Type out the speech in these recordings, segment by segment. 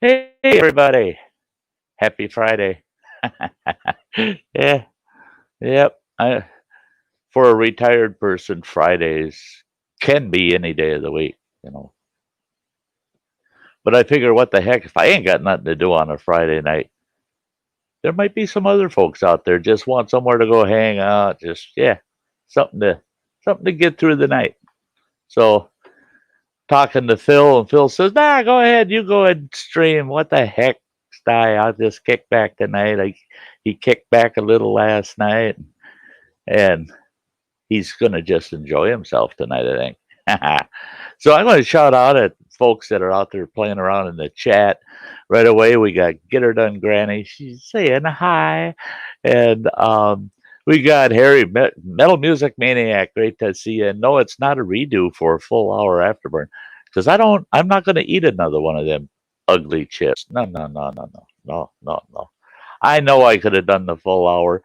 Hey, everybody. Happy Friday. Yeah, yep. For a retired person, Fridays can be any day of the week, you know. But I figure, what the heck, if I ain't got nothing to do on a Friday night, there might be some other folks out there just want somewhere to go hang out. Just, yeah, something to get through the night. So, talking to Phil, and Phil says, "Nah, go ahead. You go ahead and stream. What the heck, Sty? I'll just kick back tonight." He kicked back a little last night, and he's going to just enjoy himself tonight, I think. So I'm going to shout out at folks that are out there playing around in the chat. Right away, we got Get Her Done Granny. She's saying hi. And we got Harry, Metal Music Maniac. Great to see you. And no, it's not a redo for a full hour afterburn, because I'm not going to eat another one of them ugly chips. No, no, no, no, no, no, no, no. I know I could have done the full hour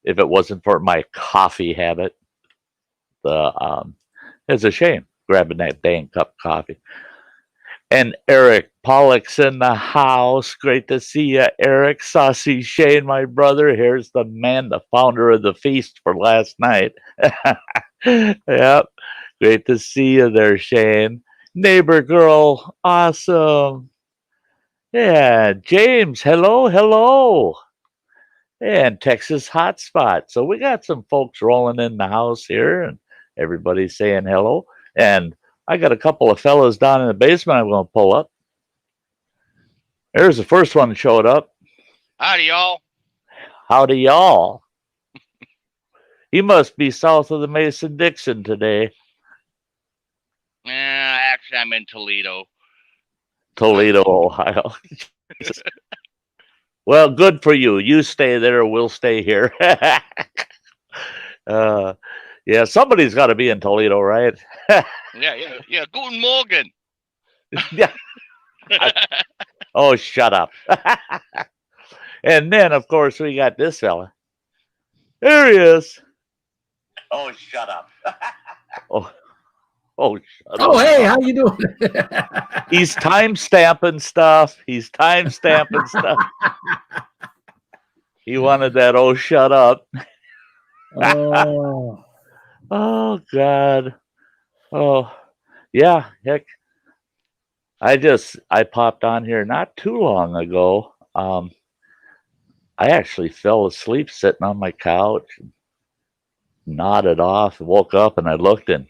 if it wasn't for my coffee habit. It's a shame grabbing that dang cup of coffee. And Eric Pollock's in the house. Great to see you, Eric. Saucy Shane, my brother. Here's the man, the founder of the feast for last night. Yep. Great to see you there, Shane. Neighbor girl, awesome. Yeah, James, hello, hello. And Texas Hotspot. So we got some folks rolling in the house here, and everybody's saying hello. And I got a couple of fellas down in the basement I'm going to pull up. There's the first one that showed up. Howdy, y'all. Howdy, y'all. He must be south of the Mason-Dixon today. Actually, I'm in Toledo. Toledo, Ohio. Well, good for you. You stay there, we'll stay here. Yeah, somebody's got to be in Toledo, right? Yeah. Guten Morgen. Yeah. Oh, shut up. And then, of course, we got this fella. There he is. Oh, shut up. Oh, shut up. Hey, how you doing? He's time-stamping stuff. He wanted that, oh, shut up. Oh. Oh, God. Oh, yeah, heck. I popped on here not too long ago. I actually fell asleep sitting on my couch, nodded off, woke up, and I looked, and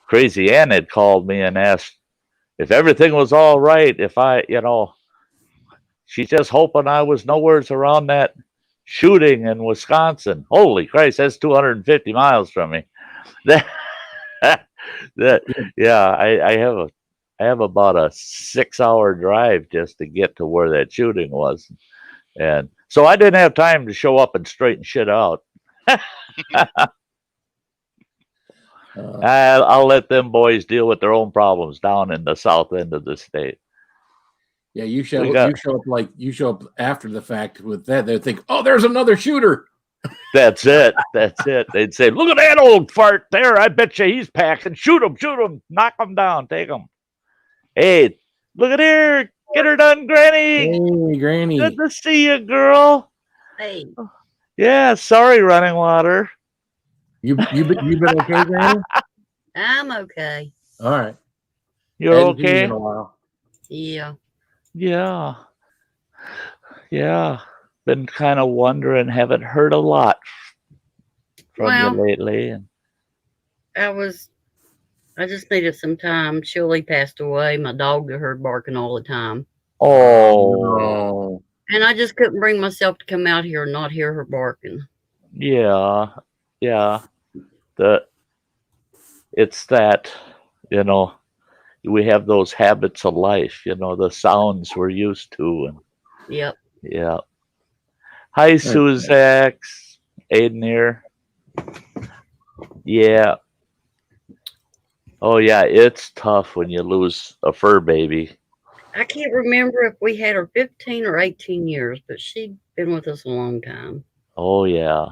Crazy Ann had called me and asked if everything was all right, if she's just hoping I was nowhere around that shooting in Wisconsin. Holy Christ, that's 250 miles from me. I have about a 6-hour drive just to get to where that shooting was. And so I didn't have time to show up and straighten shit out. I'll let them boys deal with their own problems down in the south end of the state. Yeah, you show up after the fact with that. They think, oh, there's another shooter. That's it. They'd say, look at that old fart there. I bet you he's packing. Shoot him, knock him down, take him. Hey, look at here. Get her done, Granny. Hey, Granny. Good to see you, girl. Hey. Yeah, sorry, running water. You been okay, Granny? I'm okay. All right. You're okay? In a while. Yeah. Yeah. Been kind of wondering, haven't heard a lot from you lately. And I just needed some time. Shirley passed away. My dog I heard barking all the time. Oh. And I just couldn't bring myself to come out here and not hear her barking. Yeah. It's that, we have those habits of life, the sounds we're used to. And yep. Yeah. Hi, Suzax. Aiden here. Yeah. Oh, yeah, it's tough when you lose a fur baby. I can't remember if we had her 15 or 18 years, but she'd been with us a long time. Oh, yeah.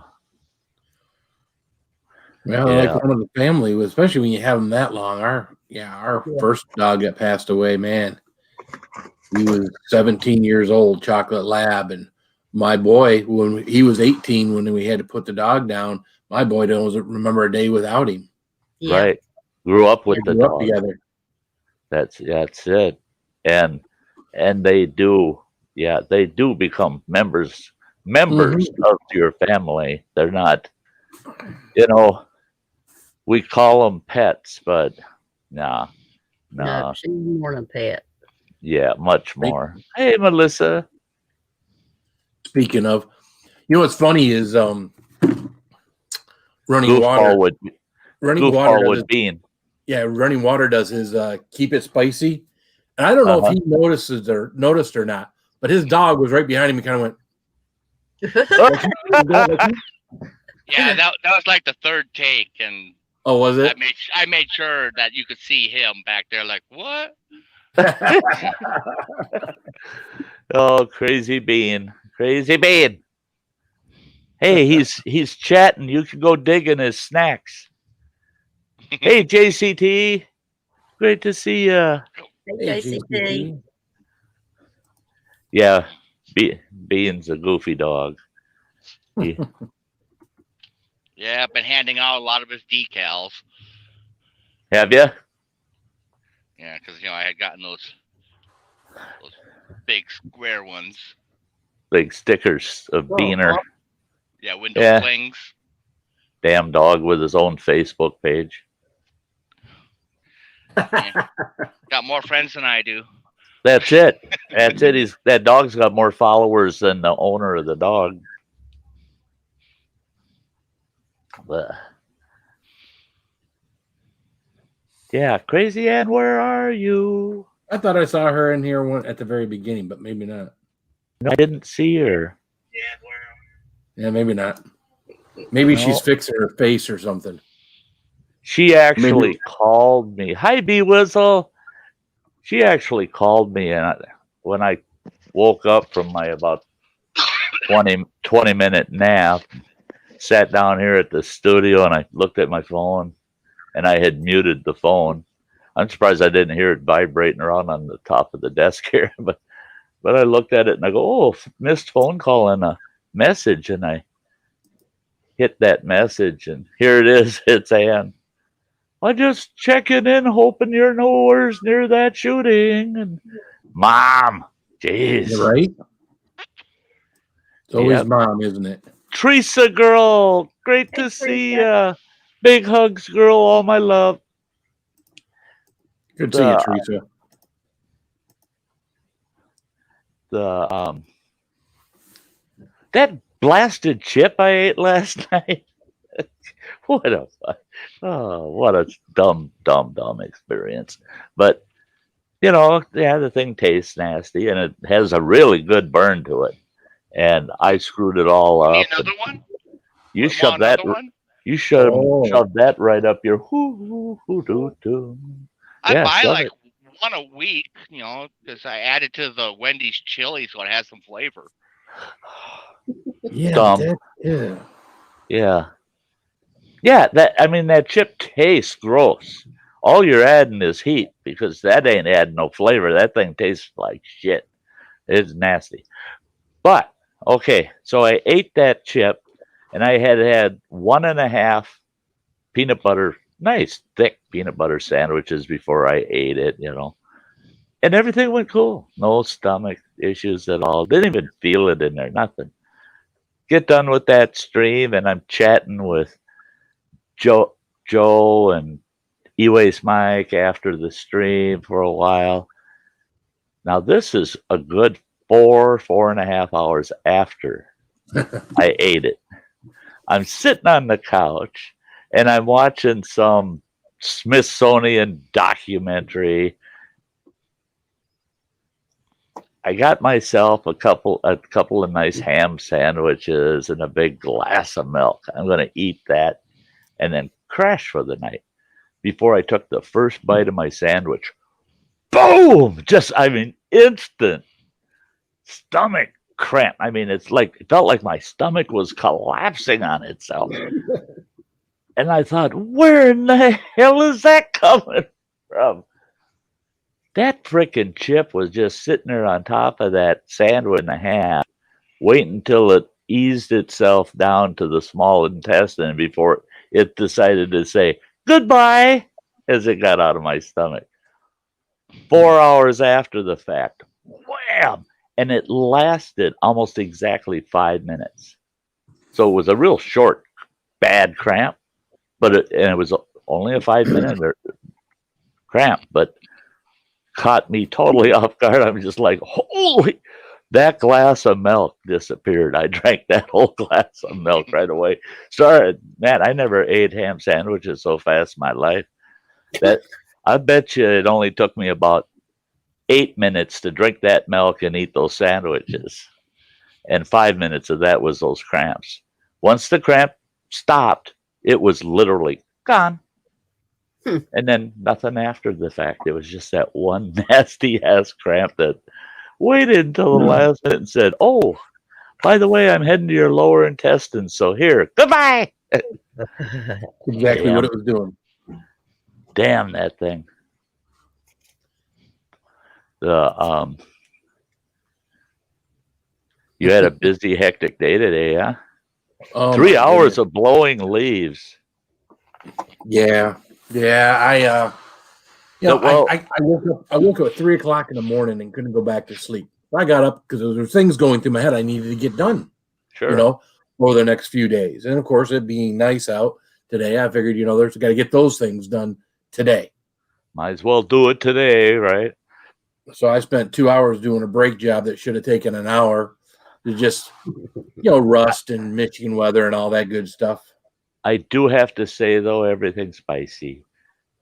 Well, like one of the family, especially when you have them that long. Our first dog that passed away, man. He was 17 years old, chocolate lab, and my boy, when he was 18, when we had to put the dog down, my boy doesn't remember a day without him. Yeah. Right. Grew up with They the grew up dog. together. That's it. And they do, they do become members of your family. They're not, we call them pets, but nah. No, she's more than a pet. Yeah, much more. Hey, Melissa. Speaking of, what's funny is running Goofball water. would Bean. Yeah, running water does his keep it spicy. And I don't know if he noticed or not, but his dog was right behind him and kind of went. Yeah, that was like the third take, and oh, was it? I made sure that you could see him back there, like what? Oh, crazy bean. Hey, he's chatting. You can go dig in his snacks. Hey, JCT. Great to see you. Hey, JCT. Yeah, Bean's a goofy dog. Yeah, I've been handing out a lot of his decals. Have you? Yeah, because I had gotten those big square ones. Big stickers of Beaner. Yeah, window flings. Damn dog with his own Facebook page. Yeah. Got more friends than I do. That's it. That dog's got more followers than the owner of the dog. But, yeah, Crazy Ann, where are you? I thought I saw her in here at the very beginning, but maybe not. No, I didn't see her. Yeah, maybe not. Maybe she's fixing her face or something. She actually called me. Hi, B Whistle. She actually called me, and when I woke up from my about 20-minute nap, sat down here at the studio, and I looked at my phone, and I had muted the phone. I'm surprised I didn't hear it vibrating around on the top of the desk here, but I looked at it and I go, oh, missed phone call and a message, and I hit that message, and here it is. It's Ann. I'm just checking in, hoping you're nowhere near that shooting. And Mom, jeez, you're right. It's always Mom, isn't it? Teresa, girl, great to see you. Big hugs, girl. All my love. Good to see you, Teresa. That blasted chip I ate last night. What a dumb experience. But the thing tastes nasty, and it has a really good burn to it. And I screwed it all up. Another one? You shove that. You shove that right up your I buy like one a week, because I add it to the Wendy's chili so it has some flavor. Yeah. That chip tastes gross. All you're adding is heat, because that ain't adding no flavor. That thing tastes like shit. It's nasty. But okay, so I ate that chip, and I had 1.5 peanut butter, nice thick peanut butter sandwiches before I ate it, and everything went cool. No stomach issues at all. Didn't even feel it in there, nothing. Get done with that stream, and I'm chatting with Joe and E-Waste Mike after the stream for a while. Now this is a good 4.5 hours after I ate it. I'm sitting on the couch and I'm watching some Smithsonian documentary. I got myself a couple of nice ham sandwiches and a big glass of milk. I'm going to eat that and then crash for the night. Before I took the first bite of my sandwich, boom! Instant stomach cramp. It felt like my stomach was collapsing on itself. And I thought, where in the hell is that coming from? That frickin' chip was just sitting there on top of that sandwich and a half, waiting until it eased itself down to the small intestine before it decided to say goodbye as it got out of my stomach. 4 hours after the fact, wham! And it lasted almost exactly 5 minutes. So it was a real short, bad cramp, but it was only a 5 minute cramp, but caught me totally off guard. I'm just like, holy, that glass of milk disappeared. I drank that whole glass of milk right away. Sorry, man, I never ate ham sandwiches so fast in my life. That I bet you it only took me about 8 minutes to drink that milk and eat those sandwiches. And 5 minutes of that was those cramps. Once the cramp stopped, it was literally gone. And then nothing after the fact. It was just that one nasty ass cramp that waited until the last minute and said, oh, by the way, I'm heading to your lower intestines. So here, goodbye. Exactly what it was doing. Damn that thing. You had a busy, hectic day today, huh? 3 hours of blowing leaves. Yeah. I woke up at 3 o'clock in the morning and couldn't go back to sleep. I got up because there were things going through my head I needed to get done. Sure. Over the next few days. And of course, it being nice out today, I figured, there's got to get those things done today. Might as well do it today, right? So I spent 2 hours doing a brake job that should have taken an hour to just, rust and Michigan weather and all that good stuff. I do have to say, though, everything's spicy.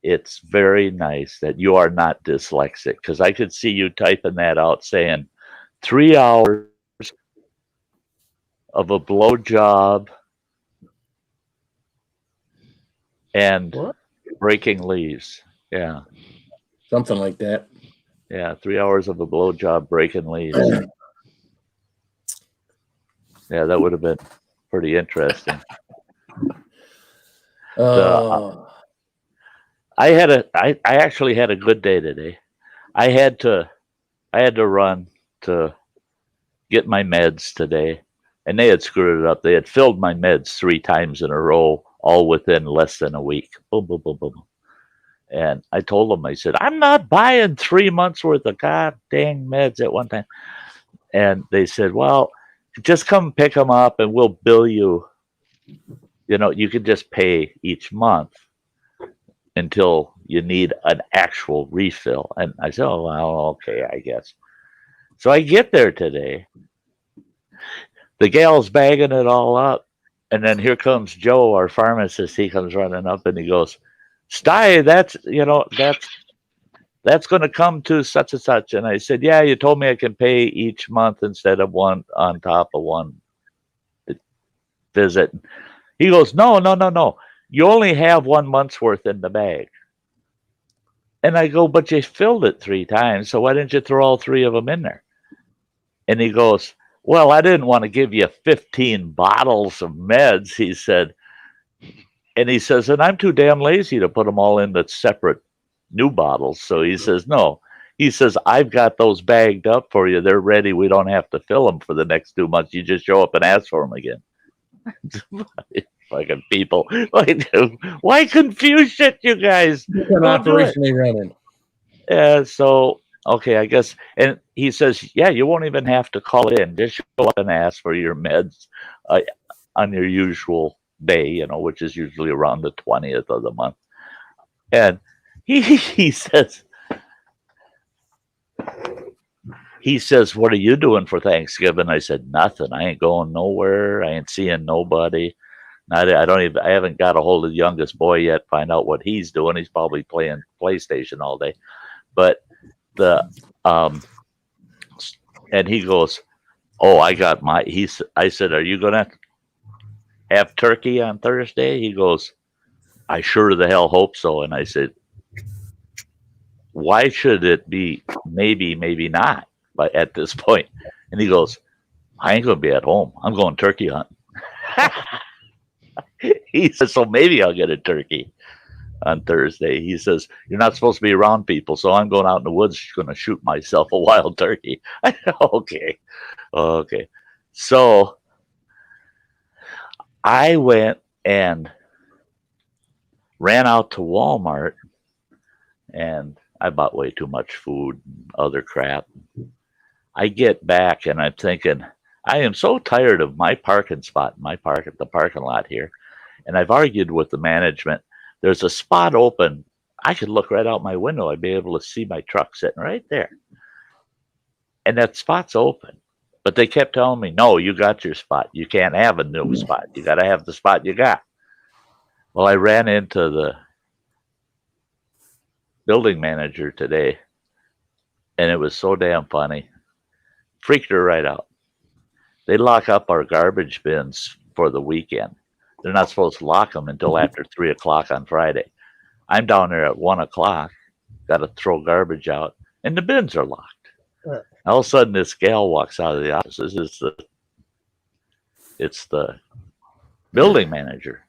It's very nice that you are not dyslexic, because I could see you typing that out saying 3 hours of a blow job and breaking leaves. Yeah. Something like that. Yeah, 3 hours of a blow job breaking leaves. Yeah, that would have been pretty interesting. I actually had a good day today. I had to run to get my meds today, and they had screwed it up. They had filled my meds 3 times in a row, all within less than a week. Boom, boom, boom, boom. And I told them, I said, I'm not buying 3 months worth of god dang meds at one time. And they said, well, just come pick them up and we'll bill you. You could just pay each month until you need an actual refill. And I said, oh, well, okay, I guess. So I get there today. The gal's bagging it all up. And then here comes Joe, our pharmacist. He comes running up and he goes, Sty, that's going to come to such and such. And I said, yeah, you told me I can pay each month instead of one on top of one visit. He goes, no. You only have 1 month's worth in the bag. And I go, but you filled it 3 times. So why didn't you throw all 3 of them in there? And he goes, well, I didn't want to give you 15 bottles of meds, he said. And he says, and I'm too damn lazy to put them all in the separate new bottles. So he says, no. He says, I've got those bagged up for you. They're ready. We don't have to fill them for the next 2 months. You just show up and ask for them again. Fucking people. Why confuse shit, you guys? An operation they run in. Yeah, so, okay, I guess. And he says, yeah, you won't even have to call in. Just show up and ask for your meds on your usual day, which is usually around the 20th of the month. And he says, what are you doing for Thanksgiving? I said, nothing. I ain't going nowhere. I ain't seeing nobody. I haven't got a hold of the youngest boy yet. Find out what he's doing. He's probably playing PlayStation all day. But and he goes, oh, I got I said, are you going to have turkey on Thursday? He goes, I sure the hell hope so. And I said, why should it be maybe not, but at this point? And he goes, I ain't going to be at home. I'm going turkey hunting. He says, so maybe I'll get a turkey. on Thursday. He says, "You're not supposed to be around people, so I'm going out in the woods, going to shoot myself a wild turkey." I said, okay. Okay. So I went and ran out to Walmart, and I bought way too much food and other crap. I get back and I'm thinking, I am so tired of my parking spot, the parking lot here. And I've argued with the management. There's a spot open. I could look right out my window. I'd be able to see my truck sitting right there. And that spot's open. But they kept telling me, no, you got your spot. You can't have a new spot. You got to have the spot you got. Well, I ran into the building manager today, and it was so damn funny. Freaked her right out. They lock up our garbage bins for the weekend. They're not supposed to lock them until after 3 o'clock on Friday. I'm down there at 1 o'clock, got to throw garbage out, and the bins are locked. All of a sudden, this gal walks out of the office. It's the building manager,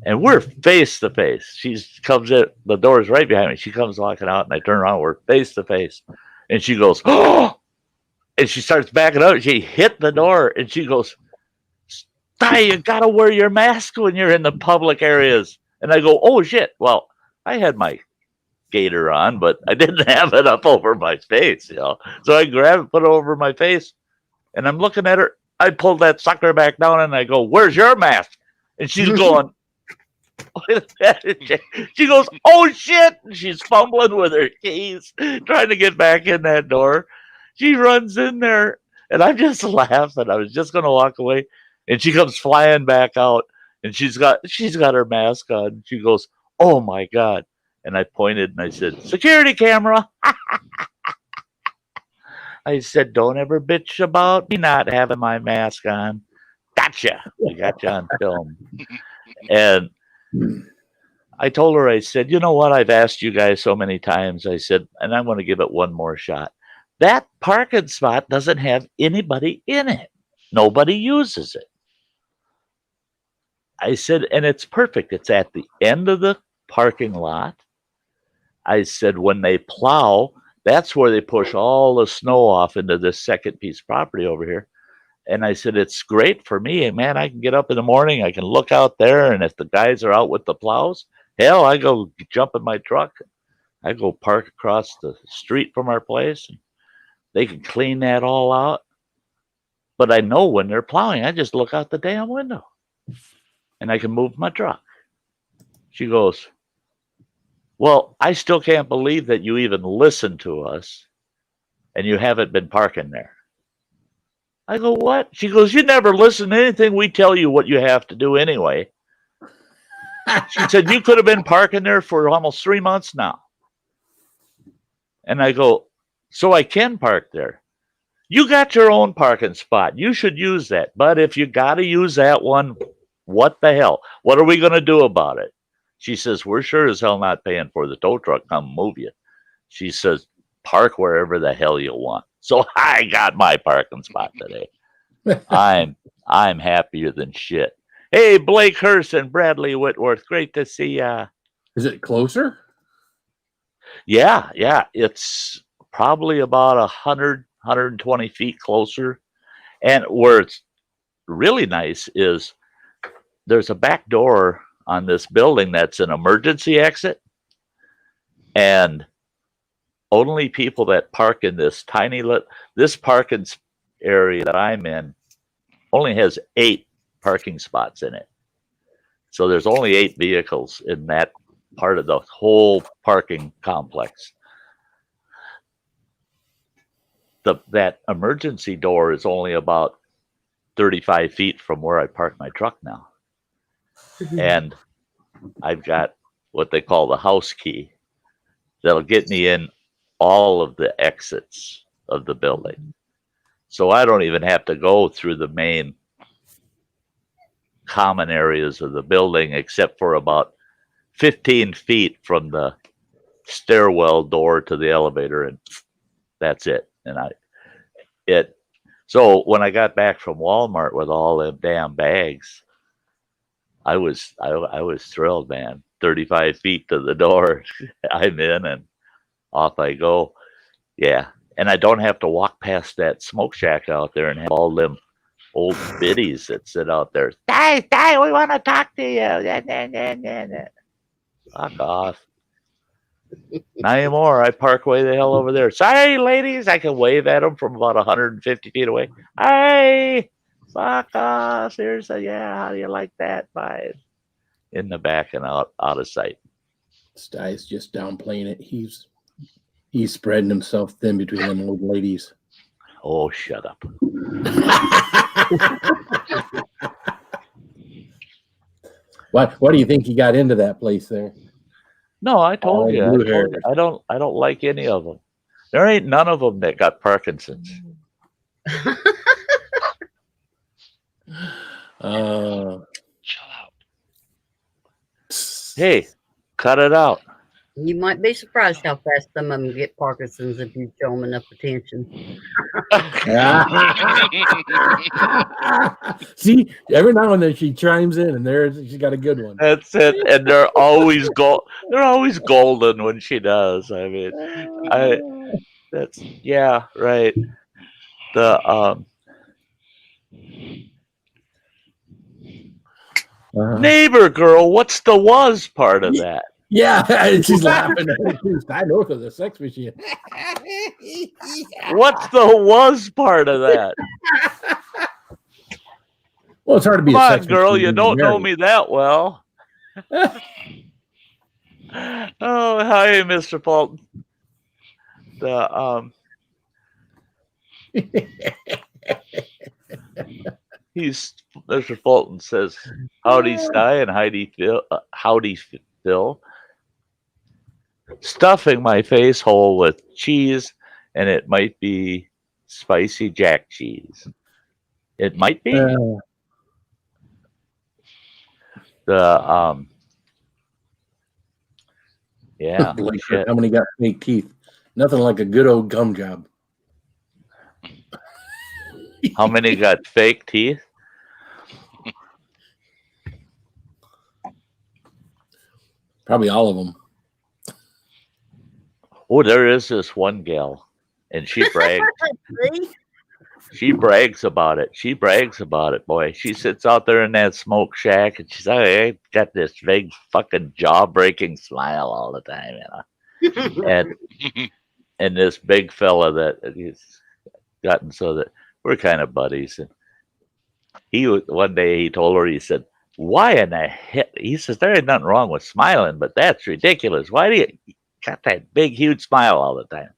and we're face to face. She comes in, the door's right behind me. She comes walking out, and I turn around. We're face to face, and she goes, "Oh!" And she starts backing up. She hit the door, and she goes, "Sty, you gotta wear your mask when you're in the public areas." And I go, "Oh shit!" Well, I had my gaiter on, but I didn't have it up over my face, you know. So I grab it, put it over my face, and I'm looking at her. I pulled that sucker back down, and I go, "Where's your mask?" And she's going. She goes, "Oh shit!" And she's fumbling with her keys, trying to get back in that door. She runs in there, and I'm just laughing. I was just going to walk away, and she comes flying back out, and she's got her mask on. She goes, "Oh my God!" And I pointed and I said, "Security camera." I said, "Don't ever bitch about me not having my mask on." Gotcha. We got you on film. And I told her, I said, "You know what? I've asked you guys so many times." I said, "And I'm going to give it one more shot. That parking spot doesn't have anybody in it. Nobody uses it." I said, "And it's perfect. It's at the end of the parking lot." I said, "When they plow, that's where they push all the snow off into this second piece of property over here." And I said, "It's great for me. Man, I can get up in the morning. I can look out there. And if the guys are out with the plows, hell, I go jump in my truck. I go park across the street from our place. And they can clean that all out. But I know when they're plowing, I just look out the damn window. And I can move my truck." She goes, "Well, I still can't believe that you even listen to us and you haven't been parking there." I go, "What?" She goes, "You never listen to anything we tell you what you have to do anyway." She said, "You could have been parking there for almost 3 months now." And I go, "So I can park there?" "You got your own parking spot. You should use that. But if you got to use that one, what the hell? What are we going to do about it?" She says, "We're sure as hell not paying for the tow truck come move you." She says, "Park wherever the hell you want." So I got my parking spot today. I'm happier than shit. Hey, Blake Hurst and Bradley Whitworth, great to see ya. Is it closer? Yeah. It's probably about 120 feet closer. And where it's really nice is there's a back door on this building that's an emergency exit. And only people that park in this this parking area that I'm in only has 8 parking spots in it. So there's only 8 vehicles in that part of the whole parking complex. That emergency door is only about 35 feet from where I park my truck now. And I've got what they call the house key that'll get me in all of the exits of the building. So I don't even have to go through the main common areas of the building except for about 15 feet from the stairwell door to the elevator, and that's it. So when I got back from Walmart with all them damn bags, I was thrilled, man. 35 feet to the door. I'm in and off I go. Yeah. And I don't have to walk past that smoke shack out there and have all them old biddies that sit out there. Sty, we want to talk to you. Fuck off. Not anymore. I park way the hell over there. Sorry, ladies. I can wave at them from about 150 feet away. Hey, fuck off. Here's a, yeah, how do you like that? Bye. In the back and out of sight. Sty's just downplaying it. He's spreading himself thin between them old ladies. Oh, shut up. Why do you think he got into that place there? No, I told you. blue hair. I don't like any of them. There ain't none of them that got Parkinson's. Chill out. Hey, cut it out. You might be surprised how fast some of them get Parkinson's if you show them enough attention. See, every now and then she chimes in, and she's got a good one. That's it. And they're always They're always golden when she does. I mean, that's yeah, right. The neighbor girl. What's the was part of that? Yeah, and she's laughing. Sty North is a sex machine. What's the was part of that? Well, it's hard to be Come a on, sex girl. machine You when don't you're know me that well. Oh, hi, Mr. Fulton. Mr. Fulton says, "Howdy, Sty, and howdy, Phil. Stuffing my face whole with cheese, and it might be spicy jack cheese. It might be yeah. How many got fake teeth? Nothing like a good old gum job. How many got fake teeth? Probably all of them. Oh, there is this one gal, and she brags. See? She brags about it. She brags about it, boy. She sits out there in that smoke shack, and she's like, I got this big fucking jaw-breaking smile all the time, you know. And this big fella that he's gotten so that we're kind of buddies. And one day he told her, he said, "Why in the hell?" He says, "There ain't nothing wrong with smiling, but that's ridiculous. Why do you got that big, huge smile all the time?"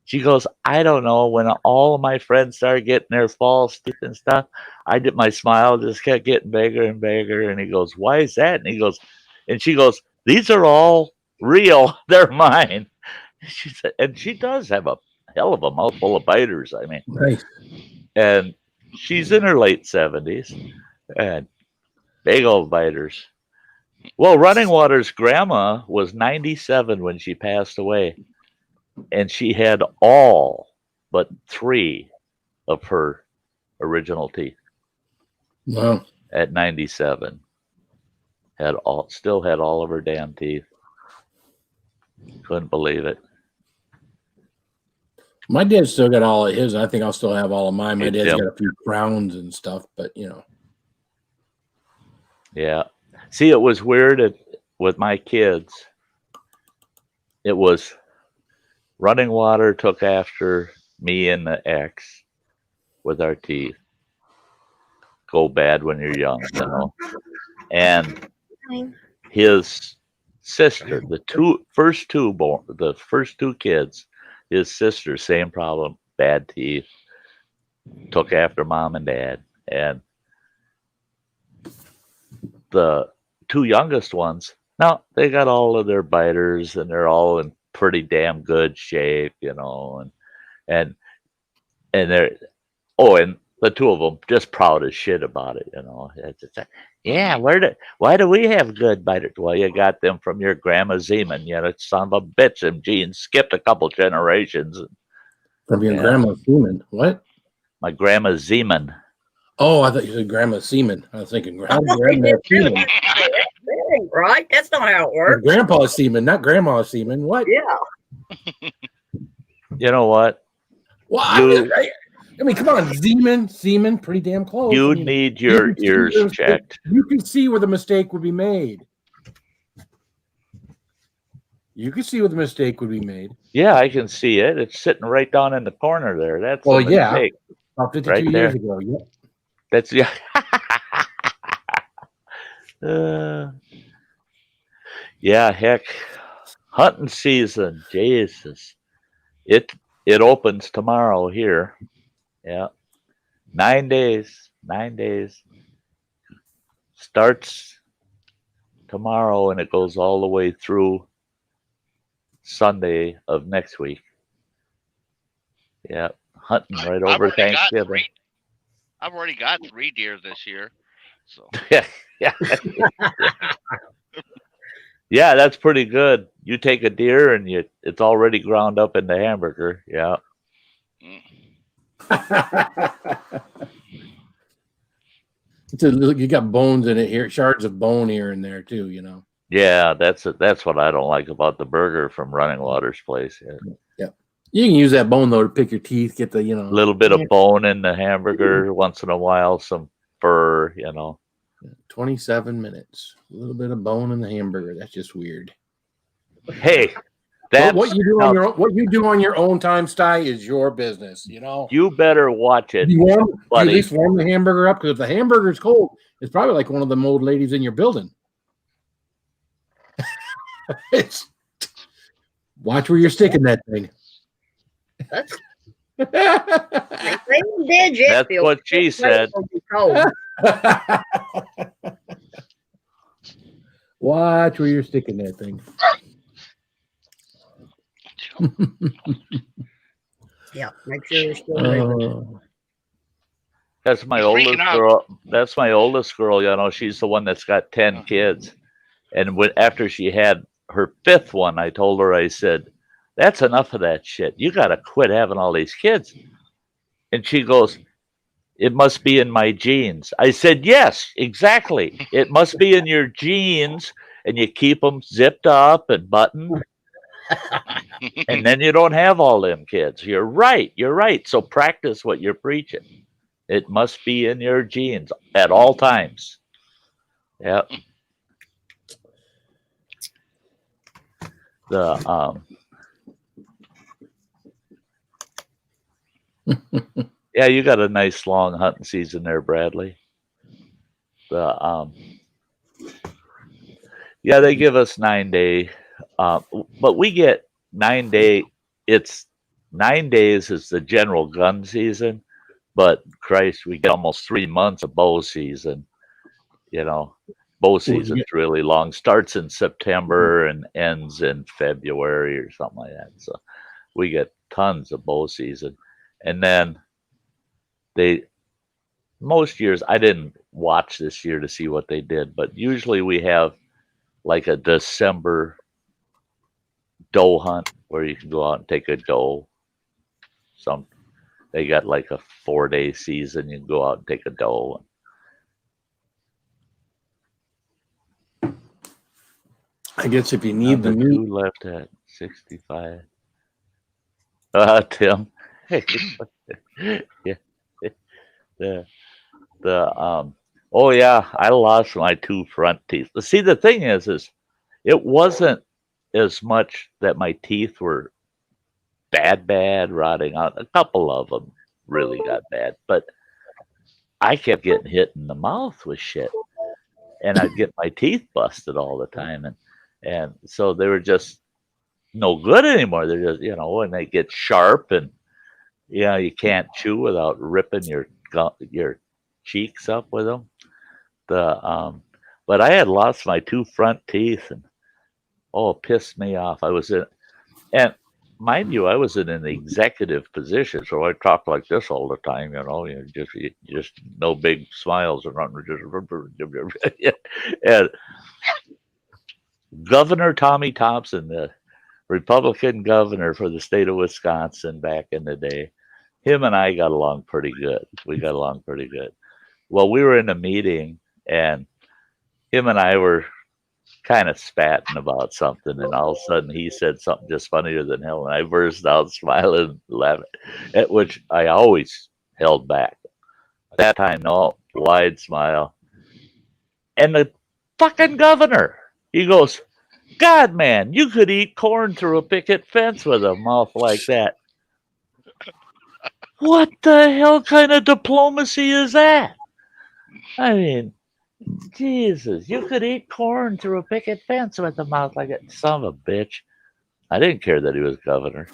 She goes, "I don't know. When all of my friends started getting their false teeth and stuff, my smile just kept getting bigger and bigger." And he goes, "Why is that?" And she goes, "These are all real. They're mine." She said, and she does have a hell of a mouthful of biters. I mean, Nice. And she's in her late 70s and big old biters. Well, Running Water's grandma was 97 when she passed away, and she had all but 3 of her original teeth. Wow. At 97. Still had all of her damn teeth. Couldn't believe it. My dad's still got all of his. I think I'll still have all of mine. My Hey, dad's Tim. got a few crowns and stuff, but you know. Yeah. See, it was weird with my kids. It was Running Water took after me and the ex with our teeth. Go bad when you're young, you know. And his sister, the first two kids, his sister, same problem, bad teeth. Took after mom and dad. And the 2 youngest ones, now they got all of their biters and they're all in pretty damn good shape, you know, and they're and the 2 of them just proud as shit about it, you know. It's like, yeah, why do we have good biters? Well, you got them from your grandma Zeman, you know, son of a bitch. Them genes skipped a couple generations. From your grandma's semen. What? My grandma Zeman. Oh, I thought you said grandma semen. I was thinking grandma semen. right? That's not how it works. Grandpa's semen, not grandma's semen. What? Yeah. You know what? Well, You- I mean, come on, semen, pretty damn close. You I mean, need your can see ears where- checked. You can see where the mistake would be made. You can see where the mistake would be made. Yeah, I can see it. It's sitting right down in the corner there. That's Well, a yeah. mistake. About 52 Right years there. ago. Yep. That's yeah. Yeah, heck. Hunting season. Jesus. It opens tomorrow here. Yeah. 9 days. 9 days. Starts tomorrow and it goes all the way through Sunday of next week. Yeah. Hunting right over Thanksgiving. I've already got 3 deer this year. So Yeah. Yeah, that's pretty good. You take a deer and it's already ground up in the hamburger. Yeah. You got bones in it here, shards of bone here and there too, you know. Yeah, that's what I don't like about the burger from Running Water's place. Yeah. You can use that bone though to pick your teeth, get the, you A know. little bit of bone in the hamburger once in a while, some fur, you know. 27 minutes. A little bit of bone in the hamburger. That's just weird. Hey, that's What you do on your own time, Sty, is your business, you know. you better watch it, You at buddy. least warm the hamburger up, because if the hamburger's cold, it's probably like one of them old ladies in your building. Watch where you're sticking that thing. That's they ain't dead yet, That's Phil. what she said. It'll be cold. Watch where you're sticking that thing. Yeah, make sure you're still living. That's my You're oldest freaking out. girl. That's my oldest girl. You know, she's the one that's got 10 kids. And after she had her 5th one, I told her, I said, "That's enough of that shit. You got to quit having all these kids." And she goes, "It must be in my genes." I said, "Yes, exactly. It must be in your genes, and you keep them zipped up and buttoned, and then you don't have all them kids." You're right. You're right. So practice what you're preaching. It must be in your genes at all times. Yeah. Yeah, you got a nice long hunting season there, Bradley. Yeah, they give us 9 day, but we get 9 day. It's 9 days is the general gun season, but Christ, we get almost 3 months of bow season. You know, bow season's really long. Starts in September and ends in February or something like that. So we get tons of bow season, and then most years, I didn't watch this year to see what they did, but usually we have like a December doe hunt where you can go out and take a doe. They got like a 4-day season. You can go out and take a doe. I guess if you need the Number meat. 2 left at 65. Tim. Yeah. Oh yeah, I lost my 2 front teeth. See, the thing is it wasn't as much that my teeth were bad rotting out. A couple of them really got bad, but I kept getting hit in the mouth with shit, and I'd get my teeth busted all the time, and so they were just no good anymore. They're just, and they get sharp, and you can't chew without ripping your cheeks up with them. But I had lost my 2 front teeth, and it pissed me off. And mind you, I was in an executive position, so I talked like this all the time. Just no big smiles and and Governor Tommy Thompson, the Republican governor for the state of Wisconsin back in the day, him and I got along pretty good. We got along pretty good. Well, we were in a meeting, and him and I were kind of spatting about something, and all of a sudden he said something just funnier than hell, and I burst out smiling and laughing, at which I always held back. At that time, no, wide smile. And the fucking governor, he goes, God, man, you could eat corn through a picket fence with a mouth like that. What the hell kind of diplomacy is that? I mean, Jesus, you could eat corn through a picket fence with a mouth like that. Son of a bitch. I didn't care that he was governor.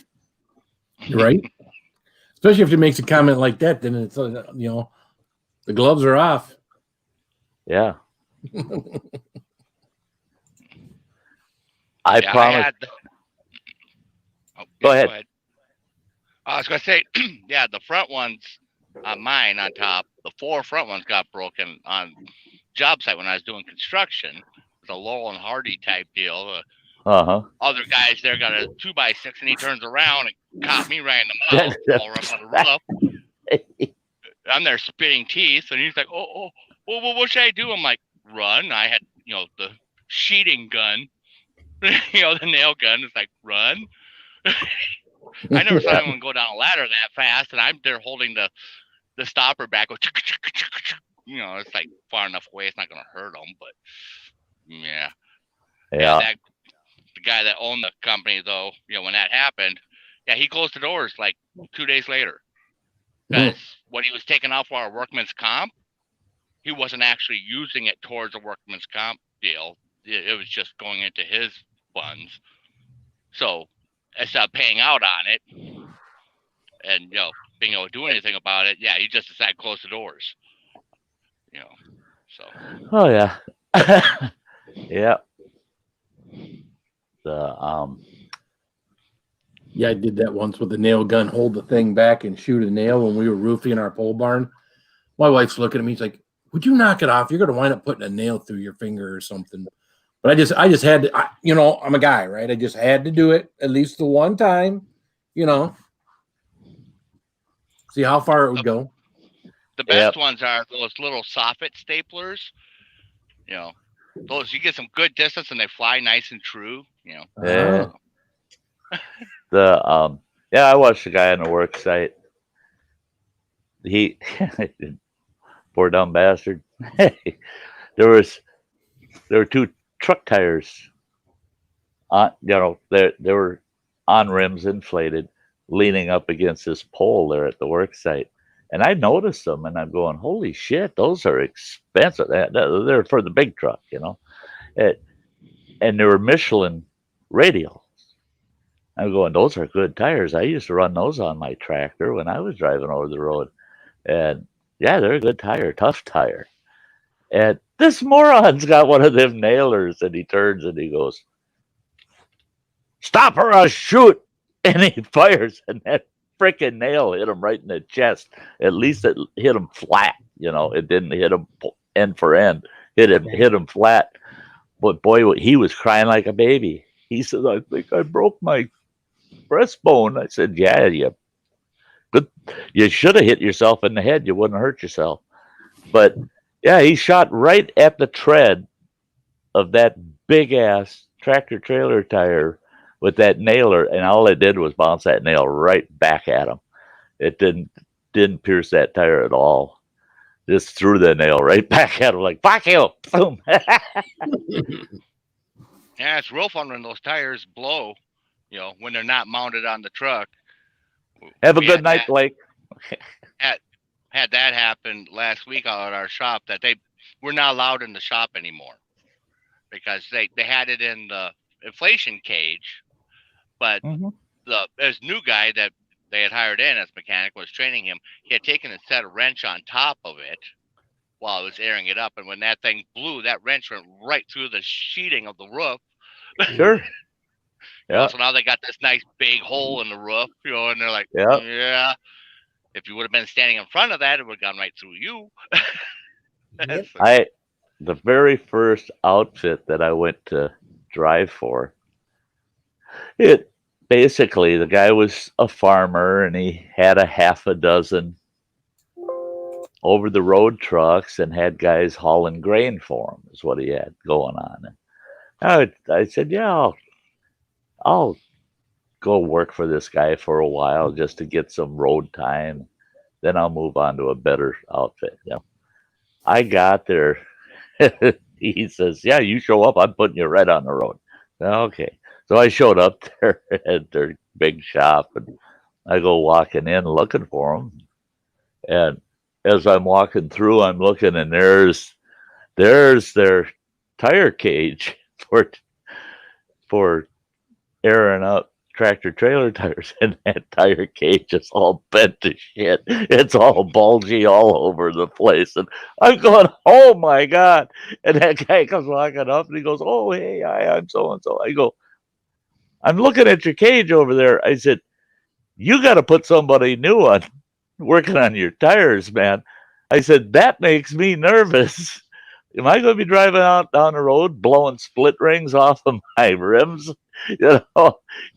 Right? Especially if he makes a comment like that, then it's, the gloves are off. Yeah. I promise. Go ahead. I was going to say, yeah, the front ones on mine on top, the 4 front ones got broken on job site when I was doing construction. It's a Laurel and Hardy type deal. Other guys there got a 2x6, and he turns around and caught me right in the mouth while we're up on the roof. I'm there spitting teeth, and he's like, well, what should I do? I'm like, run. I had, the sheeting gun, the nail gun. It's like, run. I never saw anyone go down a ladder that fast, and I'm there holding the stopper back. It's like far enough away, it's not going to hurt them, but yeah. The guy that owned the company, though, when that happened, he closed the doors like 2 days later. Because when he was taking off our workman's comp, he wasn't actually using it towards a workman's comp deal. It was just going into his funds. So instead of paying out on it and being able to do anything about it, he just decided to close the doors. So. Oh yeah. Yeah. Yeah, I did that once with the nail gun, hold the thing back and shoot a nail when we were roofing our pole barn. My wife's looking at me, she's like, would you knock it off? You're going to wind up putting a nail through your finger or something. But I just had to, I'm a guy, right? I just had to do it at least the one time, see how far it would go. The best ones are those little soffit staplers. Those, you get some good distance and they fly nice and true. Yeah. I watched the guy on the work site. He poor dumb bastard. There were 2 truck tires on, they were on rims, inflated, leaning up against this pole there at the work site. And I noticed them, and I'm going, holy shit, those are expensive. They're for the big truck, and they were Michelin radials. I'm going, those are good tires. I used to run those on my tractor when I was driving over the road. And yeah, they're a good tire, tough tire. And this moron's got one of them nailers, and he turns and he goes, stop or I'll shoot. And he fires, and that freaking nail hit him right in the chest. At least it hit him flat. It didn't hit him end for end. Hit him flat. But boy, he was crying like a baby. He said, I think I broke my breastbone. I said, yeah, you should have hit yourself in the head. You wouldn't hurt yourself. But yeah, he shot right at the tread of that big ass tractor trailer tire with that nailer, and all it did was bounce that nail right back at him. It didn't pierce that tire at all. Just threw the nail right back at him, like, fuck you! Boom! Yeah, it's real fun when those tires blow, when they're not mounted on the truck. Have a good night, Blake. Had that happen last week out at our shop, that we're not allowed in the shop anymore because they had it in the inflation cage, but this new guy that they had hired in as mechanic was training him. He had taken and set a wrench on top of it while I was airing it up, and when that thing blew, that wrench went right through the sheeting of the roof. Sure. Yeah. So now they got this nice big hole in the roof, and they're like, yeah. If you would have been standing in front of that, it would have gone right through you. Yep. The very first outfit that I went to drive for, basically the guy was a farmer, and he had a half a dozen over the road trucks and had guys hauling grain for him, is what he had going on. And I said, yeah, I'll go work for this guy for a while just to get some road time. Then I'll move on to a better outfit. I got there. He says, yeah, you show up, I'm putting you right on the road. Okay. So I showed up there at their big shop, and I go walking in looking for them. And as I'm walking through, I'm looking, and there's their tire cage for airing up tractor trailer tires, and that tire cage is all bent to shit. It's all bulgy all over the place. And I'm going, oh my God. And that guy comes walking up and he goes, oh, hey, hi, I'm so and so. I go, I'm looking at your cage over there. I said, you got to put somebody new on working on your tires, man. I said, that makes me nervous. Am I going to be driving out down the road blowing split rings off of my rims? God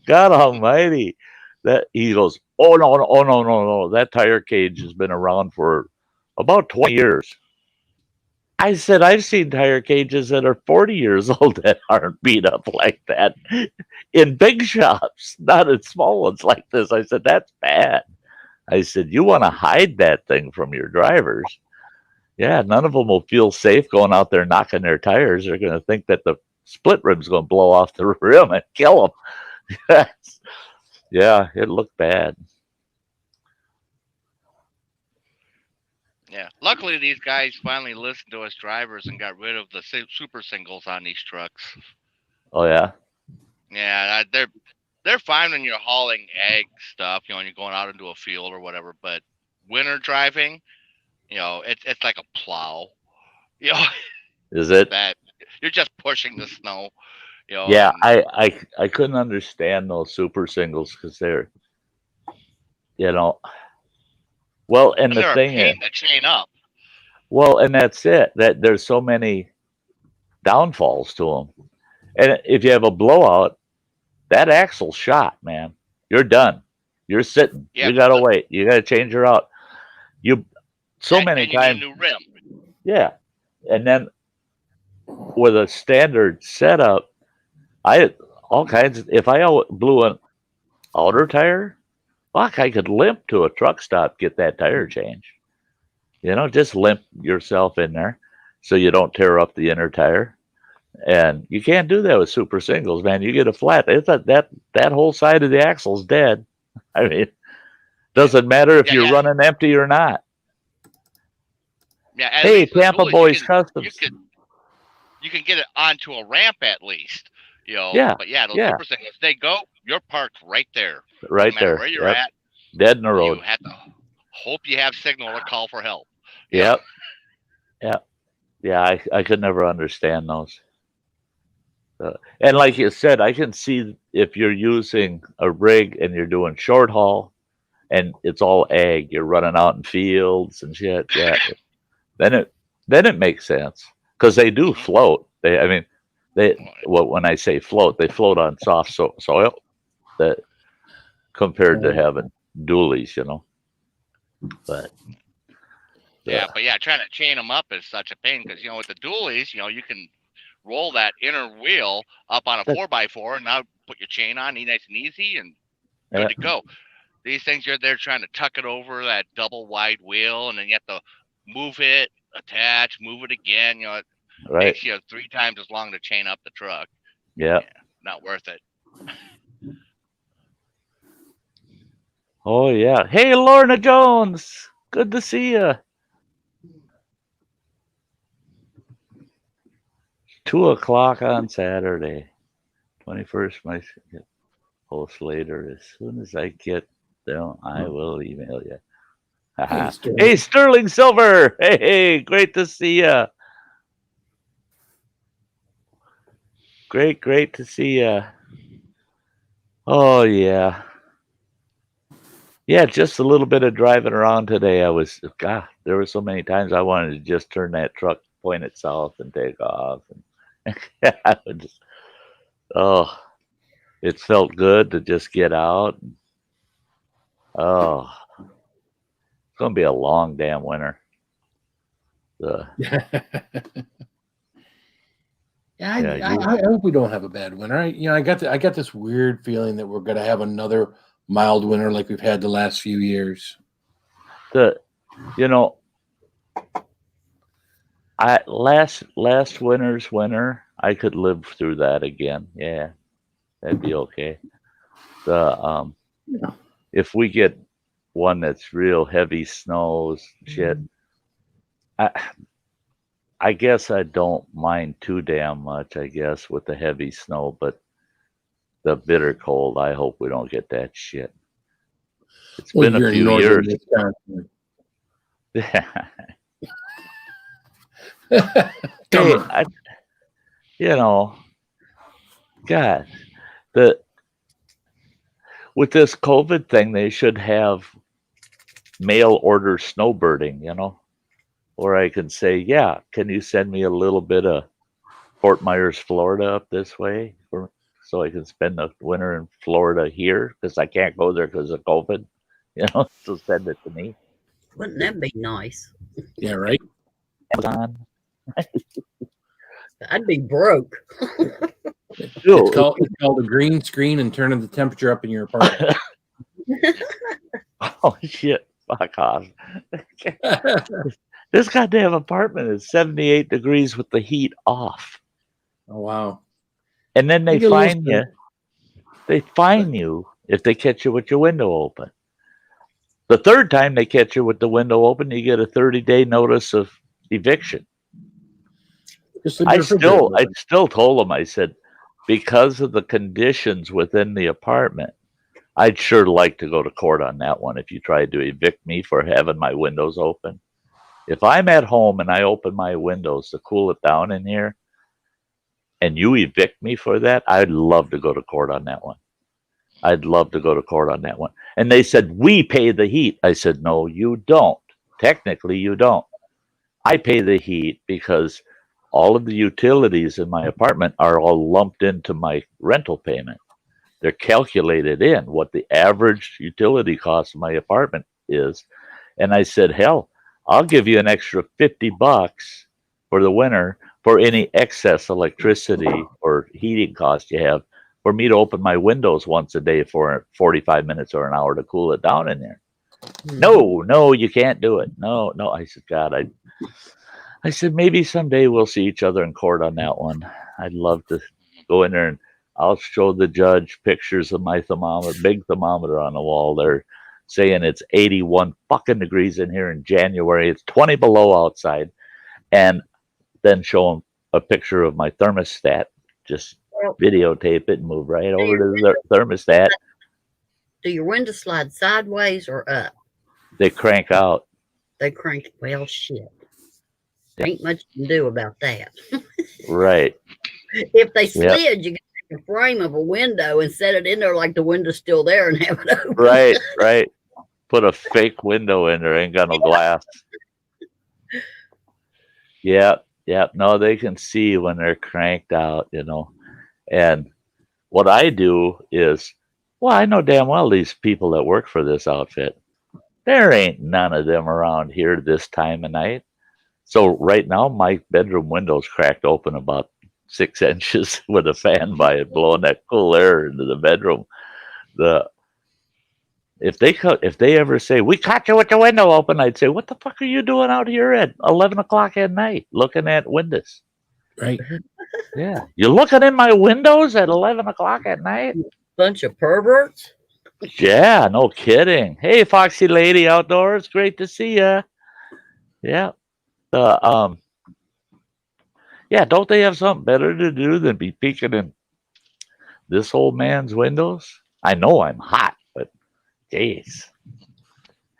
Almighty! That he goes, oh no, no, oh no, no, no! That tire cage has been around for about 20 years. I said, I've seen tire cages that are 40 years old that aren't beat up like that in big shops, not in small ones like this. I said, that's bad. I said, you want to hide that thing from your drivers. Yeah, none of them will feel safe going out there knocking their tires. They're going to think that the split rim's going to blow off the rim and kill them. Yeah, it looked bad. Yeah. Luckily, these guys finally listened to us drivers and got rid of the super singles on these trucks. Oh yeah. Yeah, they're fine when you're hauling ag stuff, when you're going out into a field or whatever. But winter driving, it's like a plow. Is it? That you're just pushing the snow. Yeah, I couldn't understand those super singles because they're, well, and the they're thing a pain is, to chain up. well, and that's it. That there's so many downfalls to them, and if you have a blowout, that axle's shot, man. You're done. You're sitting. Yeah, You gotta wait. You gotta change her out. Many you times. need a new rim. Yeah, and then with a standard setup, all kinds. If I blew an outer tire, fuck, I could limp to a truck stop, get that tire changed. Just limp yourself in there so you don't tear up the inner tire. And you can't do that with super singles, man. You get a flat, that whole side of the axle's dead. I mean, doesn't matter if you're running empty or not. Yeah. Hey, Tampa Boys Customs. You can get it onto a ramp at least. Yeah. But yeah, those super singles, they go, you're parked right there. Right no matter there. Where you're at. Dead in the road. You have to hope you have signal or call for help. Yep. Yeah, I could never understand those. And like you said, I can see if you're using a rig and you're doing short haul and it's all ag, you're running out in fields and shit. Yeah. then it makes sense because they do float. When I say float, they float on soft soil that compared to having dualies, But trying to chain them up is such a pain because with the dualies, you can roll that inner wheel up on a 4x4 and now put your chain on, nice and easy, and good to go. These things, they're trying to tuck it over that double wide wheel, and then you have to move it, attach, move it again. It takes you 3 times as long to chain up the truck. Yeah, not worth it. Oh yeah. Hey, Lorna Jones, good to see you. 2:00 on Saturday, 21st. My post later. As soon as I get them, I will email you. Hey, Sterling Silver. Hey, great to see you. Great to see you. Oh yeah. Yeah, just a little bit of driving around today. There were so many times I wanted to just turn that truck, point it south, and take off. And I would just, it felt good to just get out. Oh, it's gonna be a long damn winter. Yeah, Yeah, I hope we don't have a bad winter. I got this weird feeling that we're going to have another mild winter like we've had the last few years. you know, last winter's winter, I could live through that again. Yeah, that'd be okay. The if we get one that's real heavy snows, shit, I I guess I don't mind too damn much. I guess with the heavy snow, but the bitter cold, I hope we don't get that shit. It's Well, been a you're in few northern years. Wisconsin. Hey, Come on. God, the with this COVID thing, they should have mail order snowbirding, or I can say, yeah, can you send me a little bit of Fort Myers, Florida up this way so I can spend the winter in Florida here because I can't go there because of COVID, so send it to me. Wouldn't that be nice? Yeah, right. Amazon. I'd be broke. It's called a green screen and turning the temperature up in your apartment. Oh, shit. Fuck off. This goddamn apartment is 78 degrees with the heat off. Oh, wow. And then they You get a fine little you. They fine you if they catch you with your window open. The third time they catch you with the window open, you get a 30-day notice of eviction. I still told them, I said, because of the conditions within the apartment, I'd sure like to go to court on that one if you tried to evict me for having my windows open. If I'm at home and I open my windows to cool it down in here and you evict me for that, I'd love to go to court on that one. I'd love to go to court on that one. And they said, we pay the heat. I said, no, you don't. Technically, you don't. I pay the heat because all of the utilities in my apartment are all lumped into my rental payment. They're calculated in what the average utility cost of my apartment is. And I said, hell, I'll give you an extra $50 for the winter for any excess electricity or heating cost you have for me to open my windows once a day for 45 minutes or an hour to cool it down in there. No, you can't do it. No. I said, God, I said, maybe someday we'll see each other in court on that one. I'd love to go in there and I'll show the judge pictures of my thermometer, big thermometer on the wall there, saying it's 81 fucking degrees in here in January. It's 20 below outside. And then show him a picture of my thermostat. Just videotape it and move right over to the thermostat. Do your windows slide sideways or up? They crank out. They crank. Well, shit. There ain't much you can do about that. Right. If they slid, you can take a frame of a window and set it in there like the window's still there and have it open. Right. Put a fake window in there. Ain't got no glass. Yeah. No, they can see when they're cranked out, And what I do is, I know damn well these people that work for this outfit. There ain't none of them around here this time of night. So right now, my bedroom window's cracked open about 6 inches with a fan by it, blowing that cool air into the bedroom. If they ever say, we caught you with the window open, I'd say, what the fuck are you doing out here at 11 o'clock at night looking at windows? Right. Yeah. You're looking in my windows at 11 o'clock at night? Bunch of perverts. Yeah, no kidding. Hey, Foxy Lady Outdoors, great to see ya. Yeah. Yeah, don't they have something better to do than be peeking in this old man's windows? I know I'm hot, but jeez.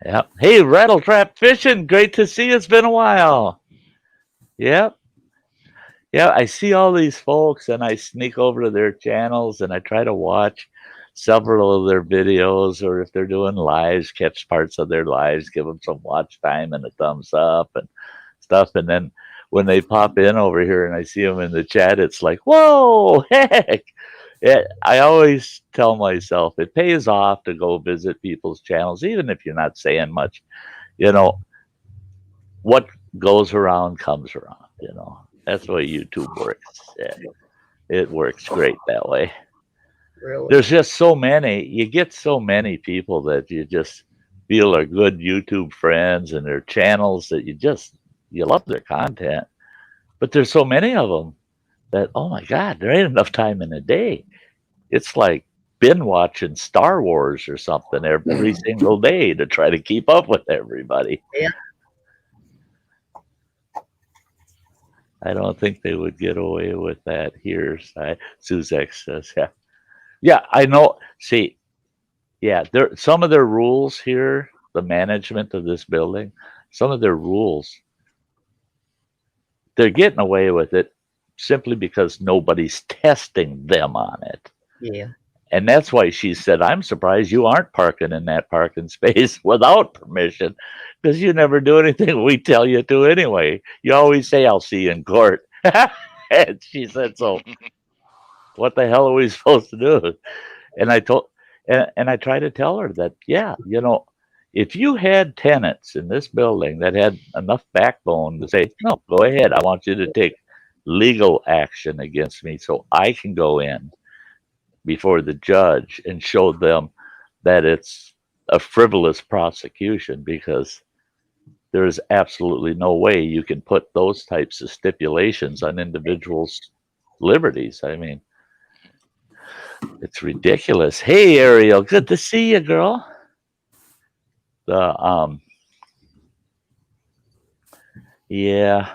Yeah. Hey, Rattle Trap Fishing, great to see you. It's been a while. Yep. Yeah, I see all these folks and I sneak over to their channels and I try to watch several of their videos, or if they're doing lives, catch parts of their lives, give them some watch time and a thumbs up and stuff. And then when they pop in over here and I see them in the chat, it's like, whoa, heck. Yeah, I always tell myself it pays off to go visit people's channels, even if you're not saying much. What goes around comes around, That's the way YouTube works. Yeah, it works great that way. Really. There's just so many. You get so many people that you just feel are good YouTube friends, and their channels that you love their content. But there's so many of them that, oh my God, there ain't enough time in a day. It's like been watching Star Wars or something every single day to try to keep up with everybody. Yeah. I don't think they would get away with that here. Suzek says, yeah. Yeah, I know. See, yeah, some of their rules here, the management of this building, some of their rules, they're getting away with it simply because nobody's testing them on it. Yeah. And that's why she said, I'm surprised you aren't parking in that parking space without permission, because you never do anything we tell you to anyway. You always say, I'll see you in court. And she said, so what the hell are we supposed to do? And I tried to tell her that, yeah, if you had tenants in this building that had enough backbone to say, no, go ahead, I want you to take legal action against me so I can go in before the judge and show them that it's a frivolous prosecution, because there is absolutely no way you can put those types of stipulations on individuals' liberties. I mean, it's ridiculous. Hey, Ariel, good to see you, girl. Yeah.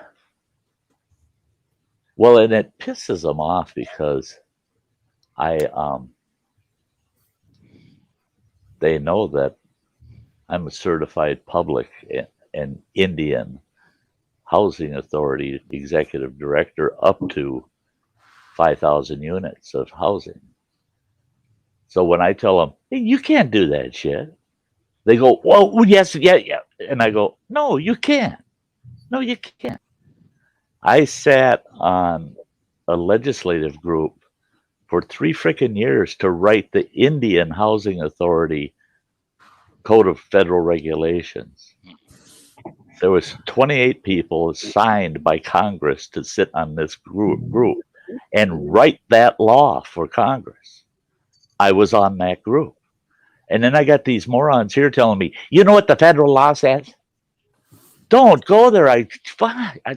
Well, and it pisses them off because they know that I'm a certified public and Indian housing authority executive director up to 5,000 units of housing. So when I tell them, hey, you can't do that shit, they go, well, yes, yeah. And I go, no, you can't. No, you can't. I sat on a legislative group for 3 freaking years to write the Indian Housing Authority Code of Federal Regulations. There was 28 people assigned by Congress to sit on this group and write that law for Congress. I was on that group. And then I got these morons here telling me, you know what the federal law says? Don't go there.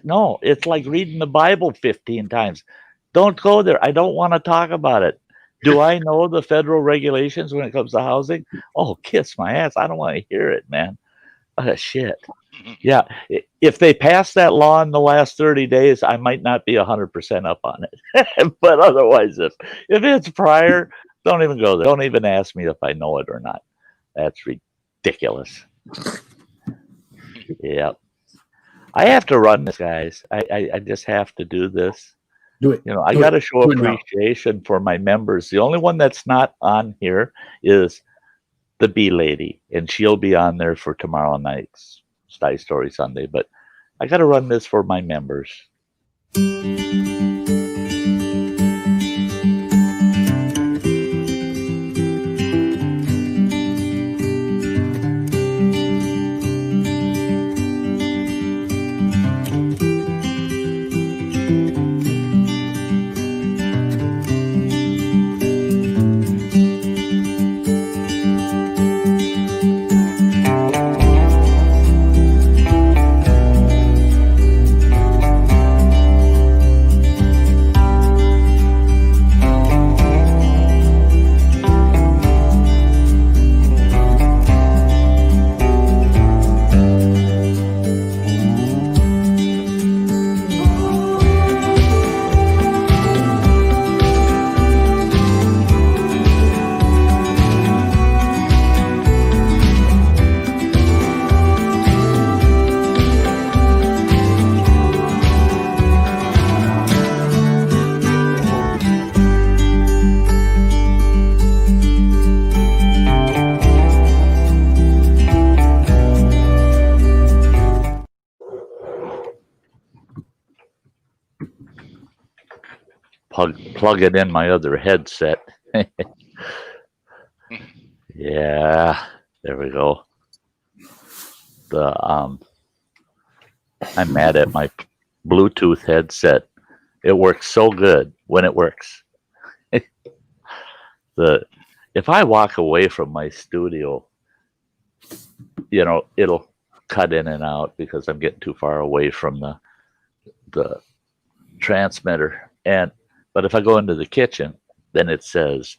No, it's like reading the Bible 15 times. Don't go there. I don't want to talk about it. Do I know the federal regulations when it comes to housing? Oh, kiss my ass. I don't want to hear it, man. Shit. Yeah. If they pass that law in the last 30 days, I might not be 100% up on it. But otherwise, if it's prior, don't even go there. Don't even ask me if I know it or not. That's ridiculous. Yeah. I have to run this, guys. I just have to do this. Do it. I got to show appreciation for my members. The only one that's not on here is the Bee Lady, and she'll be on there for tomorrow night's Sty Story Sunday. But I got to run this for my members. Plug it in my other headset. Yeah, there we go. I'm mad at my Bluetooth headset. It works so good when it works. If I walk away from my studio, it'll cut in and out because I'm getting too far away from the transmitter. But if I go into the kitchen, then it says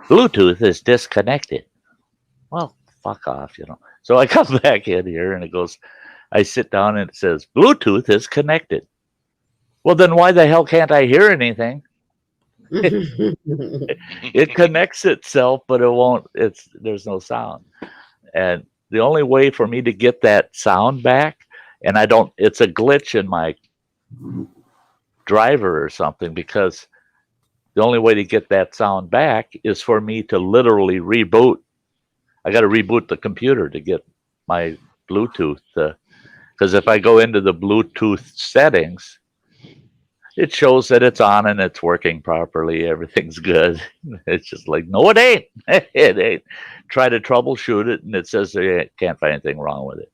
Bluetooth is disconnected. Well, fuck off, So I come back in here and it goes, I sit down and it says Bluetooth is connected. Well, then why the hell can't I hear anything? It connects itself, but it won't. There's no sound. And the only way for me to get that sound back, and it's a glitch in my driver or something, because the only way to get that sound back is for me to literally reboot. I got to reboot the computer to get my Bluetooth. Because if I go into the Bluetooth settings, it shows that it's on and it's working properly. Everything's good. It's just like, no, it ain't. It ain't. Try to troubleshoot it, and it says they can't find anything wrong with it.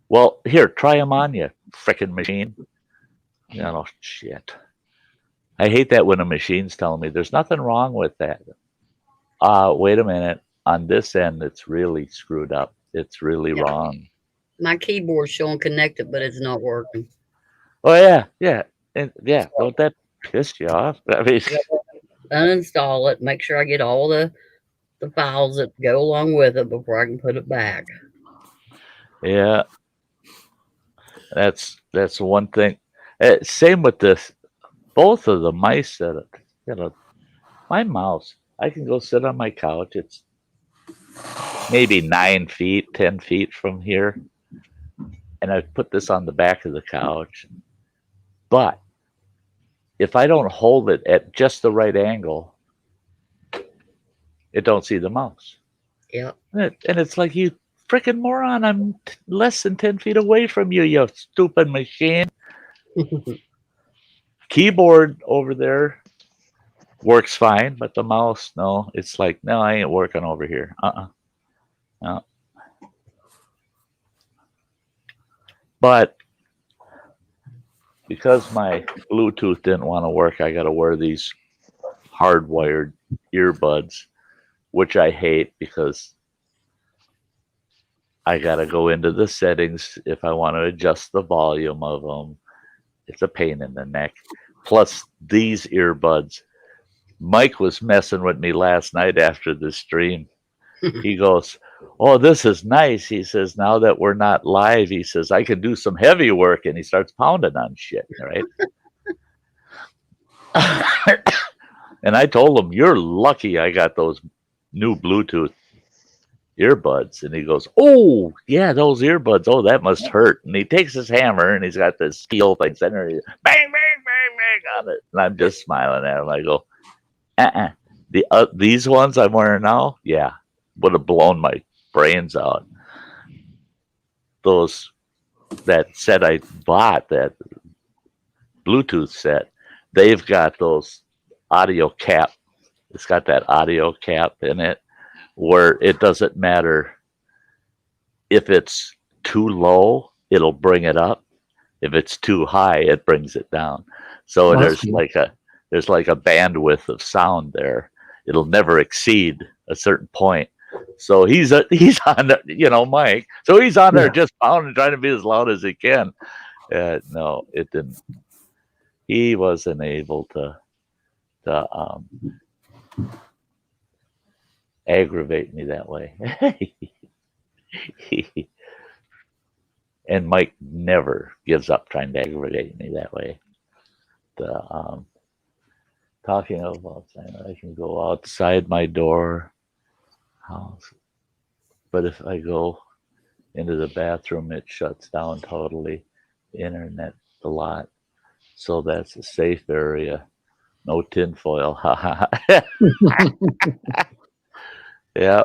Well, here, try them on you, frickin' machine. Shit. I hate that when a machine's telling me there's nothing wrong with that. Wait a minute. On this end, it's really screwed up. It's really wrong. My keyboard's showing connected, but it's not working. Oh, yeah. And don't that piss you off? I mean, uninstall it, make sure I get all the files that go along with it before I can put it back. Yeah, that's one thing. Same with this. Both of the mice that my mouse. I can go sit on my couch. It's maybe 9 feet, 10 feet from here, and I put this on the back of the couch. But if I don't hold it at just the right angle, it don't see the mouse. Yeah. And it's like, you freaking moron, I'm less than 10 feet away from you, you stupid machine. Keyboard over there works fine, but the mouse, no. It's like, no, I ain't working over here. No. But because my Bluetooth didn't want to work, I got to wear these hardwired earbuds, which I hate because I got to go into the settings if I want to adjust the volume of them. It's a pain in the neck. Plus, these earbuds. Mike was messing with me last night after the stream. He goes, oh, this is nice. He says, now that we're not live, he says, I can do some heavy work. And he starts pounding on shit, right? And I told him, you're lucky I got those new Bluetooth earbuds. And he goes, oh, yeah, those earbuds. Oh, that must hurt. And he takes his hammer and he's got this steel thing center. Bang, bang, bang, bang on it. And I'm just smiling at him. I go, these ones I'm wearing now, yeah, would have blown my brains out. That set I bought, that Bluetooth set, they've got those audio cap. It's got that audio cap in it where it doesn't matter if it's too low, it'll bring it up. If it's too high, it brings it down. So there's like a bandwidth of sound there. It'll never exceed a certain point. So he's on there, Mike. So he's on there just pounding, trying to be as loud as he can. No, it didn't. He wasn't able to aggravate me that way. And Mike never gives up trying to aggravate me that way. Talking of outside, I can go outside my door house, but if I go into the bathroom, it shuts down totally. Internet a lot, so that's a safe area. No tinfoil. Yeah.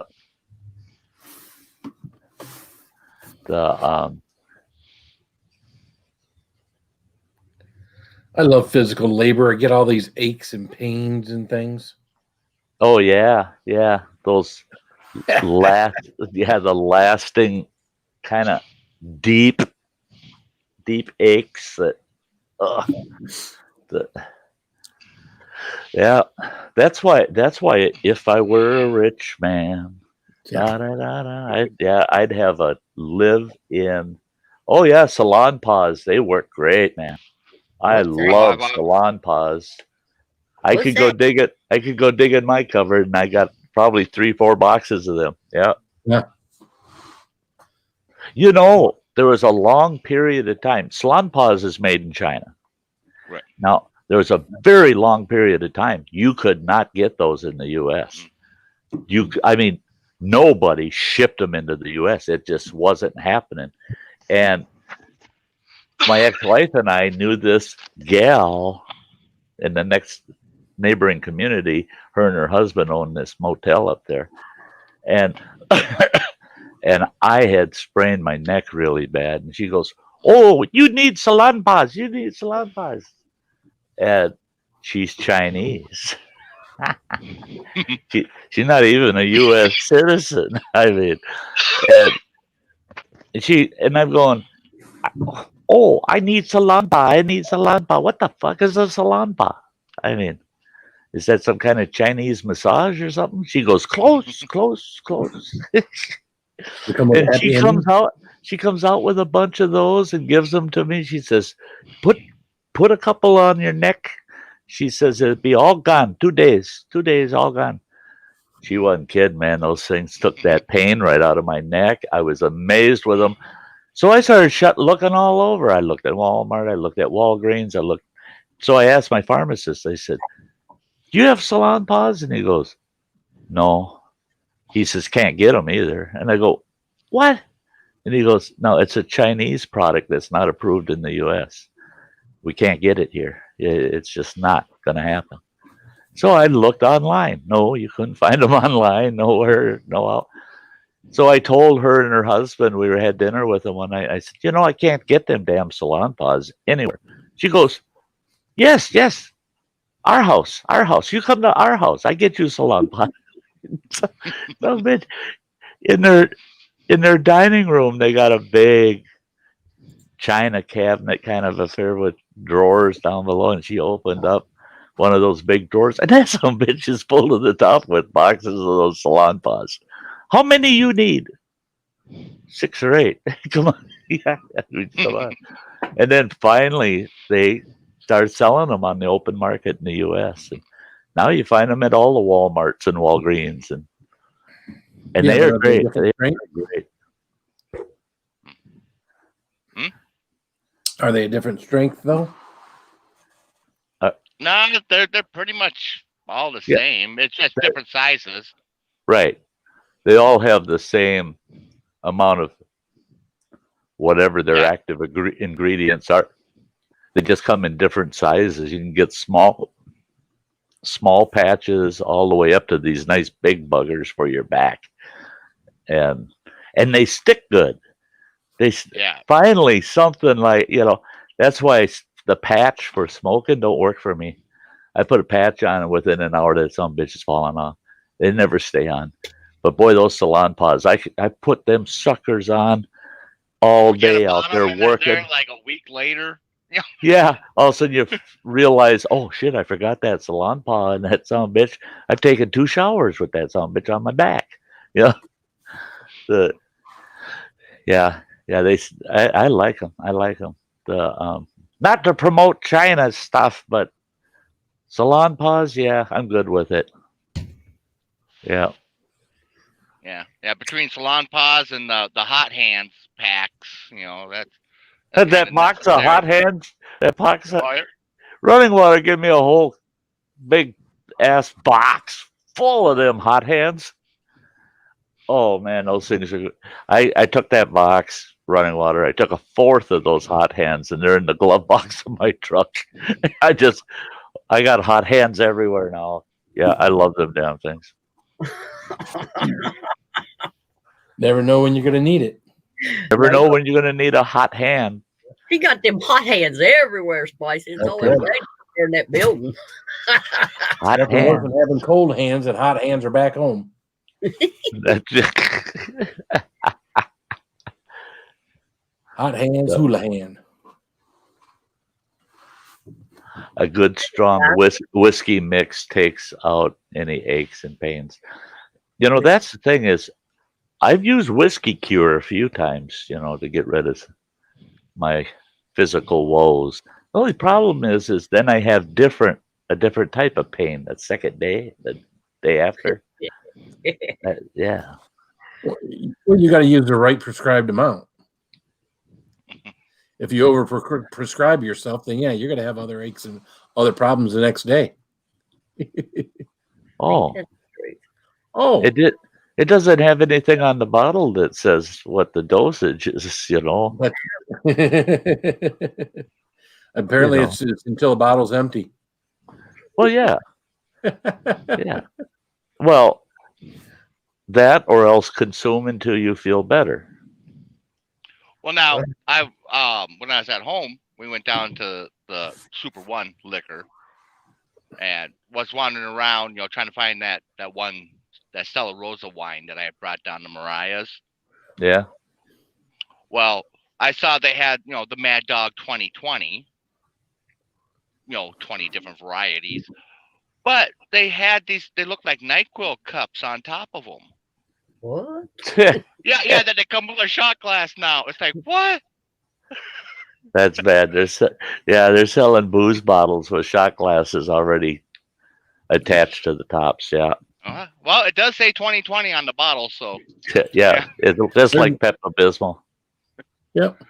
I love physical labor. I get all these aches and pains and things. Oh yeah. Those the lasting kind of deep aches that The- yeah, that's why. That's why if I were a rich man, Yeah. I'd have a live-in. Oh yeah, salon paws. They work great, man. I What's that? love I've- salon paws. I What's could go that? dig it. I could go dig in my cupboard, and I got probably 3-4 boxes of them. Yeah. Yeah. You know, there was a long period of time. Salon paws is made in China. Right. Now, there was a very long period of time you could not get those in the U.S. I mean, nobody shipped them into the U.S. It just wasn't happening. And my ex-wife and I knew this gal in the next neighboring community. Her and her husband owned this motel up there, and and I had sprained my neck really bad. And she goes, "Oh, you need salon paws. You need salon paws." And she's Chinese. She's not even a U.S. citizen. I mean, and I'm going, "Oh, I need salon paw. I need salon paw. What the fuck is a salon paw? I mean, is that some kind of Chinese massage or something?" She goes, "Close, close, close." Become a And happy she ending. comes out with a bunch of those and gives them to me. She says, put a couple on your neck. She says it'll be all gone. 2 days. 2 days, all gone. She wasn't kidding, man. Those things took that pain right out of my neck. I was amazed with them. So I started looking all over. I looked at Walmart. I looked at Walgreens. So I asked my pharmacist, I said, "Do you have salon paws?" And he goes, "No." He says, "Can't get them either." And I go, "What?" And he goes, "No, it's a Chinese product that's not approved in the U.S. We can't get it here. It's just not going to happen." So I looked online. No, you couldn't find them online. Nowhere. No out. So I told her and her husband, we had dinner with them one night. I said, I can't get them damn salon paws anywhere. She goes, "Yes, yes. Our house. Our house. You come to our house. I get you salon paws." No, bitch. In their dining room, they got a big china cabinet kind of affair with drawers down below, and she opened up one of those big drawers, and that's some bitch is full to the top with boxes of those salon paws. "How many you need?" 6 or 8. Come on. Yeah, come on. And then finally, they started selling them on the open market in the U.S. And now you find them at all the Walmarts and Walgreens, and Yeah, they but are are they great. different They strength? are great. Are they a different strength though? No, they're pretty much all the Yeah. same. It's just different sizes. Right. They all have the same amount of whatever their Yeah. active ingredients are. They just come in different sizes. You can get small patches all the way up to these nice big buggers for your back, and they stick good. Yeah. Finally something like that's why the patch for smoking don't work for me. I put a patch on, and within an hour that some bitch is falling off. They never stay on. But boy, those salon paws, I put them suckers on all Forget day about out there them, and they're working. there like a week later. Yeah, all of a sudden you realize, oh shit, I forgot that salon paw and that son of a bitch. I've taken 2 showers with that son of a bitch on my back. Yeah, the I like them. I like them. Not to promote China stuff, but salon paws, yeah, I'm good with it. Yeah. Yeah. Between salon paws and the hot hands packs, that's And kind that of box of hot necessary. hands, that box of Oh, running water, give me a whole big ass box full of them hot hands. Oh man, those things are good. I took that box, running water. I took a fourth of those hot hands, and they're in the glove box of my truck. I got hot hands everywhere now. Yeah, I love them damn things. Never know when you're gonna need it. Never know when you're gonna need a hot hand. He got them hot hands everywhere, Spicy. It's That's always right. ready there in that building. Hot Nothing hand. worse than having cold hands and hot hands are back home. Hot hands, Yeah. hula hand. a good strong whiskey mix takes out any aches and pains. You know, that's the thing is, I've used whiskey cure a few times, you know, to get rid of my physical woes. The only problem is then I have a different type of pain the second day, the day after. Yeah. Well, you got to use the right prescribed amount. If you over prescribe yourself, then yeah, you're going to have other aches and other problems the next day. Oh, Oh, it doesn't have anything on the bottle that says what the dosage is, you know. but apparently You know. it's until the bottle's empty. Well, yeah. Yeah. Well, that or else consume until you feel better. Well, now I when I was at home, we went down to the Super One liquor, and was wandering around, you know, trying to find that Stella Rosa wine that I had brought down to Mariah's. Yeah. Well, I saw they had, you know, the Mad Dog 2020, you know, 20 different varieties, but they had these. They looked like NyQuil cups on top of them. What? Yeah, that they come with a shot glass now. It's like, what? That's bad. They're selling booze bottles with shot glasses already attached to the tops. Yeah. Well, it does say 2020 on the bottle, so Yeah. It's just like Pepto-Bismol. Yep.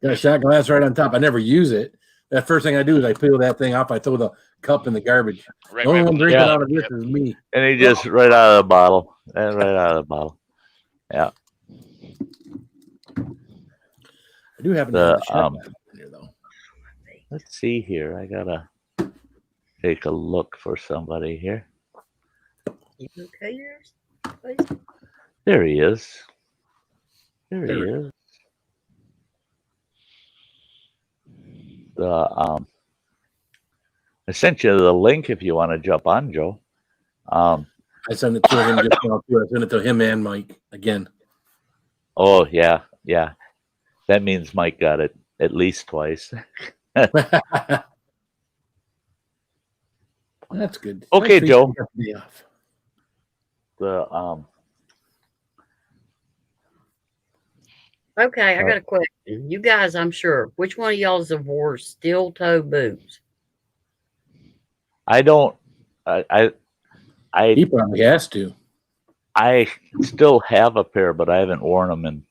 Got a shot glass right on top. I never use it. That first thing I do is I peel that thing off. I throw the cup in the garbage. right, The only one drinking Yeah. out of this is me. And he just right out of the bottle. And right out of the bottle. Yeah. I do happen to have a shot glass in here, though. Let's see here. I gotta take a look for somebody here. You okay, yours? There he is. There he is. I sent you the link if you want to jump on, Joe. I sent it to him just now, too. I sent it to him and Mike again. Oh yeah. That means Mike got it at least twice. That's good. Okay, Nice Joe. to off. Okay, I got a question. You guys, I'm sure, which one of y'all have wore steel toe boots? I don't. He probably has to. I still have a pair, but I haven't worn them in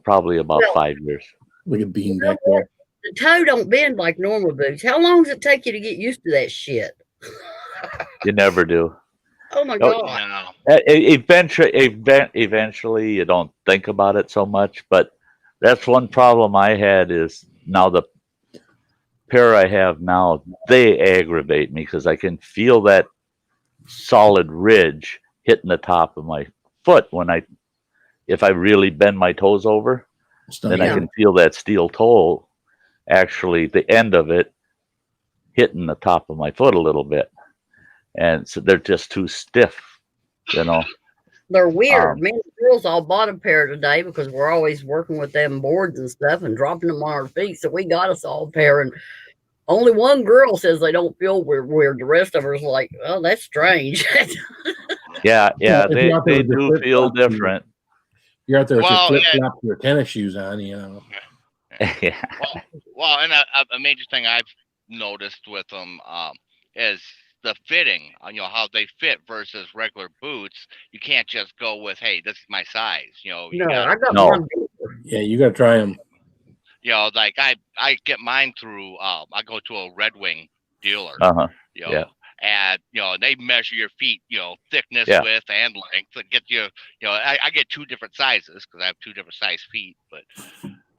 probably about 5 years. Look at Bean You know back there. The toe don't bend like normal boots. How long does it take you to get used to that shit? You never do. Oh my Oh, god! Eventually, you don't think about it so much. But that's one problem I had is now the pair I have now, they aggravate me because I can feel that solid ridge hitting the top of my foot if I really bend my toes over, then I can feel that steel toe, actually the end of it hitting the top of my foot a little bit. And so they're just too stiff, you know. They're weird. Me and the girls all bought a pair today because we're always working with them boards and stuff and dropping them on our feet. So we got us all a pair, and only one girl says they don't feel weird. The rest of us are like, oh, that's strange. Yeah, if they you're out there with your do feel flip-flops, different. You're out there with Well, your yeah. flip-flops, your tennis shoes on, you know. Yeah. Well, and a major thing I've noticed with them is the fitting. You know how they fit versus regular boots. You can't just go with, hey, this is my size. You know, you No, gotta, I got No. one. Yeah, you got to try them. you know, like I get mine through. I go to a Red Wing dealer. Uh-huh. You know, Yeah. and you know they measure your feet, you know, thickness, Yeah. width, and length, and get you. You know, I get two different sizes because I have two different size feet, but.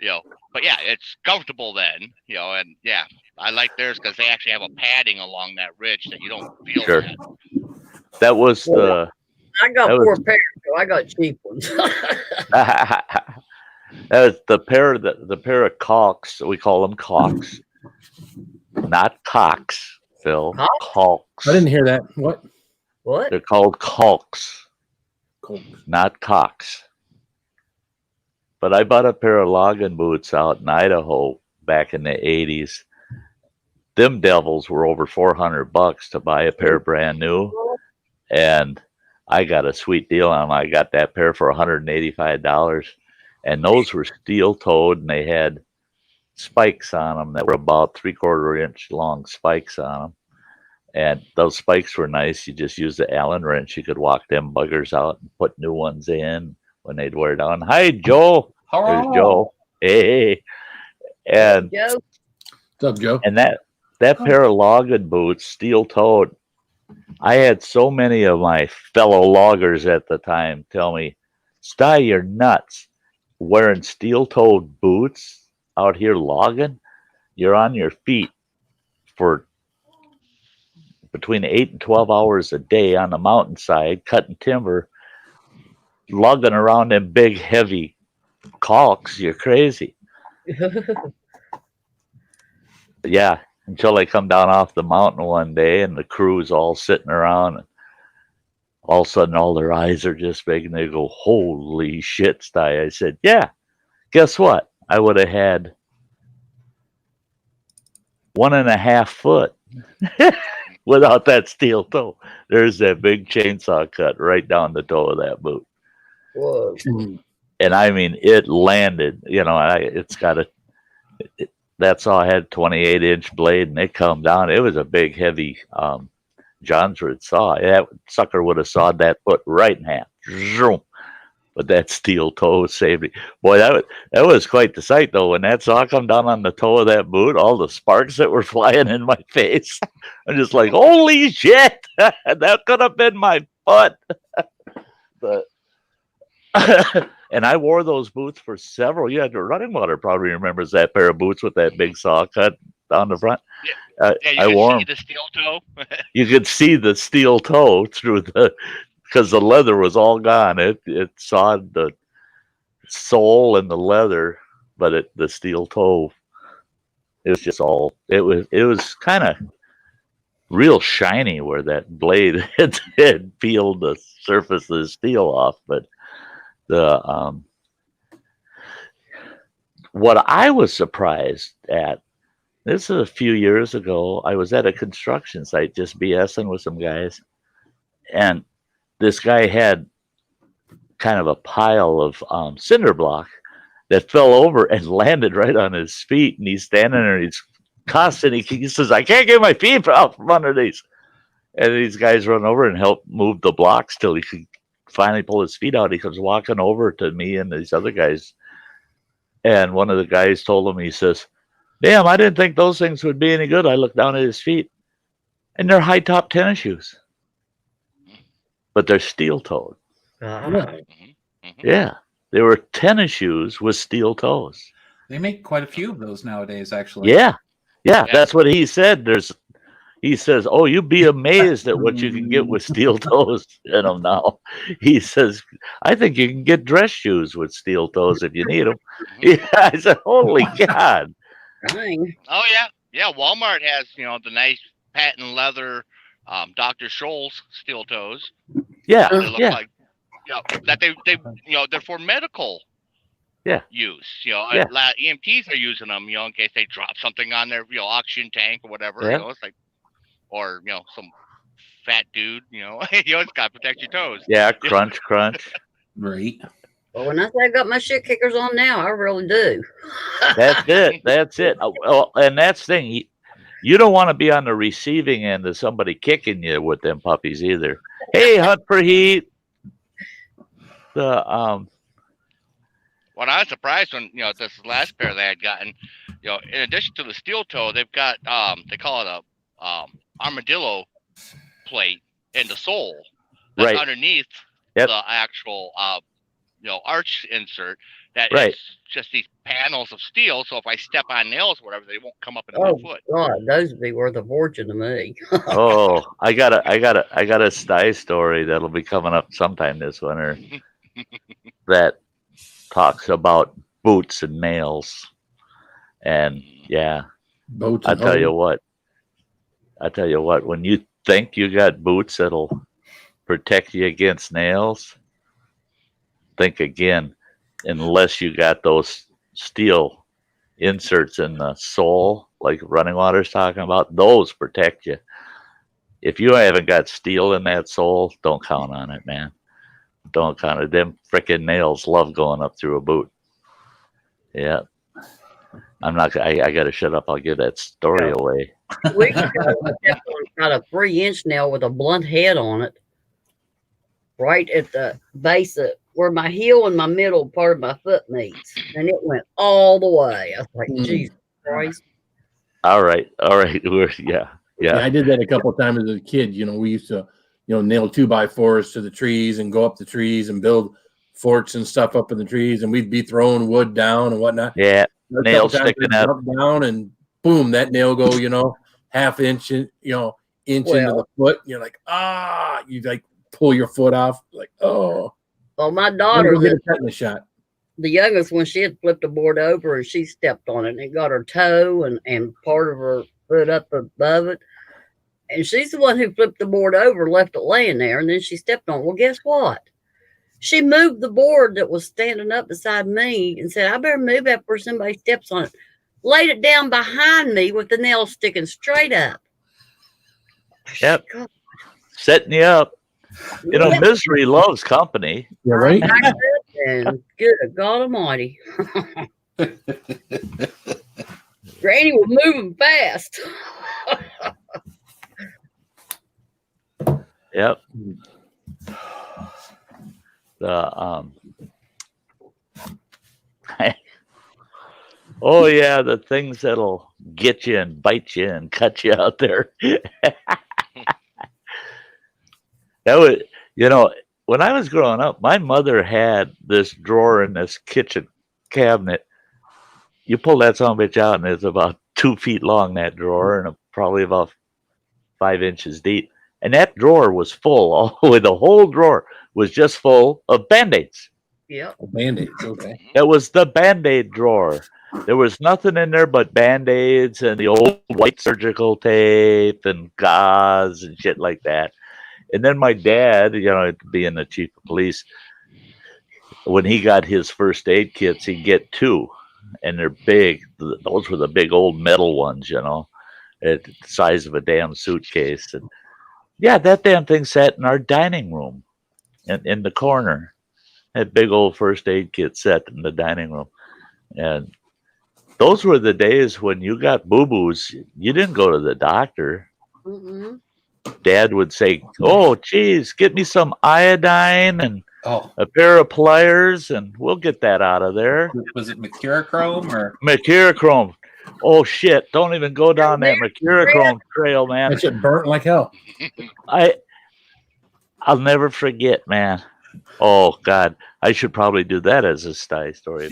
You know, but yeah, it's comfortable then, you know, and yeah, I like theirs because they actually have a padding along that ridge that you don't feel Sure. that. That was the I got That was- 4 pairs, so I got cheap ones. that was the pair of caulks. We call them caulks, not cocks, Phil. Caulks? Caulks. I didn't hear that. What? What? They're called caulks, Cool. not cocks. But I bought a pair of logging boots out in Idaho back in the 80s. them devils were over $400 to buy a pair brand new, and I got a sweet deal on them. I got that pair for $185, and those were steel-toed, and they had spikes on them that were about 3/4 inch long spikes on them. And those spikes were nice. You just use the Allen wrench. You could walk them buggers out and put new ones in when they'd wear down. Hi, Joe. There's Joe. Hey. And Joe. What's up, Joe? and that pair of logging boots, steel-toed, I had so many of my fellow loggers at the time tell me, Sty, you're nuts. Wearing steel-toed boots out here logging, you're on your feet for between 8 and 12 hours a day on the mountainside, cutting timber, lugging around them big, heavy caulks. You're crazy. Yeah, until I come down off the mountain one day and the crew's all sitting around, and all of a sudden all their eyes are just big and they go, holy shit, Sty. I said, yeah, guess what? I would have had 1.5 foot without that steel toe. There's that big chainsaw cut right down the toe of that boot. Whoa. And I mean, it landed, it's got that saw had 28-inch blade, and it come down. It was a big, heavy Johnswood saw. That sucker would have sawed that foot right in half. Zoom. But that steel toe saved me. Boy, that was quite the sight, though. When that saw come down on the toe of that boot, all the sparks that were flying in my face. I'm just like, holy shit! That could have been my foot. But and I wore those boots for several years. The running water probably remembers that pair of boots with that big saw cut down the front. Yeah, you I could wore see them. the steel toe. You could see the steel toe through because the leather was all gone. It sawed the sole and the leather, but the steel toe, it was just all, it was kind of real shiny where that blade had peeled the surface of the steel off. But what I was surprised at, this is a few years ago, I was at a construction site just BSing with some guys, and this guy had kind of a pile of cinder block that fell over and landed right on his feet, and he's standing there and he's cussing. He says, I can't get my feet out from under these. And these guys run over and help move the blocks till he could finally pull his feet out. He comes walking over to me and these other guys, and one of the guys told him, he says, damn, I didn't think those things would be any good. I looked down at his feet, and they're high-top tennis shoes. But they're steel-toed. Yeah, they were tennis shoes with steel toes. They make quite a few of those nowadays, actually. Yeah, that's what he said. He says, oh, you'd be amazed at what you can get with steel toes in them now. He says, I think you can get dress shoes with steel toes if you need them. Yeah, I said, holy God. Dang. Oh yeah. Walmart has the nice patent leather Dr. Scholl's steel toes. Yeah, They look like that they're for medical use. EMTs are using them in case they drop something on their oxygen tank or whatever. It's like, or some fat dude. It's got to protect your toes. Yeah, crunch. Right. Well, when I say I got my shit kickers on now, I really do. That's it. Well, and that's the thing. You don't want to be on the receiving end of somebody kicking you with them puppies either. Hey, Hunt for Heat. Well, I was surprised when this last pair they had gotten. In addition to the steel toe, they've got they call it a armadillo plate in the sole that's underneath the actual arch insert. That is just these panels of steel. So if I step on nails or whatever, they won't come up into my foot. God, those would be worth a fortune to me. Oh, I got a Sty story that'll be coming up sometime this winter that talks about boots and nails. And Boats. I tell you what, when you think you got boots that'll protect you against nails, think again. Unless you got those steel inserts in the sole, like running water's talking about. Those protect you. If you haven't got steel in that sole, don't count on it, man. Don't count it. Them frickin' nails love going up through a boot. Yeah. I'm not. I gotta shut up. I'll give that story away. We got a 3-inch nail with a blunt head on it, right at the base of where my heel and my middle part of my foot meets, and it went all the way. I was like, Jesus Christ! All right. Yeah. I did that a couple of times as a kid. We used to, nail 2x4s to the trees and go up the trees and build forts and stuff up in the trees, and we'd be throwing wood down and whatnot. Yeah, nails sticking up down, and boom, that nail go, half inch, inch into the foot. You're like, you like pull your foot off, like, oh. Well, my daughter, get a tetanus shot. The youngest one, she had flipped a board over and she stepped on it, and it got her toe and part of her foot up above it. And she's the one who flipped the board over, left it laying there, and then she stepped on it. Well, guess what? She moved the board that was standing up beside me and said, I better move that before somebody steps on it. Laid it down behind me with the nail sticking straight up. Yep. Setting you up. Misery loves company. You're right. And good God Almighty. Granny was moving fast. Yep. Oh yeah, the things that'll get you and bite you and cut you out there. That was, when I was growing up, my mother had this drawer in this kitchen cabinet. You pull that son of a bitch out, and it's about 2 feet long, that drawer, and probably about 5 inches deep. And that drawer was full, all the way. The whole drawer was just full of Band-Aids. Yeah. Band-Aids, okay. It was the Band-Aid drawer. There was nothing in there but Band-Aids and the old white surgical tape and gauze and shit like that. And then my dad, being the chief of police, when he got his first aid kits, he'd get 2. And they're big. Those were the big old metal ones, at the size of a damn suitcase. And yeah, that damn thing sat in our dining room in the corner. That big old first aid kit sat in the dining room. And those were the days when you got boo-boos. You didn't go to the doctor. Mm-hmm. Dad would say, oh, geez, get me some iodine and a pair of pliers, and we'll get that out of there. Was it mercurochrome or? Mercurochrome. Oh, shit. Don't even go down that mercurochrome trail, man. That shit burnt like hell. I'll never forget, man. Oh, God. I should probably do that as a Sty story.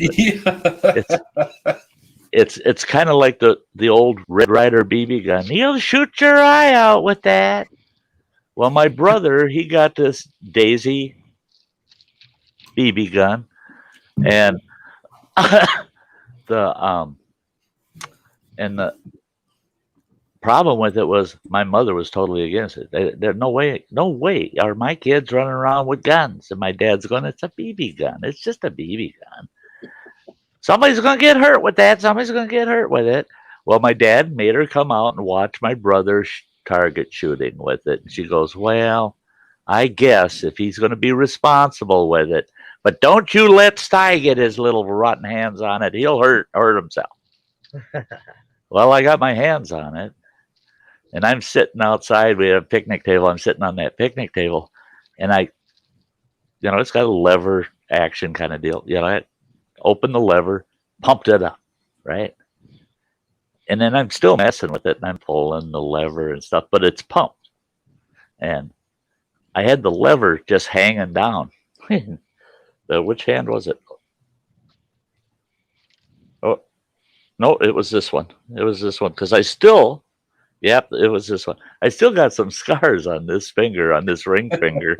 It's kind of like the old Red Ryder BB gun. You'll shoot your eye out with that. Well, my brother, he got this Daisy BB gun, and the problem with it was my mother was totally against it. There's no way are my kids running around with guns. And my dad's going, it's a BB gun. It's just a BB gun. Somebody's going to get hurt with that. Somebody's going to get hurt with it. Well, my dad made her come out and watch my brother target shooting with it. And she goes, well, I guess if he's going to be responsible with it, but don't you let Sty get his little rotten hands on it. He'll hurt himself. Well, I got my hands on it. And I'm sitting outside. We have a picnic table. I'm sitting on that picnic table. And it's got a lever action kind of deal. I opened the lever, pumped it up, right? And then I'm still messing with it, and I'm pulling the lever and stuff, but it's pumped. And I had the lever just hanging down. Which hand was it? Oh, no, it was this one. It was this one, because it was this one. I still got some scars on this finger, on this ring finger,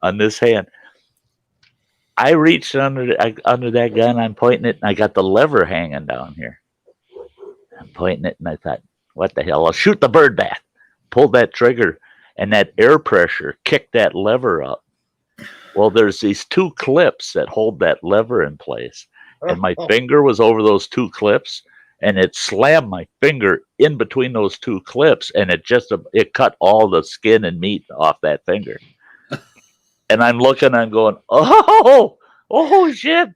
on this hand. I reached under that gun. I'm pointing it, and I got the lever hanging down here. I'm pointing it, and I thought, what the hell? I'll shoot the bird back. Pulled that trigger, and that air pressure kicked that lever up. Well, there's these 2 clips that hold that lever in place, and my finger was over those 2 clips. and it slammed my finger in between those two clips, and it cut all the skin and meat off that finger. And I'm looking, I'm going, oh shit.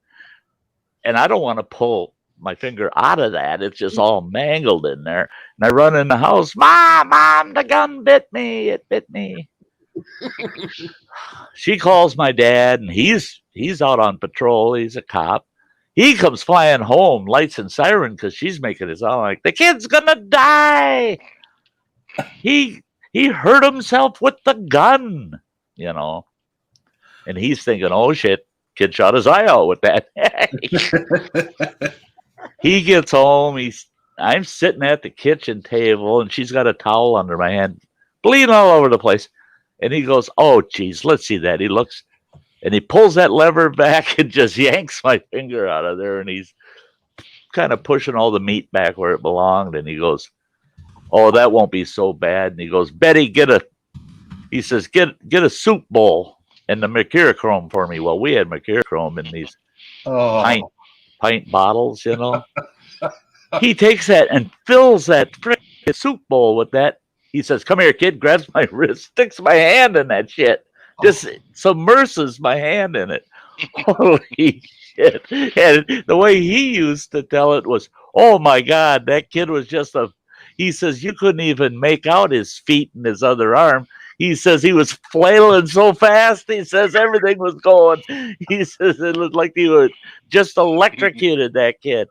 And I don't want to pull my finger out of that. It's just all mangled in there. And I run in the house, Mom, the gun bit me. It bit me. She calls my dad, and he's out on patrol. He's a cop. He comes flying home, lights and siren, because she's making it sound like the kid's gonna die. He hurt himself with the gun, you know. And he's thinking, oh shit, kid shot his eye out with that. He gets home. I'm sitting at the kitchen table, and she's got a towel under my hand, bleeding all over the place. And he goes, oh geez, let's see that. He looks. And he pulls that lever back and just yanks my finger out of there. And he's kind of pushing all the meat back where it belonged. And he goes, oh, that won't be so bad. And he goes, Betty, get a soup bowl and the mercurochrome for me. Well, we had mercurochrome in these pint bottles, you know. He takes that and fills that frickin' soup bowl with that. He says, come here, kid, grabs my wrist, sticks my hand in that shit. Just submerses my hand in it. Holy shit. And the way he used to tell it was, oh my God, that kid was just he says, you couldn't even make out his feet and his other arm. He says he was flailing so fast. He says everything was going. He says it looked like he was just electrocuted, that kid.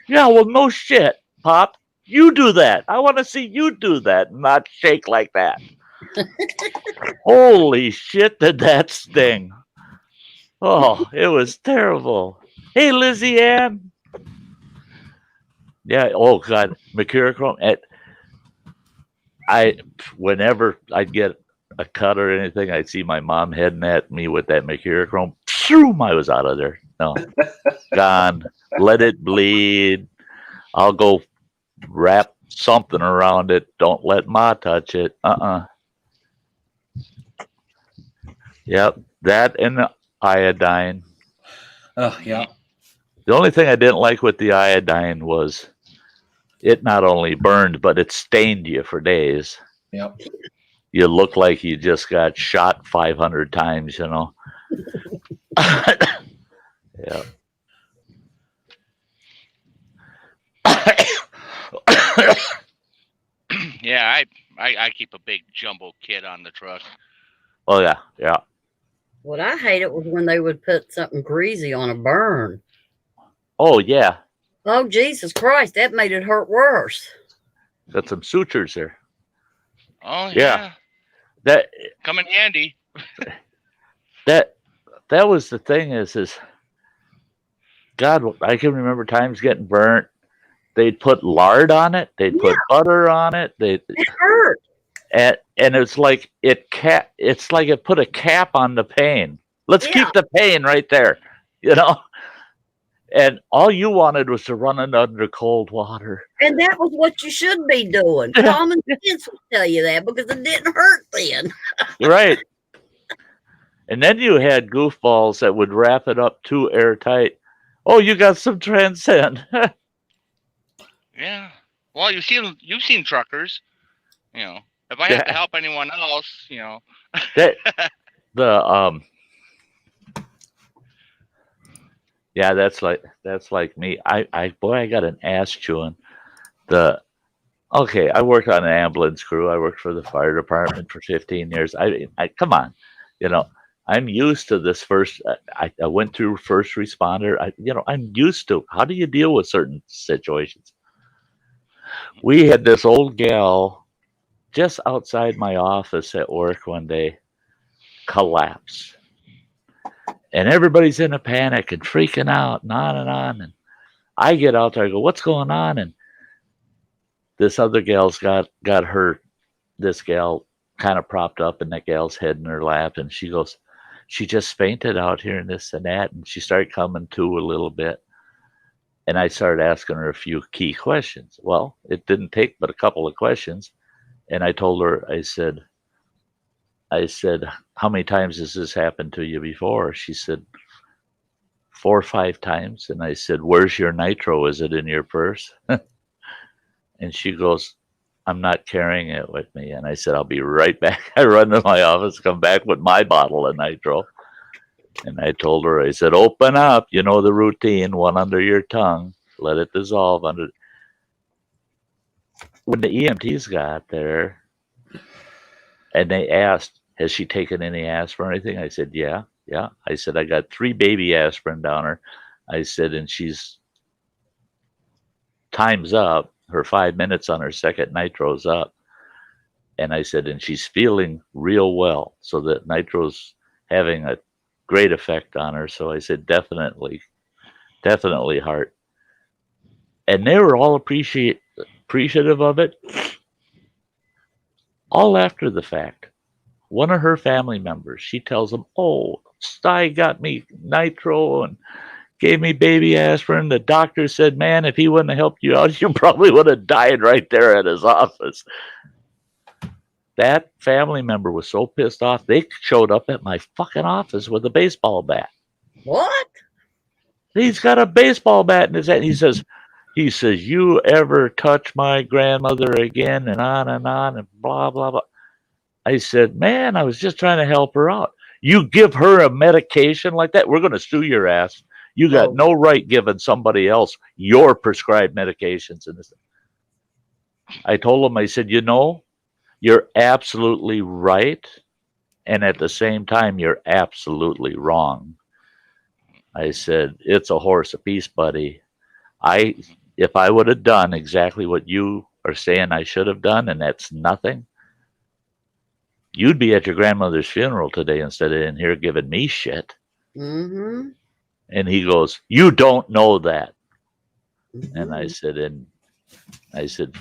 Yeah, well, no shit, Pop. You do that. I want to see you do that, not shake like that. Holy shit, did that sting? Oh, it was terrible. Hey, Lizzie Ann. Yeah, oh God, mercurochrome. Whenever I'd get a cut or anything, I'd see my mom heading at me with that mercurochrome. Boom, I was out of there. No, gone. Let it bleed. I'll go wrap something around it. Don't let Ma touch it. Yep, that and the iodine. Oh, yeah. The only thing I didn't like with the iodine was it not only burned, but it stained you for days. Yep. You look like you just got shot 500 times, you know. Yeah. Yeah, I keep a big jumbo kit on the truck. Oh yeah, yeah. What I hated was when they would put something greasy on a burn. Oh yeah. Oh Jesus Christ, that made it hurt worse. Got some sutures there. Oh yeah. Yeah. That come in handy. that was the thing is God, I can remember times getting burnt. They'd put lard on it. They'd put butter on it. It hurt. And it's like it's like it put a cap on the pain. Let's keep the pain right there, you know. And all you wanted was to run it under cold water. And that was what you should be doing. Common sense would tell you that because it didn't hurt then. Right. And then you had goofballs that would wrap it up too airtight. Oh, you got some Transcend. Yeah. Well, you've seen truckers. You know, if I have to help anyone else, you know. Yeah, that's like me. I got an ass chewing. I worked on an ambulance crew. I worked for the fire department for 15 years. I come on, you know, I'm used to this first. I went through first responder. I'm used to how do you deal with certain situations. We had this old gal just outside my office at work one day collapse. And everybody's in a panic and freaking out and on and on. And I get out there, I go, what's going on? And this other gal's got this gal kind of propped up in that gal's head in her lap. And she goes, she just fainted out here and this and that. And she started coming to a little bit. And I started asking her a few key questions. Well, it didn't take but a couple of questions. And I told her, I said, how many times has this happened to you before? She said, 4 or 5 times, and I said, "Where's your nitro? Is it in your purse?" And she goes, "I'm not carrying it with me." And I said, "I'll be right back." I run to my office, come back with my bottle of nitro. And I told her, I said, "Open up. You know the routine. One under your tongue. Let it dissolve under." When the EMTs got there and they asked, "Has she taken any aspirin or anything?" I said, Yeah. I said, "I got 3 baby aspirin down her." I said, "And she's time's up. Her 5 minutes on her second nitro's up." And I said, "And she's feeling real well." So that nitro's having a great effect on her. So I said, definitely heart. And they were all appreciative of it. All after the fact. One of her family members, she tells them, "Oh, Sty got me nitro and gave me baby aspirin. The doctor said, man, if he wouldn't have helped you out, you probably would have died right there at his office." That family member was so pissed off, they showed up at my fucking office with a baseball bat. What? He's got a baseball bat in his hand. He says, "You ever touch my grandmother again?" And on and blah, blah, blah. I said, "Man, I was just trying to help her out. You give her a medication like that, we're going to sue your ass. You got no right giving somebody else your prescribed medications." And this. I told him, I said, "You're absolutely right. And at the same time, you're absolutely wrong." I said, "It's a horse apiece, buddy. If I would have done exactly what you are saying I should have done, and that's nothing, you'd be at your grandmother's funeral today instead of in here giving me shit." Mm-hmm. And he goes, "You don't know that." Mm-hmm. And I said,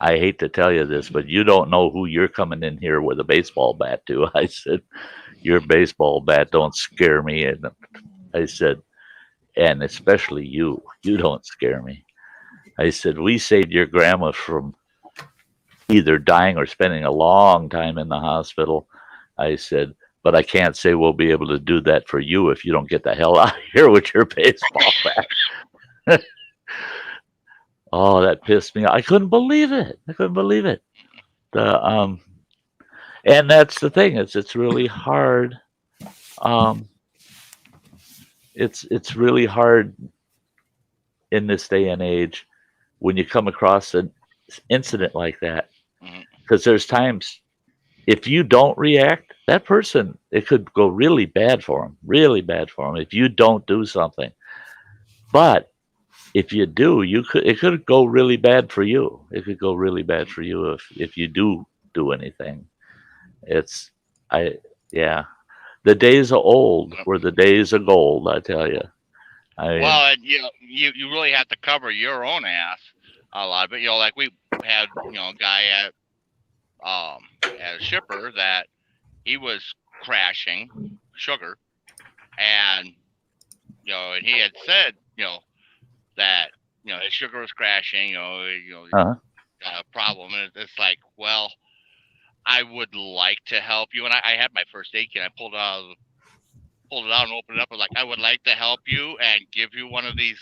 "I hate to tell you this, but you don't know who you're coming in here with a baseball bat to." I said, "Your baseball bat don't scare me." And I said, "And especially you don't scare me." I said, "We saved your grandma from either dying or spending a long time in the hospital." I said, "But I can't say we'll be able to do that for you if you don't get the hell out of here with your baseball bat." Oh, that pissed me off. I couldn't believe it. And that's the thing, it's really hard. It's really hard in this day and age when you come across an incident like that, because there's times if you don't react, that person, it could go really bad for them if you don't do something. But if you do, it could go really bad for you. It could go really bad for you if you do anything. Yeah. The days of old were the days of gold, I tell you. Well, and you really have to cover your own ass a lot. But like we had a guy at a shipper that he was crashing sugar, and and he had said that his sugar was crashing, got a problem, and it's like, well, I would like to help you, and I had my first aid kit. I pulled it out and opened it up. I was like, I would like to help you and give you one of these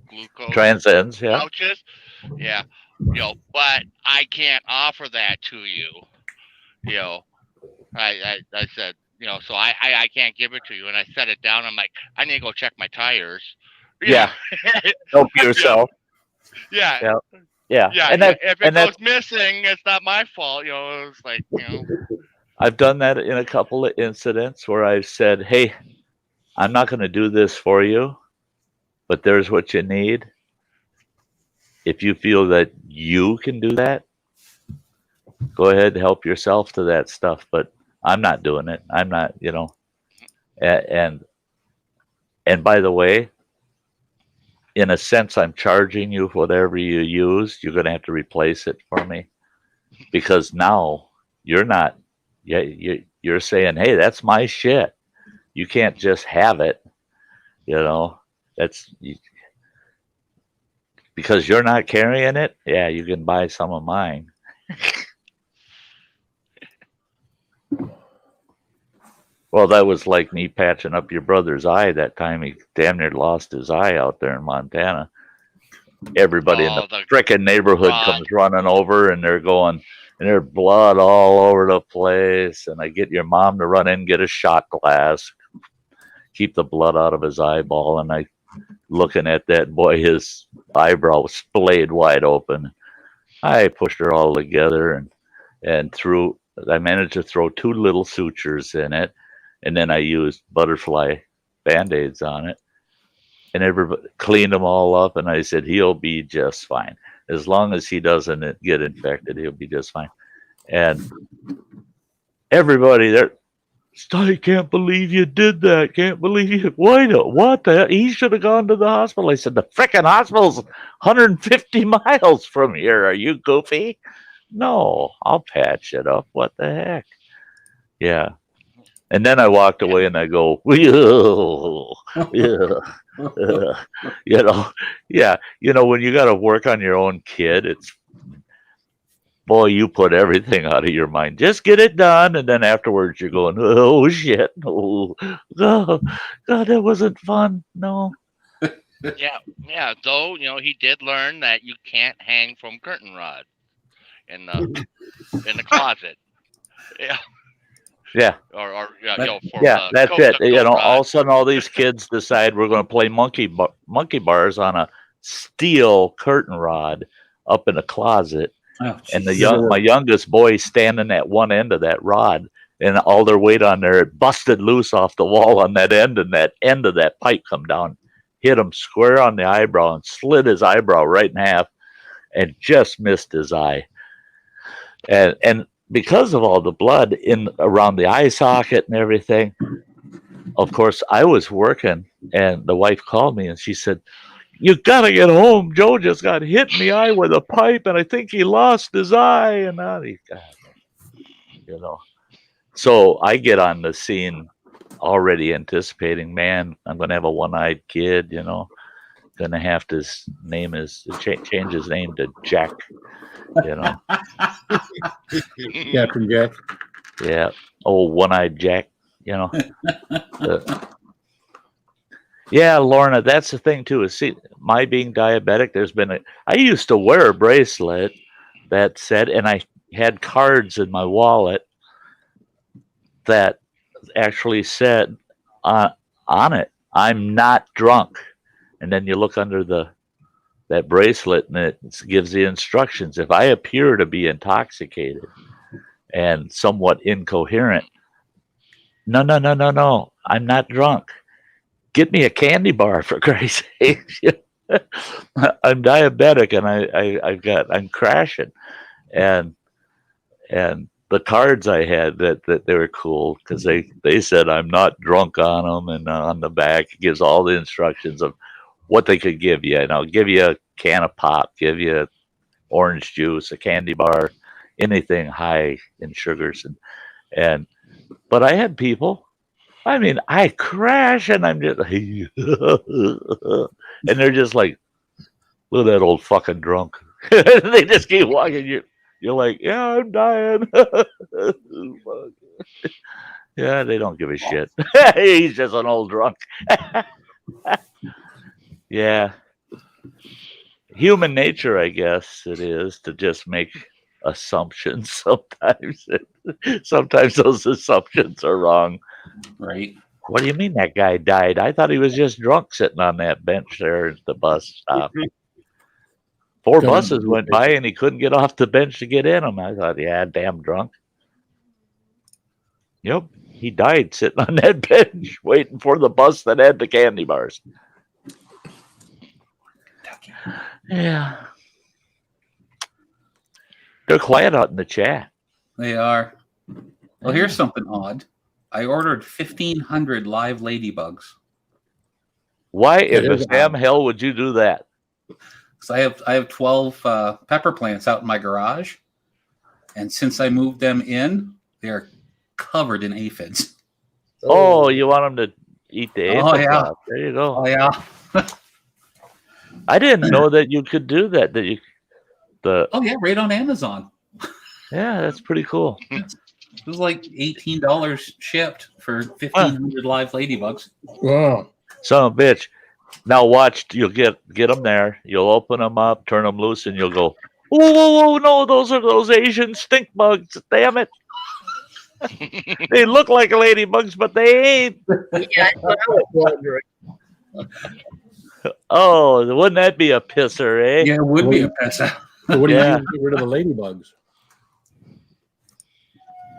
glucose Transcends, yeah. pouches. Yeah. But I can't offer that to you. I said, so I can't give it to you. And I set it down. I'm like, I need to go check my tires. Yeah. Help yourself. Yeah. And if it goes missing, it's not my fault. It's like, I've done that in a couple of incidents where I've said, "Hey, I'm not going to do this for you, but there's what you need. If you feel that you can do that, go ahead and help yourself to that stuff. But I'm not doing it. I'm not, and by the way, in a sense, I'm charging you for whatever you used. You're going to have to replace it for me, because now you're not. You're saying, hey, that's my shit. You can't just have it. Because you're not carrying it. Yeah, you can buy some of mine." Well, that was like me patching up your brother's eye that time. He damn near lost his eye out there in Montana. Everybody in the frickin' neighborhood comes running over, and they're going, and there's blood all over the place. And I get your mom to run in, get a shot glass, keep the blood out of his eyeball. And I, looking at that boy, his eyebrow was splayed wide open. I pushed her all together and threw. I managed to throw 2 little sutures in it, and then I used butterfly Band-Aids on it. And everybody cleaned them all up, and I said, he'll be just fine. As long as he doesn't get infected, he'll be just fine. And everybody there, Sty, can't believe you did that. Can't believe you. Why not? What the hell? He should have gone to the hospital. I said, the frickin' hospital's 150 miles from here. Are you goofy? No, I'll patch it up. What the heck? Yeah. And then I walked away and I go, yeah. Yeah. When you got to work on your own kid, it's, boy, you put everything out of your mind. Just get it done. And then afterwards you're going, oh, shit. Oh, God, that wasn't fun. No. Yeah. Though, he did learn that you can't hang from curtain rod in the closet. Yeah. Yeah. That's it. All of a sudden, all these kids decide we're going to play monkey bars on a steel curtain rod up in a closet, and my youngest boy standing at one end of that rod, and all their weight on there, it busted loose off the wall on that end, and that end of that pipe come down, hit him square on the eyebrow, and slid his eyebrow right in half, and just missed his eye, and because of all the blood in around the eye socket and everything, of course, I was working, and the wife called me and she said, you got to get home. Joe just got hit in the eye with a pipe, and I think he lost his eye. And now so I get on the scene already anticipating, man, I'm going to have a one-eyed kid, going to have to change his name to Jack. Captain Jack. Yeah. Oh, one-eyed Jack, Yeah, Lorna, that's the thing too, is see, my being diabetic, I used to wear a bracelet that said, and I had cards in my wallet that actually said on it, I'm not drunk. And then you look under that bracelet, and it gives the instructions. If I appear to be intoxicated and somewhat incoherent, no, I'm not drunk. Get me a candy bar, for Christ's sake. I'm diabetic, and I'm crashing, and the cards I had that they were cool because they said I'm not drunk on them, and on the back it gives all the instructions of what they could give you, and I'll give you a can of pop, give you orange juice, a candy bar, anything high in sugars, but I had people. I mean, I crash, and I'm just, and they're just like, look at that old fucking drunk. They just keep walking. You're like, yeah, I'm dying. Yeah, they don't give a shit. He's just an old drunk. Yeah. Human nature, I guess it is, to just make assumptions sometimes. Sometimes those assumptions are wrong. Right. What do you mean that guy died? I thought he was just drunk sitting on that bench there at the bus stop. 4 buses went by and he couldn't get off the bench to get in them. I thought, yeah, damn drunk. Yep, he died sitting on that bench waiting for the bus that had the candy bars. Yeah. They're quiet out in the chat. They are. Well, here's something odd. I ordered 1,500 live ladybugs. Why in the damn hell would you do that? Because I have 12 pepper plants out in my garage, and since I moved them in, they're covered in aphids. Oh, you want them to eat the aphids? Oh yeah. Off. There you go. Oh yeah. I didn't know that you could do that. Oh yeah, right on Amazon. Yeah, that's pretty cool. It was like $18 shipped for 1,500 live ladybugs. Wow. Son of a bitch. Now watch, you'll get them there. You'll open them up, turn them loose, and you'll go, whoa, whoa, whoa, no, those are those Asian stink bugs. Damn it. They look like ladybugs, but they ain't. Yeah, that's what I was wondering. Oh, wouldn't that be a pisser, eh? Yeah, it would be a piss. So what do you Yeah. use to get rid of the ladybugs?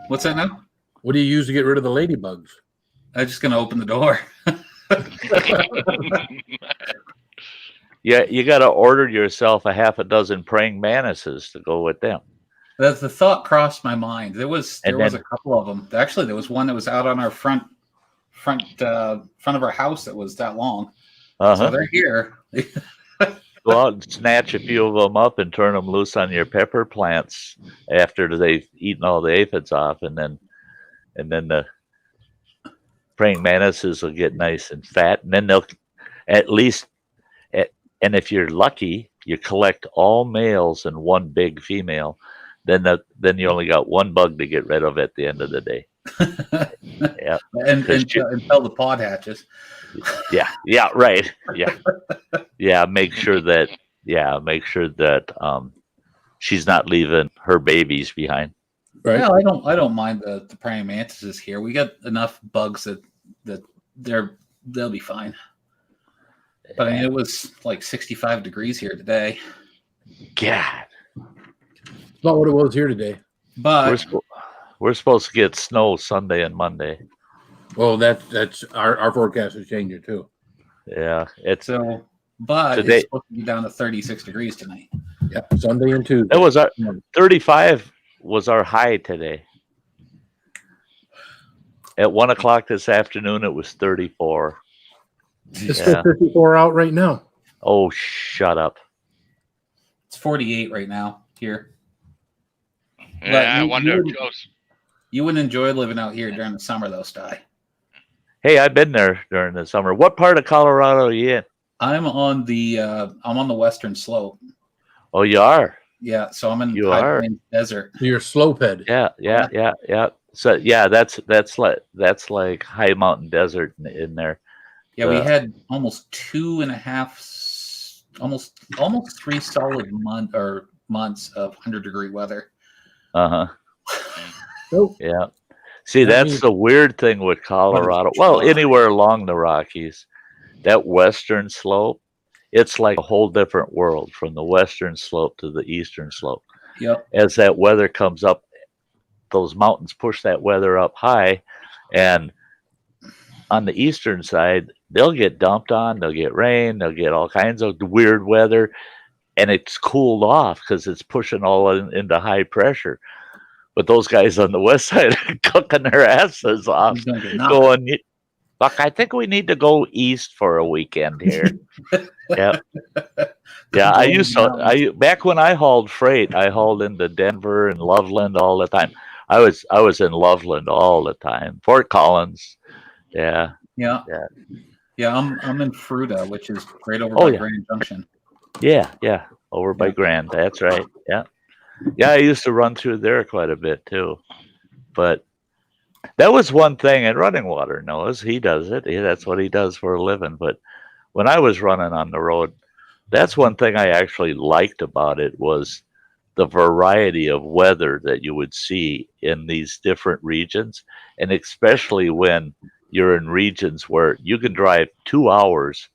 What's that now? What do you use to get rid of the ladybugs? I'm just gonna open the door. Yeah, you got to order yourself a half a dozen praying mantises to go with them. The thought crossed my mind. There was And a then- couple of them. Actually, there was one that was out on our front of our house that was that long. So Uh-huh. they're here. Go out and snatch a few of them up and turn them loose on your pepper plants after they've eaten all the aphids off, and then the praying mantises will get nice and fat, and then they'll at least, and if you're lucky, you collect all males and one big female. Then you only got one bug to get rid of at the end of the day. Yeah, and until the pod hatches. yeah, right. Yeah, make sure that she's not leaving her babies behind. Right. Well, I don't mind the praying mantises here. We got enough bugs that they'll be fine. But I mean, it was like 65 degrees here today. God, It's not what it was here today. But we're supposed to get snow Sunday and Monday. Well, that's our forecast is changing too. Yeah, it's today- supposed to be down to 36 degrees tonight. Yeah, Sunday and Tuesday. it was our 35 was our high today. At 1 o'clock this afternoon, it was 34. It's Yeah. 54 out right now. Oh, shut up. It's 48 right now here. Yeah, I you- wonder you- if Joe's. You wouldn't enjoy living out here during the summer, though, Sty. Hey, I've been there during the summer. What part of Colorado are you in? I'm on the western slope. Oh, you are. Yeah, so I'm in You High are? Plains Desert. You're slopehead. Yeah. So yeah, that's like high mountain desert in there. Yeah, we had almost 2.5, almost 3 solid months of 100-degree weather. Uh-huh. Nope. Yeah. See, That that's means- the weird thing with Colorado. Well, anywhere along the Rockies, that western slope, it's like a whole different world from the western slope to the eastern slope. Yep. As that weather comes up, those mountains push that weather up high, and on the eastern side, they'll get dumped on, they'll get rain, they'll get all kinds of weird weather, and it's cooled off because it's pushing all into high pressure. But those guys on the west side are cooking their asses off, He's gonna get knocked. going, "Fuck, I think we need to go east for a weekend here." Yeah. Yeah, back when I hauled freight, I hauled into Denver and Loveland all the time. I was in Loveland all the time. Fort Collins. Yeah. Yeah. Yeah. Yeah, I'm in Fruta, which is right over Oh, by yeah. Grand Junction. Yeah. Over by Grand. That's right. Yeah. Yeah, I used to run through there quite a bit too. But that was one thing, and Running Water knows he does it. That's what he does for a living. But when I was running on the road, that's one thing I actually liked about it was the variety of weather that you would see in these different regions, and especially when you're in regions where you can drive 2 hours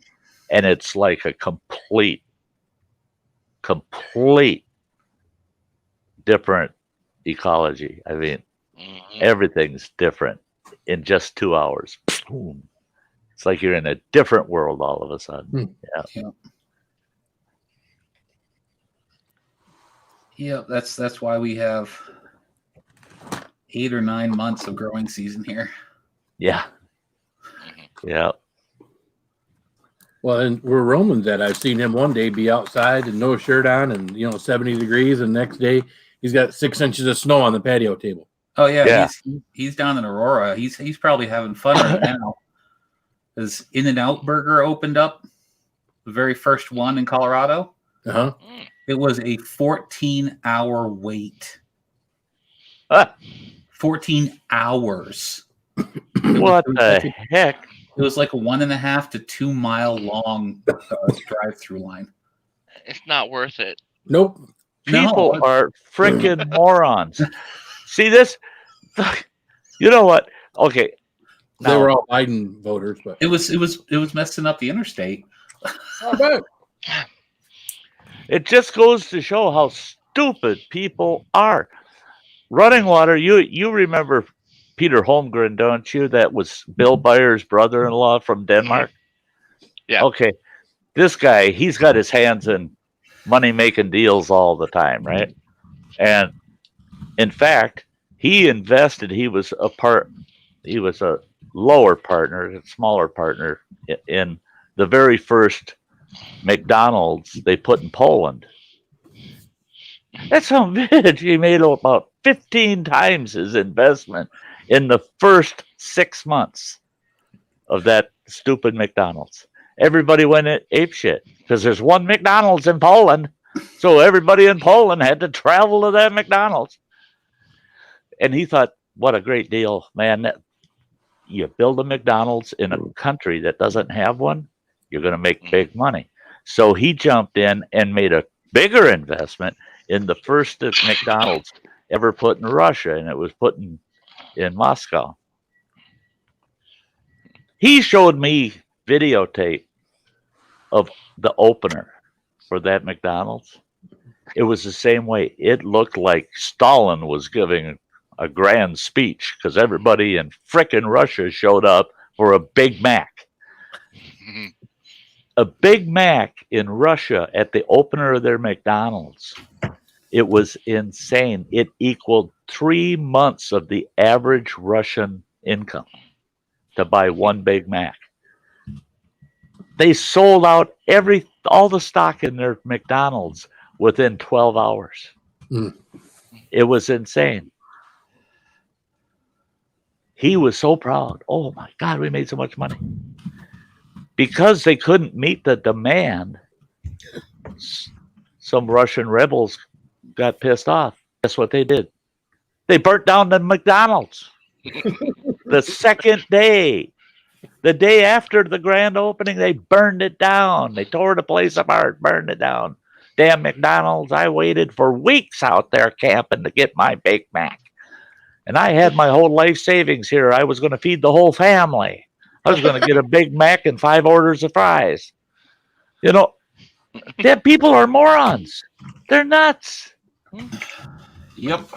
and it's like a complete different ecology. I mean, everything's different in just 2 hours. Boom. It's like you're in a different world all of a sudden. Yeah, that's why we have 8 or 9 months of growing season here. Yeah. Yeah. Well, and where Roman's at, I've seen him one day be outside and no shirt on and 70 degrees, and next day he's got 6 inches of snow on the patio table. Oh yeah, Yeah. He's down in Aurora. He's probably having fun right now. His In-N-Out Burger opened up, the very first one in Colorado. Uh-huh. It was a 14-hour wait. Ah, 14 hours. What the heck? It was like a 1.5 to 2 mile long drive-through line. It's not worth it. Nope. People No. are freaking morons. See this? You know what? Okay. They were all Biden voters, but It was messing up the interstate. I bet. It just goes to show how stupid people are. Running water, you remember Peter Holmgren, don't you? That was Bill Byers' brother-in-law from Denmark. Yeah. Okay. This guy, he's got his hands in money-making deals all the time, right? And in fact, he invested, he was a lower partner, a smaller partner in the very first McDonald's they put in Poland. That's how bitch. He made about 15 times his investment in the first 6 months of that stupid McDonald's. Everybody went apeshit because there's one McDonald's in Poland. So everybody in Poland had to travel to that McDonald's. And he thought, what a great deal, man. You build a McDonald's in a country that doesn't have one, you're going to make big money. So he jumped in and made a bigger investment in the first McDonald's ever put in Russia, and it was put in Moscow. He showed me videotape of the opener for that McDonald's. It was the same way. It looked like Stalin was giving a grand speech because everybody in frickin' Russia showed up for a Big Mac. A Big Mac in Russia at the opener of their McDonald's. It was insane. It equaled 3 months of the average Russian income to buy one Big Mac. They sold out all the stock in their McDonald's within 12 hours. It was insane. He was so proud. Oh my God, we made so much money. Because they couldn't meet the demand, some Russian rebels got pissed off. Guess what they did? They burnt down the McDonald's. The second day. The day after the grand opening, they burned it down. They tore the place apart, burned it down. Damn McDonald's. I waited for weeks out there camping to get my Big Mac. And I had my whole life savings here. I was going to feed the whole family. I was going to get a Big Mac and 5 orders of fries. You know, that people are morons. They're nuts. Yep.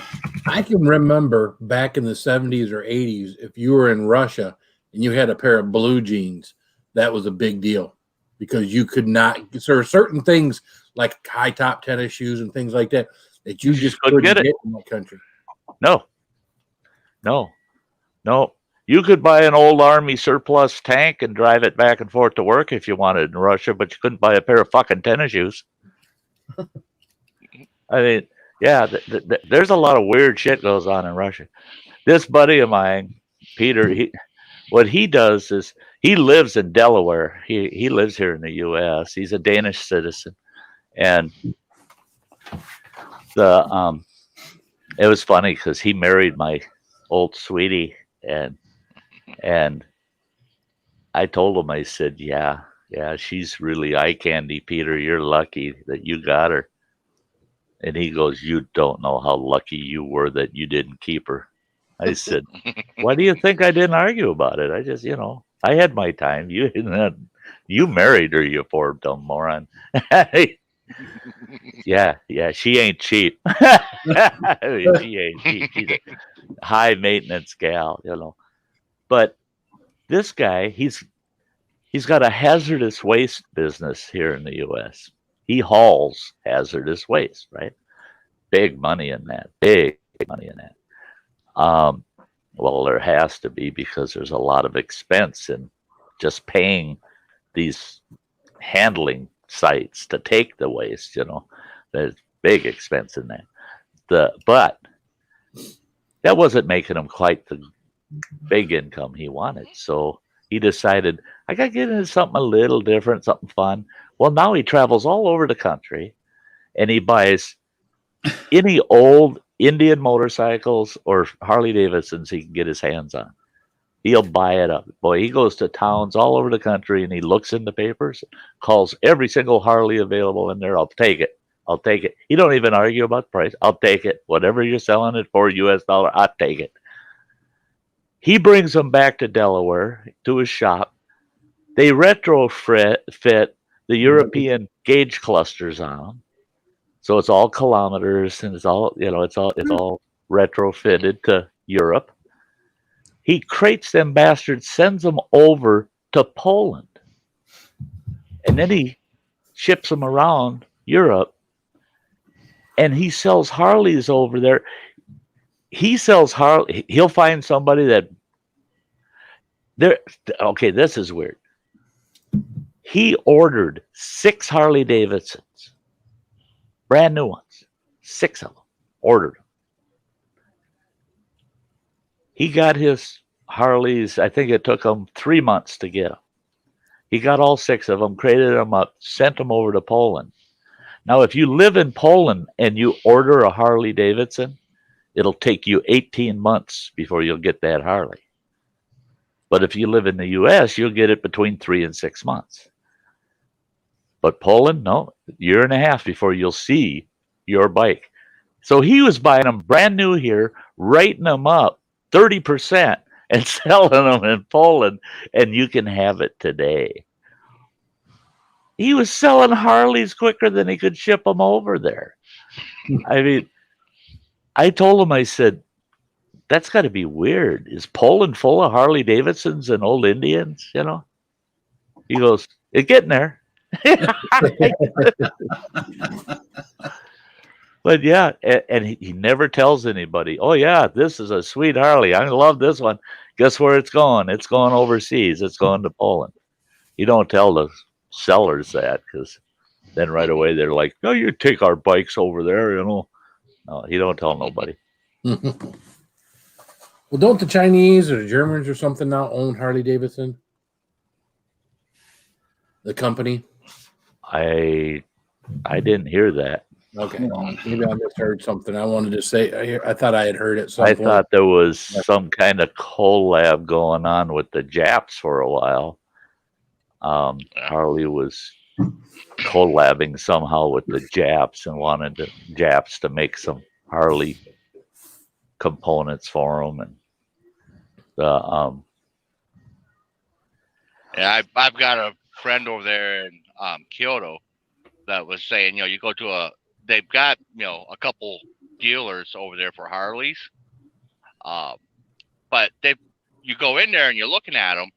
I can remember back in the 70s or 80s, if you were in Russia and you had a pair of blue jeans, that was a big deal because you could not. There are certain things like high top tennis shoes and things like that that you just couldn't get in that country. No. You could buy an old army surplus tank and drive it back and forth to work if you wanted in Russia, but you couldn't buy a pair of fucking tennis shoes. I mean, yeah, there's a lot of weird shit goes on in Russia. This buddy of mine, Peter, what he does is he lives in Delaware. He lives here in the U.S. He's a Danish citizen, and it was funny because he married my old sweetie, and I told him, I said, yeah, she's really eye candy, Peter. You're lucky that you got her. And he goes, you don't know how lucky you were that you didn't keep her. I said, why do you think I didn't argue about it? I just, I had my time. You married her, you poor dumb moron. Yeah, she ain't cheap. I mean, she ain't cheap. She's a high maintenance gal, But this guy, he's got a hazardous waste business here in the U.S. He hauls hazardous waste, right? Big money in that. Big money in that. Well, there has to be because there's a lot of expense in just paying these handling sites to take the waste. There's big expense in that. But that wasn't making him quite the big income he wanted. So he decided, I got to get into something a little different, something fun. Well, now he travels all over the country and he buys any old Indian motorcycles or Harley Davidsons he can get his hands on. He'll buy it up. Boy, he goes to towns all over the country and he looks in the papers, calls every single Harley available in there. I'll take it. I'll take it. He don't even argue about the price. I'll take it. Whatever you're selling it for, US dollar, I'll take it. He brings them back to Delaware to his shop. They retrofit the European gauge clusters on them. So it's all kilometers and it's all retrofitted to Europe. He crates them bastards, sends them over to Poland. And then he ships them around Europe. And he sells Harleys over there. He sells Harley. He'll find somebody that okay, this is weird. He ordered 6 Harley Davidsons, brand new ones, 6 of them, ordered them. He got his Harleys, I think it took him 3 months to get them. He got all 6 of them, crated them up, sent them over to Poland. Now, if you live in Poland and you order a Harley Davidson, it'll take you 18 months before you'll get that Harley. But if you live in the U.S., you'll get it between 3 and 6 months. But Poland, no, year and a half before you'll see your bike. So he was buying them brand new here, writing them up 30% and selling them in Poland, and you can have it today. He was selling Harleys quicker than he could ship them over there. I mean, I told him, I said, that's got to be weird. Is Poland full of Harley Davidsons and old Indians, you know? He goes, it's getting there. But yeah, and he never tells anybody, oh yeah, this is a sweet Harley. I love this one. Guess where it's going? It's going overseas. It's going to Poland. You don't tell the sellers that, because then right away they're like, no, you take our bikes over there, you know. No, he don't tell nobody. Well, don't the Chinese or the Germans or something now own Harley Davidson? The company? I didn't hear that. Okay. Maybe I misheard something. I wanted to say, I thought I had heard it. I thought there was some kind of collab going on with the Japs for a while. Harley was collabing somehow with the Japs and wanted the Japs to make some Harley components for them. And yeah, I've got a friend over there in Kyoto that was saying, you go to they've got, a couple dealers over there for Harleys. But you go in there and you're looking at them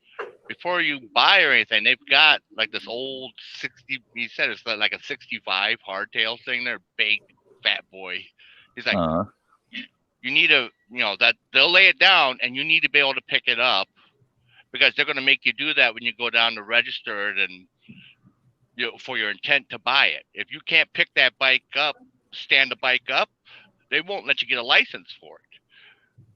before you buy or anything. They've got like this old 60, he said it's like a 65 hardtail thing. They're big fat boy. He's like, you need to, that they'll lay it down and you need to be able to pick it up, because they're going to make you do that when you go down to register it and for your intent to buy it. If you can't pick that bike up, stand the bike up, they won't let you get a license for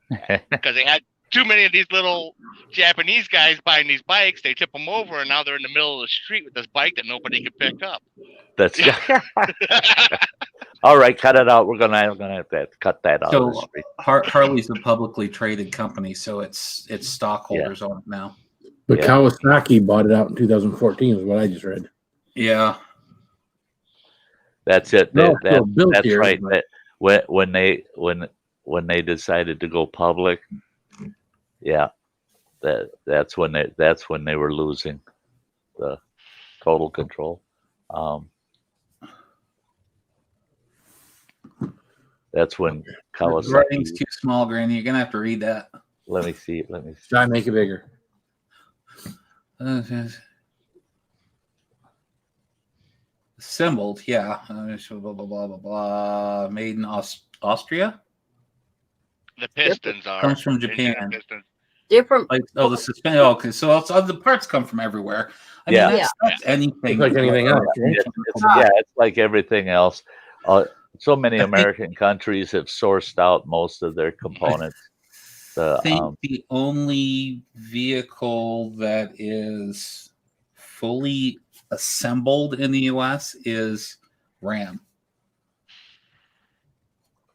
it, because they had too many of these little Japanese guys buying these bikes. They tip them over and now they're in the middle of the street with this bike that nobody can pick up. That's all right. Cut it out. We're gonna have to cut that out. So Harley's a publicly traded company, so it's stockholders on it now. But Kawasaki bought it out in 2014 is what I just read. Yeah, that's it. No, that's here, right. but... When they decided to go public, that's when they were losing the total control. That's when Kawasaki. The writing's too small, Granny. You're gonna have to read that. Let me see. Try and make it bigger. Assembled, yeah. Blah, blah, blah, blah, blah. Made in Austria. The pistons comes from Japan. Different. Like the suspension. Oh, okay, so the parts come from everywhere. I mean, that's anything. It's like anything else. Right? It's like everything else. So many American countries have sourced out most of their components. I think the only vehicle that is fully assembled in the U.S. is Ram.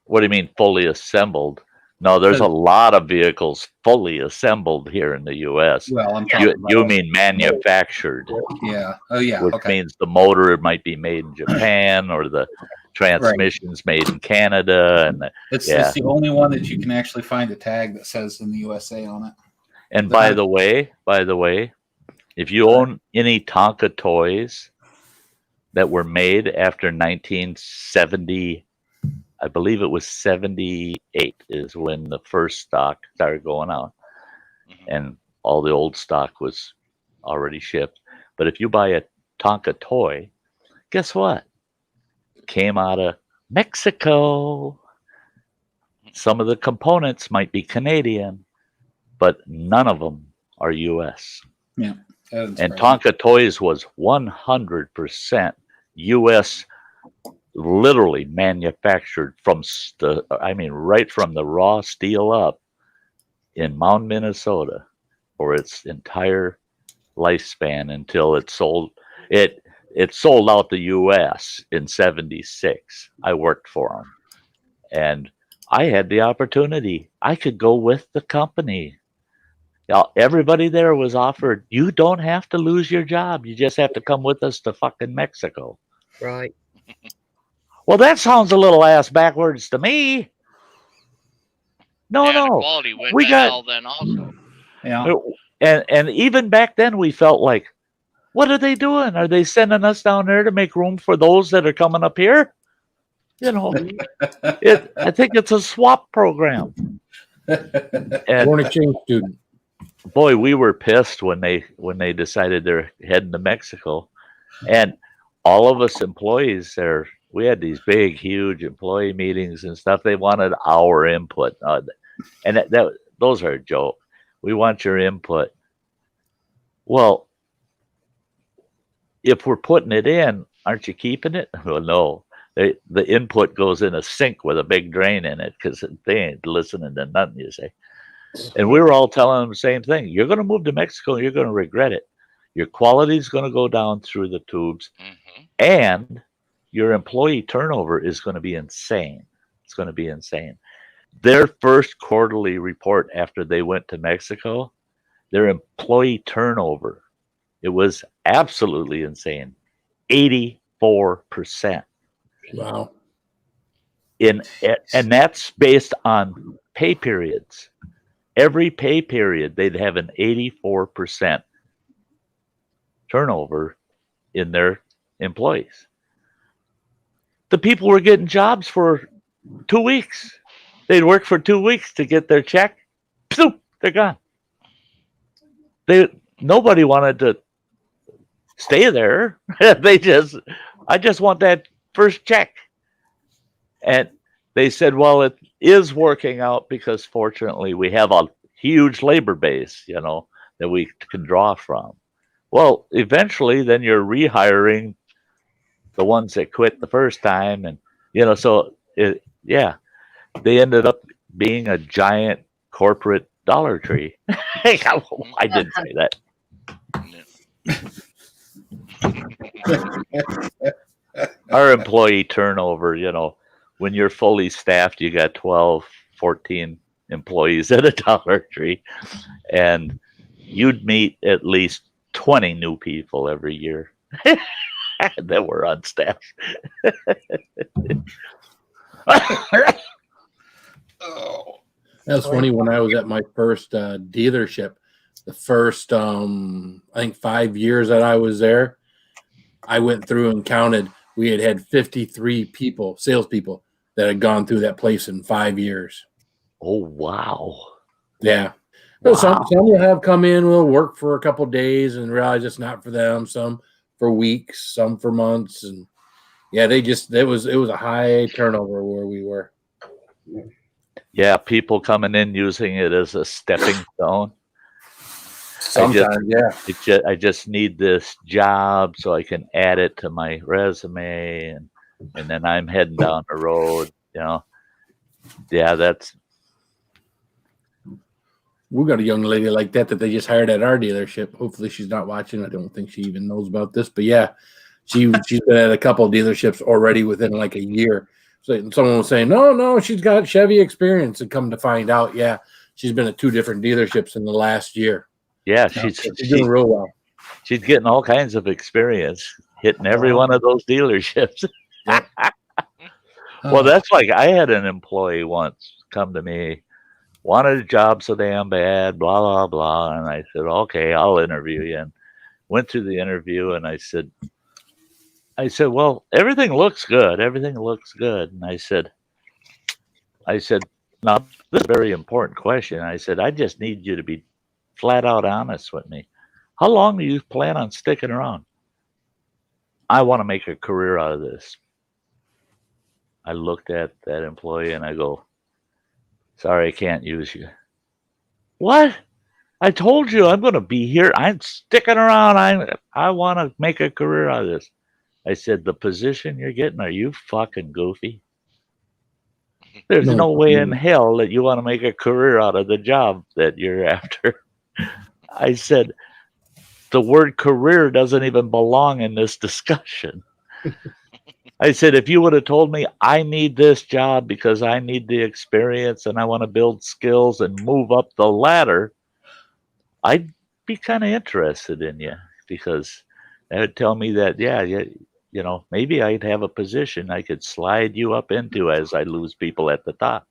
What do you mean fully assembled? No, there's a lot of vehicles fully assembled here in the U.S. Well, I'm talking about, You mean manufactured, yeah. Oh, yeah. which Okay. means the motor might be made in Japan or the transmission's made in Canada, and It's yeah. the only one that you can actually find a tag that says in the USA on it. And by the way, if you own any Tonka toys that were made after 1970, I believe it was 78 is when the first stock started going out, and all the old stock was already shipped. But if you buy a Tonka toy, guess what? It came out of Mexico. Some of the components might be Canadian, but none of them are U.S. Yeah. And Tonka Toys was 100% U.S. literally manufactured from right from the raw steel up in Mound, Minnesota, for its entire lifespan until it sold. It sold out the U.S. in '76. I worked for them, and I had the opportunity. I could go with the company. Now, everybody there was offered, you don't have to lose your job. You just have to come with us to fucking Mexico. Right. Well, that sounds a little ass backwards to me. No. The quality went We to got- hell then also. Yeah. And even back then, we felt like, what are they doing? Are they sending us down there to make room for those that are coming up here? You know, I think it's a swap program. And Foreign exchange student. boy, we were pissed when they decided they're heading to Mexico, and all of us employees there. We had these big, huge employee meetings and stuff. They wanted our input, and those are a joke. We want your input. Well, if we're putting it in, aren't you keeping it? Well, no. The input goes in a sink with a big drain in it because they ain't listening to nothing you say. And we were all telling them the same thing. You're going to move to Mexico, and you're going to regret it. Your quality is going to go down through the tubes, and your employee turnover is going to be insane. It's going to be insane. Their first quarterly report after they went to Mexico, their employee turnover, it was absolutely insane. 84%. Wow. And that's based on pay periods. Every pay period, they'd have an 84% turnover in their employees. The people were getting jobs for 2 weeks. They'd work for 2 weeks to get their check. Poof, they're gone. Nobody wanted to stay there. I just want that first check. And they said, well, it is working out because fortunately we have a huge labor base, that we can draw from. Well, eventually then you're rehiring the ones that quit the first time. And, they ended up being a giant corporate Dollar Tree. I didn't say that. Our employee turnover, when you're fully staffed, you got 12, 14 employees at a Dollar Tree, and you'd meet at least 20 new people every year that were on staff. That's funny. When I was at my first dealership, the first, I think 5 years that I was there, I went through and counted. We had 53 people, salespeople, that had gone through that place in 5 years. Oh, wow. Yeah. Wow. Some will have come in, will work for a couple of days and realize it's not for them. Some for weeks, some for months. And yeah, it was a high turnover where we were. Yeah, people coming in using it as a stepping stone. Sometimes, I just need this job so I can add it to my resume, and then I'm heading down the road. Yeah, we got a young lady like that they just hired at our dealership. Hopefully she's not watching. I don't think she even knows about this, but yeah, she's been at a couple of dealerships already within like a year. So someone was saying, no, she's got Chevy experience, and come to find out, yeah, she's been at 2 different dealerships in the last year. Yeah, She's doing real well. She's getting all kinds of experience, hitting every one of those dealerships. Yeah. Well, that's like I had an employee once come to me, wanted a job so damn bad, blah, blah, blah. And I said, okay, I'll interview you. And went through the interview, and I said, well, everything looks good. Everything looks good. And I said, now, this is a very important question. I said, I just need you to be flat out honest with me. How long do you plan on sticking around? I want to make a career out of this. I looked at that employee and I go, sorry, I can't use you. What? I told you I'm going to be here. I'm sticking around. I want to make a career out of this. I said, the position you're getting, are you fucking goofy? There's no way in hell that you want to make a career out of the job that you're after. I said, the word career doesn't even belong in this discussion. I said, if you would have told me I need this job because I need the experience and I want to build skills and move up the ladder, I'd be kind of interested in you, because that would tell me that, you know, maybe I'd have a position I could slide you up into as I lose people at the top.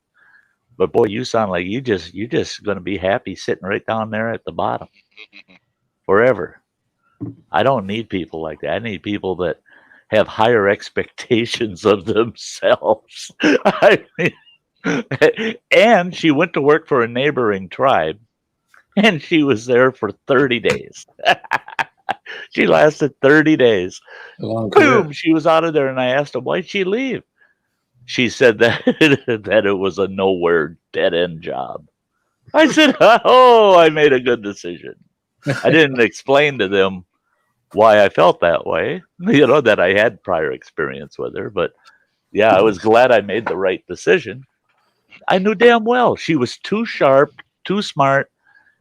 But boy, you sound like you're just going to be happy sitting right down there at the bottom forever. I don't need people like that. I need people that have higher expectations of themselves. I mean, and she went to work for a neighboring tribe, and she was there for 30 days. She lasted 30 days. Boom, she was out of there, and I asked her, why'd she leave? She said that it was a nowhere dead-end job. I said, oh, I made a good decision. I didn't explain to them why I felt that way, you know, that I had prior experience with her. But yeah, I was glad I made the right decision. I knew damn well she was too sharp, too smart.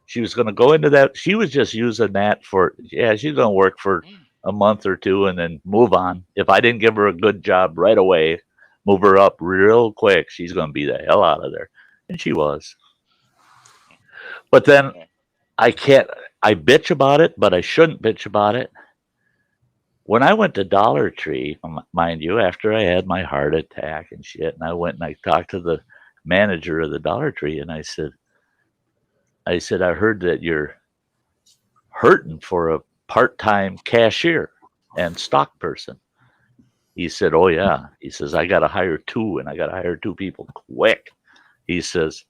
She was going to go into that. She was just using that for, she's going to work for a month or two and then move on. If I didn't give her a good job right away, move her up real quick, she's going to be the hell out of there. And she was. But then I bitch about it, but I shouldn't bitch about it. When I went to Dollar Tree, mind you, after I had my heart attack and shit, and I went and I talked to the manager of the Dollar Tree, and I said, I heard that you're hurting for a part-time cashier and stock person. He said, oh, yeah. He says, I got to hire 2, and I got to hire 2 people quick. He says,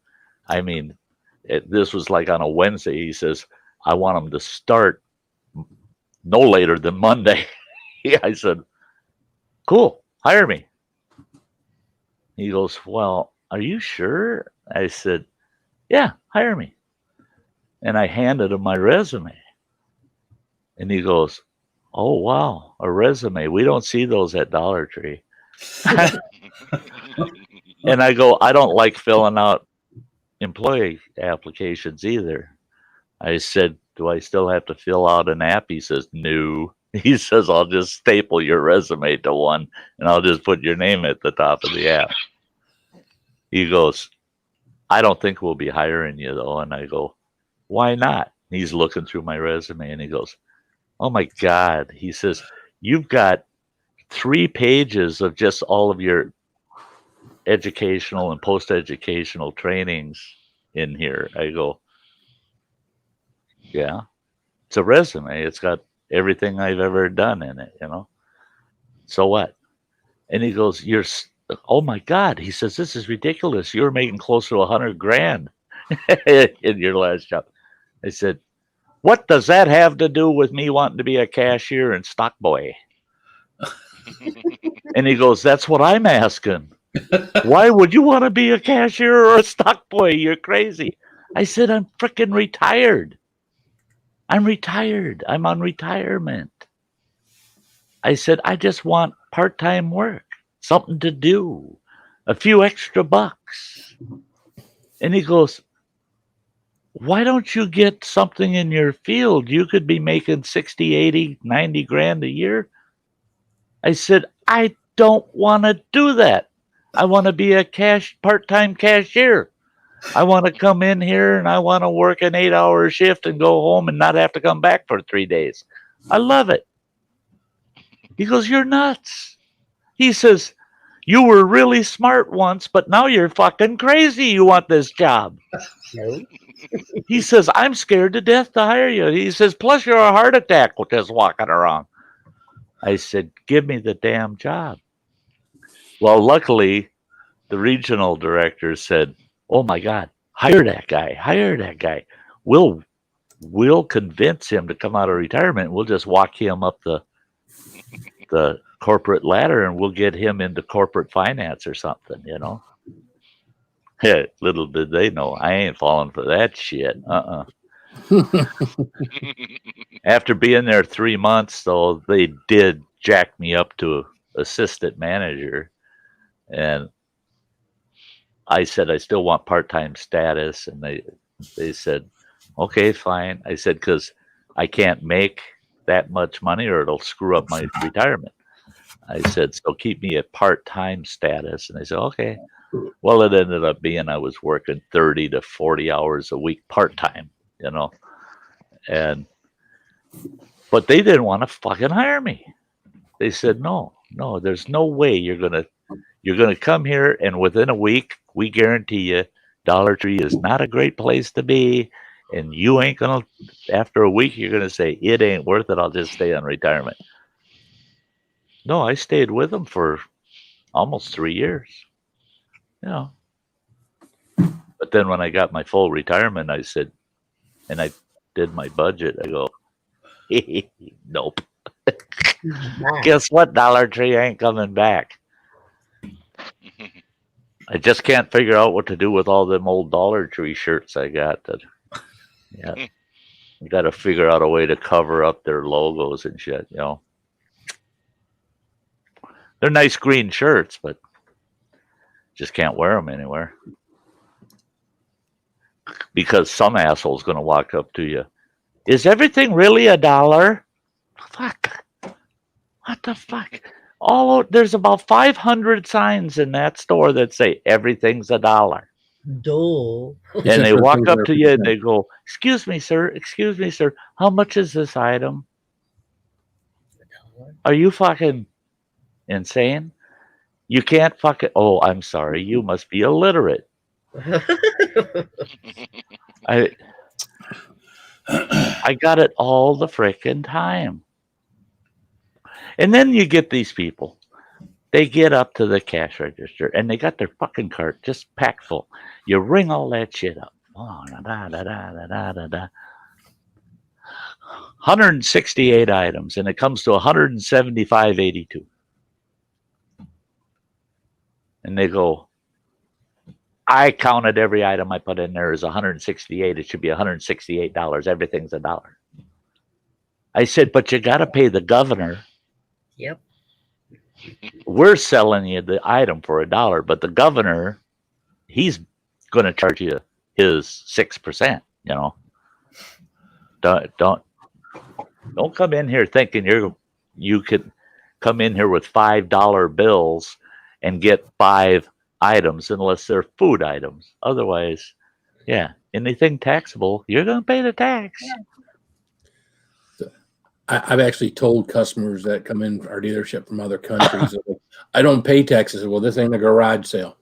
I mean, this was like on a Wednesday. He says, I want them to start no later than Monday. I said, cool, hire me. He goes, well, are you sure? I said, yeah, hire me. And I handed him my resume. And he goes, oh, wow, a resume. We don't see those at Dollar Tree. And I go, I don't like filling out employee applications either. I said, do I still have to fill out an app? He says, no. He says, I'll just staple your resume to one and I'll just put your name at the top of the app. He goes, I don't think we'll be hiring you though. And I go, why not? He's looking through my resume and he goes, oh my God. He says, you've got 3 pages of just all of your educational and post-educational trainings in here. I go, yeah, it's a resume. It's got everything I've ever done in it, you know? So what? And he goes, oh my God. He says, this is ridiculous. You're making close to $100,000 in your last job. I said, what does that have to do with me wanting to be a cashier and stock boy? And he goes, that's what I'm asking. Why would you want to be a cashier or a stock boy? You're crazy. I said, I'm freaking retired. I'm retired. I'm on retirement. I said, I just want part-time work, something to do, a few extra bucks. And he goes, why don't you get something in your field? You could be making 60, 80, 90 grand a year. I said, I don't want to do that. I want to be a part-time cashier. I want to come in here and I want to work an 8-hour shift and go home and not have to come back for 3 days. I love it. He goes, you're nuts. He says, you were really smart once, but now you're fucking crazy. You want this job. No. He says, I'm scared to death to hire you. He says, plus you're a heart attack with this walking around. I said, give me the damn job. Well, luckily, the regional director said, oh my God, hire that guy. Hire that guy. We'll convince him to come out of retirement. We'll just walk him up the corporate ladder and we'll get him into corporate finance or something, you know. Yeah, little did they know, I ain't falling for that shit. After being there 3 months, though, they did jack me up to assistant manager. And I said, I still want part-time status. And they said, okay, fine. I said, because I can't make that much money or it'll screw up my retirement. I said, so keep me at part-time status. And they said, okay. Well, it ended up being I was working 30 to 40 hours a week part-time, you know. But they didn't want to fucking hire me. They said, no, there's no way you're gonna come here and within a week, we guarantee you Dollar Tree is not a great place to be. And you ain't gonna, after a week, you're gonna say, it ain't worth it. I'll just stay on retirement. No, I stayed with them for almost 3 years. You know. But then when I got my full retirement, I said, and I did my budget, I go, nope. Guess what? Dollar Tree ain't coming back. I just can't figure out what to do with all them old Dollar Tree shirts I got. Yeah, I got to figure out a way to cover up their logos and shit. You know, they're nice green shirts, but just can't wear them anywhere because some asshole's going to walk up to you. Is everything really $1? Fuck. What the fuck? There's about 500 signs in that store that say everything's $1. Duh. And they walk up to you and they go, excuse me, sir, how much is this item? Are you fucking insane? You can't fucking, oh, I'm sorry, you must be illiterate. I got it all the frickin' time. And then you get these people. They get up to the cash register and they got their fucking cart just packed full. You ring all that shit up. Oh, 168 items and it comes to 175.82. And they go, I counted every item I put in there as 168. It should be $168. Everything's $1. I said, but you got to pay the governor. Yep. We're selling you the item for $1, but the governor, he's going to charge you his 6%. You know, don't come in here thinking you could come in here with $5 bills and get 5 items unless they're food items. Otherwise, yeah, anything taxable, you're going to pay the tax. Yeah. I've actually told customers that come in our dealership from other countries, I don't pay taxes. Well, this ain't a garage sale.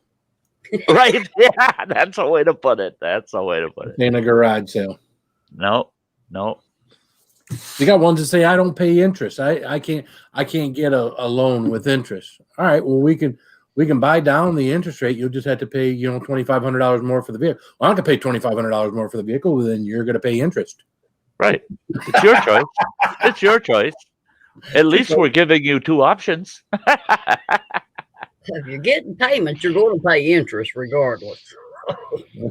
Right? Yeah, that's a way to put it. This ain't a garage sale. No. You got ones that say I don't pay interest. I can't get a loan with interest. All right, well we can buy down the interest rate. You'll just have to pay $2,500 more for the vehicle. Well, I'm going to pay $2,500 more for the vehicle. Well, then you're going to pay interest. Right. It's your choice. It's your choice. At least we're giving you 2 options. If you're getting payments, you're going to pay interest regardless.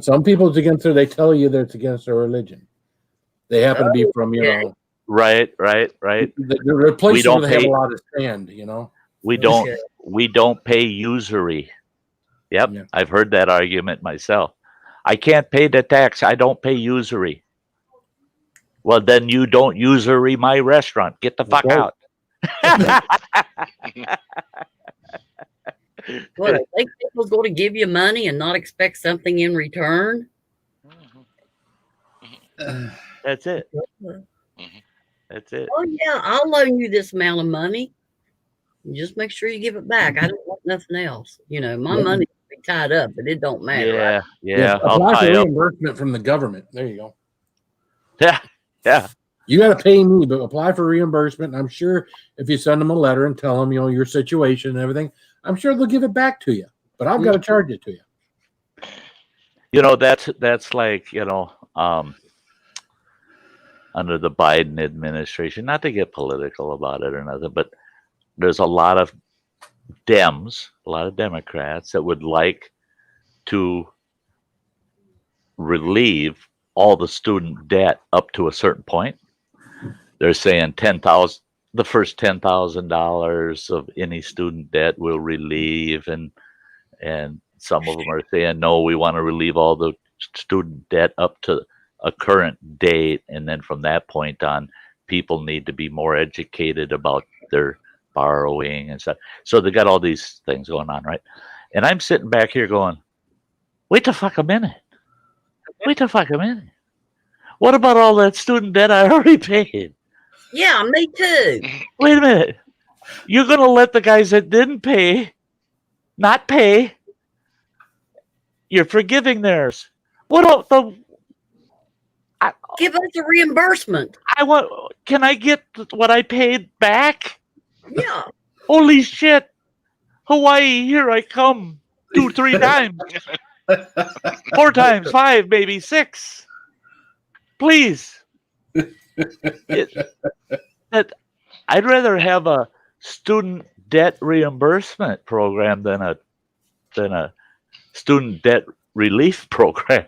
Some people, it's against they tell you that it's against their religion. They happen to be from, Right. The places where they have a lot of sand, We don't pay usury. Yep. Yeah. I've heard that argument myself. I can't pay the tax. I don't pay usury. Well, then you don't usury my restaurant. Get the fuck out. What, I think people's going to give you money and not expect something in return? That's it. That's it. Oh, yeah, I'll loan you this amount of money. Just make sure you give it back. I don't want nothing else. My money will be tied up, but it don't matter. Yeah. I'll Apply for tie up. reimbursement from the government. There you go. Yeah. You got to pay me, but apply for reimbursement. I'm sure if you send them a letter and tell them, your situation and everything, I'm sure they'll give it back to you. But I've got to charge it to you. That's like, under the Biden administration, not to get political about it or nothing, but there's a lot of Democrats that would like to relieve all the student debt up to a certain point. They're saying the first $10,000 of any student debt will relieve, and some of them are saying, no, we want to relieve all the student debt up to a current date, and then from that point on, people need to be more educated about their borrowing and stuff. So they got all these things going on, right? And I'm sitting back here going, wait the fuck a minute. What about all that student debt I already paid? Yeah, me too. Wait a minute. You're going to let the guys that didn't pay not pay? You're forgiving theirs. What the... Give us a reimbursement. Can I get what I paid back? Yeah. Holy shit. Hawaii, here I come. 2-3 times. 4 times, 5, maybe 6. Please. I'd rather have a student debt reimbursement program than a student debt relief program.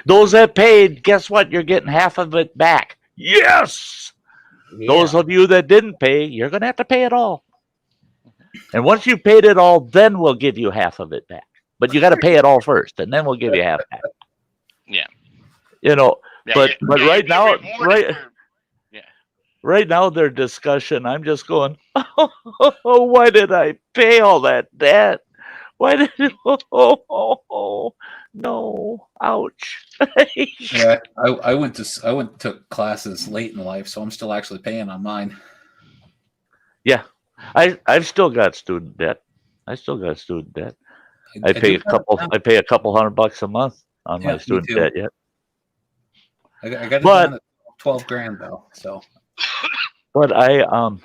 Those that paid, guess what? You're getting half of it back. Yes! Yeah. Those of you that didn't pay, you're going to have to pay it all. And once you paid it all, then we'll give you half of it back. But you got to pay it all first, and then we'll give you half back. Yeah. But right now, right now, their discussion, I'm just going, oh, why did I pay all that debt? Why did it? No, ouch. Yeah, I went to classes late in life, so I'm still actually paying on mine. Yeah, I've still got student debt. I pay a couple $100 a month on my student debt yet. I got it down at $12,000 though. So, but and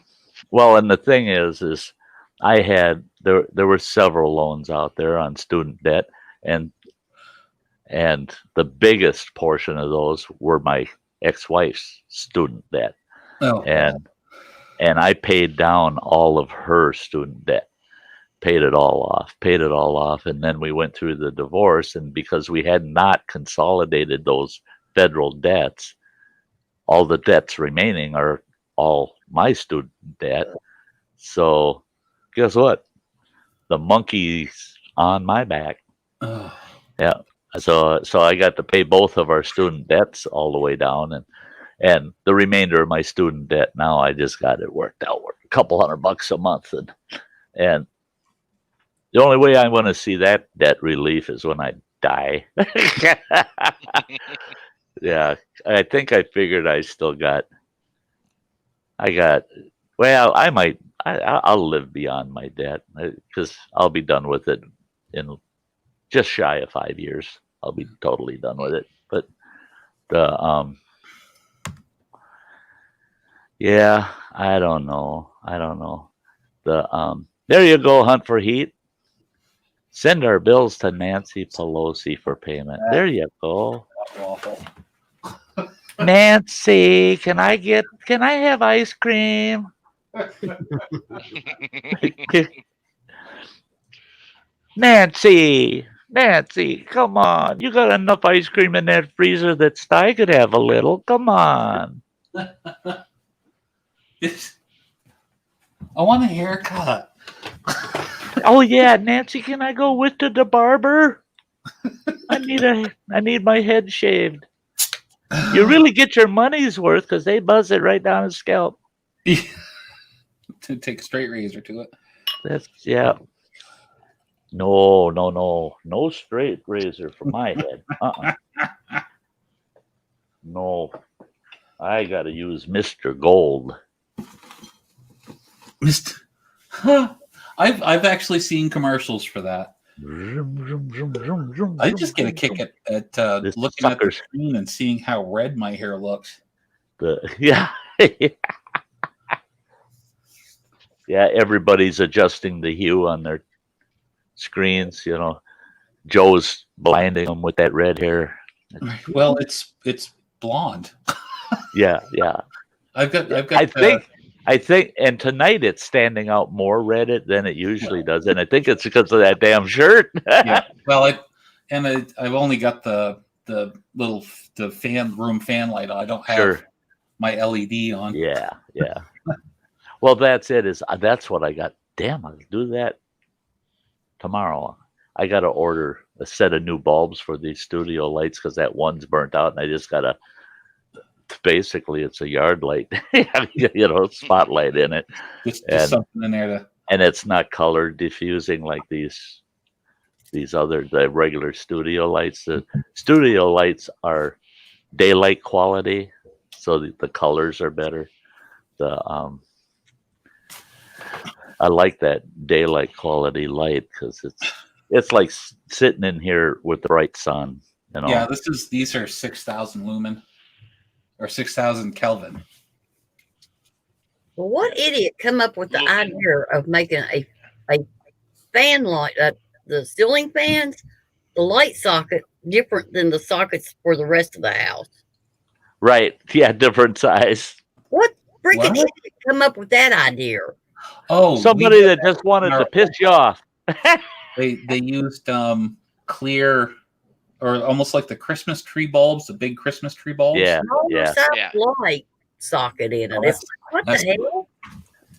the thing is I had there were several loans out there on student debt, and the biggest portion of those were my ex-wife's student debt. Oh. And I paid down all of her student debt, paid it all off. And then we went through the divorce, and because we had not consolidated those federal debts, all the debts remaining are all my student debt. So guess what? The monkey's on my back. Oh. Yeah. So I got to pay both of our student debts all the way down, and the remainder of my student debt now I just got it worked out, a couple $100 a month, and the only way I'm going to see that debt relief is when I die. Yeah, I think I figured I still got. Well, I'll live beyond my debt because I'll be done with it in just shy of 5 years. I'll be totally done with it. But yeah, I don't know. There you go, Hunt for Heat. Send our bills to Nancy Pelosi for payment. There you go. Awful. Nancy, can I have ice cream? Nancy, come on. You got enough ice cream in that freezer that Sty could have a little. Come on. I want a haircut. Oh yeah, Nancy, can I go with to the barber? I need my head shaved. You really get your money's worth because they buzz it right down his scalp. To take a straight razor to it. yeah. No straight razor for my head. No, I got to use Mr. Gold. Huh. I've actually seen commercials for that. I just get a kick at looking at the screen and seeing how red my hair looks. Yeah. Yeah, everybody's adjusting the hue on their screens. You know, Joe's blinding them with that red hair. Well, it's blonde. Yeah. I've got. I think, and tonight it's standing out more red than it usually does, and I think it's because of that damn shirt. Yeah. Well, I've only got the room fan light on. I don't have my LED on. Yeah. Well, that's it. That's what I got. Damn, I'll do that tomorrow. I got to order a set of new bulbs for these studio lights because that one's burnt out, and I just got to. Basically, it's a yard light, spotlight in it. Just something in there and it's not color diffusing like the regular studio lights. The studio lights are daylight quality, so the colors are better. I like that daylight quality light because it's like sitting in here with the bright sun. Yeah, these are 6,000 lumen. Or 6,000 Kelvin. Well, what idiot come up with the idea of making a fan light, the ceiling fans, the light socket different than the sockets for the rest of the house? Right. Yeah, different size. What freaking idiot come up with that idea? Oh, somebody that just wanted to piss you off. They used clear. Or almost like the Christmas tree bulbs, the big Christmas tree bulbs. Yeah. Light socket in it. What the hell?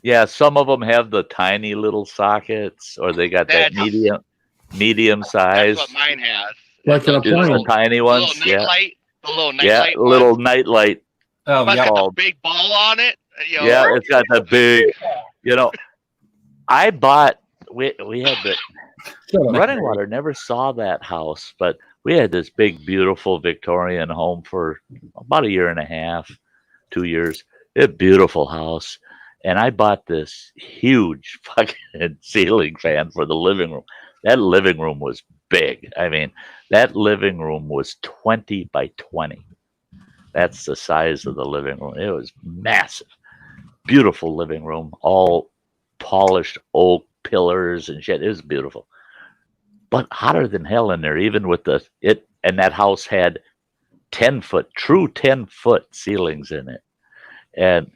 Yeah, some of them have the tiny little sockets, or they got that medium size. That's what mine has. Like an appliance. The tiny ones. The little night light. Little night light. Oh, it's got the big ball on it. Yeah, it's got the big. I bought. We had the Running Water. Never saw that house, but. We had this big, beautiful Victorian home for about 1.5 years, 2 years. A beautiful house. And I bought this huge fucking ceiling fan for the living room. That living room was big. I mean, that living room was 20 by 20. That's the size of the living room. It was massive. Beautiful living room. All polished oak pillars and shit. It was beautiful. But hotter than hell in there, even with and that house had true 10-foot ceilings in it. And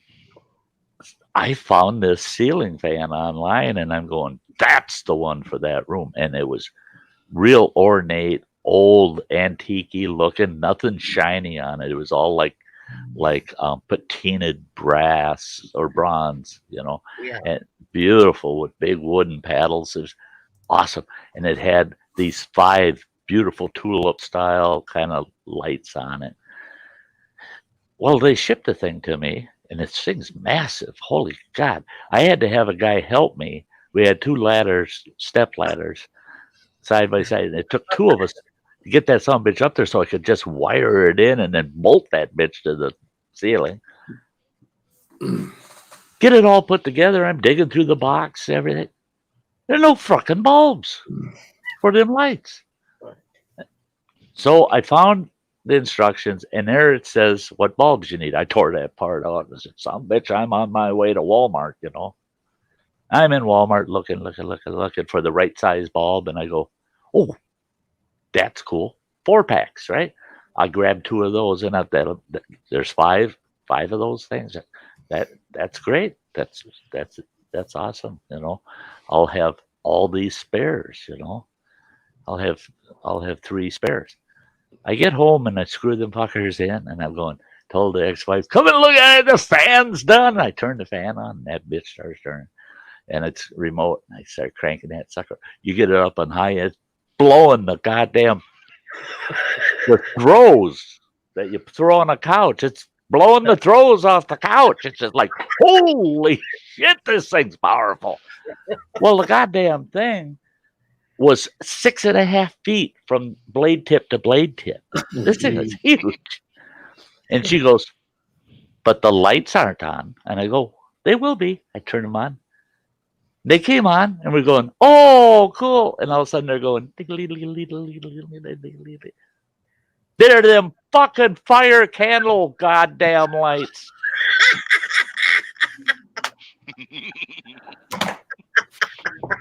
I found this ceiling fan online and I'm going, that's the one for that room. And it was real ornate, old, antique-y looking, nothing shiny on it. It was all like patinaed brass or bronze, and beautiful with big wooden paddles. It was awesome. And it had these 5 beautiful tulip style kind of lights on it. Well, they shipped the thing to me and this thing's massive. Holy God. I had to have a guy help me. We had 2 ladders, step ladders, side by side. And it took 2 of us to get that son of a bitch up there so I could just wire it in and then bolt that bitch to the ceiling. Get it all put together. I'm digging through the box, everything. There are no fucking bulbs for them lights. So I found the instructions, and there it says what bulbs you need. I tore that part out and said, son of a bitch, I'm on my way to Walmart, I'm in Walmart looking for the right size bulb, and I go, oh, that's cool. 4-packs, right? I grabbed 2 of those, and there's 5 of those things. That's great. That's awesome. I'll have all these spares. I'll have 3 spares. I get home and I screw them fuckers in, and I'm going. Told the ex-wife, come and look at it. The fan's done. I turn the fan on, and that bitch starts turning, and it's remote. And I start cranking that sucker. You get it up on high, it's blowing the goddamn the throws that you throw on a couch. It's blowing the throws off the couch. It's just like, holy shit, this thing's powerful. Well, the goddamn thing was 6.5 feet from blade tip to blade tip. This thing is huge. And she goes, but the lights aren't on. And I go, they will be. I turn them on. They came on, and we're going, oh, cool. And all of a sudden they're going, they're them fucking fire candle goddamn lights.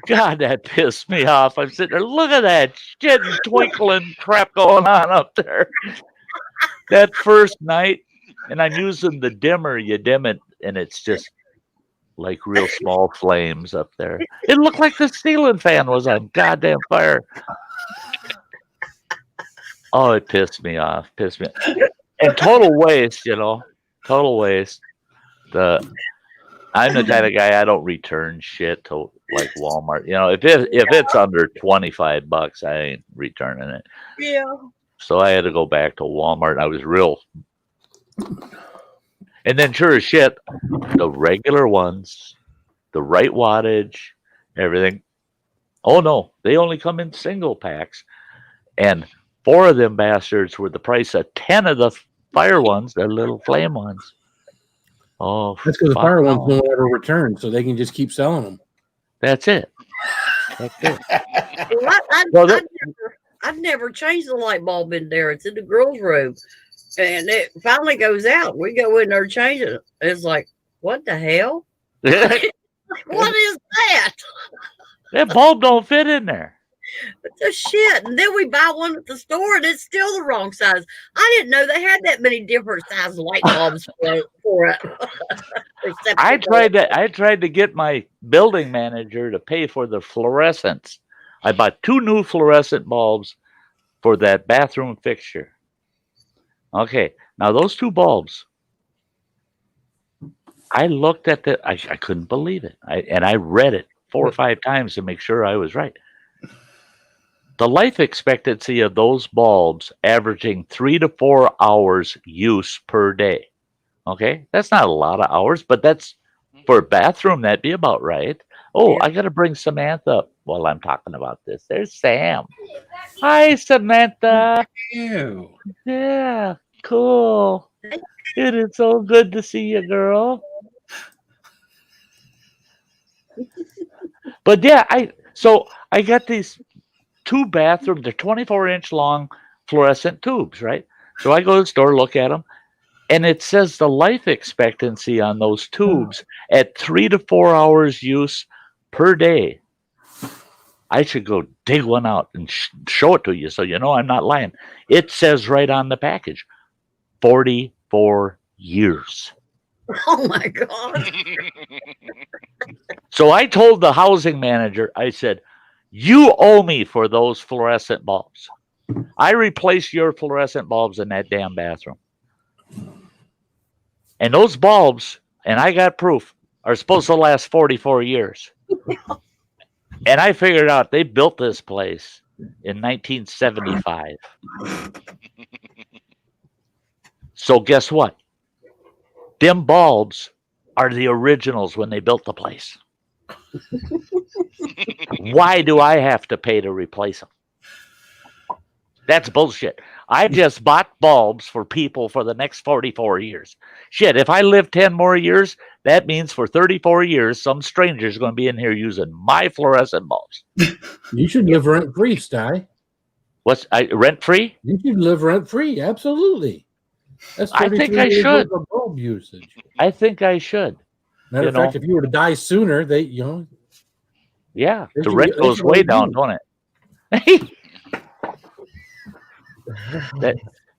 God, that pissed me off. I'm sitting there, look at that shit and twinkling crap going on up there. That first night, and I'm using the dimmer, you dim it, and it's just like real small flames up there. It looked like the ceiling fan was on goddamn fire. Oh, it pissed me off. And total waste, total waste. I'm the kind of guy, I don't return shit to like Walmart. If it's under $25, I ain't returning it. Yeah. So I had to go back to Walmart. I was real. And then sure as shit, the regular ones, the right wattage, everything. Oh no, they only come in single packs. And 4 of them bastards were the price of 10 of the fire ones, the little flame ones. Oh, that's because the fire ones don't ever return, so they can just keep selling them. That's it. Well, I've never changed the light bulb in there. It's in the girls' room. And it finally goes out. We go in there changing it. It's like, what the hell? What is that? That bulb don't fit in there. It's a shit. And then we buy one at the store and it's still the wrong size. I didn't know they had that many different size light bulbs for it. I tried to get my building manager to pay for the fluorescents. I bought 2 new fluorescent bulbs for that bathroom fixture. Okay, now those 2 bulbs, I looked at I couldn't believe it. I read it 4 or 5 times to make sure I was right. The life expectancy of those bulbs averaging 3 to 4 hours use per day. Okay, that's not a lot of hours, but that's for a bathroom, that'd be about right. Oh, I got to bring Samantha up while I'm talking about this. There's Sam. Hi, Samantha. Ew. Yeah, cool. It is so good to see you, girl. But yeah, I got these 2 bathrooms. They're 24-inch long fluorescent tubes, right? So I go to the store, look at them, and it says the life expectancy on those tubes at 3 to 4 hours use per day. I should go dig one out and show it to you so you know I'm not lying. It says right on the package, 44 years. Oh my God. So I told the housing manager, I said, you owe me for those fluorescent bulbs. I replaced your fluorescent bulbs in that damn bathroom. And those bulbs, and I got proof, are supposed to last 44 years. And I figured out they built this place in 1975. So guess what? Them bulbs are the originals when they built the place. Why do I have to pay to replace them? That's bullshit. I just bought bulbs for people for the next 44 years. Shit, if I live 10 more years, that means for 34 years, some stranger's going to be in here using my fluorescent bulbs. You should live rent-free, Sty. Rent-free? You should live rent-free, absolutely. That's I think I should. Bulb usage. I think I should. Matter of fact, if you were to die sooner, yeah, the rent goes way down, don't it?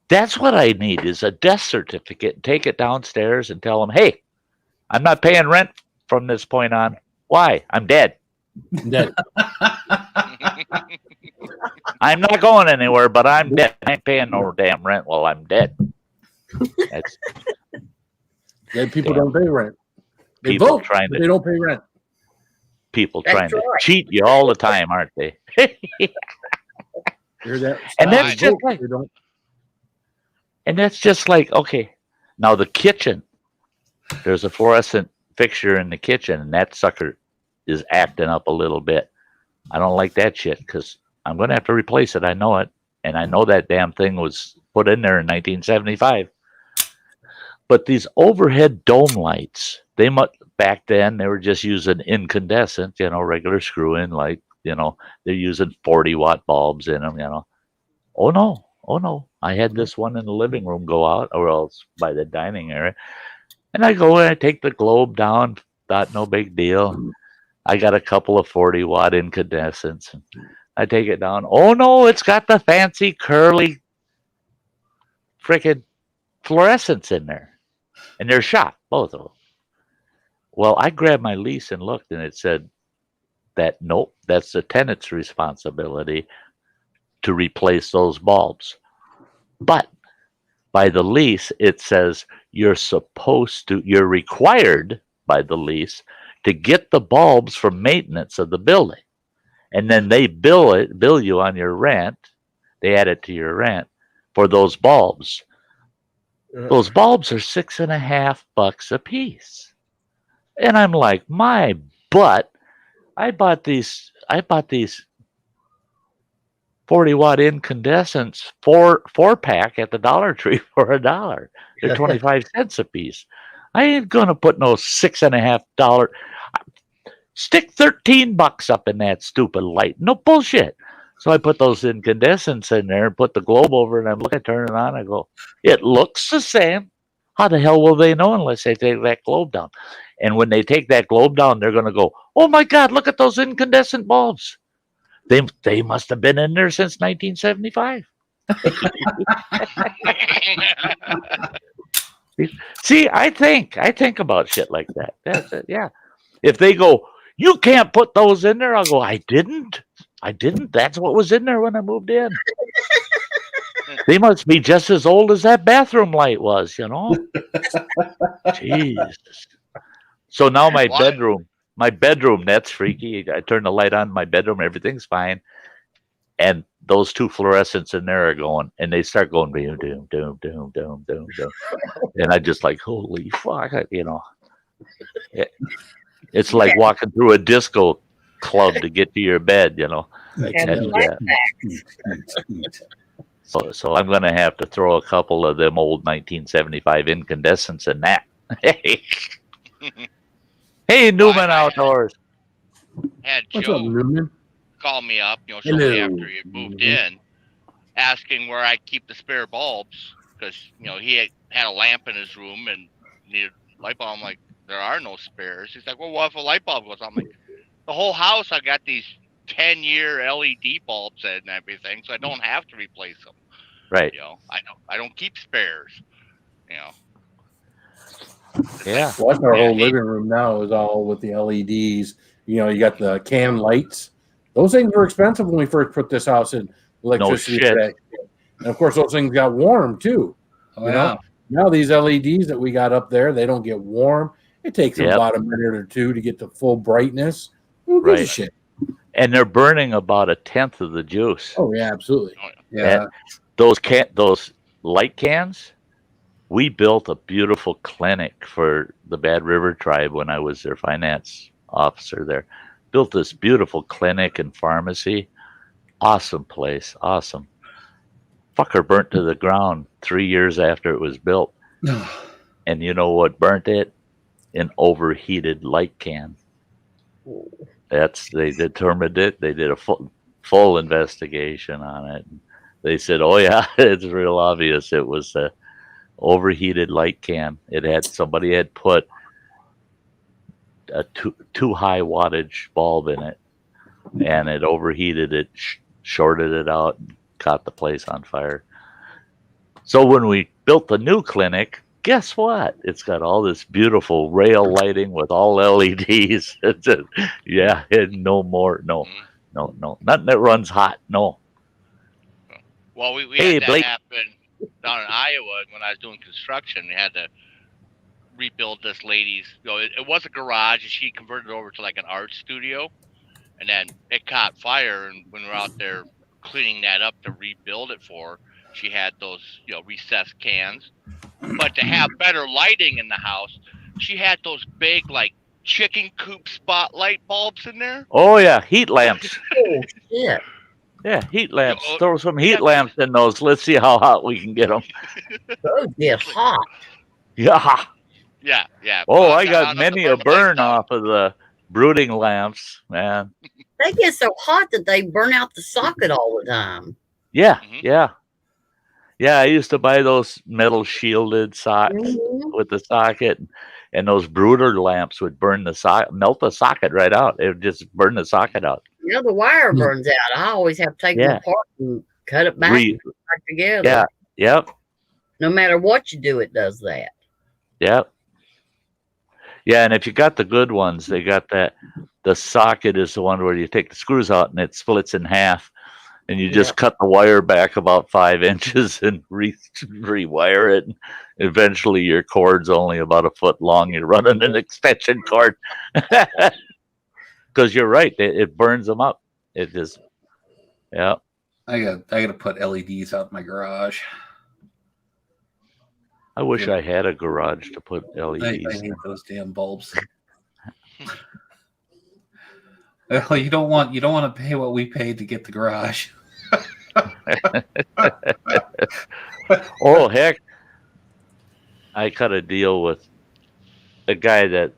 That's what I need is a death certificate. Take it downstairs and tell them, hey, I'm not paying rent from this point on. Why? I'm dead. I'm not going anywhere, but I'm dead. I ain't paying no damn rent while I'm dead. People don't pay rent. They vote, but they don't pay rent. People trying to cheat you all the time, aren't they? Hear that? And that's just like, okay, now the kitchen, there's a fluorescent fixture in the kitchen, and that sucker is acting up a little bit. I don't like that shit because I'm going to have to replace it. I know it. And I know that damn thing was put in there in 1975. But these overhead dome lights, back then they were just using incandescent, regular screw in light, they're using 40-watt bulbs in them, Oh no. I had this one in the living room go out, or else by the dining area. And I go and I take the globe down, thought no big deal. I got a couple of 40-watt incandescents. And I take it down. Oh no, it's got the fancy curly frickin' fluorescents in there. And they're shot, both of them. Well, I grabbed my lease and looked, and it said that nope, that's the tenant's responsibility to replace those bulbs. But by the lease, it says you're required by the lease to get the bulbs from maintenance of the building. And then they bill you on your rent. They add it to your rent for those bulbs. Those bulbs are $6.50 a piece. And I'm like, my butt, I bought these 40-watt incandescents, four pack at the Dollar Tree for $1. They're 25 cents a piece. I ain't gonna put no $6.50. Stick $13 up in that stupid light. No bullshit. So I put those incandescents in there and put the globe over, and I'm looking, turn it on. I go, it looks the same. How the hell will they know unless they take that globe down? And when they take that globe down, they're going to go, oh my God, look at those incandescent bulbs. They must have been in there since 1975. See, I think about shit like that. That's it, yeah. If they go, you can't put those in there, I'll go, I didn't. That's what was in there when I moved in. They must be just as old as that bathroom light was, Jesus. So now my bedroom, that's freaky. I turn the light on in my bedroom, everything's fine. And those two fluorescents in there are going, and they start going, doom, doom, doom, doom, doom, doom, doom. And I just like, holy fuck, it's like walking through a disco club to get to your bed, So I'm going to have to throw a couple of them old 1975 incandescents in that. Hey, Newman Outdoors. Had What's up, Joe Newman? call me up, shortly after he moved in, asking where I keep the spare bulbs because he had a lamp in his room and needed a light bulb. I'm like, there are no spares. He's like, well, what if a light bulb goes? I'm like, the whole house, I got these 10-year LED bulbs and everything, so I don't have to replace them. Right. I don't keep spares. Yeah. Well, that's our whole living room now is all with the LEDs. You got the can lights. Those things were expensive when we first put this house in. Electricity. No shit. And of course, those things got warm too. Oh, yeah. Now these LEDs that we got up there, they don't get warm. It takes them about a minute or two to get to full brightness. Who gives a shit? And they're burning about 1/10 of the juice. Oh yeah, absolutely. Yeah. And those light cans, we built a beautiful clinic for the Bad River tribe when I was their finance officer there. Built this beautiful clinic and pharmacy. Awesome place. Awesome. Fucker burnt to the ground 3 years after it was built. And you know what burnt it? An overheated light can. They determined it. They did a full investigation on it. They said, oh yeah, it's real obvious. It was a overheated light can. Somebody had put a too high wattage bulb in it, and it overheated it, shorted it out, and caught the place on fire. So when we built the new clinic, guess what? It's got all this beautiful rail lighting with all LEDs. No more. No, nothing that runs hot. No. Well, we had that happen down in Iowa when I was doing construction. We had to rebuild this lady's. It was a garage, and she converted it over to like an art studio, and then it caught fire. And when we were out there cleaning that up to rebuild it for her, she had those recessed cans. But to have better lighting in the house, she had those big like chicken coop spotlight bulbs in there. Oh yeah, heat lamps. Oh shit! Yeah, heat lamps. Oh, Throw some heat yeah. lamps in those. Let's see how hot we can get them. Those get hot. Yeah. Yeah, yeah. Oh, Well, I how got does many the a burn place burn sound? off of the brooding lamps, man. They get so hot that they burn out the socket all the time. Yeah, Mhm. yeah. Yeah, I used to buy those metal shielded socks Mhm. with the socket, and those brooder lamps would burn the socket, melt the socket right out. It would just burn the socket out. You know, the wire Hmm. burns out. I always have to take them Yeah. apart and cut it back and put it back together. Yeah, yep, No matter what you do, it does that. yep. Yeah, and if you got the good ones, they got that. The socket is the one where you take the screws out and it splits in half, and you just cut the wire back about 5 inches and rewire it. Eventually, your cord's only about a foot long. You're running an extension cord because you're right; it burns them up. It just, yeah. I got to put LEDs out in my garage. I wish I had a garage to put I LEDs. hate those damn bulbs. Well, you don't want to pay what we paid to get the garage. Oh heck! I cut a deal with a guy that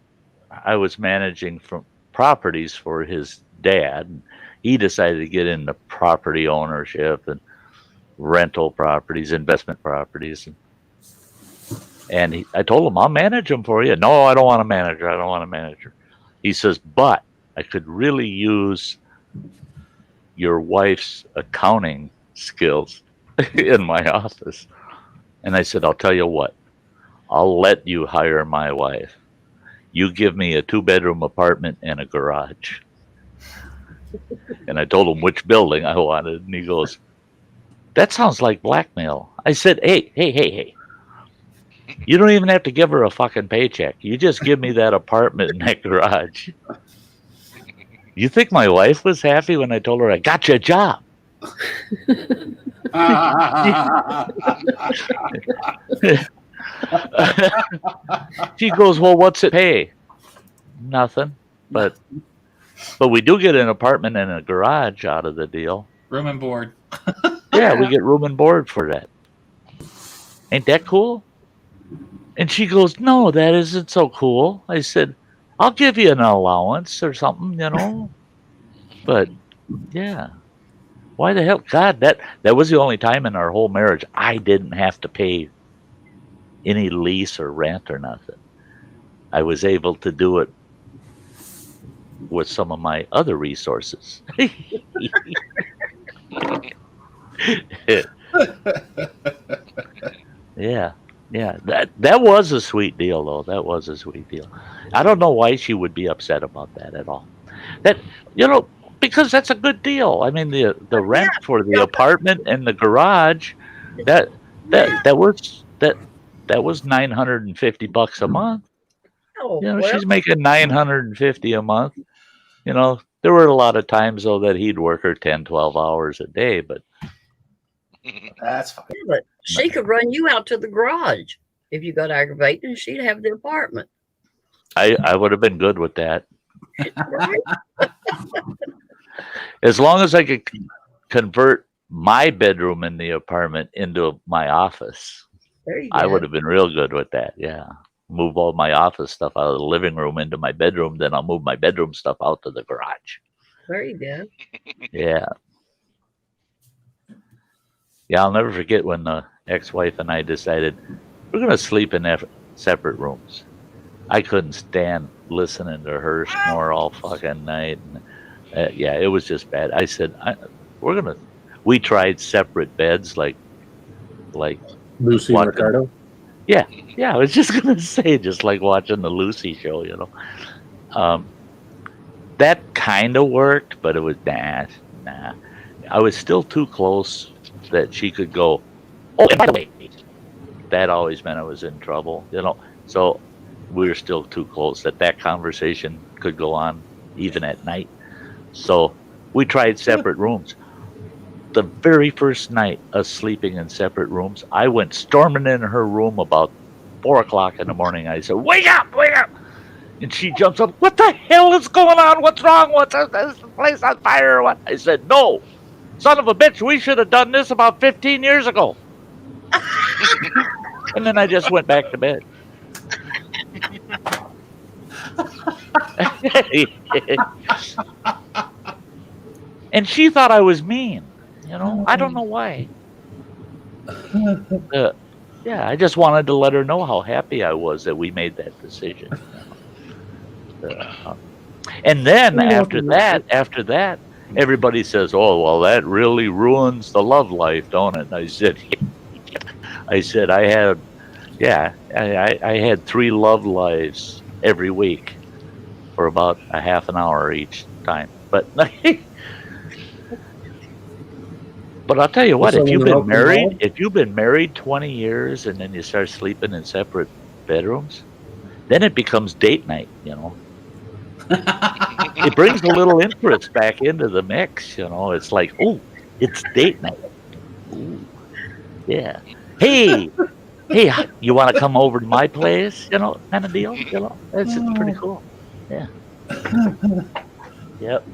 I was managing from properties for his dad. He decided to get into property ownership and rental properties, investment properties, and I told him I'll manage them for you. No, I don't want a manager. I don't want a manager. He says, but I could really use your wife's accounting skills in my office. And I said, I'll tell you what, I'll let you hire my wife. You give me a 2-bedroom apartment and a garage. And I told him which building I wanted. And he goes, that sounds like blackmail. I said, hey. You don't even have to give her a fucking paycheck. You just give me that apartment and that garage. You think my wife was happy when I told her I got you a job? She goes, well, what's it pay? Nothing. But we do get an apartment and a garage out of the deal. Room and board. Yeah, we get room and board for that. Ain't that cool? And she goes, no, that isn't so cool. I said, I'll give you an allowance or something, you know. But yeah, why the hell? God, that was the only time in our whole marriage I didn't have to pay any lease or rent or nothing. I was able to do it with some of my other resources. Yeah. That was a sweet deal, though. That was a sweet deal. I don't know why she would be upset about that at all. That, because that's a good deal. I mean, the rent for the apartment and the garage, that was $950 a month. Oh, She's making $950 a month. There were a lot of times though that he'd work her 10, 12 hours a day, but That's fine. yeah, but she could run you out to the garage if you got aggravated, and she'd have the apartment. I would have been good with that. Right? As long as I could convert my bedroom in the apartment into my office, There you I go. would have been real good with that. Yeah. Move all my office stuff out of the living room into my bedroom. Then I'll move my bedroom stuff out to the garage. There you go. Yeah. Yeah, I'll never forget when the ex-wife and I decided we're going to sleep in separate rooms. I couldn't stand listening to her snore all fucking night. And, yeah, it was just bad. I said, we tried separate beds like Lucy and Ricardo. Yeah, I was just going to say, just like watching the Lucy show, that kind of worked, but it was nah. I was still too close that she could go, oh, and by the way, that always meant I was in trouble, so we were still too close that conversation could go on even at night. So we tried separate rooms. The very first night of sleeping in separate rooms, I went storming in her room about 4 o'clock in the morning. I said, wake up! And she jumps up, what the hell is going on? What's wrong? What's this place on fire or what? I said, no, son of a bitch, we should have done this about 15 years ago. And then I just went back to bed. And she thought I was mean. I don't know why. Yeah, I just wanted to let her know how happy I was that we made that decision. And then after that, everybody says, "Oh, well, that really ruins the love life, don't it?" And I said, I had 3 love lives every week for about a half an hour each time. But I'll tell you what, if you've been married 20 years and then you start sleeping in separate bedrooms, then it becomes date night, It brings a little interest back into the mix, It's like, oh, it's date night. Ooh, yeah. Hey, you want to come over to my place? Kind of deal. It's pretty cool. Yeah. Yep.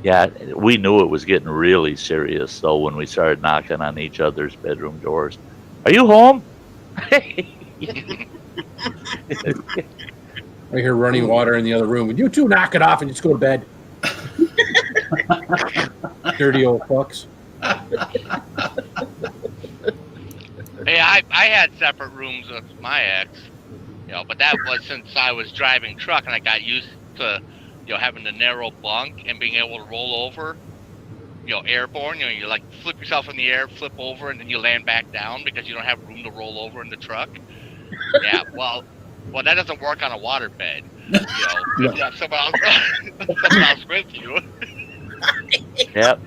Yeah, we knew it was getting really serious, though, when we started knocking on each other's bedroom doors. Are you home? I hear running water in the other room. Would you two knock it off and just go to bed? Dirty old fucks. Hey, I had separate rooms with my ex, but that was since I was driving truck and I got used to, having the narrow bunk and being able to roll over, airborne. You like flip yourself in the air, flip over, and then you land back down because you don't have room to roll over in the truck. Yeah, well, that doesn't work on a waterbed. You have someone else with you. Yep.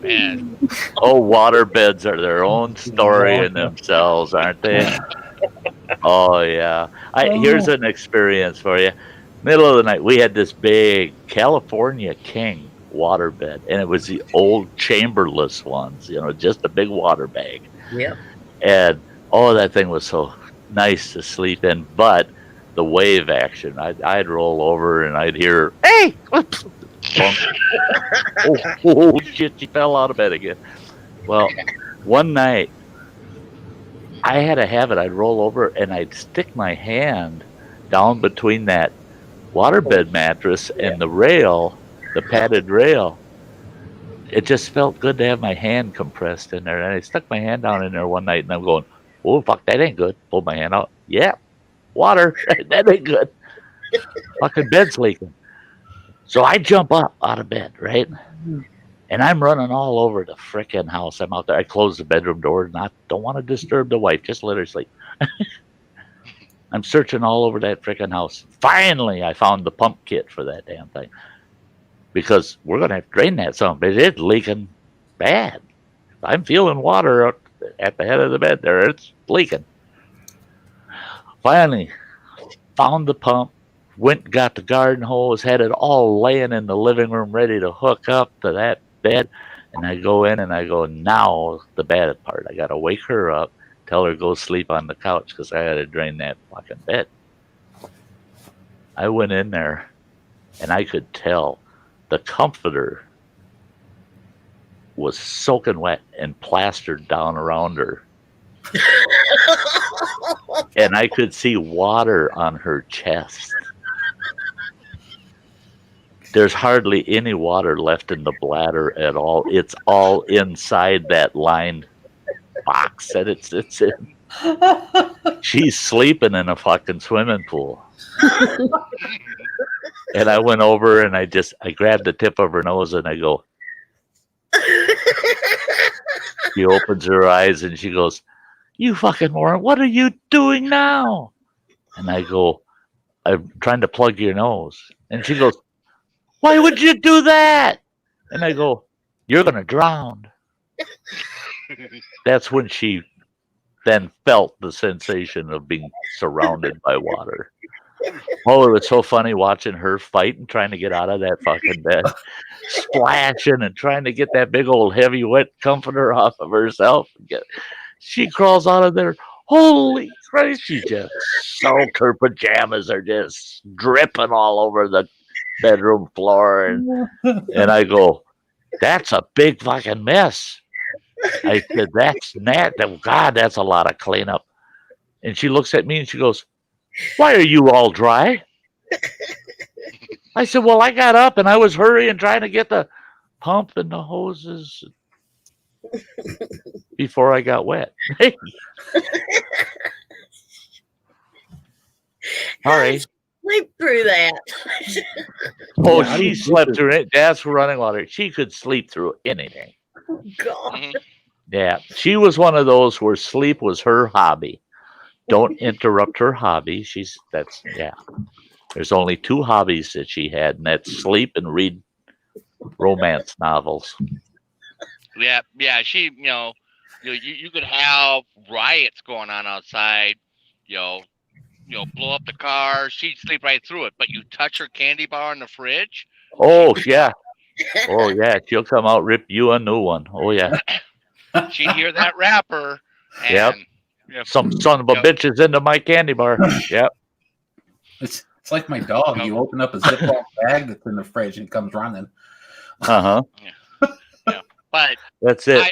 And waterbeds are their own story in themselves, aren't they? Oh yeah. Here's an experience for you. Middle of the night, we had this big California King waterbed, and it was the old chamberless ones, just a big water bag. Yep. And that thing was so nice to sleep in, but the wave action, I'd roll over and I'd hear, hey! oh shit, she fell out of bed again. Well, one night, I had a habit, I'd roll over and I'd stick my hand down between that waterbed mattress and the rail, the padded rail. It just felt good to have my hand compressed in there. And I stuck my hand down in there one night and I'm going, oh, fuck, that ain't good. Pulled my hand out. Yeah, water. That ain't good. Fucking bed's leaking. So I jump up out of bed, right? And I'm running all over the frickin' house. I'm out there. I close the bedroom door. Don't want to disturb the wife. Just let her sleep. I'm searching all over that frickin' house. Finally, I found the pump kit for that damn thing. Because we're going to have to drain that something. But it's leaking bad. I'm feeling water at the head of the bed there. It's leaking. Finally, found the pump. Went and got the garden hose. Had it all laying in the living room ready to hook up to that bed. And I go in and I go, now the bad part. I got to wake her up. Tell her to go sleep on the couch because I had to drain that fucking bed. I went in there and I could tell the comforter was soaking wet and plastered down around her. And I could see water on her chest. There's hardly any water left in the bladder at all. It's all inside that lined box that it sits in. She's sleeping in a fucking swimming pool. And I went over and I grabbed the tip of her nose and I go. She opens her eyes and she goes, you fucking moron, what are you doing now? And I go, I'm trying to plug your nose. And she goes, why would you do that? And I go, you're going to drown. That's when she then felt the sensation of being surrounded by water. Oh, it was so funny watching her fight and trying to get out of that fucking bed, splashing and trying to get that big old heavy wet comforter off of herself. She crawls out of there. Holy Christ, she just soaked. Her pajamas are just dripping all over the bedroom floor. And I go, that's a big fucking mess. I said, God, that's a lot of cleanup. And she looks at me and she goes, why are you all dry? I said, well, I got up and I was hurrying trying to get the pump and the hoses before I got wet. All right. Sleep through that. Oh, Yeah, I she didn't slept think through it. That's running water. She could sleep through anything. God. Mhm. Yeah. She was one of those where sleep was her hobby. Don't interrupt her hobby. There's only two hobbies that she had, and that's sleep and read romance novels. Yeah, yeah. She, you could have riots going on outside. Blow up the car. She'd sleep right through it. But you touch her candy bar in the fridge. Oh, yeah. Oh, yeah. She'll come out, rip you a new one. Oh, yeah. She'd hear that wrapper, Yep. and Some son of a bitch is into my candy bar. Yep. It's like my dog. You open up a Ziploc bag that's in the fridge and it comes running. Uh-huh. But That's it.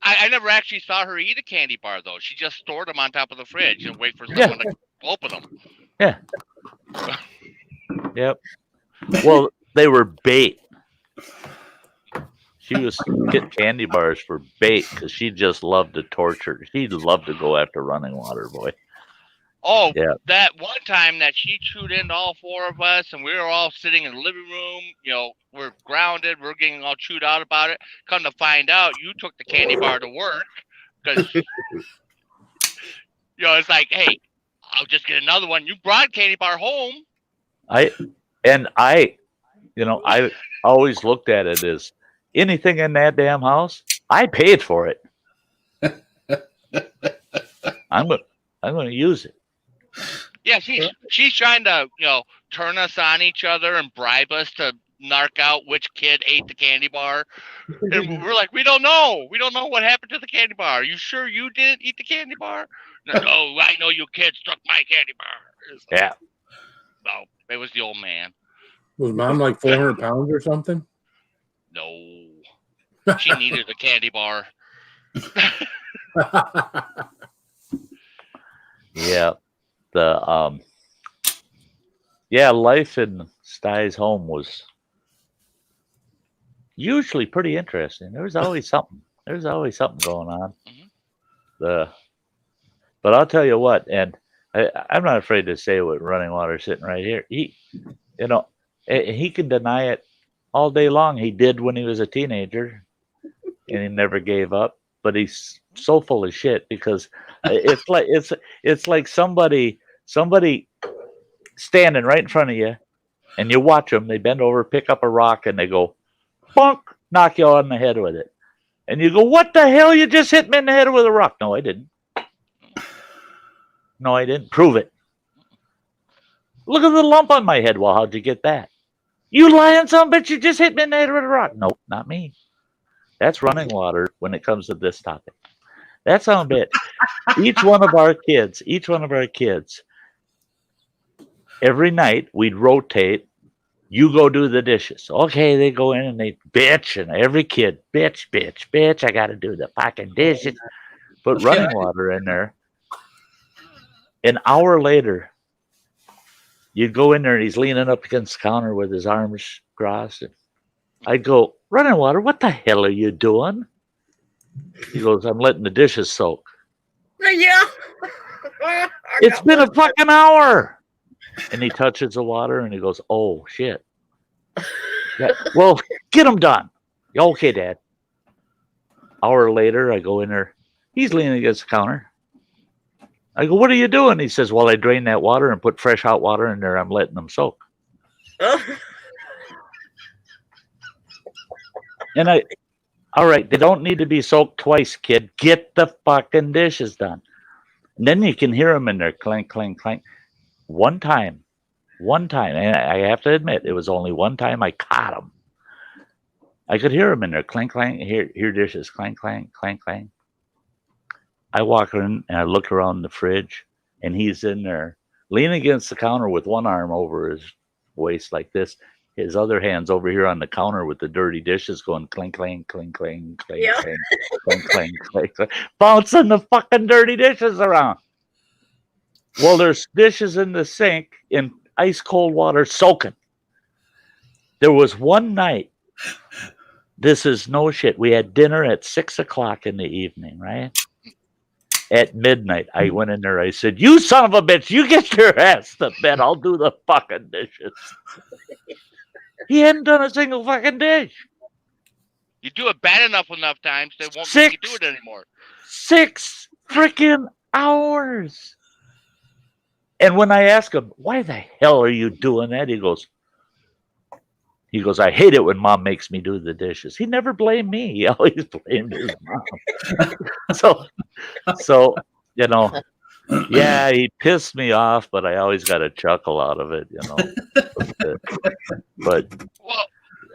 I never actually saw her eat a candy bar though. She just stored them on top of the fridge and wait for someone to open them. Yeah. Yep. Well, they were bait. She was getting candy bars for bait because she just loved to torture. She loved to go after running water, boy. Oh, Yeah. that one time that she chewed into all four of us, and we were all sitting in the living room. We're grounded. We're getting all chewed out about it. Come to find out, you took the candy bar to work because it's like, hey, I'll just get another one. You brought candy bar home. I always looked at it as anything in that damn house, I paid for it. I'm going to use it. Yeah, she's trying to turn us on each other and bribe us to narc out which kid ate the candy bar. And we're like, we don't know. We don't know what happened to the candy bar. Are you sure you didn't eat the candy bar? No, I know you kids took my candy bar. Yeah. No, it was the old man. Was mom like 400 pounds or something? No. She needed a candy bar. Yeah. Life in Sty's home was usually pretty interesting. There was always something. There's always something going on. Mhm. But I'll tell you what, and I'm not afraid to say what running water sitting right here. He can deny it all day long. He did when he was a teenager, and he never gave up. But he's so full of shit because it's like somebody standing right in front of you, and you watch them. They bend over, pick up a rock, and they go, bonk, knock you on the head with it. And you go, what the hell? You just hit me in the head with a rock. No, I didn't. No, I didn't. Prove it. Look at the lump on my head. Well, how'd you get that? You lying son of a bitch, you just hit me in the head with a rock. Nope, not me. That's running water when it comes to this topic. That's on a bit. Each one of our kids, every night we'd rotate. You go do the dishes. Okay, they go in and they bitch, and every kid, bitch, I got to do the fucking dishes. Put running water in there. An hour later, you'd go in there and he's leaning up against the counter with his arms crossed. And I'd go, running water, what the hell are you doing? He goes, I'm letting the dishes soak. Yeah. It's been a fucking hour. And he touches the water and he goes, oh, shit. Yeah, well, get them done. Okay, Dad. Hour later, I go in there. He's leaning against the counter. I go, what are you doing? He says, well, I drain that water and put fresh hot water in there. I'm letting them soak. And all right, they don't need to be soaked twice, kid. Get the fucking dishes done. And then you can hear them in there, clank, clank, clank. One time, and I have to admit, it was only one time I caught them. I could hear them in there, clank, clank, hear dishes, clank, clank, clank, clank. I walk in and I look around the fridge, and he's in there, leaning against the counter with one arm over his waist like this. His other hand's over here on the counter with the dirty dishes going clink, clink, clink, clink, clink, Yeah. clink, clink, clink, clink, clink, bouncing the fucking dirty dishes around. Well, there's dishes in the sink in ice cold water soaking. There was one night, this is no shit. We had dinner at 6:00 in the evening, right? At midnight, I went in there. I said, "You son of a bitch, you get your ass to bed. I'll do the fucking dishes." He hadn't done a single fucking dish. You do it bad enough times, they won't Six. make you do it anymore. 6 freaking hours. And when I ask him, "Why the hell are you doing that?" He goes, "I hate it when mom makes me do the dishes." He never blamed me. He always blamed his mom. So, you know, yeah, he pissed me off, but I always got a chuckle out of it, you know. But Well,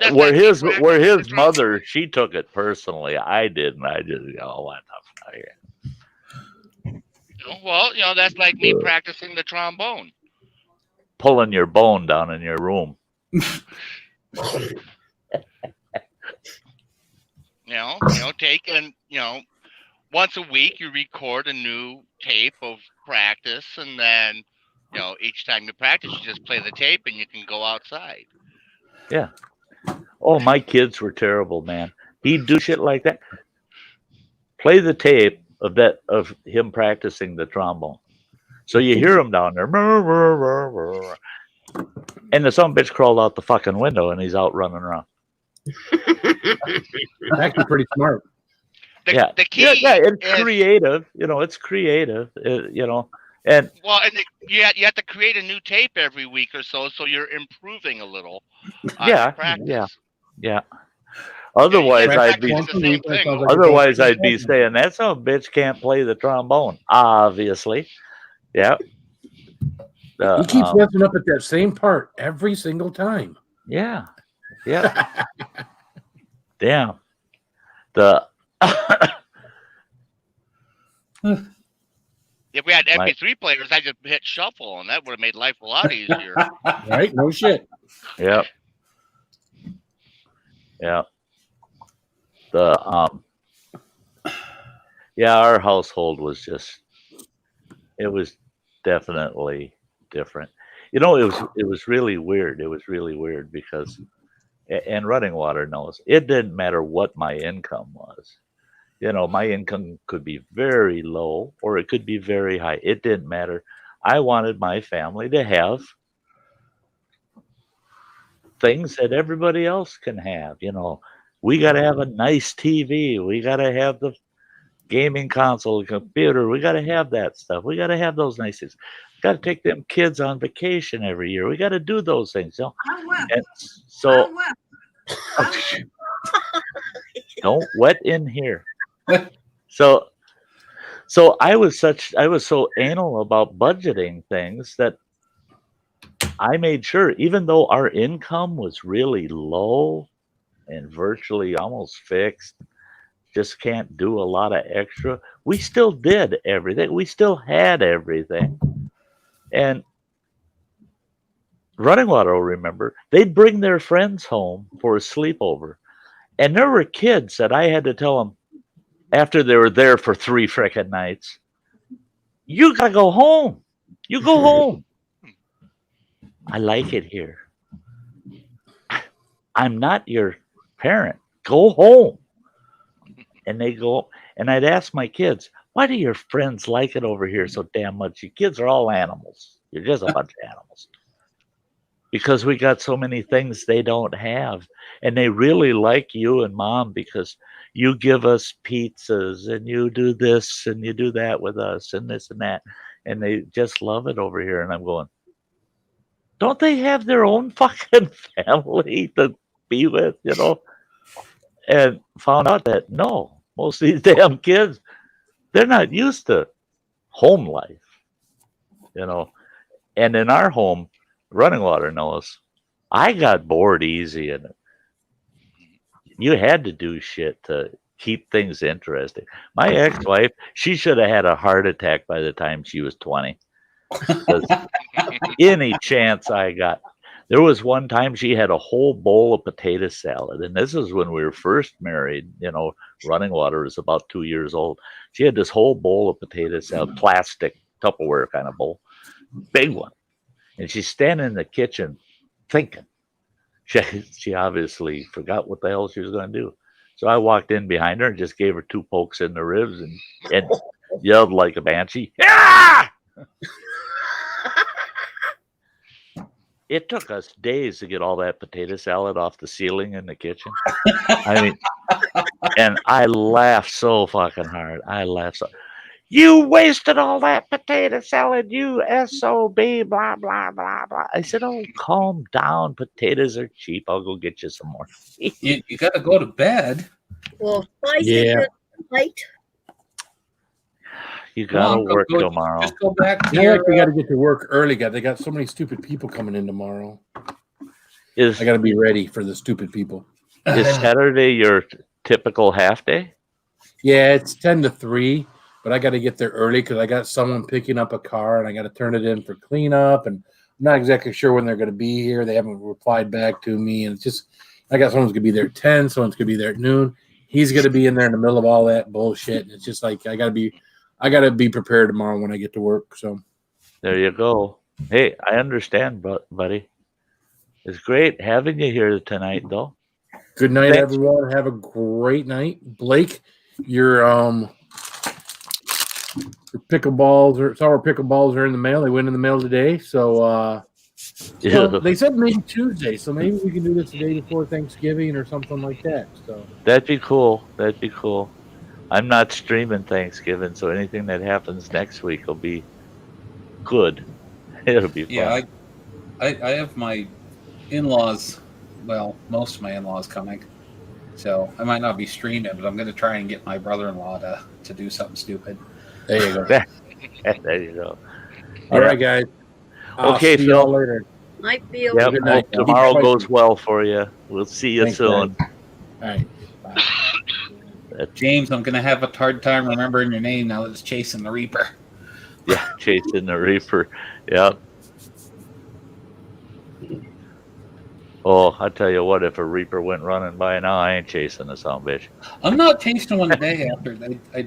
that's where like his me practicing the trombone. mother, she took it personally. I didn't. I just what the fuck. Well, that's like me practicing the trombone. Pulling your bone down in your room. Taking, once a week you record a new tape of practice, and then, each time you practice, you just play the tape and you can go outside. Yeah. Oh, my kids were terrible, man. He'd do shit like that. Play the tape of him practicing the trombone. So you hear him down there. And the son of a bitch crawled out the fucking window and he's out running around. Actually, pretty smart. The key it's is, creative. It's creative. And well, and you have to create a new tape every week or so you're improving a little. Practice. Yeah. Otherwise, Yeah, I'd be the same thing. Otherwise, I'd be saying that son of a bitch can't play the trombone. Obviously, yeah. He keeps messing up at that same part every single time. Yeah. Damn. The If we had MP3 players, I just hit shuffle, and that would have made life a lot easier. Right? No shit. Yeah. Our household was it was definitely different. It was really weird. It was really weird because, and Running Water knows, it didn't matter what my income was. My income could be very low or it could be very high. It didn't matter. I wanted my family to have things that everybody else can have. We got to have a nice TV. We got to have the gaming console, computer. We got to have that stuff. We got to have those nice things. Got to take them kids on vacation every year. We got to do those things. And so don't wet in here. So I was so anal about budgeting things that I made sure, even though our income was really low and virtually almost fixed, just can't do a lot of extra, we still did everything. We still had everything. And Running Water will remember, they'd bring their friends home for a sleepover. And there were kids that I had to tell them, after they were there for 3 frickin' nights, you gotta go home. You go home. I like it here. I'm not your parent. Go home. And they go, and I'd ask my kids, why do your friends like it over here so damn much? You kids are all animals. You're just a bunch of animals. Because we got so many things they don't have. And they really like you and mom because you give us pizzas and you do this and you do that with us and this and that. And they just love it over here. And I'm going, don't they have their own fucking family to be with, And found out that no, most of these damn kids, they're not used to home life, And in our home, Running Water knows, I got bored easy, and you had to do shit to keep things interesting. My ex-wife, she should have had a heart attack by the time she was 20. 'Cause any chance I got. There was one time she had a whole bowl of potato salad, and this is when we were first married. Running water was about 2 years old. She had this whole bowl of potato salad, plastic Tupperware kind of bowl, big one. And she's standing in the kitchen thinking. She obviously forgot what the hell she was going to do. So I walked in behind her and just gave her 2 pokes in the ribs and yelled like a banshee. Yeah! It took us days to get all that potato salad off the ceiling in the kitchen. I mean, and I laughed so fucking hard. I laughed so. You wasted all that potato salad, you SOB, blah, blah, blah, blah. I said, oh, calm down. Potatoes are cheap. I'll go get you some more. You got to go to bed. Well, spicy Yeah. good late. You got to Come on, work go- tomorrow. Just go back to I your. actually got to get to work early. They got so many stupid people coming in tomorrow. Is I got to be ready for the stupid people. Saturday your typical half day? Yeah, it's 10 to 3, but I got to get there early because I got someone picking up a car and I got to turn it in for cleanup. And I'm not exactly sure when they're going to be here. They haven't replied back to me. And it's just, I got someone's going to be there at 10, someone's going to be there at noon. He's going to be in there in the middle of all that bullshit. And it's just like, I got to be prepared tomorrow when I get to work. So There you go. Hey, I understand, buddy. It's great having you here tonight, though. good night, Thanks. everyone. Have a great night. Blake, your pickleballs or sour pickleballs are in the mail. They went in the mail today. So they said maybe Tuesday. So maybe we can do this the day before Thanksgiving or something like that. So That'd be cool. That'd be cool. I'm not streaming Thanksgiving, so anything that happens next week will be good. It'll be fun. Yeah, I have my in-laws. Well, most of my in-laws coming, so I might not be streaming, but I'm going to try and get my brother-in-law to do something stupid. there you go. There you go. All right, guys. I'll Okay, see you all Phil. later. Night, Phil. Yep. Good night. Hope tomorrow Keep goes fighting. well for you. We'll see you Thanks, soon. All right. Bye. James, I'm going to have a hard time remembering your name now that it's Chasing the Reaper. Yeah, chasing the reaper. Yep. Oh, I tell you what, if a reaper went running by now, I ain't chasing the son-of-a-bitch. I'm not tasting one today after I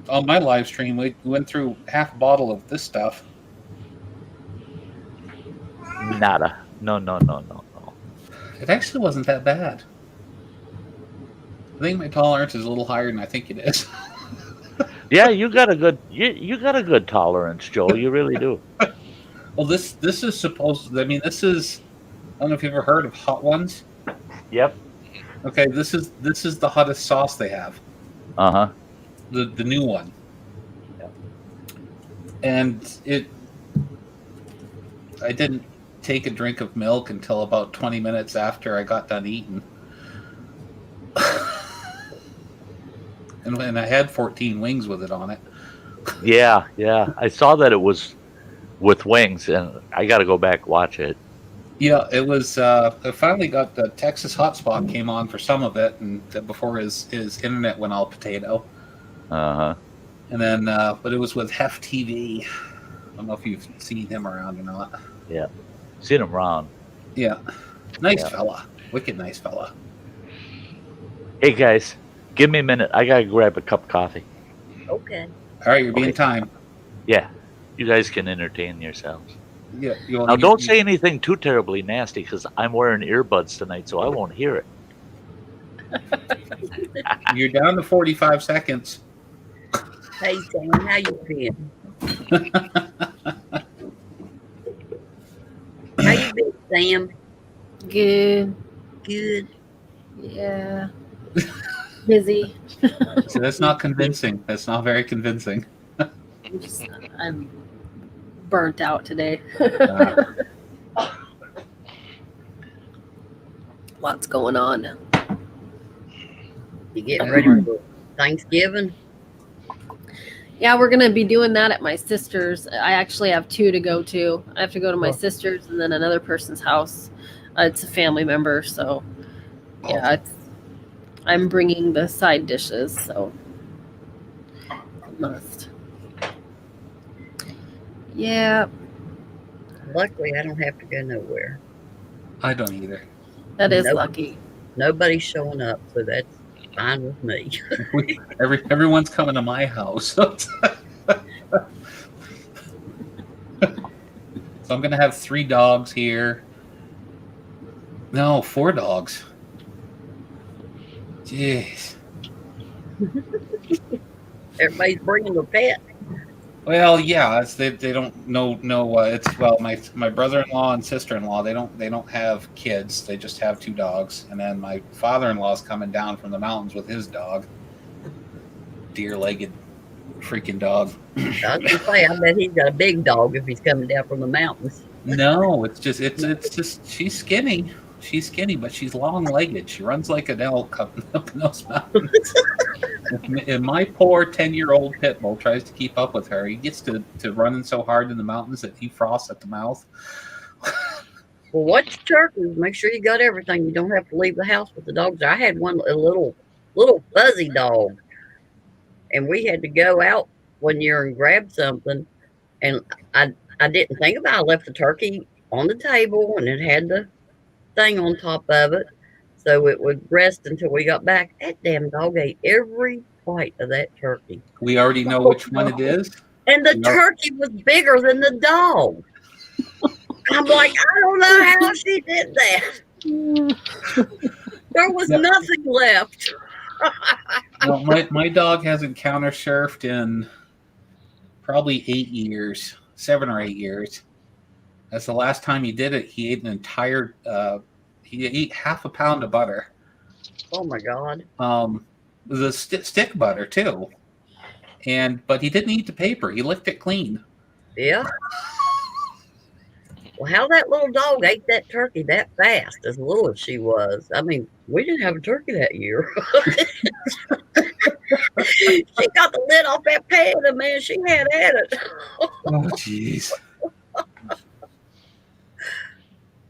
on my live stream. We went through half a bottle of this stuff. Nada. No. It actually wasn't that bad. I think my tolerance is a little higher than I think it is. Yeah, you got a good you got a good tolerance, Joe. You really do. Well, this is supposed to, I mean, this is, I don't know if you've ever heard of Hot Ones. Yep. Okay, this is the hottest sauce they have. Uh-huh. The new one. Yep. And I didn't take a drink of milk until about 20 minutes after I got done eating. and I had 14 wings with it on it. Yeah. I saw that it was with wings, and I got to go back watch it. Yeah, it was. I finally got the Texas hotspot came on for some of it, and before his internet went all potato. Uh-huh. And then, but it was with Hef TV. I don't know if you've seen him around or not. Yeah. Seen him around. Yeah, nice Yeah. fella, wicked nice fella. Hey guys, give me a minute. I gotta grab a cup of coffee. Okay. All right, you're being Okay. timed. Yeah. You guys can entertain yourselves. Yeah, Now don't say anything too terribly nasty because I'm wearing earbuds tonight, so I won't hear it. You're down to 45 seconds. Hey, Sam, how you been? How you been, Sam? Good. Good. Yeah. Busy. So that's not convincing. That's not very convincing. I'm burnt out today. Lots going on. You getting ready for Thanksgiving? Yeah, we're gonna be doing that at my sister's. I actually have 2 to go to. I have to go to my sister's and then another person's house. It's a family member, so yeah, I'm bringing the side dishes, so must. Yeah, Luckily, I don't have to go nowhere. I don't either. that is Nope. lucky. Nobody's showing up, so that's fine with me. Everyone's coming to my house. So I'm gonna have 3 dogs here. No, 4 dogs. Jeez. Everybody's bringing a pet. Well, yeah, they don't know. It's well, my brother-in-law and sister-in-law. They don't have kids. They just have 2 dogs. And then my father-in-law's coming down from the mountains with his dog, deer-legged freaking dog. I was gonna say, I bet he's got a big dog if he's coming down from the mountains. No, it's just she's skinny. She's skinny, but she's long-legged. She runs like an elk up in those mountains. And my poor 10-year-old pit bull tries to keep up with her. He gets to running so hard in the mountains that he frosts at the mouth. Well, watch turkeys. Make sure you got everything. You don't have to leave the house with the dogs. I had a little fuzzy dog, and we had to go out one year and grab something, and I didn't think about it. I left the turkey on the table, and it had the thing on top of it, so it would rest until we got back. That damn dog ate every bite of that turkey. We already know which one it is. And the turkey was bigger than the dog. I'm like, I don't know how she did that. There was nothing left. Well, my dog hasn't counter surfed in probably 8 years, 7 or 8 years. That's the last time he did it. He ate an entire. He ate half a pound of butter. Oh my God. The stick butter too, but he didn't eat the paper. He licked it clean. Yeah. Well, how that little dog ate that turkey that fast, as little as she was. I mean, we didn't have a turkey that year. She got the lid off that pan, and man, she had at it. Oh, jeez.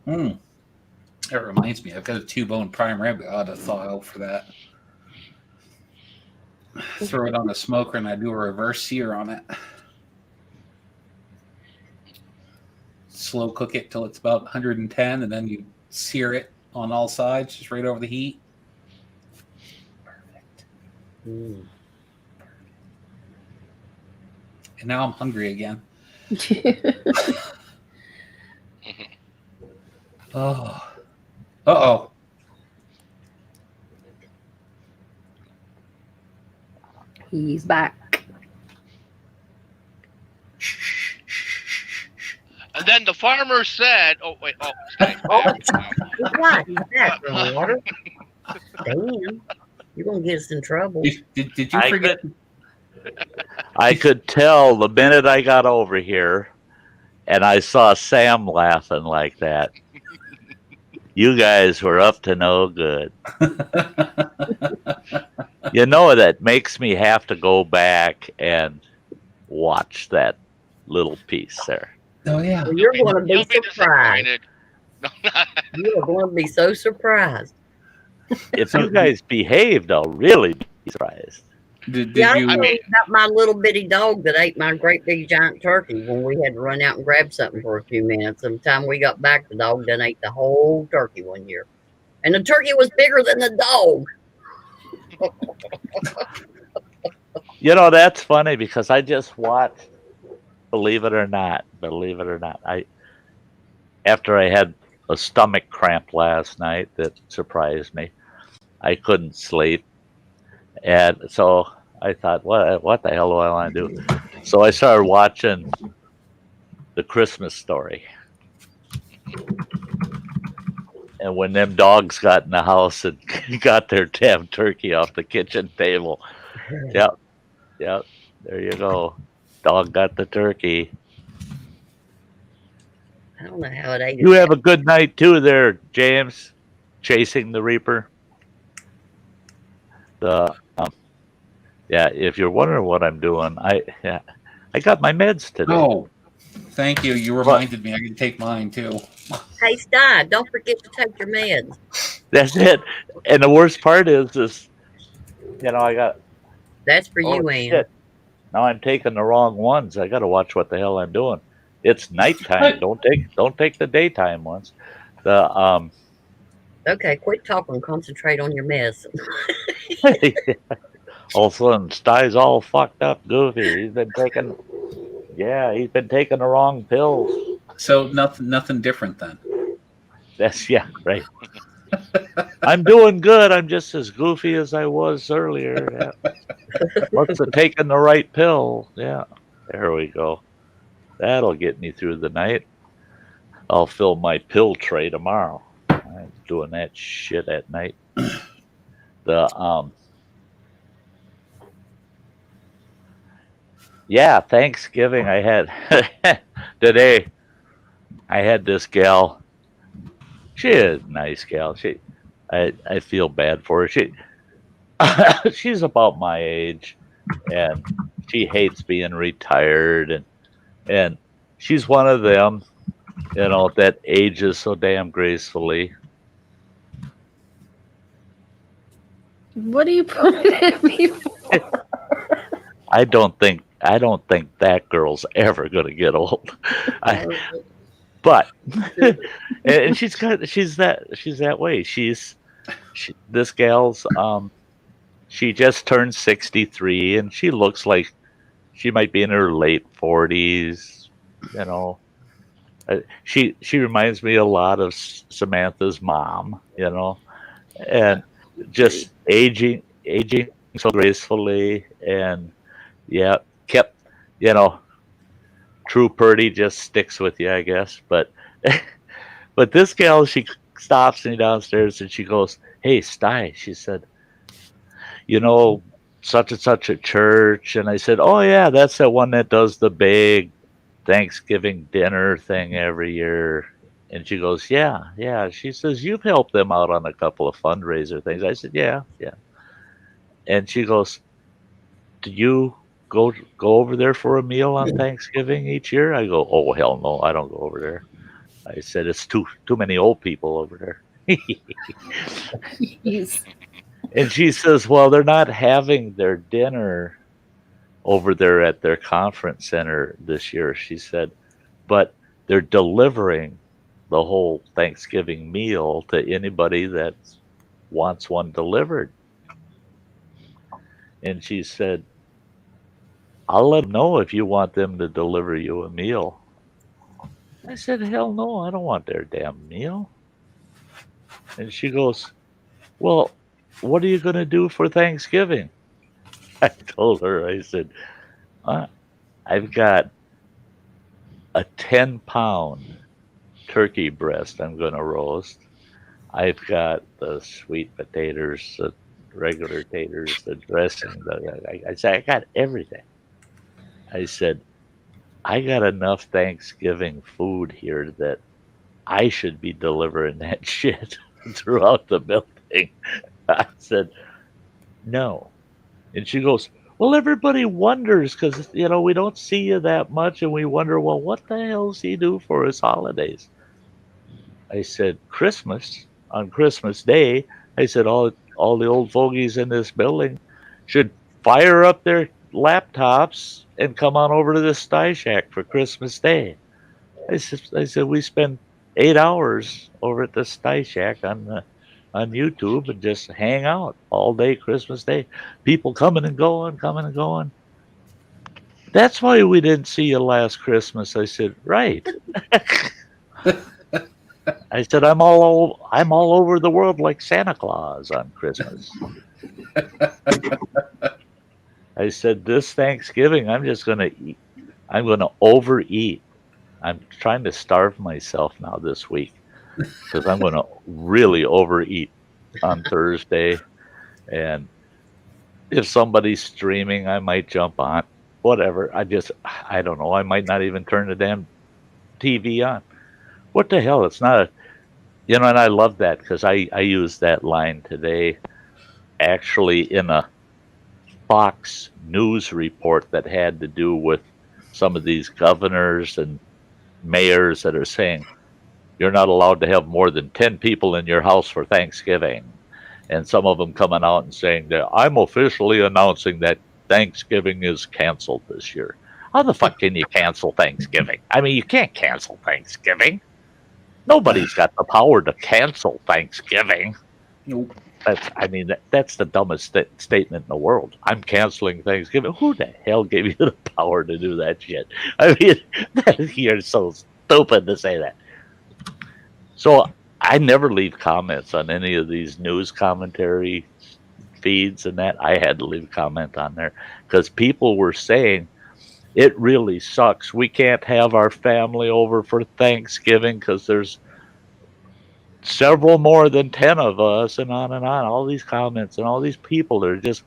That reminds me, I've got a 2-bone prime rib. I ought to thaw out for that. Throw it on the smoker, and I do a reverse sear on it. Slow cook it till it's about 110, and then you sear it on all sides, just right over the heat. Perfect. And now I'm hungry again. Oh. Uh-oh. He's back. And then the farmer said, "Oh wait, Sty, He's back. He's back. Water. Damn. You're going to get us in trouble. Did you forget? I could tell the minute I got over here and I saw Sam laughing like that. You guys were up to no good. You know, that makes me have to go back and watch that little piece there. Oh, yeah. Well, you're going to be You'll be surprised. disappointed. You are going to be so surprised. If you guys behaved, I'll really be surprised. Did Yeah, you? I told you about my little bitty dog that ate my great big giant turkey when we had to run out and grab something for a few minutes. And the time we got back, the dog done ate the whole turkey one year. And the turkey was bigger than the dog. You know, that's funny because I just watched, believe it or not, after I had a stomach cramp last night that surprised me. I couldn't sleep. And so I thought, what the hell do I want to do? So I started watching The Christmas Story. And when them dogs got in the house and got their damn turkey off the kitchen table. Yep, there you go. Dog got the turkey. I don't know how it ate. You have a good night too there, James, chasing the Reaper. Yeah, if you're wondering what I'm doing, I got my meds today. Oh, Thank you. You reminded me. I can take mine too. Hey, Sty, don't forget to take your meds. That's it. And the worst part is I got That's for you, Ann. shit. Now I'm taking the wrong ones. I got to watch what the hell I'm doing. It's nighttime. Don't take the daytime ones. The Okay, quit talking. Concentrate on your medicine. all of a sudden Sty's all fucked up, goofy. He's been taking the wrong pills. So nothing different then. That's right. I'm doing good. I'm just as goofy as I was earlier. Yeah. What's the taking the right pill? Yeah. There we go. That'll get me through the night. I'll fill my pill tray tomorrow. I'm doing that shit at night. Thanksgiving I had today. I had this gal. She is a nice gal. I feel bad for her. She's about my age, and she hates being retired, and she's one of them, that ages so damn gracefully. What are you pointing at me for? I don't think that girl's ever gonna get old. But and she's that way. This gal's she just turned 63, and she looks like she might be in her late 40s. She reminds me a lot of Samantha's mom. And just aging so gracefully, and kept true Purdy just sticks with you, I guess. But this gal, she stops me downstairs and she goes, "Hey, Sty," she said, such and such a church. And I said, "Oh yeah, that's the one that does the big Thanksgiving dinner thing every year." And she goes, yeah. She says, "You've helped them out on a couple of fundraiser things." I said, yeah. And she goes, "Do you go over there for a meal on Thanksgiving each year?" I go, "Oh, hell no, I don't go over there." I said, "It's too many old people over there." And she says, "Well, they're not having their dinner over there at their conference center this year," she said, "but they're delivering the whole Thanksgiving meal to anybody that wants one delivered." And she said, "I'll let them know if you want them to deliver you a meal." I said, "Hell no, I don't want their damn meal." And she goes, "Well, what are you going to do for Thanksgiving?" I told her, I said, "I've got a 10-pound turkey breast I'm going to roast. I've got the sweet potatoes, the regular taters, the dressing." I said, "I got everything." I said, "I got enough Thanksgiving food here that I should be delivering that shit throughout the building." I said, "No." And she goes, "Well, everybody wonders because, we don't see you that much, and we wonder, well, what the hell does he do for his holidays?" I said, on Christmas Day, I said, all the old fogies in this building should fire up their laptops and come on over to the Sty Shack for Christmas Day. I said, we spend 8 hours over at the Sty Shack on YouTube and just hang out all day Christmas Day. People coming and going. "That's why we didn't see you last Christmas." I said, "Right." I said, I'm all over the world like Santa Claus on Christmas." I said, "This Thanksgiving, I'm just going to eat. I'm going to overeat. I'm trying to starve myself now this week because I'm going to really overeat on Thursday. And if somebody's streaming, I might jump on. Whatever. I don't know. I might not even turn the damn TV on. What the hell? It's not and I love that because I used that line today actually in a Fox News report that had to do with some of these governors and mayors that are saying you're not allowed to have more than 10 people in your house for Thanksgiving. And some of them coming out and saying that I'm officially announcing that Thanksgiving is canceled this year. How the fuck can you cancel Thanksgiving? I mean, you can't cancel Thanksgiving. Nobody's got the power to cancel Thanksgiving. Nope. That's the dumbest statement in the world. I'm canceling Thanksgiving. Who the hell gave you the power to do that shit? I mean, you're so stupid to say that. So I never leave comments on any of these news commentary feeds and that. I had to leave a comment on there because people were saying it really sucks. We can't have our family over for Thanksgiving because there's several more than 10 of us, and on and on. All these comments and all these people are just,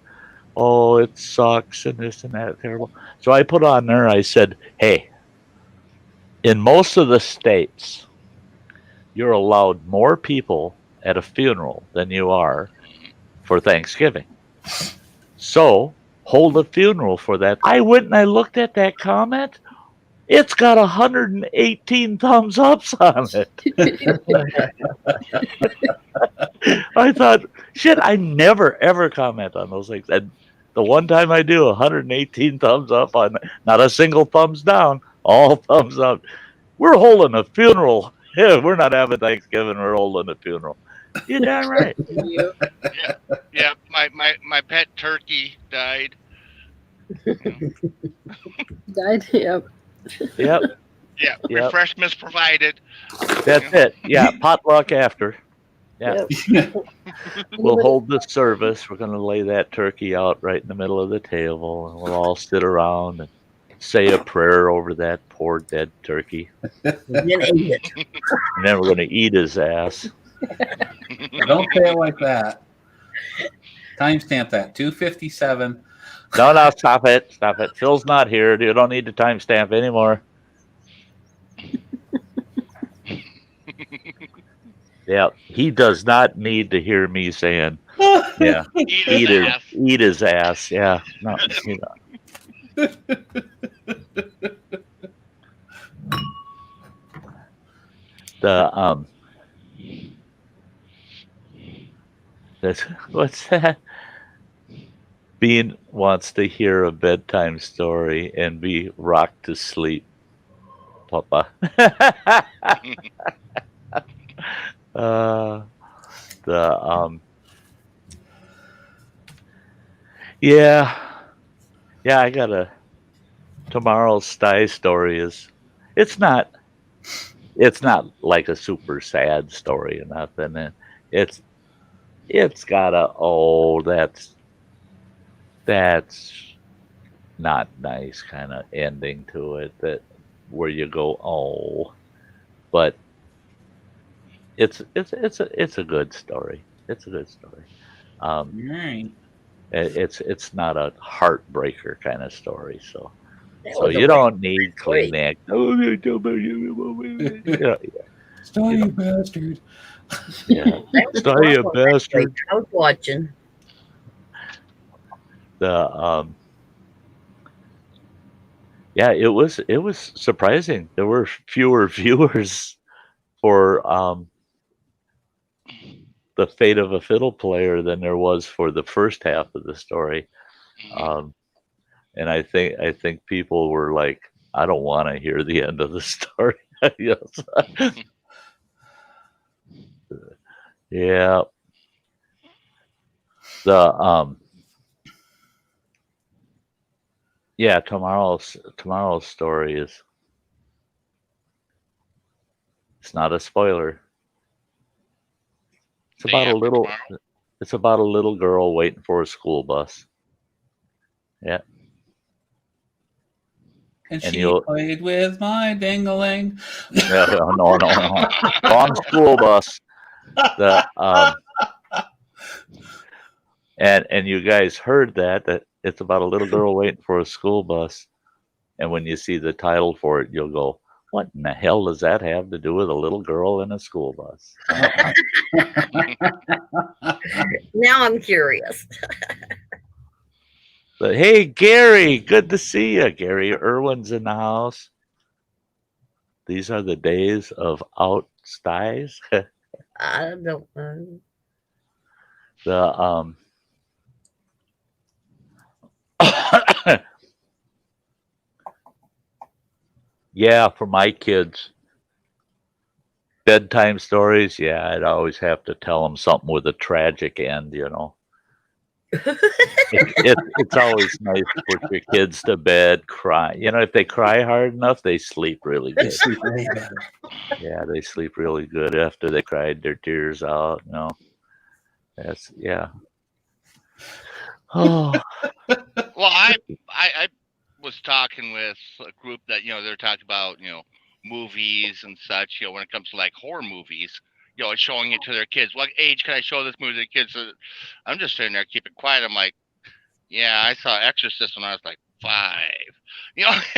oh, it sucks and this and that, terrible. So I put on there, I said, hey, in most of the states, you're allowed more people at a funeral than you are for Thanksgiving. So hold a funeral for that. I went and I looked at that comment. It's got 118 thumbs ups on it. I thought, shit, I never, ever comment on those things. And the one time I do, 118 thumbs up on it. Not a single thumbs down, all thumbs up. We're holding a funeral. Yeah, we're not having Thanksgiving, we're holding a funeral. You're damn right. Yeah. My pet turkey died. Died. Yep. Yep. Yeah, Yep. refreshments provided. That's it. Yeah, potluck after. Yeah. Yep. We'll hold the service. We're going to lay that turkey out right in the middle of the table, and we'll all sit around and say a prayer over that poor dead turkey. And then eat it. And then we're going to eat his ass. Don't say it like that. Timestamp that. 2:57. No, stop it. Stop it. Phil's not here. You don't need to timestamp anymore. Yeah, he does not need to hear me saying, yeah, eat his ass. Yeah, no, you know. What's that? Bean wants to hear a bedtime story and be rocked to sleep. Papa. Yeah, I got tomorrow's Sty story it's not like a super sad story or nothing. It's got that's not nice kind of ending to it, that where you go, oh, but it's a good story. It's a good story. Right. It's not a heartbreaker kind of story, so was a you don't need Wait. Kleenex. Sty, you bastard. Yeah, That was Sty, you awful. bastard. I was watching. Yeah, it was surprising. There were fewer viewers for the Fate of a Fiddle Player than there was for the first half of the story. And I think people were like, I don't want to hear the end of the story. Yes. Yeah. Yeah, tomorrow's story it's not a spoiler. It's about a little girl waiting for a school bus. Yeah. And And she you'll- played with my ding-a-ling. No. Wrong school bus. And you guys heard that it's about a little girl waiting for a school bus. And when you see the title for it, you'll go, what in the hell does that have to do with a little girl in a school bus? Now I'm curious. But hey, Gary, good to see you. Gary Irwin's in the house. These are the days of out styes. I don't know. The yeah, for my kids, bedtime stories. Yeah, I'd always have to tell them something with a tragic end. It's always nice to put your kids to bed, cry. If they cry hard enough, they sleep really They good. sleep way better. Yeah, they sleep really good after they cried their tears out. That's yeah. Oh, Well, I was talking with a group that they're talking about movies and such. When it comes to like horror movies, and showing it to their kids. What age can I show this movie to the kids? So I'm just sitting there keeping quiet. I'm like, yeah, I saw Exorcist when I was like 5. It's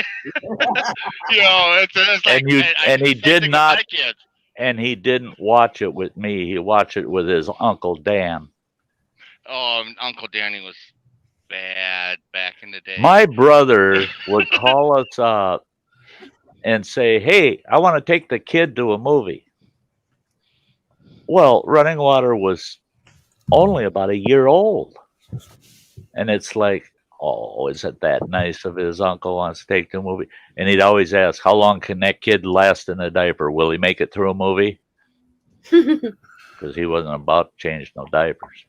like, and he did with not, my kids. and he didn't watch it with me. He watched it with his Uncle Dan. Oh, Uncle Danny was bad back in the day. My brother would call us up and say, "Hey, I want to take the kid to a movie." Well, Running Water was only about a year old. And it's like, oh, isn't that nice of his uncle wants to take the movie? And he'd always ask, how long can that kid last in a diaper? Will he make it through a movie? Because he wasn't about to change no diapers.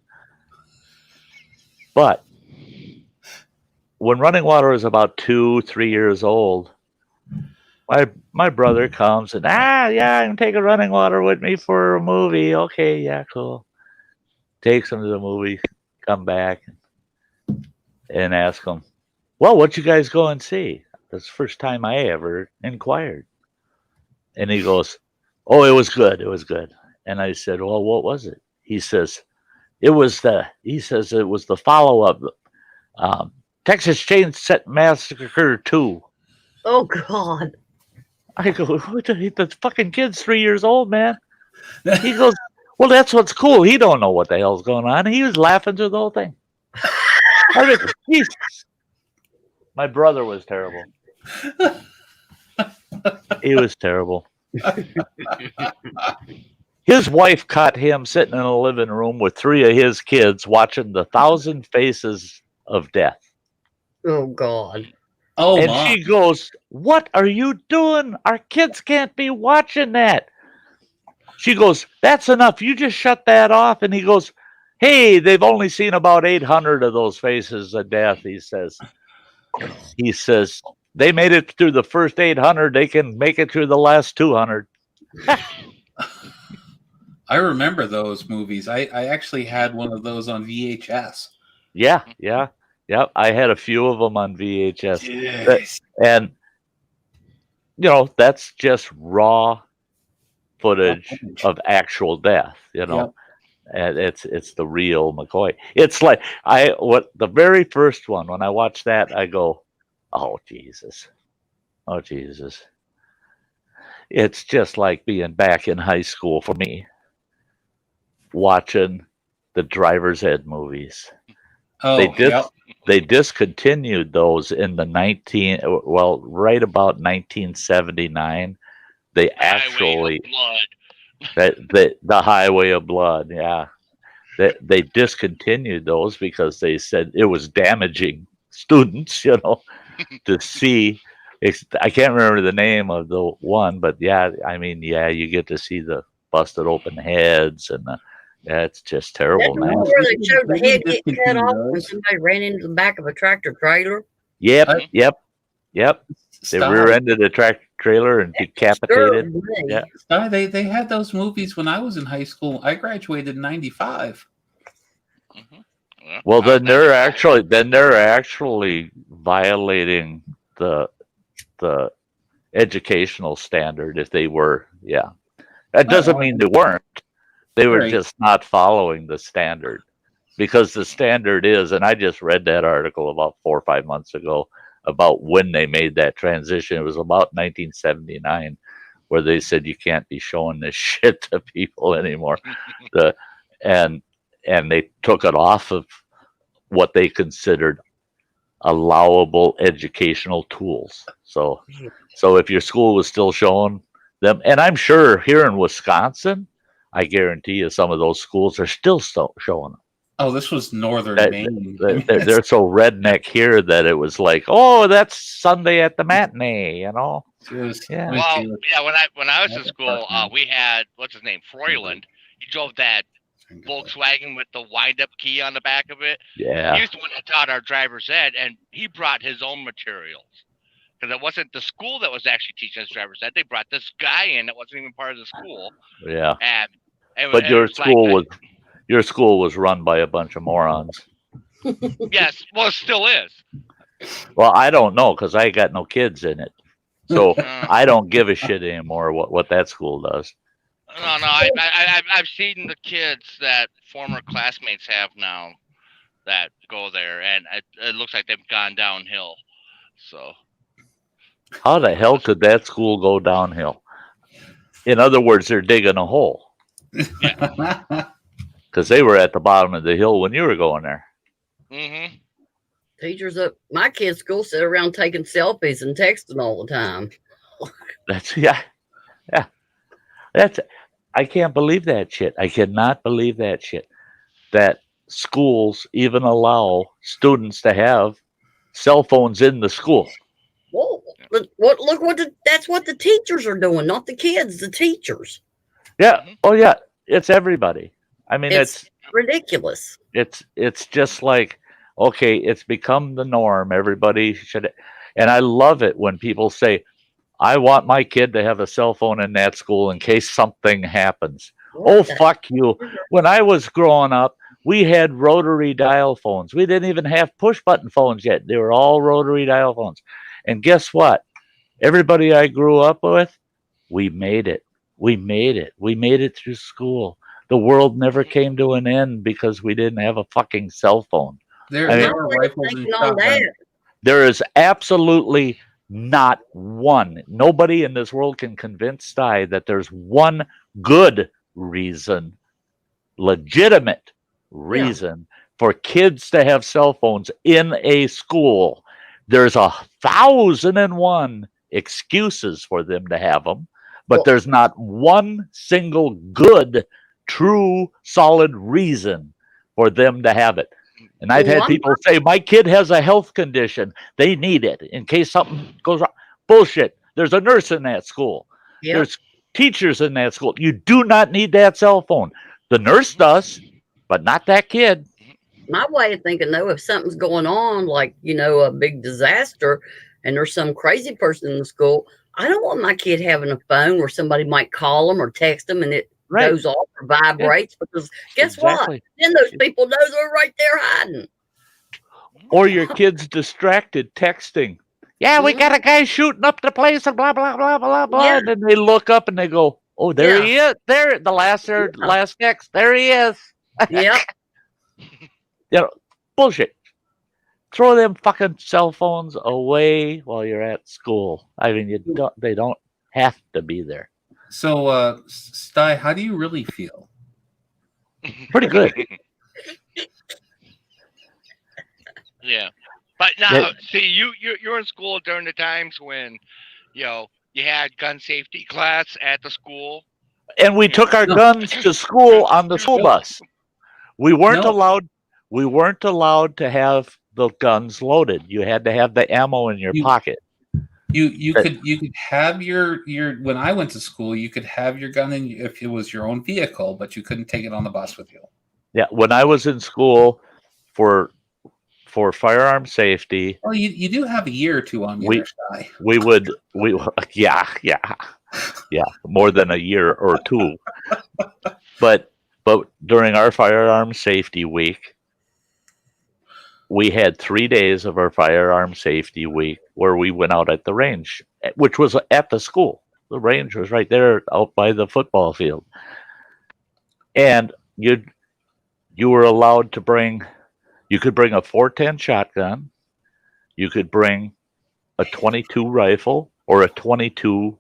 But when Running Water was about 2-3 years old, my brother comes and, yeah, I can take a Running Water with me for a movie. Okay, yeah, cool. Takes him to the movie, come back and ask him, well, what you guys go and see? That's the first time I ever inquired. And he goes, oh, it was good. It was good. And I said, well, what was it? He says, it was the follow-up, Texas Chainsaw Massacre 2. Oh, God. I go, the fucking kid's 3 years old, man. He goes, well, that's what's cool. He don't know what the hell's going on. He was laughing through the whole thing. I mean, Jesus. My brother was terrible. He was terrible. His wife caught him sitting in a living room with 3 of his kids watching The 1,000 Faces of Death. Oh, God. Oh, and Mom. she goes, what are you doing? Our kids can't be watching that. She goes, that's enough. You just shut that off. And he goes, hey, they've only seen about 800 of those faces of death, he says. He says, they made it through the first 800. They can make it through the last 200. I remember those movies. I actually had one of those on VHS. Yeah. I had a few of them on VHS. Yes. And, that's just raw footage of actual death, Yep. And it's the real McCoy. It's like the very first one, when I watched that, I go, oh Jesus. It's just like being back in high school for me, watching the Driver's Ed movies. Oh, They discontinued those in the right about 1979. They actually the Highway of Blood, yeah. They discontinued those because they said it was damaging students, to see. I can't remember the name of the one, but yeah, you get to see the busted open heads, and it's just terrible, That's the man. one where they showed the head get cut off when somebody ran into the back of a tractor trailer. Yep. They Sty, rear-ended a tractor trailer and decapitated. Yeah. Sty, they had those movies when I was in high school. I graduated in 95. Mm-hmm. Yeah, Well, then they're actually violating the educational standard if they were. Yeah, that doesn't mean they weren't. They were just not following the standard, because the standard is, and I just read that article about 4 or 5 months ago about when they made that transition. It was about 1979, where they said you can't be showing this shit to people anymore. And they took it off of what they considered allowable educational tools. So if your school was still showing them, and I'm sure here in Wisconsin, I guarantee you some of those schools are still showing them. Oh, this was northern That- Maine. They're so redneck here that it was like, oh, that's Sunday at the matinee, you know. Yeah. Well, yeah. When I was in school, we had what's his name, Froyland. He drove that Volkswagen with the wind-up key on the back of it. Yeah. He was the one that taught our driver's ed, and he brought his own materials because it wasn't the school that was actually teaching us driver's ed. They brought this guy in that wasn't even part of the school. Yeah. But your school was run by a bunch of morons. Yes, well, it still is. Well, I don't know because I got no kids in it, so I don't give a shit anymore what that school does. No, I've seen the kids that former classmates have now that go there, and it looks like they've gone downhill. So, how the hell could that school go downhill? In other words, they're digging a hole. Because they were at the bottom of the hill when you were going there. Mm-hmm. Teachers at my kids' school sit around taking selfies and texting all the time. I can't believe that shit. I cannot believe that shit. That schools even allow students to have cell phones in the school. Whoa! That's what the teachers are doing, not the kids. The teachers. Yeah. Oh yeah. It's everybody. I mean, it's ridiculous. It's just like, okay, it's become the norm. Everybody should, and I love it when people say, I want my kid to have a cell phone in that school in case something happens. Oh, fuck you. When I was growing up, we had rotary dial phones. We didn't even have push button phones yet. They were all rotary dial phones. And guess what? Everybody I grew up with, we made it. We made it. We made it through school. The world never came to an end because we didn't have a fucking cell phone. There were rifles and shotguns. There is absolutely not one. Nobody in this world can convince Sty that there's one good reason, legitimate reason for kids to have cell phones in a school. There's 1,001 excuses for them to have them, but there's not one single good, true, solid reason for them to have it. And I've had people say, my kid has a health condition. They need it in case something goes wrong. Bullshit. There's a nurse in that school. Yep. There's teachers in that school. You do not need that cell phone. The nurse does, but not that kid. My way of thinking, though, if something's going on, like, a big disaster, and there's some crazy person in the school, I don't want my kid having a phone where somebody might call them or text them and it goes off or vibrates, because guess what? Then those people know they're right there hiding. Or your kid's distracted texting. Yeah, we got a guy shooting up the place and blah, blah, blah, blah, blah. Yeah. And then they look up and they go, oh, there he is. There, the last text. There he is. Yep. Bullshit. Throw them fucking cell phones away while you're at school. I mean, they don't have to be there. So, Sty, how do you really feel? Pretty good. Yeah, but now, see, you're in school during the times when, you had gun safety class at the school, and we took our guns to school on the school bus. We weren't allowed. We weren't allowed to have the guns loaded. You had to have the ammo in your pocket. You could have your when I went to school, you could have your gun in if it was your own vehicle, but you couldn't take it on the bus with you. Yeah, when I was in school for firearm safety. Well, you do have a year or two on you, Sty. We more than a year or two. But during our firearm safety week, we had 3 days of our firearm safety week where we went out at the range, which was at the school. The range was right there out by the football field. And you were allowed to bring, you could bring a .410 shotgun, you could bring a .22 rifle or a .22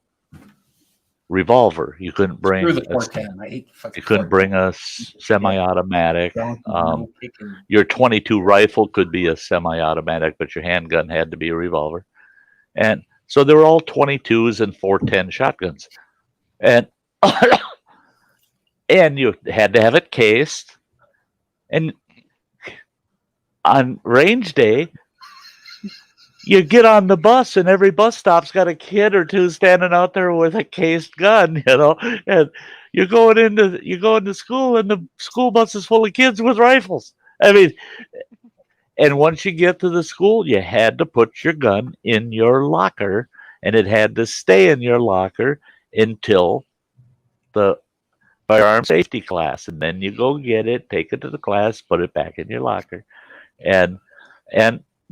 revolver. You couldn't bring Screw the 410. I hate the fucking you couldn't 410. bring a semi-automatic. No kicking. Your 22 rifle could be a semi-automatic, but your handgun had to be a revolver. And so they were all 22s and 410 shotguns. And and you had to have it cased. And on range day, you get on the bus and every bus stop's got a kid or two standing out there with a cased gun, and you're going into school and the school bus is full of kids with rifles. I mean, and once you get to the school, you had to put your gun in your locker, and it had to stay in your locker until the firearm safety class, and then you go get it, take it to the class, put it back in your locker, and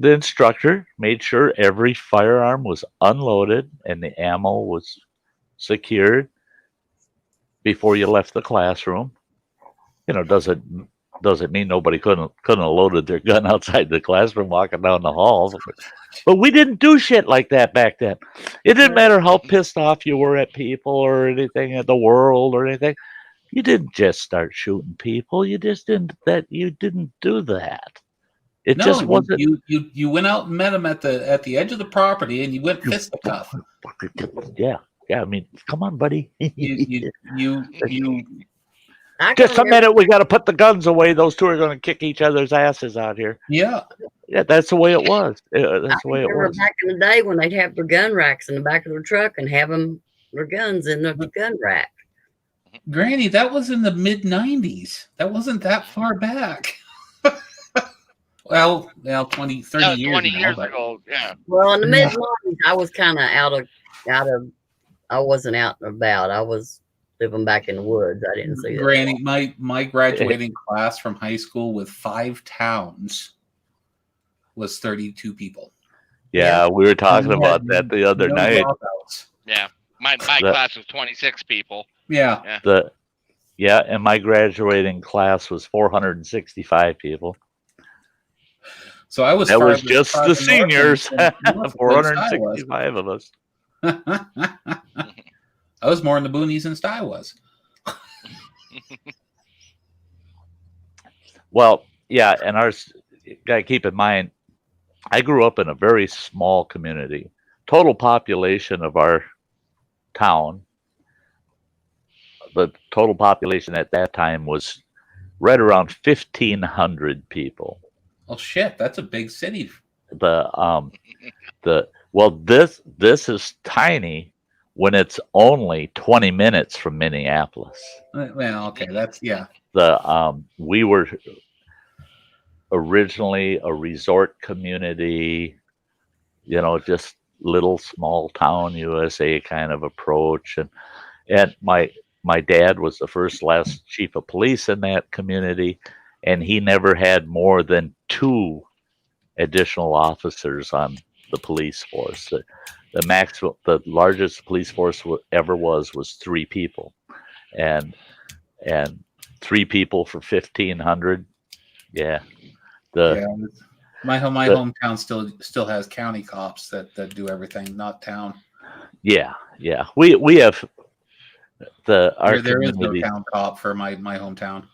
the instructor made sure every firearm was unloaded and the ammo was secured before you left the classroom. Doesn't mean nobody couldn't have loaded their gun outside the classroom walking down the halls. But we didn't do shit like that back then. It didn't matter how pissed off you were at people or anything, at the world or anything. You didn't just start shooting people. You just didn't do that. It just wasn't. You went out and met them at the edge of the property, and you went fisticuff. Yeah. I mean, come on, buddy. you Just a minute, we got to put the guns away. Those two are going to kick each other's asses out here. Yeah, that's the way it was. That's the way it was. Back in the day when they'd have their gun racks in the back of their truck and have their guns in the gun rack. Granny, that was in the mid '90s. That wasn't that far back. well, 20, 30 years 20 now, years but... ago, yeah. Well, in the mid '90s, I was kind of out of. I wasn't out and about. I was living back in the woods. I didn't see Granny, my graduating class from high school with 5 towns was 32 people. Yeah, we were talking about that the other night. Yeah, my class was 26 people. Yeah. And my graduating class was 465 people. So I was. That was just the seniors. 465 of us. I was more in the boonies than Sty was. Well, yeah, and ours. Got to keep in mind, I grew up in a very small community. Total population of our town, the total population at that time was right around 1,500 people. Oh shit, that's a big city. This is tiny when it's only 20 minutes from Minneapolis. Well, okay, that's yeah. We were originally a resort community, just little small town USA kind of approach, and my dad was the last chief of police in that community, and he never had more than 2 additional officers on the police force. The largest police force ever was 3 people, and 3 people for 1,500. Yeah. My hometown still has county cops that do everything, not town. Yeah. We have there is no town cop for my hometown.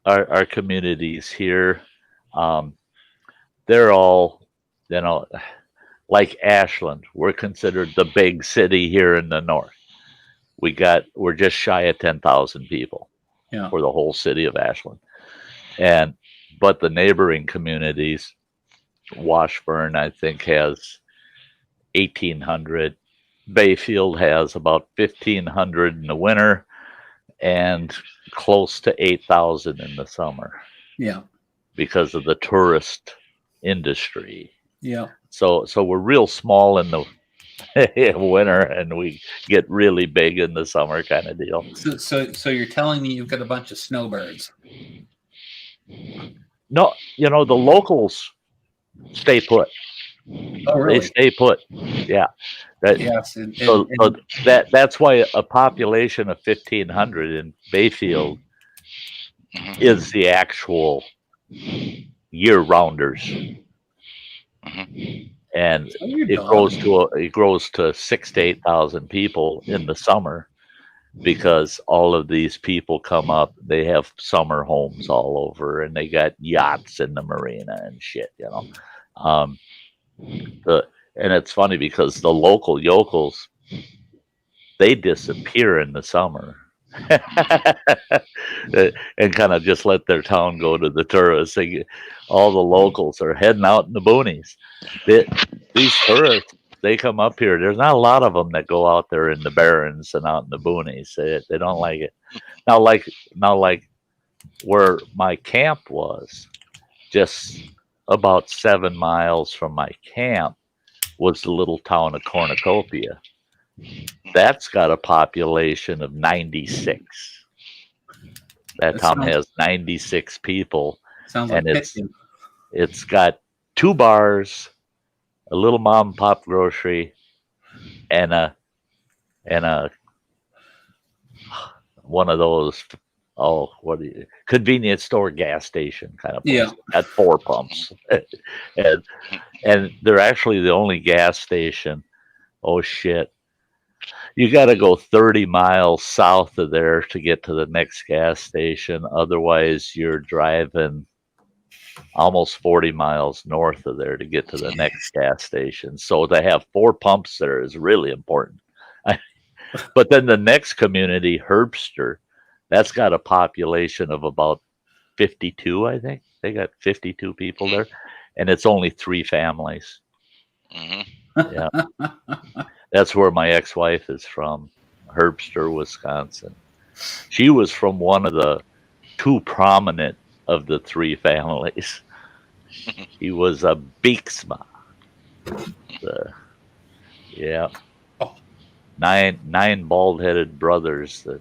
Our communities here, they're all, like Ashland. We're considered the big city here in the north. We're just shy of 10,000 people for the whole city of Ashland, but the neighboring communities, Washburn, I think, has 1,800. Bayfield has about 1,500 in the winter and close to 8,000 in the summer. Yeah. Because of the tourist industry. Yeah. So we're real small in the winter and we get really big in the summer kind of deal. So you're telling me you've got a bunch of snowbirds? No, the locals stay put. Oh, really? They stay put. Yeah. Yes. That's why a population of 1,500 in Bayfield is the actual year-rounders. And it grows to 6,000 to 8,000 people in the summer, because all of these people come up. They have summer homes all over, and they got yachts in the marina and shit. Um, and it's funny because the local yokels, they disappear in the summer. And kind of just let their town go to the tourists. All the locals are heading out in the boonies. These tourists, they come up here. There's not a lot of them that go out there in the barrens and out in the boonies. They don't like it. Now, like where my camp was, just about 7 miles from my camp, was the little town of Cornucopia. That's got a population of 96. That town has 96 people, Sounds and like it's got 2 bars, a little mom and pop grocery, and a one of those convenience store gas station kind of place. Yeah. At 4 pumps, and they're actually the only gas station. Oh shit. You got to go 30 miles south of there to get to the next gas station. Otherwise, you're driving almost 40 miles north of there to get to the next gas station. So to have 4 pumps there is really important. But then the next community, Herbster, that's got a population of about 52, I think. They got 52 people there, and it's only 3 families. Yeah. That's where my ex-wife is from, Herbster, Wisconsin. She was from one of the 2 prominent of the 3 families. He was a Beeksma. Yeah. 9 bald-headed brothers that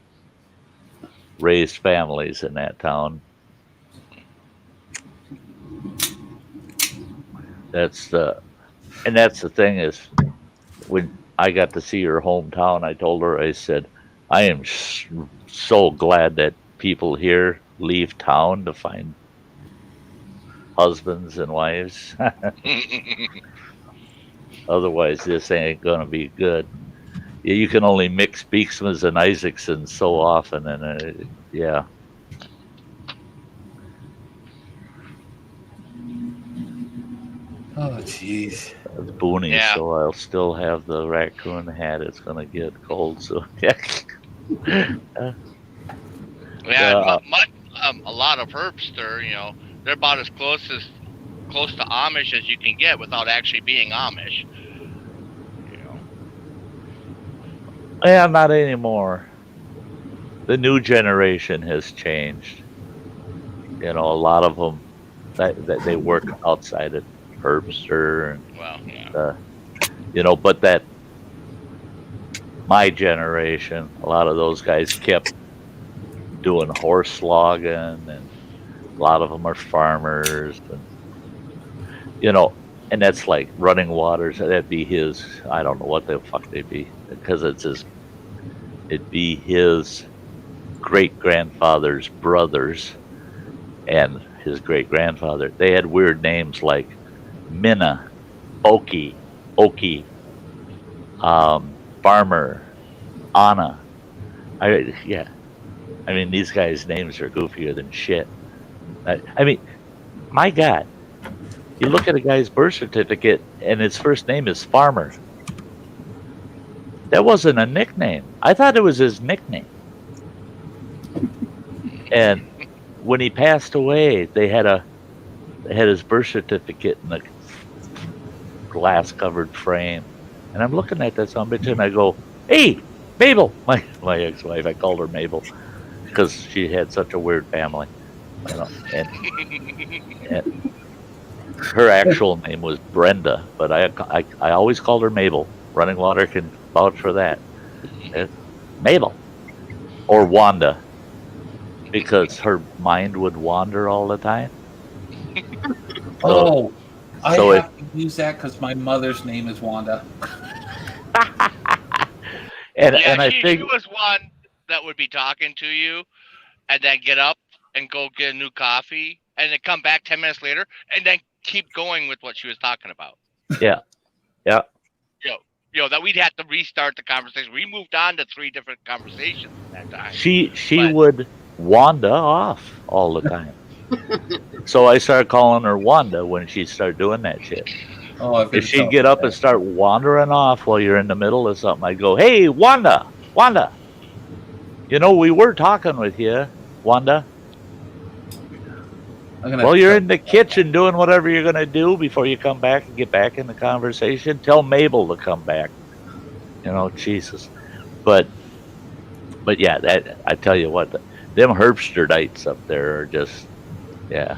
raised families in that town. That's the thing is, when I got to see her hometown, I told her, I said, I am so glad that people here leave town to find husbands and wives. Otherwise, this ain't going to be good. You can only mix Beeksmas and Isaacsons so often, and yeah. Oh, jeez. It's boony, so I'll still have the raccoon hat. It's going to get cold, so yeah. A lot of Herbster, they're about as close to Amish as you can get without actually being Amish. Yeah, not anymore. The new generation has changed. A lot of them that they work outside of Herbster, and but that my generation, a lot of those guys kept doing horse logging, and a lot of them are farmers, and and that's like running waters. That'd be his. I don't know what the fuck they'd be, because it'd be his great grandfather's brothers and his great grandfather. They had weird names like Minna, Okie, Farmer, Anna. I mean, these guys' names are goofier than shit. I mean, my God, you look at a guy's birth certificate and his first name is Farmer. That wasn't a nickname. I thought it was his nickname. And when he passed away, they had his birth certificate in a glass-covered frame. And I'm looking at that son of a bitch, and I go, "Hey, Mabel," my ex-wife. I called her Mabel because she had such a weird family, and her actual name was Brenda, but I always called her Mabel. Running Water can vouch for that. Mabel or Wanda, because her mind would wander all the time. I have to use that because my mother's name is Wanda. and I think she was one that would be talking to you, and then get up and go get a new coffee, and then come back 10 minutes later, and then keep going with what she was talking about. Yeah. that we'd have to restart the conversation. We moved on to 3 different conversations at that time. She But- would wander off all the time. So I started calling her Wanda when she started doing that shit. Oh, I've If she'd get up and start wandering off while you're in the middle of something, I'd go, "Hey, Wanda, Wanda, we were talking with you, Wanda. Well, you're in the kitchen doing whatever you're going to do before you come back and get back in the conversation. Tell Mabel to come back." Jesus. But yeah, that I tell you what, them Herbster nights up there are just, yeah,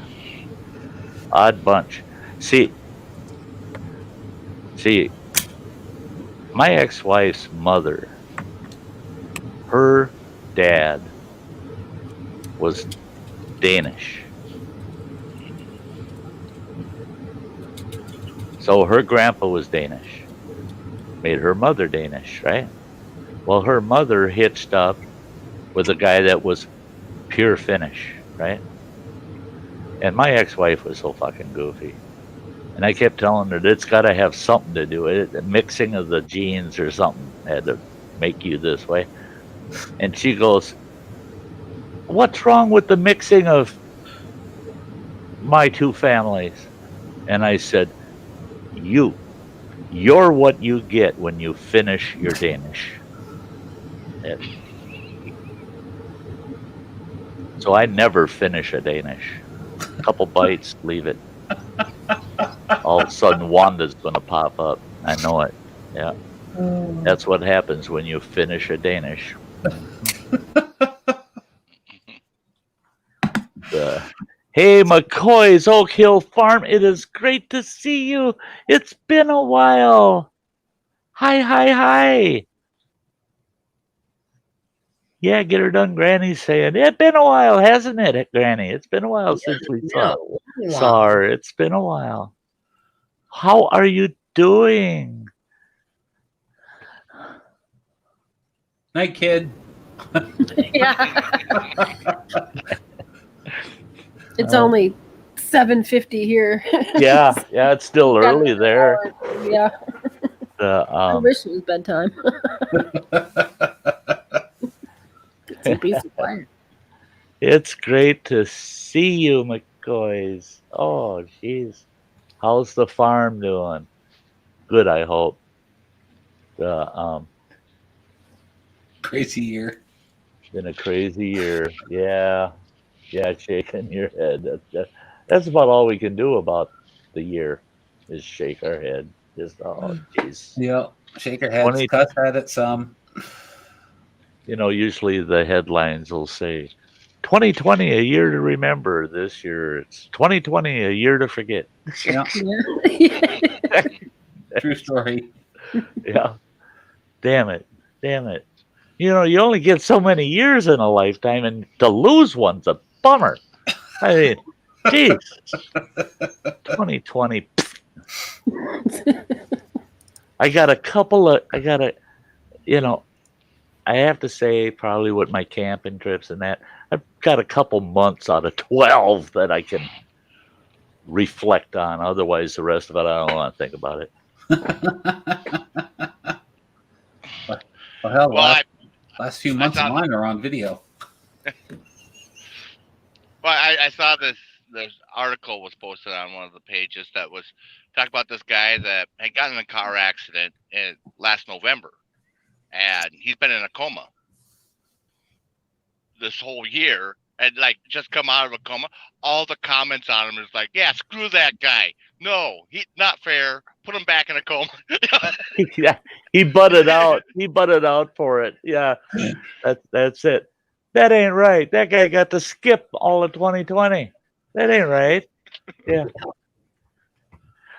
odd bunch. See, my ex-wife's mother, her dad was Danish. So her grandpa was Danish. Made her mother Danish, right? Well, her mother hitched up with a guy that was pure Finnish, right? And my ex-wife was so fucking goofy. And I kept telling her that it's got to have something to do with it. The mixing of the genes or something had to make you this way. And she goes, "What's wrong with the mixing of my 2 families?" And I said, You're what you get when you finish your Danish. So I never finish a Danish. A couple bites, leave it. All of a sudden, Wanda's going to pop up. I know it. Yeah. That's what happens when you finish a Danish. Hey, McCoy's Oak Hill Farm. It is great to see you. It's been a while. Hi. Yeah, get her done. Granny's saying, "It's been a while, hasn't it, Granny? It's been a while since we saw her. It's been a while. How are you doing?" Night, kid. Yeah. It's only 7:50 here. Yeah, it's still early there. Yeah. I wish it was bedtime. It's a piece of quiet. It's great to see you, McCoys. Oh, jeez. How's the farm doing? Good, I hope. Crazy year. Been a crazy year. Yeah, shaking your head. That's about all we can do about the year is shake our head. Just, oh, jeez. Yeah, shake our heads, cuss at it some. Usually the headlines will say, 2020, a year to remember. This year, it's 2020, a year to forget. Yeah. True story. Yeah. Damn it. You only get so many years in a lifetime, and to lose one's a bummer. I mean, jeez. 2020. I have to say, probably with my camping trips and that, I've got a couple months out of 12 that I can reflect on. Otherwise, the rest of it, I don't want to think about it. Well, hell, last few months of mine are on video. Well, I saw this article was posted on one of the pages that was talking about this guy that had gotten in a car accident last November, and he's been in a coma this whole year, and just come out of a coma. All the comments on him is like, "Yeah, screw that guy. No, he not fair. Put him back in a coma." Yeah, he butted out. He butted out for it. Yeah, that's it. That ain't right. That guy got to skip all of 2020. That ain't right. Yeah.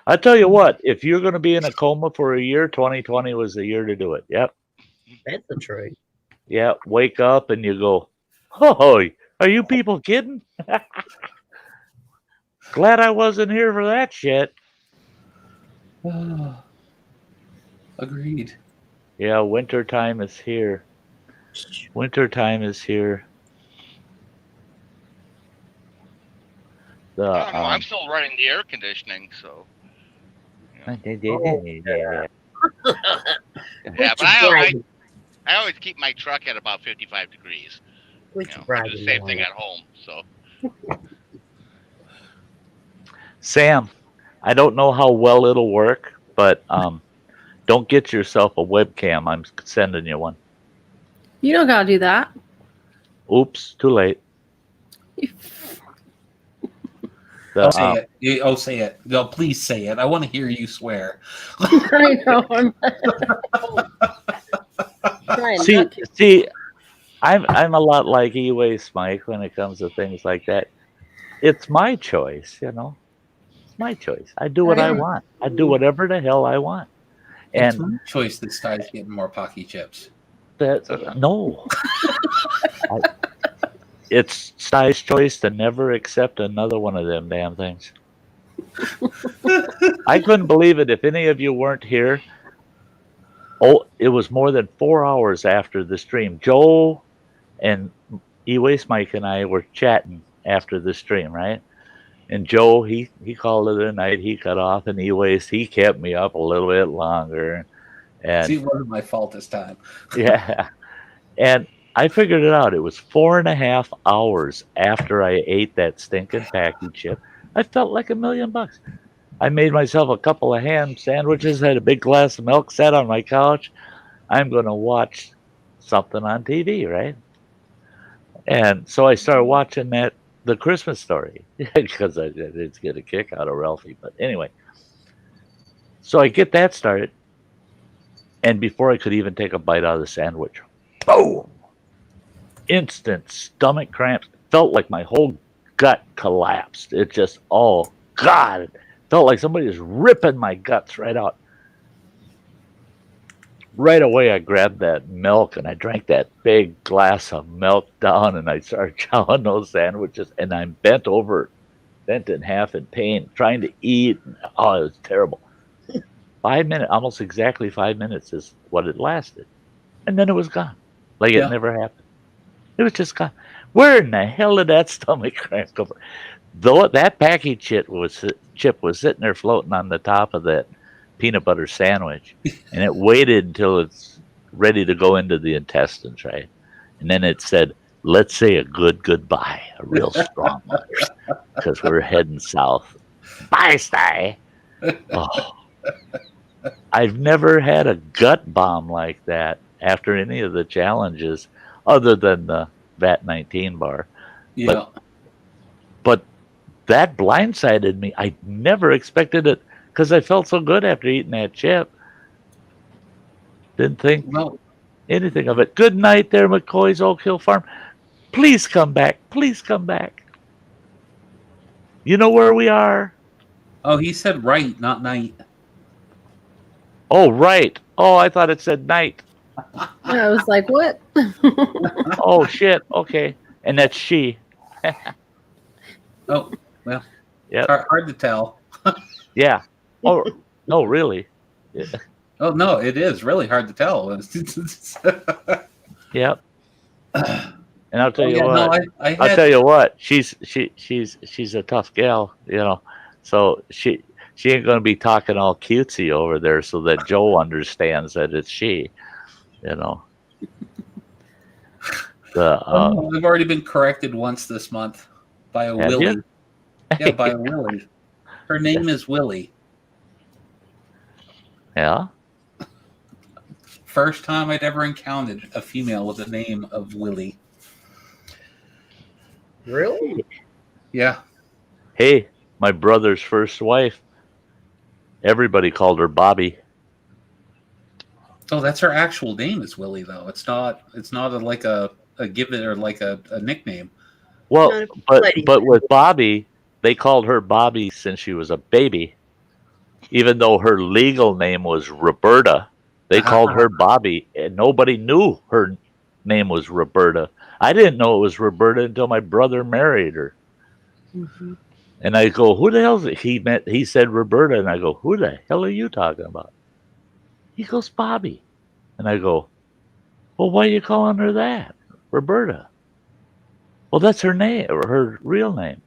I tell you what, if you're going to be in a coma for a year, 2020 was the year to do it. Yep. That's the truth. Yeah. Wake up and you go, "Oh, are you people kidding?" Glad I wasn't here for that shit. Agreed. Yeah, winter time is here. I'm still running the air conditioning, so. Yeah, Quit but your bragging. I always keep my truck at about 55 degrees. Quit You your know, I do bragging. the same thing Wyatt. at home. So Sam, I don't know how well it'll work, but don't get yourself a webcam. I'm sending you one. You don't gotta do that. Oops, too late. Say it. Say it. No, please say it. I want to hear you swear. I know. I'm trying See, not to. see, I'm a lot like E-Waste Mike when it comes to things like that. It's my choice, you know. It's my choice. I do what I want. I do whatever the hell I want. It's And my choice that Sty's getting more Pocky chips. that no, it's Sty's choice to never accept another one of them damn things. I couldn't believe it if any of you weren't here. Oh, it was more than 4 hours after the stream. Joe and E-Waste Mike and I were chatting after the stream, right? And Joe, he called it a night. He cut off, and E-Waste, he kept me up a little bit longer. And See, it wasn't my fault this time. yeah, and I figured it out. It was 4.5 hours after I ate that stinking packy chip. I felt like $1,000,000. I made myself a couple of ham sandwiches, had a big glass of milk, sat on my couch. I'm going to watch something on TV, right? And so I started watching the Christmas Story because I did get a kick out of Ralphie. But anyway, so I get that started, and before I could even take a bite out of the sandwich, boom! Instant stomach cramps. Felt like my whole gut collapsed. It just, oh God, it felt like somebody was ripping my guts right out. Right away, I grabbed that milk and I drank that big glass of milk down, and I started chowing those sandwiches, and I'm bent in half in pain, trying to eat. Oh, it was terrible. 5 minutes, almost exactly 5 minutes is what it lasted. And then it was gone. Like it never happened. It was just gone. Where in the hell did that stomach cramp come from? Though that packy chip was sitting there floating on the top of that peanut butter sandwich, and it waited until it's ready to go into the intestines, right? And then it said, "Let's say a goodbye," a real strong one, because we're heading south. Bye, Sty. Oh, I've never had a gut bomb like that after any of the challenges, other than the VAT-19 bar. Yeah. But that blindsided me. I never expected it because I felt so good after eating that chip. Didn't think anything of it. Good night there, McCoy's Oak Hill Farm. Please come back. Please come back. You know where we are? Oh, he said right, not night. Oh, right. Oh, I thought it said night. I was like, what? Oh, shit. Okay. And that's she. Oh, well. Yeah. Hard to tell. Yeah. Oh, no, really. Yeah. Oh, no, it is really hard to tell. Yep. And I'll tell you what. No, I'll tell you what. She's a tough gal, you know. So she ain't gonna be talking all cutesy over there so that Joe understands that it's she, you know. I've already been corrected once this month by a Willie. You? Yeah, by a Willie. Her name is Willie. Yeah. First time I'd ever encountered a female with the name of Willie. Really? Yeah. Hey, my brother's first wife. Everybody called her Bobby. Oh, that's her actual name is Willie, though. It's not like a given or like a nickname. Well, but with Bobby, they called her Bobby since she was a baby. Even though her legal name was Roberta, they called her Bobby, and nobody knew her name was Roberta. I didn't know it was Roberta until my brother married her. Mm-hmm. And I go, who the hell is it? He said Roberta, and I go, who the hell are you talking about? He goes, Bobby. And I go, well, why are you calling her that? Roberta. Well, that's her name, or her real name.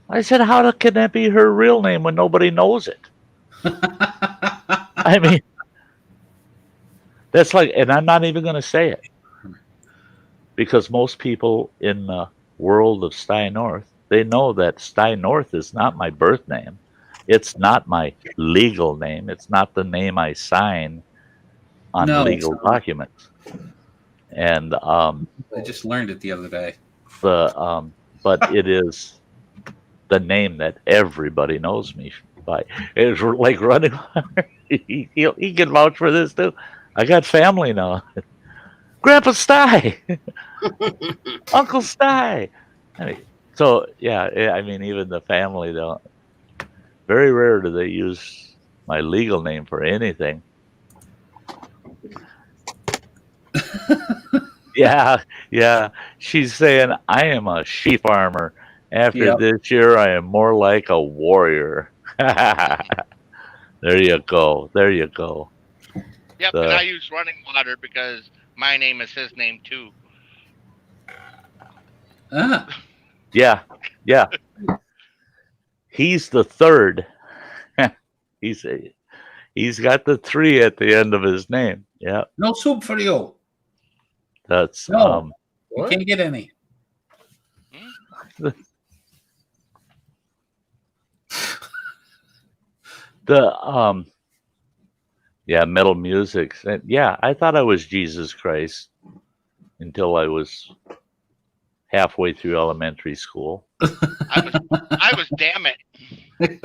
I said, how can that be her real name when nobody knows it? I mean, That's like, and I'm not even going to say it because most people in the world of Sty North, they know that Sty North is not my birth name. It's not my legal name. It's not the name I sign on No, legal documents. And I just learned it the other day. but it is the name that everybody knows me by. It's like running. he can vouch for this too. I got family now. Grandpa Sty, Uncle Sty. I mean, so yeah, I mean, even the family don't. Very rare do they use my legal name for anything. Yeah. She's saying I am a sheep farmer. After Yep. this year, I am more like a warrior. There you go. There you go. Yep, and I use running water because my name is his name too. Ah, Yeah. He's the third. He's got the 3 at the end of his name. Yeah. no soup for you. That's No. You What? can't get any. the metal music. Yeah, I thought I was Jesus Christ until I was halfway through elementary school. I was damn it.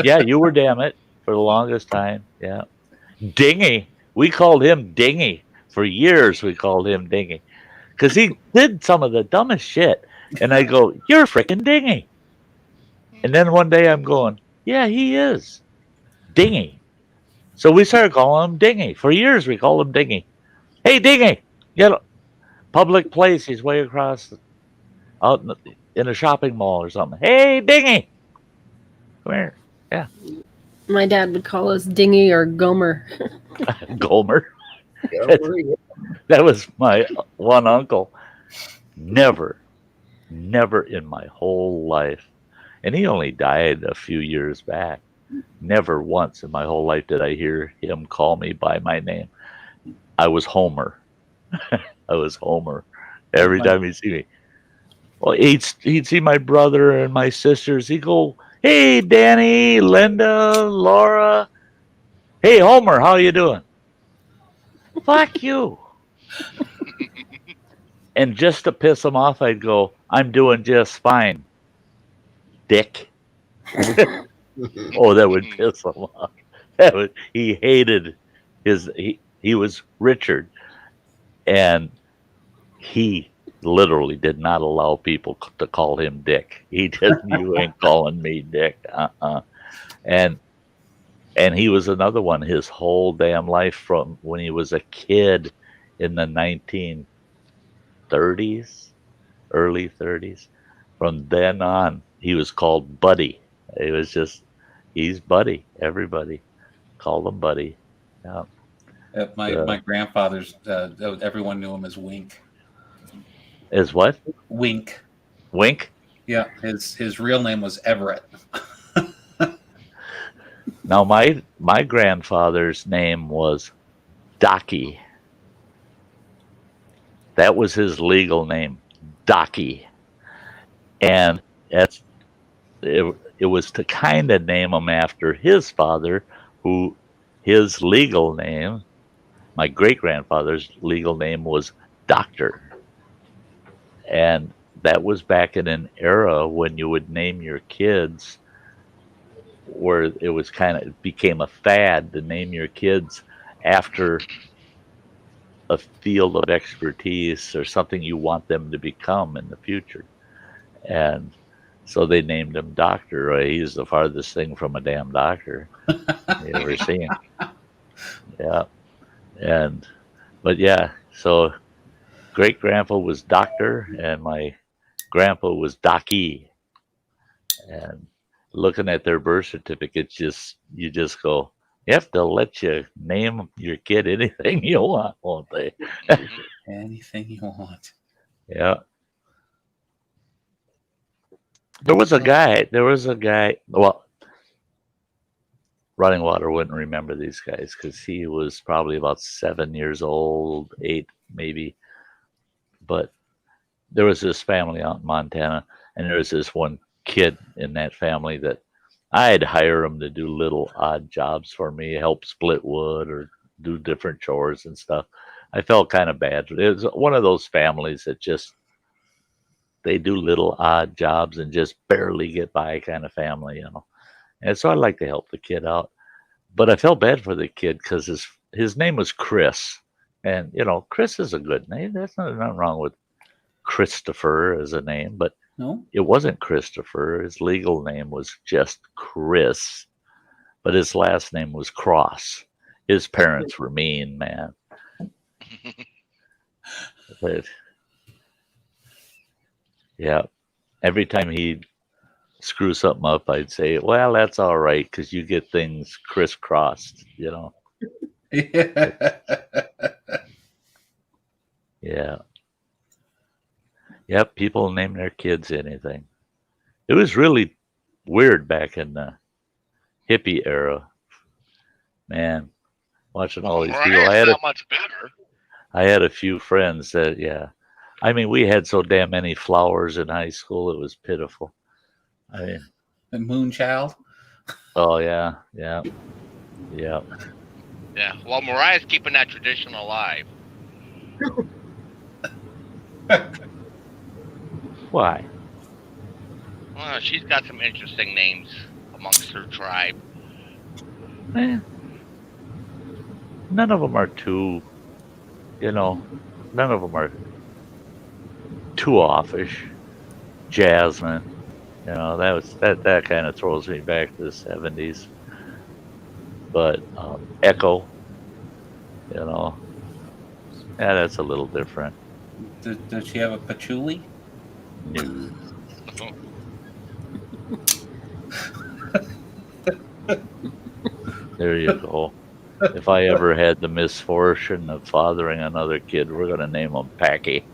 Yeah, you were damn it for the longest time. Yeah. Dingy. We called him Dingy. For years we called him Dingy. Because he did some of the dumbest shit. And I go, you're freaking Dingy. And then one day I'm going, yeah, he is. Dingy. So we started calling him Dingy. For years we called him Dingy. Hey, Dingy. You know, public place. He's way across out in a shopping mall or something. Hey, Dingy. Come here. Yeah. My dad would call us Dingy or Gomer. Gomer. Yeah. That was my one uncle. Never in my whole life, and he only died a few years back. Never once in my whole life did I hear him call me by my name. I was Homer. I was Homer. Every time he'd see me. Well, he'd see my brother and my sisters. He'd go, hey, Danny, Linda, Laura. Hey, Homer, how you doing? Fuck you. And just to piss him off, I'd go, I'm doing just fine, dick. Oh, that would piss him off. He hated he was Richard, and he literally did not allow people to call him Dick. He just, you ain't calling me Dick. And he was another one his whole damn life from when he was a kid in the 1930s, early 30s. From then on, he was called Buddy. It was just, he's Buddy. Everybody called him Buddy. Yeah. My grandfather's, everyone knew him as Wink. As what? Wink. Wink? Yeah, his real name was Everett. Now, my grandfather's name was Docky. That was his legal name, Docky. And it was to kind of name him after his father, who his legal name, my great-grandfather's legal name was Doctor. And that was back in an era when you would name your kids where it was it became a fad to name your kids after a field of expertise or something you want them to become in the future. And so they named him Doctor. He's the farthest thing from a damn doctor you ever seen. Yeah. But yeah, so great grandpa was Doctor and my grandpa was Docky. And looking at their birth certificates, you just go, you have to let you name your kid anything you want, won't they? Anything you want. Yeah. There was a guy, well, Running Water wouldn't remember these guys because he was probably about 7 years old, 8 maybe. But there was this family out in Montana, and there was this one kid in that family that I'd hire him to do little odd jobs for me, help split wood or do different chores and stuff. I felt kind of bad. It was one of those families that just they do little odd jobs and just barely get by kind of family, And so I like to help the kid out. But I felt bad for the kid because his name was Chris. And, Chris is a good name. There's nothing wrong with Christopher as a name, but No? it wasn't Christopher. His legal name was just Chris, but his last name was Cross. His parents were mean, man. But, yeah, every time he'd screw something up, I'd say, well, that's all right because you get things crisscrossed, Yeah. Yep, people name their kids anything. It was really weird back in the hippie era. Man, watching all these people. Mariah's not much better. I had a few friends that, yeah. I mean, we had so damn many flowers in high school, it was pitiful. I mean, The Moonchild. oh, yeah, yeah, yeah. Yeah. Well, Mariah's keeping that tradition alive. Why? Well, she's got some interesting names amongst her tribe. None of them are too, none of them are too offish. Jasmine, that kind of throws me back to the 70s. But Echo, yeah, that's a little different. Does she have a patchouli? No. There you go. If I ever had the misfortune of fathering another kid, we're going to name him Packy.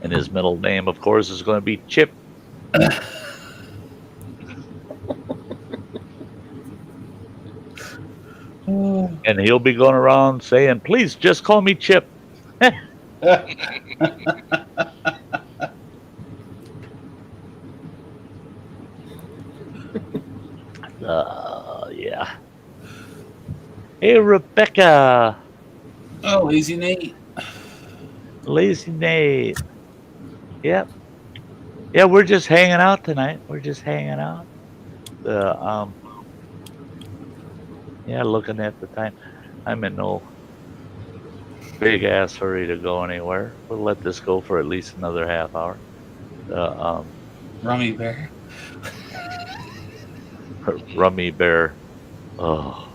And his middle name, of course, is going to be Chip. And he'll be going around saying, please just call me Chip. Yeah. Hey, Rebecca. Oh, Lazy Nate. Lazy Nate. Yep. Yeah, we're just hanging out tonight. We're just hanging out. Yeah, looking at the time. I'm in no big ass hurry to go anywhere. We'll let this go for at least another half hour. Rummy Bear. Rummy Bear. Oh.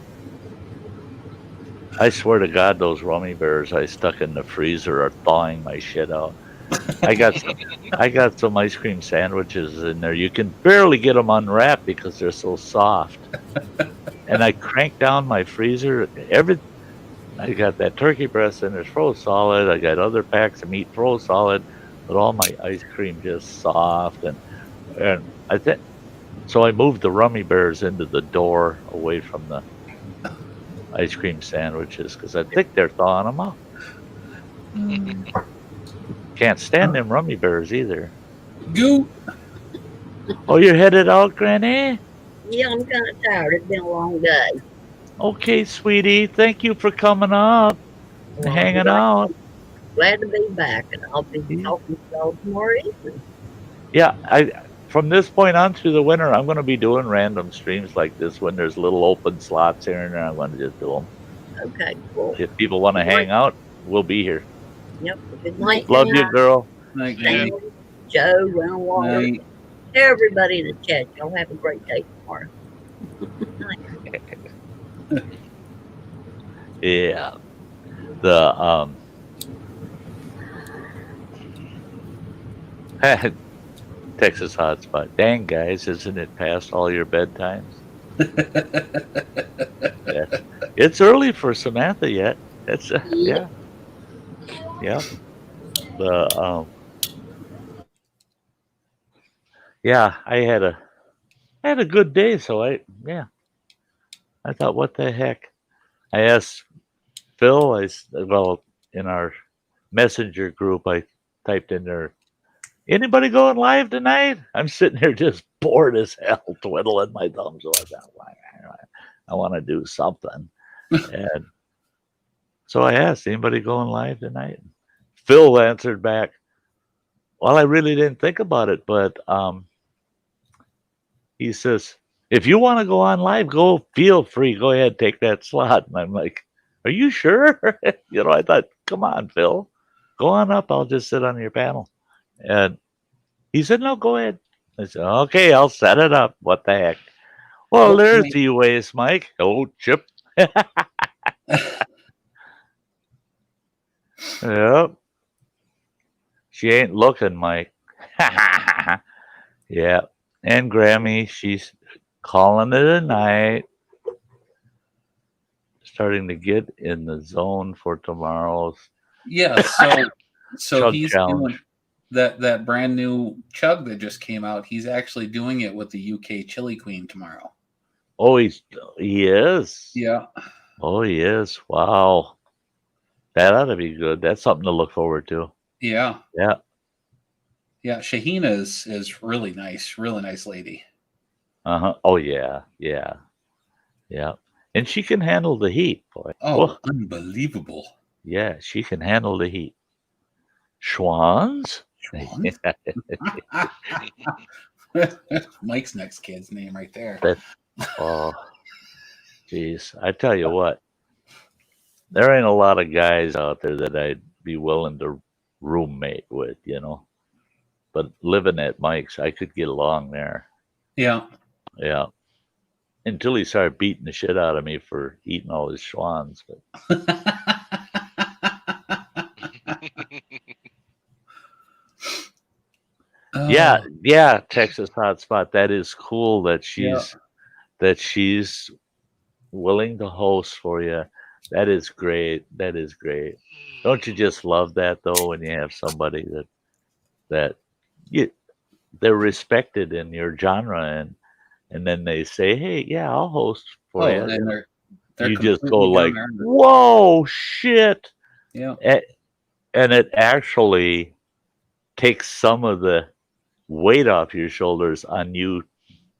I swear to God, those Rummy Bears I stuck in the freezer are thawing my shit out. I got some ice cream sandwiches in there. You can barely get them unwrapped because they're so soft. And I cranked down my freezer. I got that turkey breast in there, froze solid. I got other packs of meat, froze solid, but all my ice cream just soft. And I think so. I moved the Rummy Bears into the door away from the ice cream sandwiches because I think they're thawing them out. Can't stand them Rummy Bears either. Goo. Oh, you're headed out, Granny? Yeah, I'm kind of tired. It's been a long day. Okay, sweetie. Thank you for coming up and hanging out. Glad to be back, and I'll be talking to y'all tomorrow evening. Yeah, from this point on through the winter, I'm going to be doing random streams like this when there's little open slots here and there. I'm going to just do them. Okay, cool. If people want to hang out, we'll be here. Yep. Good night. Love you, girl. Night, Thank Granny. you, Joe, Round Water, Night. everybody in the chat. Y'all have a great day tomorrow. Yeah. The Texas hotspot. Dang, guys, isn't it past all your bedtimes? Yeah. It's early for Samantha yet. It's yeah. Yeah. The yeah, I had a good day, so I thought, what the heck? I asked Phil, well, in our messenger group, I typed in there, anybody going live tonight? I'm sitting here just bored as hell, twiddling my thumbs. So I want to do something. And so I asked, anybody going live tonight? Phil answered back, well, I really didn't think about it, but he says, if you want to go on live, feel free. Go ahead, take that slot. And I'm like, are you sure? I thought, come on, Phil, go on up. I'll just sit on your panel. And he said, no, go ahead. I said, okay, I'll set it up. What the heck? Well, there's E-Waste, Mike. Oh, Chip. Yep. She ain't looking, Mike. Yeah. And Grammy, she's calling it a night. Starting to get in the zone for tomorrow's Yeah, so chug he's challenge. doing that brand new chug that just came out. He's actually doing it with the UK Chili Queen tomorrow. Oh, he is. Yeah. Oh, he is. Wow. That ought to be good. That's something to look forward to. Yeah. Yeah. Yeah. Shahina is really nice lady. Uh-huh. Oh, yeah. Yeah. Yeah. And she can handle the heat, boy. Oh, unbelievable. Yeah, she can handle the heat. Schwans? Schwans? Mike's next kid's name right there. Oh, geez. I tell you what, there ain't a lot of guys out there that I'd be willing to roommate with, But living at Mike's, I could get along there. Yeah. Yeah. Until he started beating the shit out of me for eating all his schwans. But yeah, Texas Hotspot. That is cool that she's willing to host for you. That is great. That is great. Don't you just love that though when you have somebody that they're respected in your genre and then they say, hey, yeah, I'll host for you. And they're you just go like, there. Whoa, shit. Yeah. And it actually takes some of the weight off your shoulders on you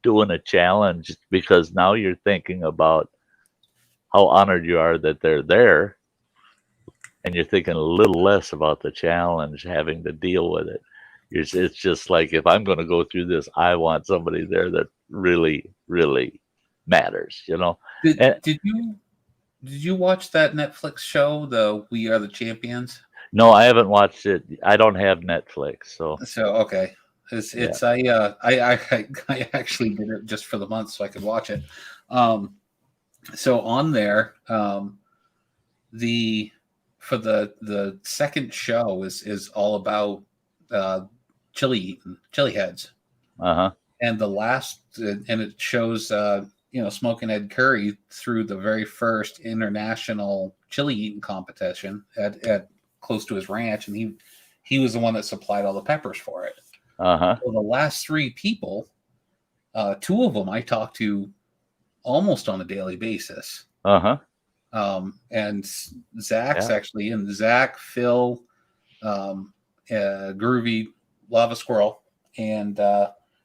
doing a challenge, because now you're thinking about how honored you are that they're there, and you're thinking a little less about the challenge, having to deal with it. It's just like, if I'm going to go through this, I want somebody there that really, really matters, Did you watch that Netflix show, the We Are the Champions? No, I haven't watched it. I don't have Netflix, so okay. I actually did it just for the month so I could watch it. So on there, the second show is all about chili heads. Uh-huh. And the last, and it shows Smoking Ed Curry through the very first international chili eating competition at close to his ranch, and he was the one that supplied all the peppers for it. Uh-huh. Well, the last three people, two of them I talk to almost on a daily basis. Uh-huh. And Zach's actually in. Zach, Phil, Groovy, Lava Squirrel, and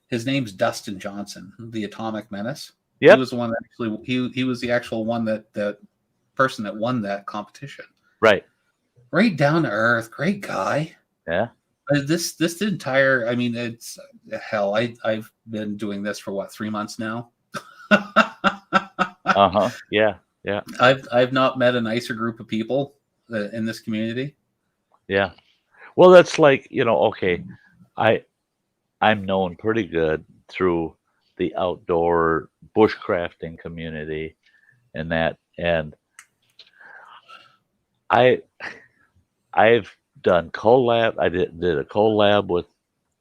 his name's Dustin Johnson, the Atomic Menace. Yep. He was the one that actually he was the actual one that person that won that competition. Right. Right down to earth, great guy. Yeah. This entire, I mean, it's hell. I've been doing this for 3 months now. Uh-huh. Yeah. Yeah. I've not met a nicer group of people in this community. Yeah. Well, that's like, okay, I'm known pretty good through the outdoor bushcrafting community and that, and I've done collab. I did a collab with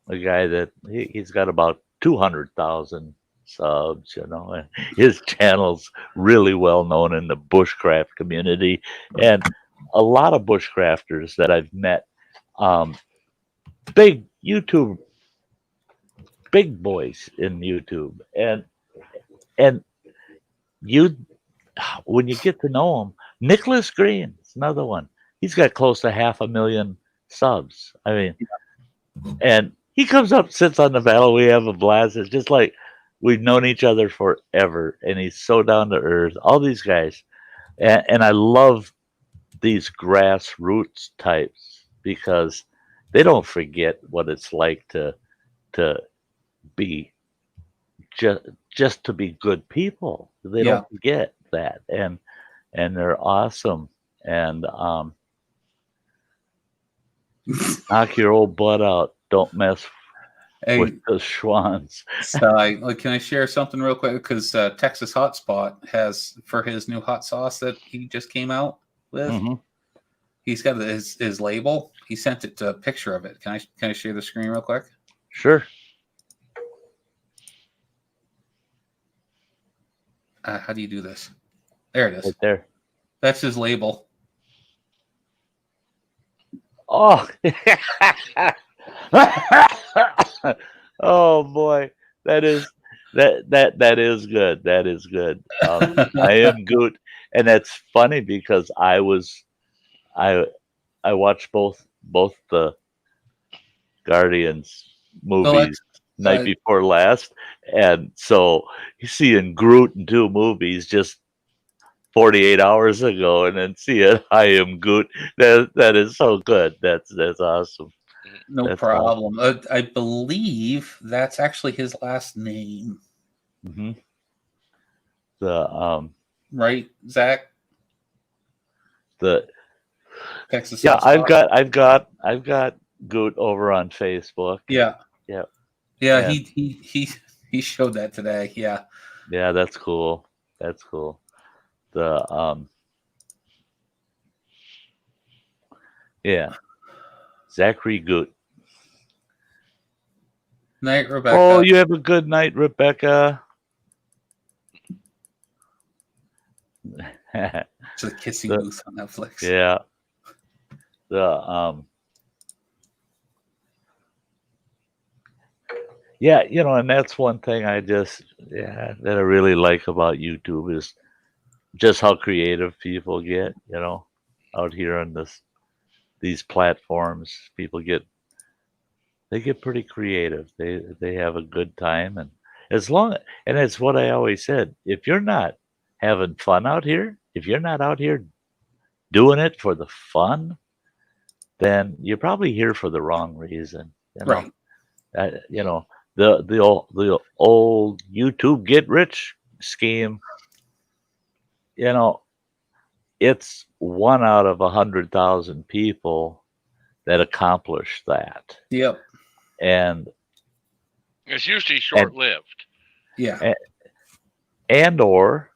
a guy that he's got about 200,000 subs, and his channel's really well known in the bushcraft community, and a lot of bushcrafters that I've met, big YouTube big boys in YouTube, and you when you get to know them, Nicholas Green is another one. He's got close to 500,000 subs. I mean, and he comes up, sits on the battle. We have a blast. It's just like we've known each other forever, and he's so down to earth. All these guys, and I love these grassroots types because they don't forget what it's like to be just to be good people. They Yeah. don't forget that, and they're awesome. And knock your old butt out. Don't mess Hey, with the Schwans. Sty, can I share something real quick? Because Texas Hotspot has, for his new hot sauce that he just came out with, Mhm. he's got his label. He sent it to a picture of it. Can I share the screen real quick? Sure. How do you do this? There it is. Right there. That's his label. Oh. Oh boy. That is good. That is good. I am good. And that's funny because I watched both the Guardians movies night before last, and so seeing Groot in 2 movies just 48 hours ago, and then seeing I Am Groot, that is so good. That's awesome. No That's problem. I believe that's actually his last name, Mm-hmm. The right, Zach? Texas. Yeah, Hotspot. I've got Goot over on Facebook. Yeah. Yeah. Yeah, Yeah. he showed that today. Yeah. Yeah, that's cool. That's cool. Yeah. Zachary Goot. Night, Rebecca. Oh, you have a good night, Rebecca. It's a kissing booth on Netflix. Yeah. Yeah, and that's one thing that I really like about YouTube is just how creative people get, out here on these platforms. People get pretty creative. They have a good time, and it's what I always said. If you're not having fun out here, if you're not out here doing it for the fun, then you're probably here for the wrong reason. Right. The old YouTube get rich scheme. It's 1 out of 100,000 people that accomplish that. Yep. And it's usually short-lived. Yeah. Or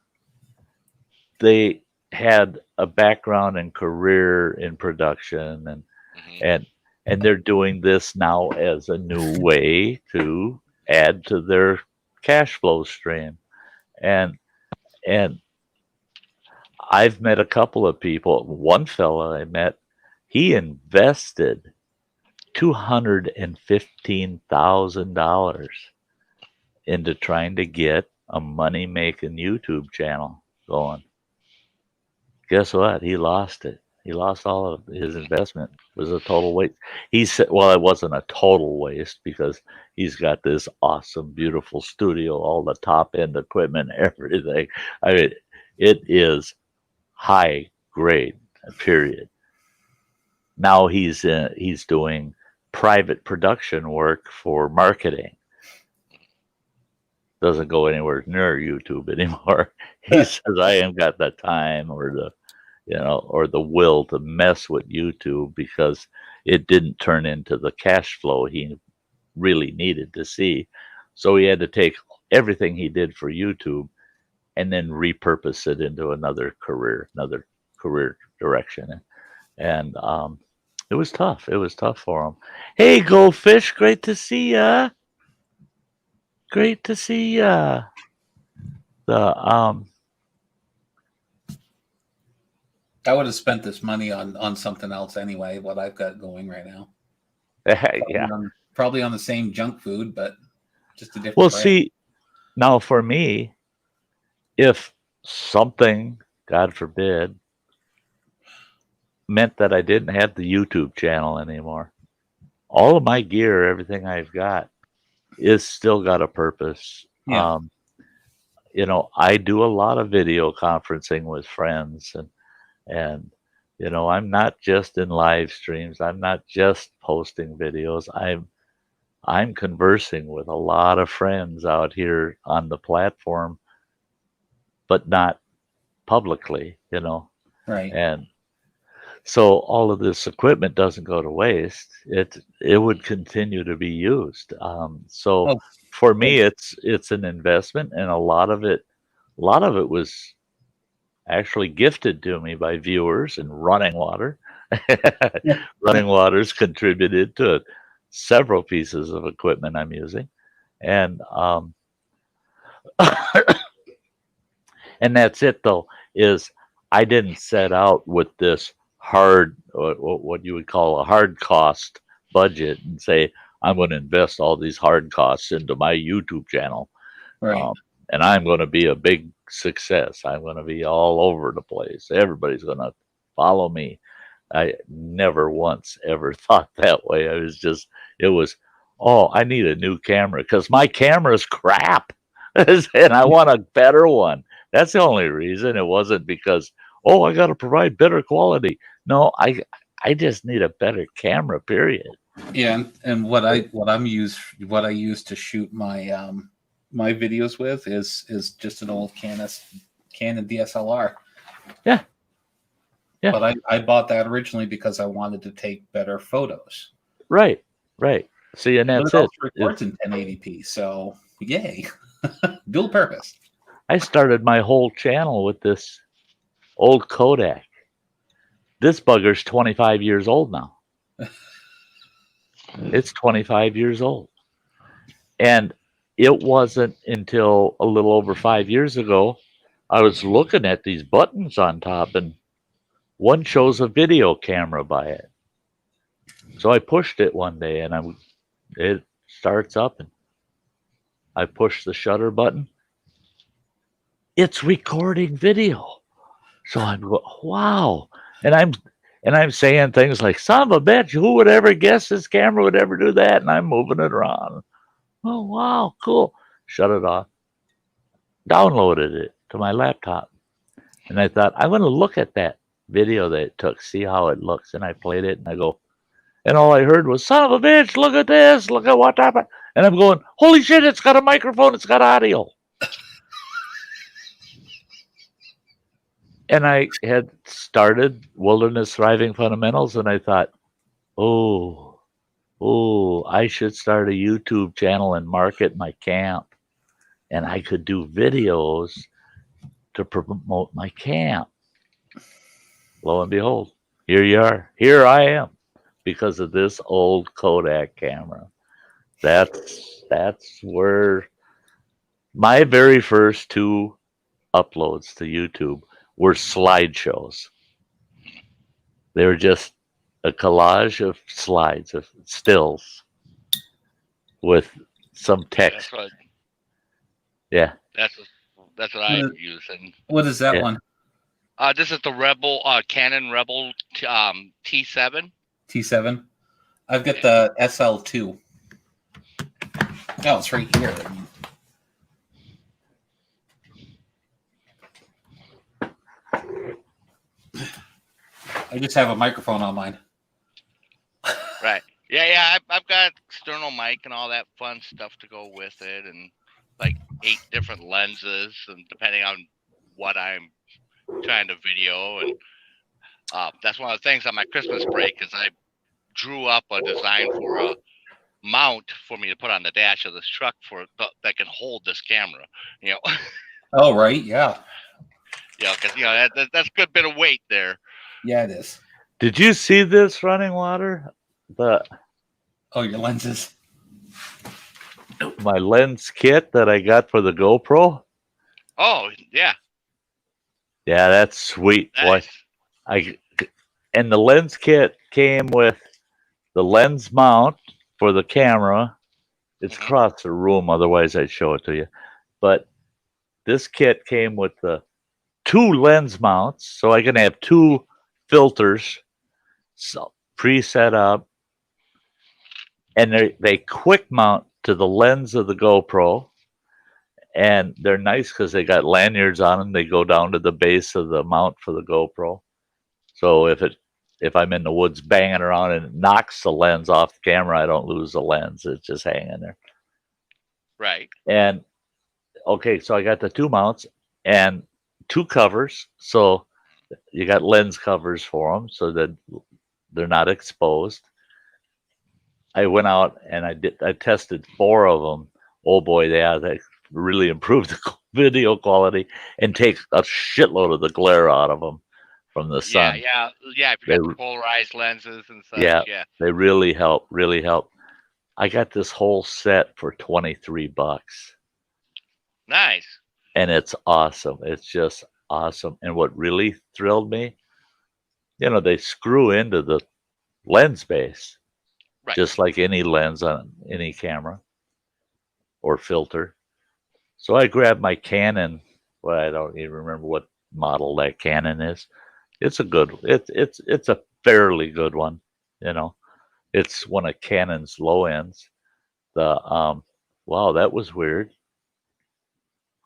they had a background and career in production, and they're doing this now as a new way to add to their cash flow stream. And I've met a couple of people. One fella I met, he invested $215,000 into trying to get a money-making YouTube channel going. Guess what? He lost it. He lost all of his investment. It was a total waste. He said, well, it wasn't a total waste because he's got this awesome, beautiful studio, all the top-end equipment, everything. I mean, it is high grade, period. Now he's doing private production work for marketing. Doesn't go anywhere near YouTube anymore. He says, I ain't got the time or the will to mess with YouTube because it didn't turn into the cash flow he really needed to see. So he had to take everything he did for YouTube and then repurpose it into another career direction. And it was tough. It was tough for him. Hey, Goldfish, great to see ya. Great to see ya. I would have spent this money on something else anyway, what I've got going right now. Yeah. Probably on the same junk food, but Just a different Well, brand. see, now for me, if something, God forbid, meant that I didn't have the YouTube channel anymore, all of my gear, everything I've got, is still got a purpose. Yeah. I do a lot of video conferencing with friends, and I'm not just in live streams. I'm not just posting videos. I'm conversing with a lot of friends out here on the platform, but not publicly, Right. and so all of this equipment doesn't go to waste. It would continue to be used. So Oh, for me, it's an investment, and a lot of it was actually gifted to me by viewers and Running Water. Running Water's contributed to several pieces of equipment I'm using, and and that's it though. Is I didn't set out with this hard, what you would call a hard cost budget, and say I'm going to invest all these hard costs into my YouTube channel, right. and I'm going to be a big success. I'm going to be all over the place. Everybody's going to follow me. I never once ever thought that way. It was, oh, I need a new camera because my camera's crap, and I want a better one. That's the only reason. It wasn't because, oh, I got to provide better quality. No, I just need a better camera. Period. Yeah, and what I use to shoot my my videos with is just an old Canon DSLR. Yeah. Yeah. But I bought that originally because I wanted to take better photos. Right. See, and that's but it. it. Also records in 1080p, so yay, dual purpose. I started my whole channel with this old Kodak. This bugger's 25 years old now. It's 25 years old. And it wasn't until a little over 5 years ago, I was looking at these buttons on top, and one shows a video camera by it. So I pushed it one day, and it starts up, and I push the shutter button. It's recording video. So I'm going, wow. And I'm saying things like, son of a bitch, who would ever guess this camera would ever do that? And I'm moving it around. Oh, wow, cool. Shut it off. Downloaded it to my laptop. And I thought, I'm going to look at that video that it took, see how it looks. And I played it, and I go, and all I heard was, son of a bitch, look at this, look at what happened. And I'm going, holy shit, it's got a microphone, it's got audio. And I had started Wilderness Thriving Fundamentals, and I thought, oh, I should start a YouTube channel and market my camp. And I could do videos to promote my camp. Lo and behold, here you are. Here I am because of this old Kodak camera. That's where my very first 2 uploads to YouTube were slideshows. They were just a collage of slides, of stills with some text. That's what I'm using. What is that one? This is the Canon Rebel T7. T7. I've got the SL2. Oh, it's right here. I just have a microphone on mine. Right. Yeah. I've got external mic and all that fun stuff to go with it, and like 8 different lenses, and depending on what I'm trying to video. And that's one of the things on my Christmas break is I drew up a design for a mount for me to put on the dash of this truck that can hold this camera. Oh, right. Yeah. Yeah, because that's a good bit of weight there. Yeah, it is. Did you see this, Running Water? Your lenses. My lens kit that I got for the GoPro. Oh yeah. Yeah, that's sweet. Nice. Boy. And the lens kit came with the lens mount for the camera. It's Mhm. across the room. Otherwise, I'd show it to you. But this kit came with the 2 lens mounts, so I can have 2 filters pre-set up, and they quick mount to the lens of the GoPro, and they're nice because they got lanyards on them. They go down to the base of the mount for the GoPro. So if I'm in the woods banging around and it knocks the lens off the camera, I don't lose the lens. It's just hanging there. Right. And okay, so I got the 2 mounts and 2 covers. So you got lens covers for them so that they're not exposed. I went out and I tested 4 of them. Oh boy, they really improved the video quality and take a shitload of the glare out of them from the sun. Yeah. If you got the polarized lenses and such. Yeah, Yeah. they really help. Really help. I got this whole set for $23, Nice. and it's awesome. It's just awesome. And what really thrilled me, they screw into the lens base, Right. just like any lens on any camera or filter. So I grabbed my Canon. Well, I don't even remember what model that Canon is. It's a good. It's a fairly good one. It's one of Canon's low ends. Wow, that was weird.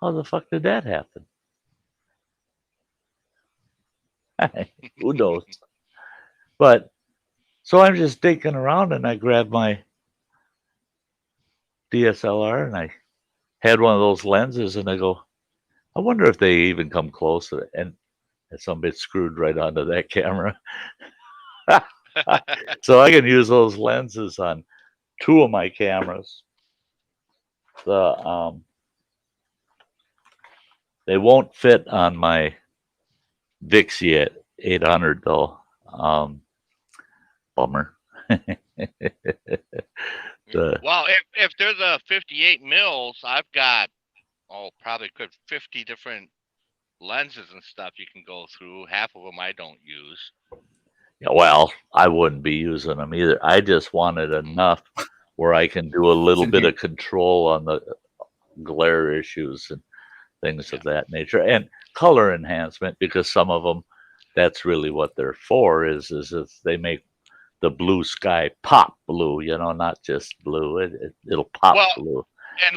How the fuck did that happen? Who knows? But so I'm just digging around, and I grabbed my DSLR, and I had one of those lenses, and I go, I wonder if they even come close to it. And some bit screwed right onto that camera. So I can use those lenses on 2 of my cameras. They won't fit on my Vixie 800 though. Bummer. Well, if they're the 58 mils, I've got probably 50 different lenses and stuff you can go through. Half of them I don't use. Yeah, well, I wouldn't be using them either. I just wanted enough where I can do a little bit of control on the glare issues and things of that nature, and color enhancement, because some of them, that's really what they're for, is if they make the blue sky pop blue, not just blue, it'll pop blue. And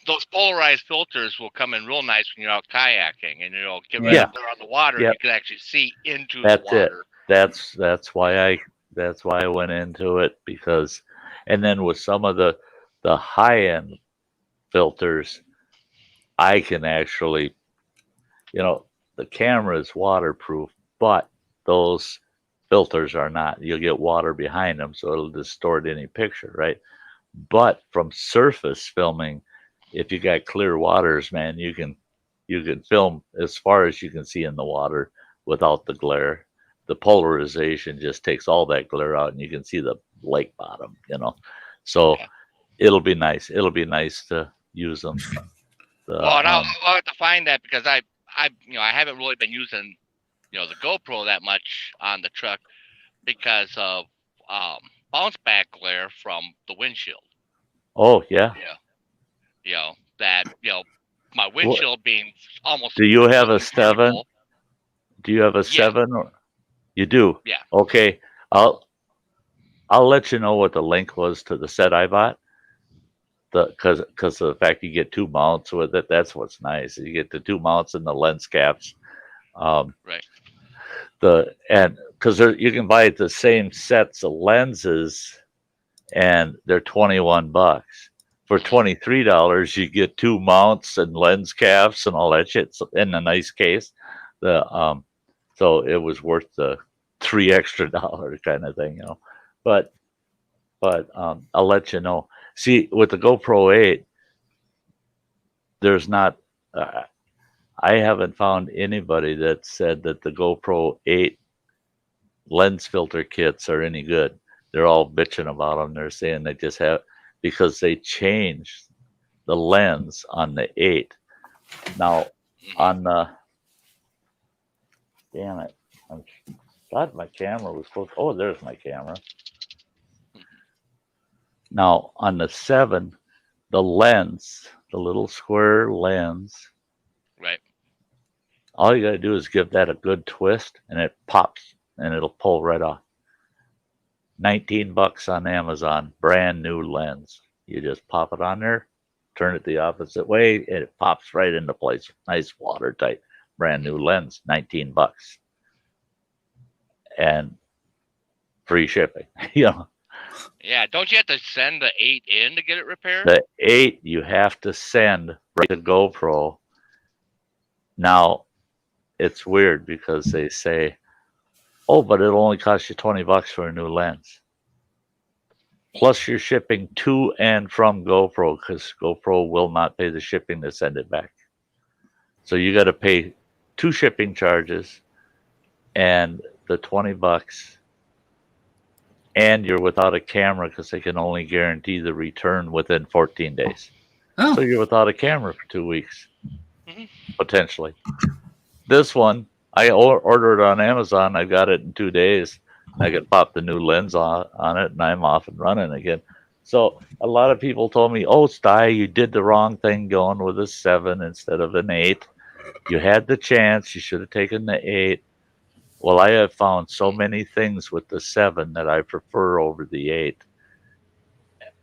those polarized filters will come in real nice when you're out kayaking, and get right Yeah. up there on the water. Yep. You can actually see into That's the water. That's why I went into it, because, and then with some of the high end filters, I can actually, the camera is waterproof, but those filters are not. You'll get water behind them, so it'll distort any picture, right? But from surface filming, if you got clear waters, man, you can film as far as you can see in the water without the glare. The polarization just takes all that glare out, and you can see the lake bottom, So it'll be nice. It'll be nice to use them. I'll have to find that, because I haven't really been using the GoPro that much on the truck because of bounce back glare from the windshield. Oh yeah. My windshield being almost. Do you have a 7? vertical. Do you have a 7? Or you do? Yeah. Okay. I'll let you know what the link was to the set I bought. Because of the fact you get 2 mounts with it, that's what's nice. You get the 2 mounts and the lens caps. Right. And because you can buy the same sets of lenses, and they're $21. For $23, you get 2 mounts and lens caps and all that shit in a nice case. So it was worth the $3 extra kind of thing, But I'll let you know. See, with the GoPro 8, there's not. I haven't found anybody that said that the GoPro 8 lens filter kits are any good. They're all bitching about them. They're saying they just have, because they changed the lens on the 8. Now, on the, damn it, I thought my camera was close. Oh, there's my camera. Now, on the 7, the lens, the little square lens, Right. all you got to do is give that a good twist and it pops and it'll pull right off. $19 on Amazon, brand new lens. You just pop it on there, turn it the opposite way, and it pops right into place. Nice watertight, brand new lens, $19. And free shipping. You know, Yeah. Don't you have to send the 8 in to get it repaired? the 8 you have to send right to GoPro. Now, it's weird because they say, oh, but it'll only cost you $20 for a new lens. Plus you're shipping to and from GoPro because GoPro will not pay the shipping to send it back. So you got to pay 2 shipping charges and the $20, and you're without a camera because they can only guarantee the return within 14 days. Oh, So you're without a camera for 2 weeks, Mhm. potentially. This one, I ordered it on Amazon. I got it in 2 days. I could pop the new lens on it, and I'm off and running again. So a lot of people told me, oh, Sty, you did the wrong thing going with a 7 instead of an 8. You had the chance. You should have taken the 8. Well, I have found so many things with the 7 that I prefer over the 8.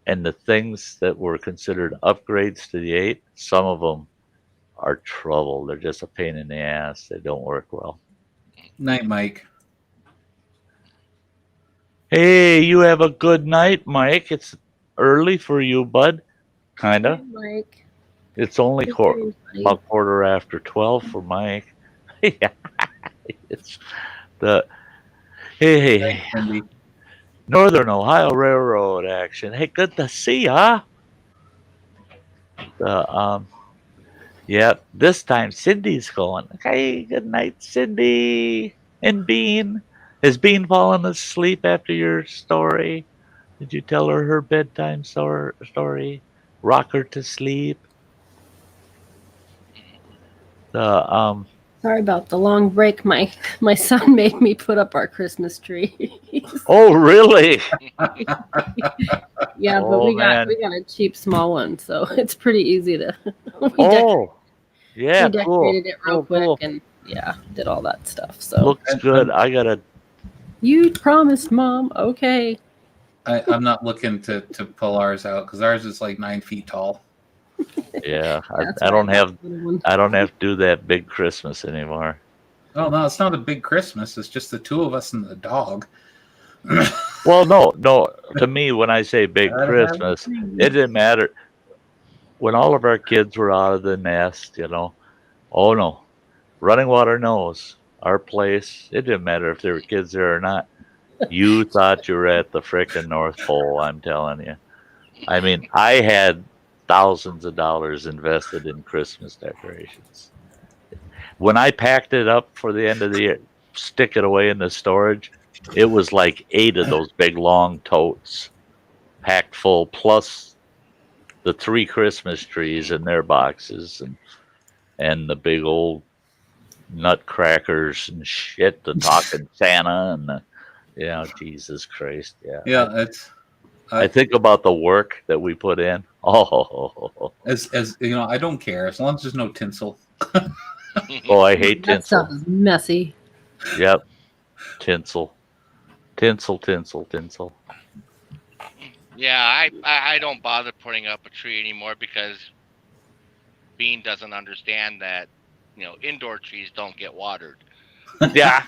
And the things that were considered upgrades to the 8, some of them are trouble. They're just a pain in the ass. They don't work well. night, Mike. Hey, you have a good night, Mike. It's early for you, bud. Kinda. Mike. It's only Good dreams, buddy. about 12:15 for Mike. Yeah. It's the hey, Cindy. Northern Ohio Railroad action. Hey, good to see ya. Yeah, this time Cindy's going. Hey, good night, Cindy. And Bean. Is Bean falling asleep after your story? Did you tell her bedtime story? Rock her to sleep. Sorry about the long break. My son made me put up our Christmas tree. Oh, really? Yeah, but Oh, we man. got a cheap small one, so it's pretty easy to. Oh, yeah, we cool. decorated it real quick and yeah, did all that stuff. So Looks good. I gotta. you promised, Mom. Okay. I'm not looking to pull ours out because ours is like 9 feet tall. Yeah, That's I don't right. have. Little one. I don't have to do that big Christmas anymore. Oh no, it's not a big Christmas. It's just the 2 of us and the dog. Well, no. To me, when I say big Gotta have Christmas, it didn't matter. When all of our kids were out of the nest, oh no, Running Water knows our place. It didn't matter if there were kids there or not. You thought you were at the frickin' North Pole. I'm telling you. I mean, I had thousands of dollars invested in Christmas decorations. When I packed it up for the end of the year, stick it away in the storage, it was like 8 of those big long totes packed full, plus the 3 Christmas trees in their boxes and the big old nutcrackers and shit, the talking Santa and the, Jesus Christ, yeah. Yeah, it's I think about the work that we put in. Oh, as you know, I don't care as long as there's no tinsel. I hate That stuff tinsel. is messy. Yep, tinsel. Yeah, I don't bother putting up a tree anymore because Bean doesn't understand that, indoor trees don't get watered. Yeah.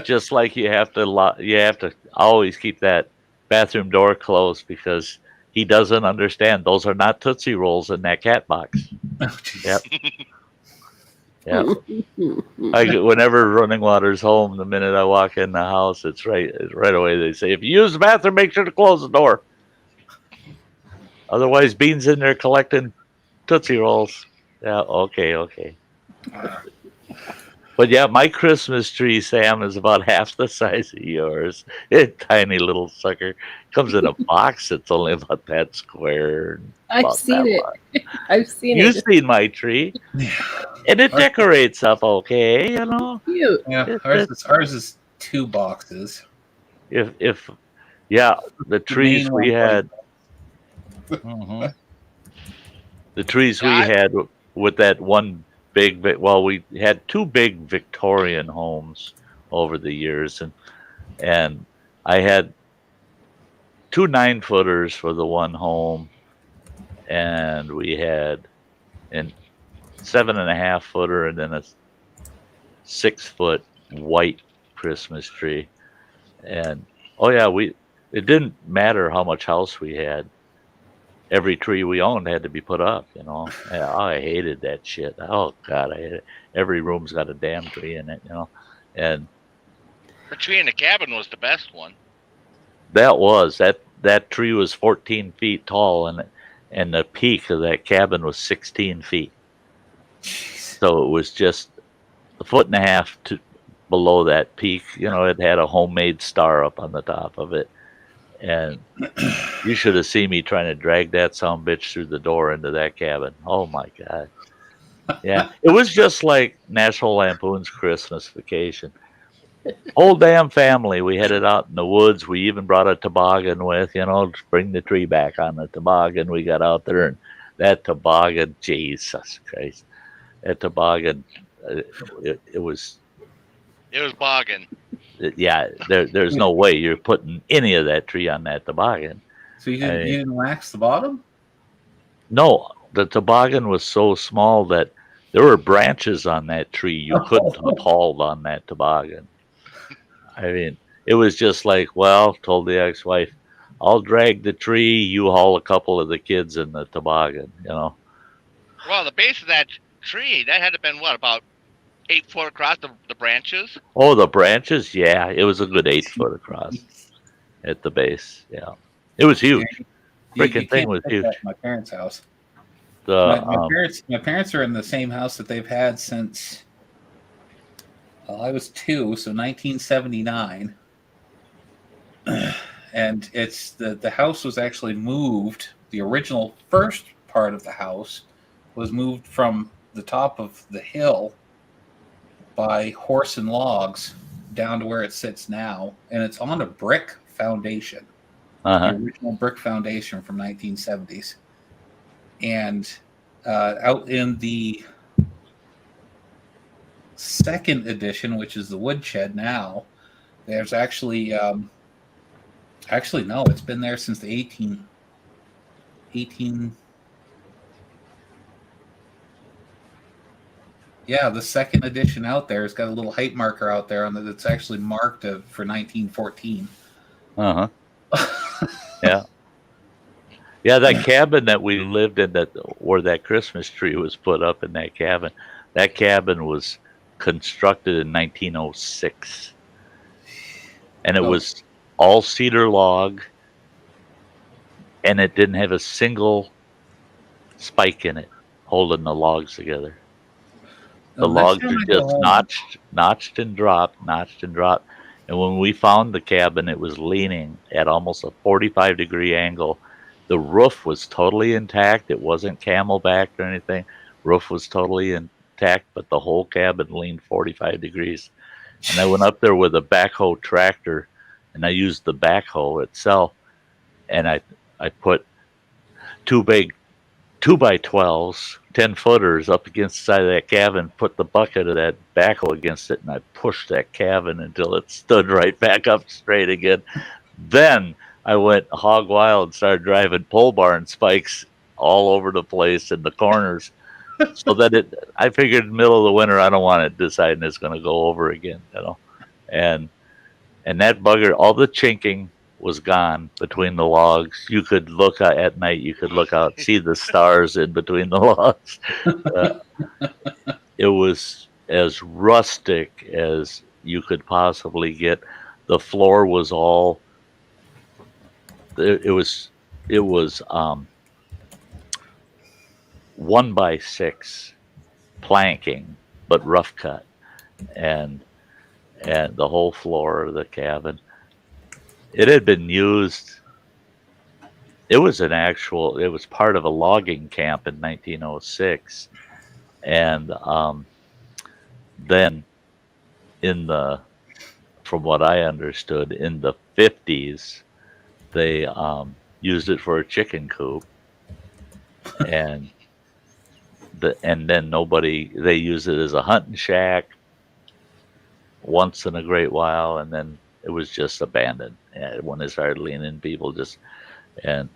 Just like you have to always keep that bathroom door closed because he doesn't understand. Those are not Tootsie Rolls in that cat box. Oh, geez. Yep. Whenever Running Water's home, the minute I walk in the house, it's right away. They say, if you use the bathroom, make sure to close the door. Otherwise, Bean's in there collecting Tootsie Rolls. Yeah, okay. But yeah, my Christmas tree, Sam, is about half the size of yours. It's a tiny little sucker. Comes in a box that's only about that square. I've seen it. I've seen You've it. seen my tree. And it decorates up okay, Cute. Yeah, ours is 2 boxes. if yeah, the trees main we one. had. Mhm. The trees we Yeah, had with that one well, we had two big Victorian homes over the years, and I had two 9-footers for the one home, and we had an 7.5-footer, and then a 6-foot white Christmas tree. And oh yeah, it didn't matter how much house we had. Every tree we owned had to be put up, you know. Yeah, I hated that shit. Oh God, I hate it. Every room's got a damn tree in it, you know. And the tree in the cabin was the best one. that tree was 14 feet tall, and the peak of that cabin was 16 feet. So it was just a foot and a half to below that peak. You know, it had a homemade star up on the top of it, and you should have seen me trying to drag that bitch through the door into that cabin. Oh my God. Yeah. It was just like National Lampoon's Christmas Vacation. Whole damn family. We headed out in the woods. We even brought a toboggan with, you know, to bring the tree back on the toboggan. We got out there, and that toboggan, Jesus Christ. That toboggan, it was, It was bogging. yeah, there's no way you're putting any of that tree on that toboggan. So you I didn't, mean, you didn't wax the bottom? No, the toboggan was so small that there were branches on that tree you couldn't have hauled on that toboggan. I mean, it was just like, well, told the ex-wife, I'll drag the tree, you haul a couple of the kids in the toboggan, you know. Well, the base of that tree, that had to have been what, about 8 foot across the branches? Oh, the branches? Yeah, it was a good 8 foot across at the base. Yeah. It was huge. Freaking thing can't was put huge. that in my parents' house. The My parents are in the same house that they've had since I was 2, so 1979. And it's the house was actually moved. The original first part of the house was moved from the top of the hill by horse and logs down to where it sits now, and it's on a brick foundation. The original brick foundation from 1970s. And out in the second edition, which is the woodshed now, there's actually no, it's been there since the 18 yeah, the second edition out there has got a little height marker out there on that's actually marked for 1914. Yeah. Yeah, that cabin that we lived in, where that Christmas tree was put up in that cabin was constructed in 1906. And it was all cedar log, and it didn't have a single spike in it holding the logs together. The logs are just notched and dropped. And when we found the cabin, it was leaning at almost a 45-degree angle. The roof was totally intact. It wasn't camelbacked or anything. Roof was totally intact, but the whole cabin leaned 45 degrees. And I went up there with a backhoe tractor, and I used the backhoe itself, and I put two big 2x12s, 10-footers up against the side of that cabin, put the bucket of that backhoe against it, and I pushed that cabin until it stood right back up straight again. Then I went hog wild and started driving pole barn spikes all over the place in the corners, so that I figured in the middle of the winter, I don't want it deciding it's going to go over again, you know. And that bugger, all the chinking was gone between the logs. You could look out at night. You could look out, see the stars in between the logs. It was as rustic as you could possibly get. The floor was all. It was 1x6 planking, but rough cut, and the whole floor of the cabin. It had been used. It was part of a logging camp in 1906, and then for from what I understood, in the 50s, they used it for a chicken coop, and then they use it as a hunting shack once in a great while, and then it was just abandoned. And when they started leaning, people just and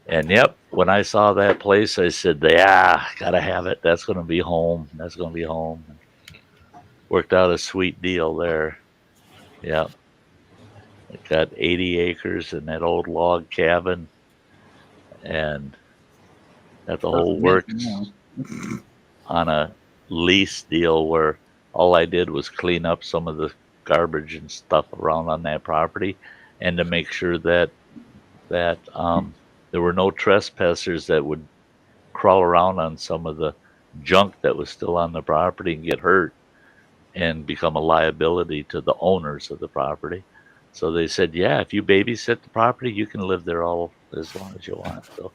yep, when I saw that place, I said, "Yeah, gotta have it. That's gonna be home. That's gonna be home." Worked out a sweet deal there. Yep, it got 80 acres in that old log cabin, and got the whole works on a lease deal where all I did was clean up some of the garbage and stuff around on that property, and to make sure that there were no trespassers that would crawl around on some of the junk that was still on the property and get hurt and become a liability to the owners of the property. So they said, yeah, if you babysit the property, you can live there all as long as you want. So,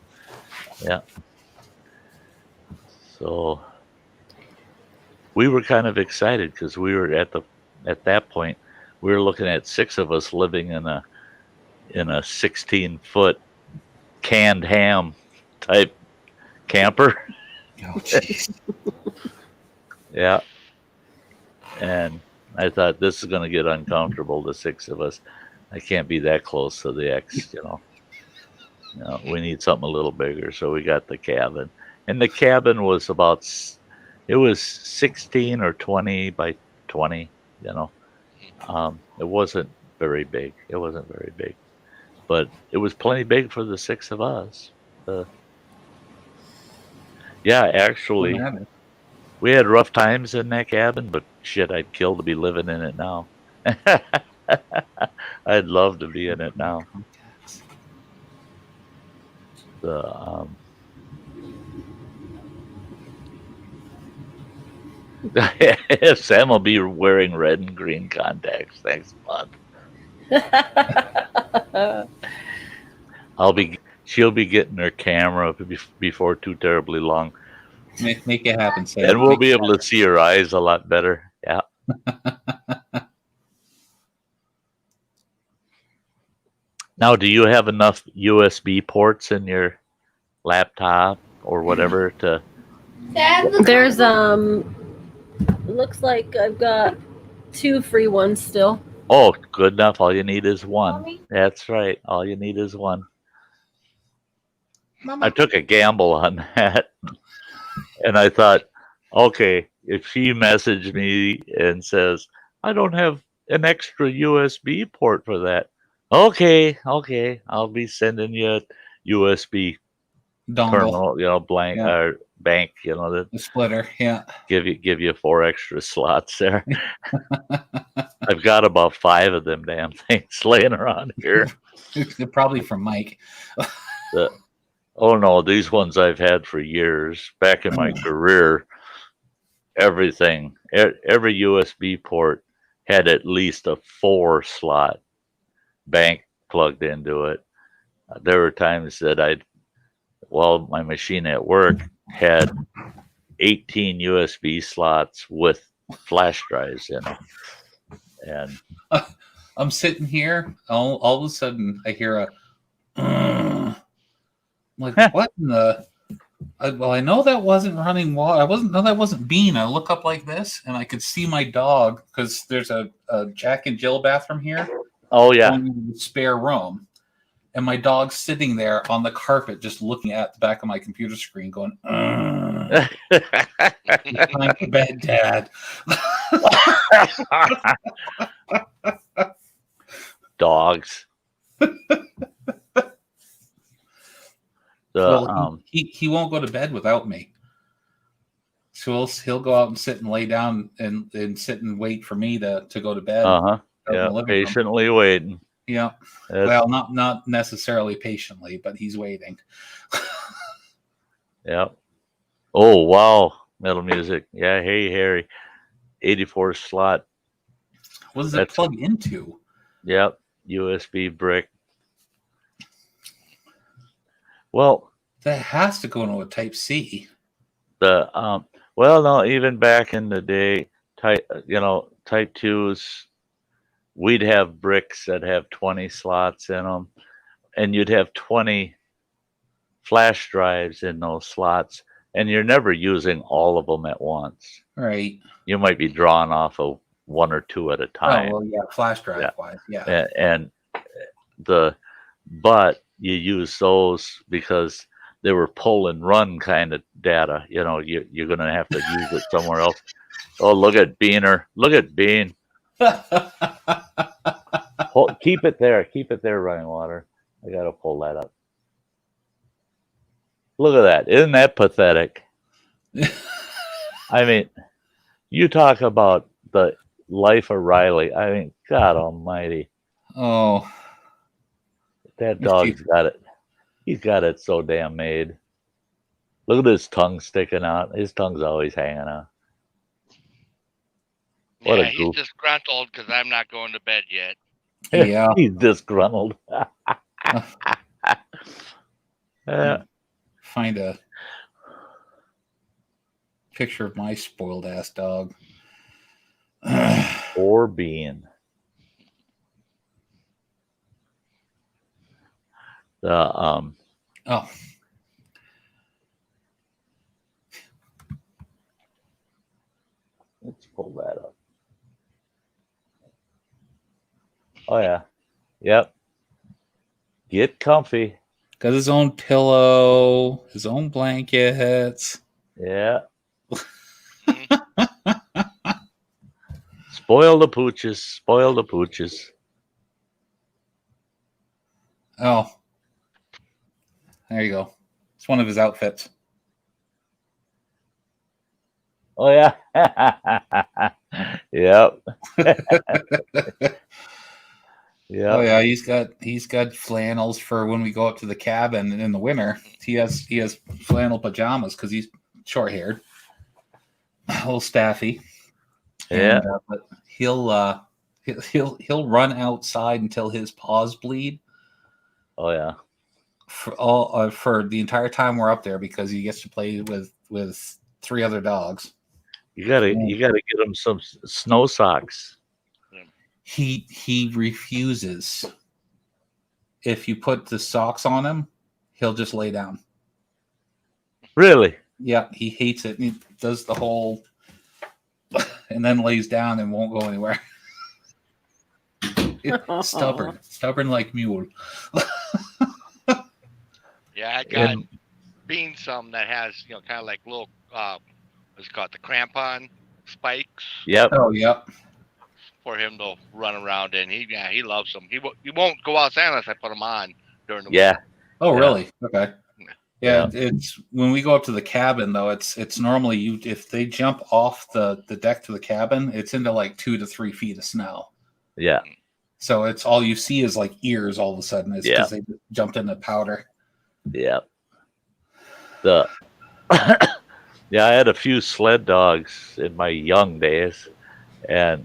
yeah. So we were kind of excited because we were at that point, we were looking at 6 of us living in a 16-foot canned ham type camper. Oh, jeez. Yeah. And I thought, this is going to get uncomfortable, the 6 of us. I can't be that close to the ex, we need something a little bigger. So we got the cabin. And the cabin was it was 16 or 20 by 20, It wasn't very big. But it was plenty big for the 6 of us. Yeah, actually, we had rough times in that cabin, but shit, I'd kill to be living in it now. I'd love to be in it now. Sam will be wearing red and green contacts next month. She'll be getting her camera before too terribly long. Make it happen, Sam. And we'll be able to see her eyes a lot better. Yeah. Now, do you have enough USB ports in your laptop or whatever to? There's looks like I've got 2 free ones still. Oh, good enough. All you need is one. Mommy? That's right. All you need is one. Mama. I took a gamble on that. And I thought, okay, if she messaged me and says, I don't have an extra USB port for that. Okay, I'll be sending you a USB dongle, terminal, blank or bank, the splitter, yeah. Give you 4 extra slots there. I've got about 5 of them damn things laying around here. They're probably from Mike. Oh no, these ones I've had for years. Back in my career, every USB port had at least a 4-slot bank plugged into it. There were times that my machine at work had 18 USB slots with flash drives in them. And I'm sitting here, all of a sudden I hear a I'm like, what in the well, I know that wasn't running water. That wasn't Bean. I look up like this and I could see my dog because there's a Jack and Jill bathroom here. Oh yeah. In the spare room. And my dog's sitting there on the carpet just looking at the back of my computer screen going, time to bed, Dad. Dogs. He won't go to bed without me. So he'll go out and sit and lay down and sit and wait for me to go to bed. Yeah, patiently waiting. Yeah. Well, not necessarily patiently, but he's waiting. Yeah. Oh wow, metal music. Yeah, hey Harry, 84 slot. What does it plug into? Yep, USB brick. Well, that has to go into a Type C. No, even back in the day, Type 2s, we'd have bricks that have 20 slots in them, and you'd have 20 flash drives in those slots, and you're never using all of them at once. Right. You might be drawing off of one or two at a time. Oh well, yeah, flash drive Yeah. wise, yeah. And but you use those because they were pull and run kind of data. You know, you're going to have to use it somewhere else. Oh, look at Beaner. Look at Bean. Keep it there. Keep it there, running water. I got to pull that up. Look at that. Isn't that pathetic? I mean, you talk about the life of Riley. I mean, God almighty. Oh, That dog's got it. He's got it so damn made. Look at his tongue sticking out. His tongue's always hanging out. What a he's goof. disgruntled because I'm not going to bed yet. yeah. He's disgruntled. Find a picture of my spoiled ass dog. Or Bean. Oh, Let's pull that up. Oh yeah. Yep. Get comfy. got his own pillow, his own blankets. Yeah. Spoil the pooches. Spoil the pooches. Oh, there you go. It's one of his outfits. Oh yeah. Yep. Yeah. Oh yeah, he's got flannels for when we go up to the cabin in the winter. He has flannel pajamas because he's short haired, a little staffy. Yeah. And, but he'll run outside until his paws bleed Oh yeah. for the entire time we're up there because he gets to play with 3 other dogs. You gotta get him some snow socks. He refuses. If you put the socks on him, he'll just lay down. Really? Yeah, he hates it. He does the whole and then lays down and won't go anywhere. Stubborn like mule. Yeah, I got Bean some that has kind of like little what's it called, the crampon spikes. Yep. Oh, yep. For him to run around in. He loves them. He won't go outside unless I put him on during the Yeah. winter. Oh, Yeah. really? Okay. Yeah, Yeah. it's when we go up to the cabin though. It's normally if they jump off the deck to the cabin, it's into like 2 to 3 feet of snow. Yeah. So it's all you see is like ears all of a sudden. It's because they jumped into powder. Yeah. Yeah, I had a few sled dogs in my young days, and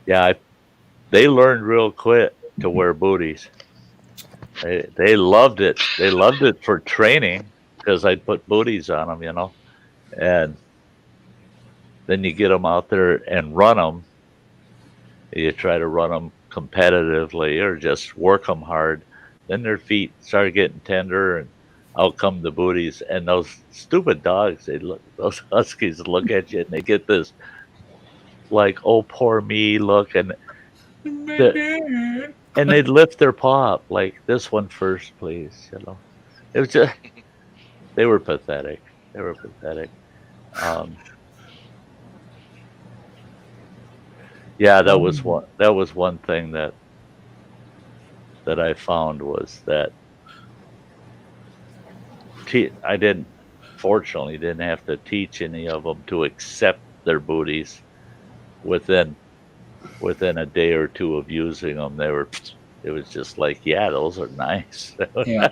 they learned real quick to wear booties. They loved it. They loved it for training because I'd put booties on them, and then you get them out there and run them. You try to run them competitively or just work them hard. Then their feet start getting tender, and out come the booties. And those stupid dogs, those huskies look at you and they get this like, oh, poor me look, and they'd lift their paw up like, this one first, please. It was just, they were pathetic. They were pathetic. Yeah, that was one thing that I found was that I fortunately didn't have to teach any of them to accept their booties within a day or two of using them. It was just like, yeah, those are nice. Yeah.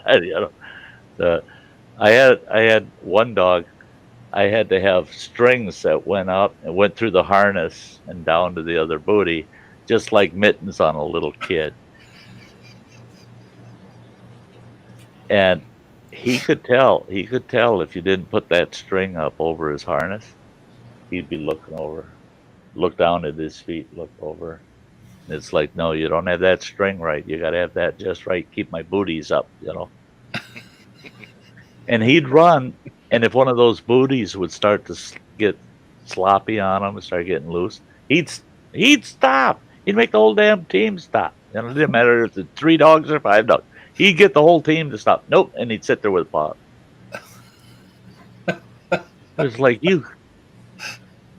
I had one dog. I had to have strings that went up and went through the harness and down to the other booty, just like mittens on a little kid. And he could tell if you didn't put that string up over his harness, he'd be looking over. look down at his feet, look over. And it's like, no, you don't have that string right. You got to have that just right. Keep my booties up, you know. And he'd run, and if one of those booties would start to get sloppy on him and start getting loose, he'd stop. He'd make the whole damn team stop. You know, it didn't matter if it's 3 dogs or 5 dogs. He'd get the whole team to stop. Nope, and he'd sit there with a paw. It was like, you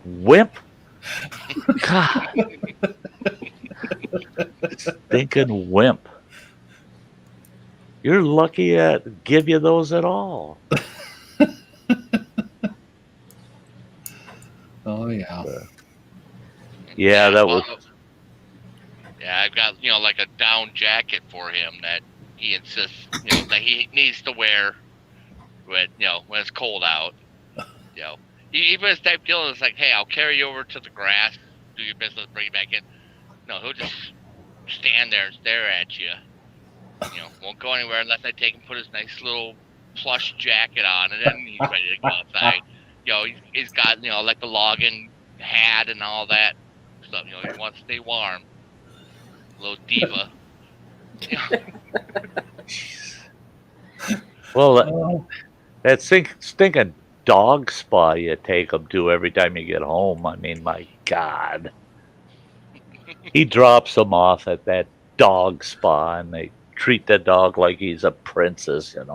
wimp. God. Stinking wimp. You're lucky I give you those at all. Oh yeah. Yeah, that was. Yeah, I've got like a down jacket for him that he insists that he needs to wear when when it's cold out. Even his type deal is like, hey, I'll carry you over to the grass, do your business, bring you back in. No, he'll just stand there and stare at you. Won't go anywhere unless I take him, put his nice little plush jacket on, and then he's ready to go outside. He's got like the logging hat and all that stuff. He wants to stay warm. Little diva. Well, that stinking dog spa you take them to every time you get home. I mean, my God. He drops them off at that dog spa, and they treat the dog like he's a princess, and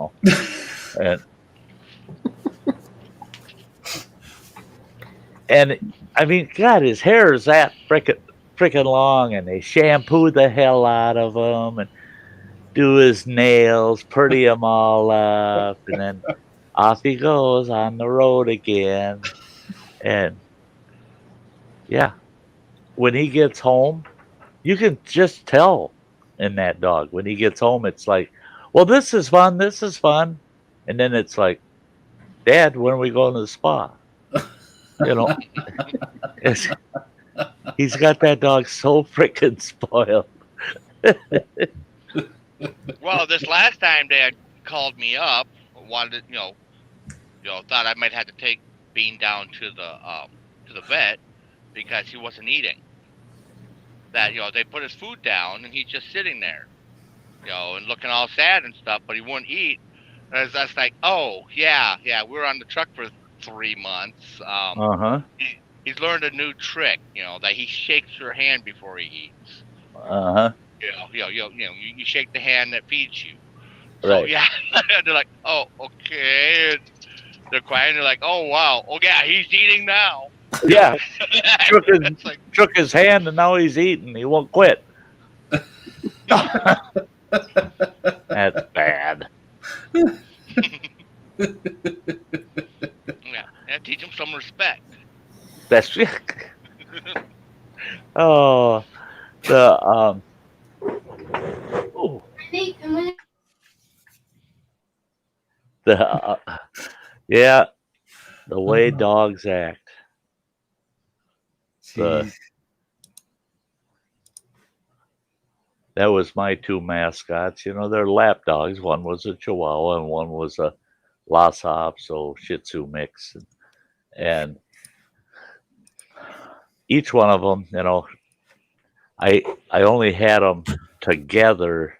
I mean, God, his hair is that freaking long, and they shampoo the hell out of him and do his nails, pretty him all up, and then off he goes on the road again. And yeah, when he gets home, you can just tell in that dog. When he gets home, it's like, well, this is fun. And then it's like, Dad, when are we going to the spa? He's got that dog so freaking spoiled. Well, this last time Dad called me up, wanted thought I might have to take Bean down to the vet because he wasn't eating. That they put his food down and he's just sitting there, and looking all sad and stuff, but he wouldn't eat. And I was like, oh yeah, we were on the truck for 3 months. He's learned a new trick, that he shakes your hand before he eats. You shake the hand that feeds you. So, Right. Yeah. They're like, oh, okay. And they're quiet. And they're like, oh, wow. Oh, yeah, he's eating now. Yeah. It's Shook his hand, and now he's eating. He won't quit. That's bad. Yeah, teach him some respect. That's oh, the yeah, the way dogs act. That was my 2 mascots. They're lap dogs. One was a Chihuahua and one was a Lhasa Apso Shih Tzu mix. And each one of them, I only had them together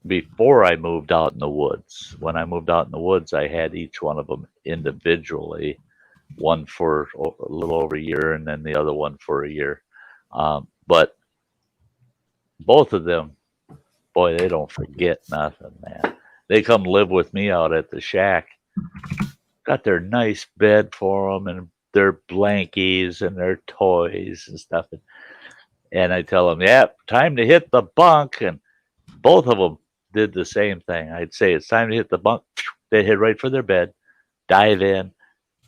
before I moved out in the woods. When I moved out in the woods, I had each one of them individually, one for a little over a year and then the other one for a year. But both of them, boy, they don't forget nothing, man. They come live with me out at the shack. Got their nice bed for them and their blankies and their toys and stuff. And I tell them, yeah, time to hit the bunk. And both of them did the same thing. I'd say it's time to hit the bunk. They hit right for their bed, dive in, and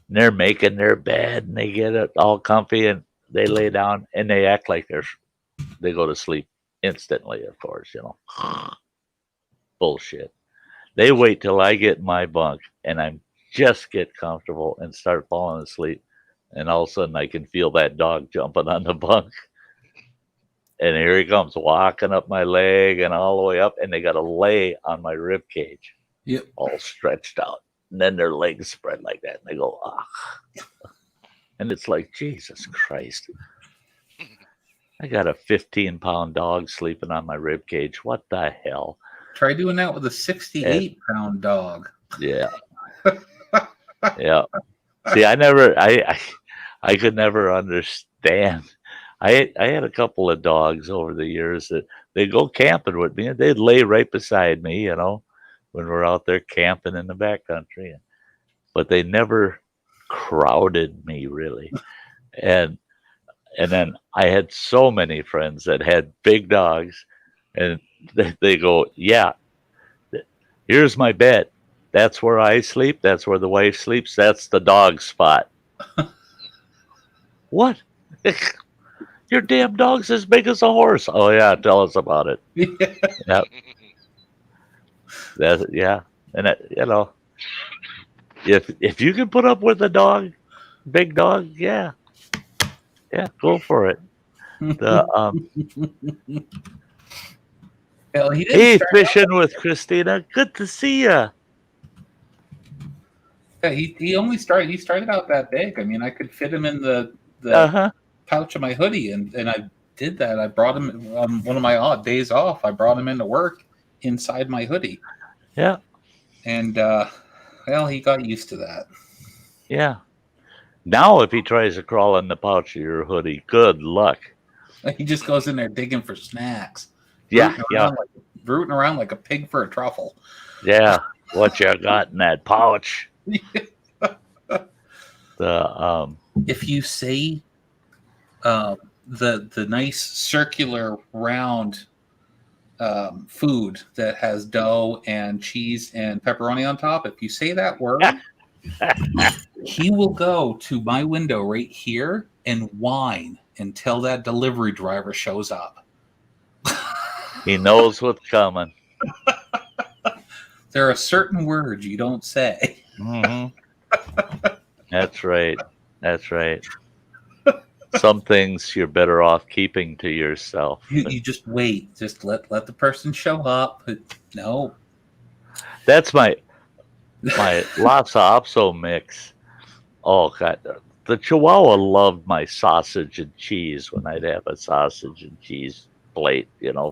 they're making their bed, and they get it all comfy, and they lay down, and they act like they go to sleep instantly, of course, Bullshit. They wait till I get in my bunk, and I just get comfortable and start falling asleep, and all of a sudden I can feel that dog jumping on the bunk. And here he comes, walking up my leg and all the way up, and they got to lay on my rib cage, all stretched out. And then their legs spread like that, and they go, ah. And it's like, Jesus Christ. I got a 15-pound dog sleeping on my rib cage. What the hell? Try doing that with a 68-pound dog. Yeah. Yeah. See, I could never understand. I had a couple of dogs over the years that they'd go camping with me and they'd lay right beside me, when we're out there camping in the backcountry. But they never crowded me really. And then I had so many friends that had big dogs, and they go, yeah, here's my bed. That's where I sleep. That's where the wife sleeps. That's the dog spot. What? Your damn dog's as big as a horse. Oh yeah, tell us about it. Yeah. Yeah. And if you can put up with a dog, big dog, yeah, go for it. Well, he didn't Hey, start fishing with Christina. Good to see you. Yeah, he started out that big. I mean, I could fit him in the Uh-huh. pouch of my hoodie, and I did that. I brought him on one of my odd days off. I brought him into work inside my hoodie. Yeah. And well, he got used to that. Yeah. Now if he tries to crawl in the pouch of your hoodie, good luck. He just goes in there digging for snacks. Yeah, Rooting around like a pig for a truffle. Yeah. What you got in that pouch? If you say the nice circular round food that has dough and cheese and pepperoni on top, if you say that word, he will go to my window right here and whine until that delivery driver shows up. He knows what's coming. There are certain words you don't say. Mm-hmm. That's right. That's right. Some things you're better off keeping to yourself. You just wait. Just let the person show up. No. That's my Lhasa Apso mix. Oh God, the Chihuahua loved my sausage and cheese when I'd have a sausage and cheese plate,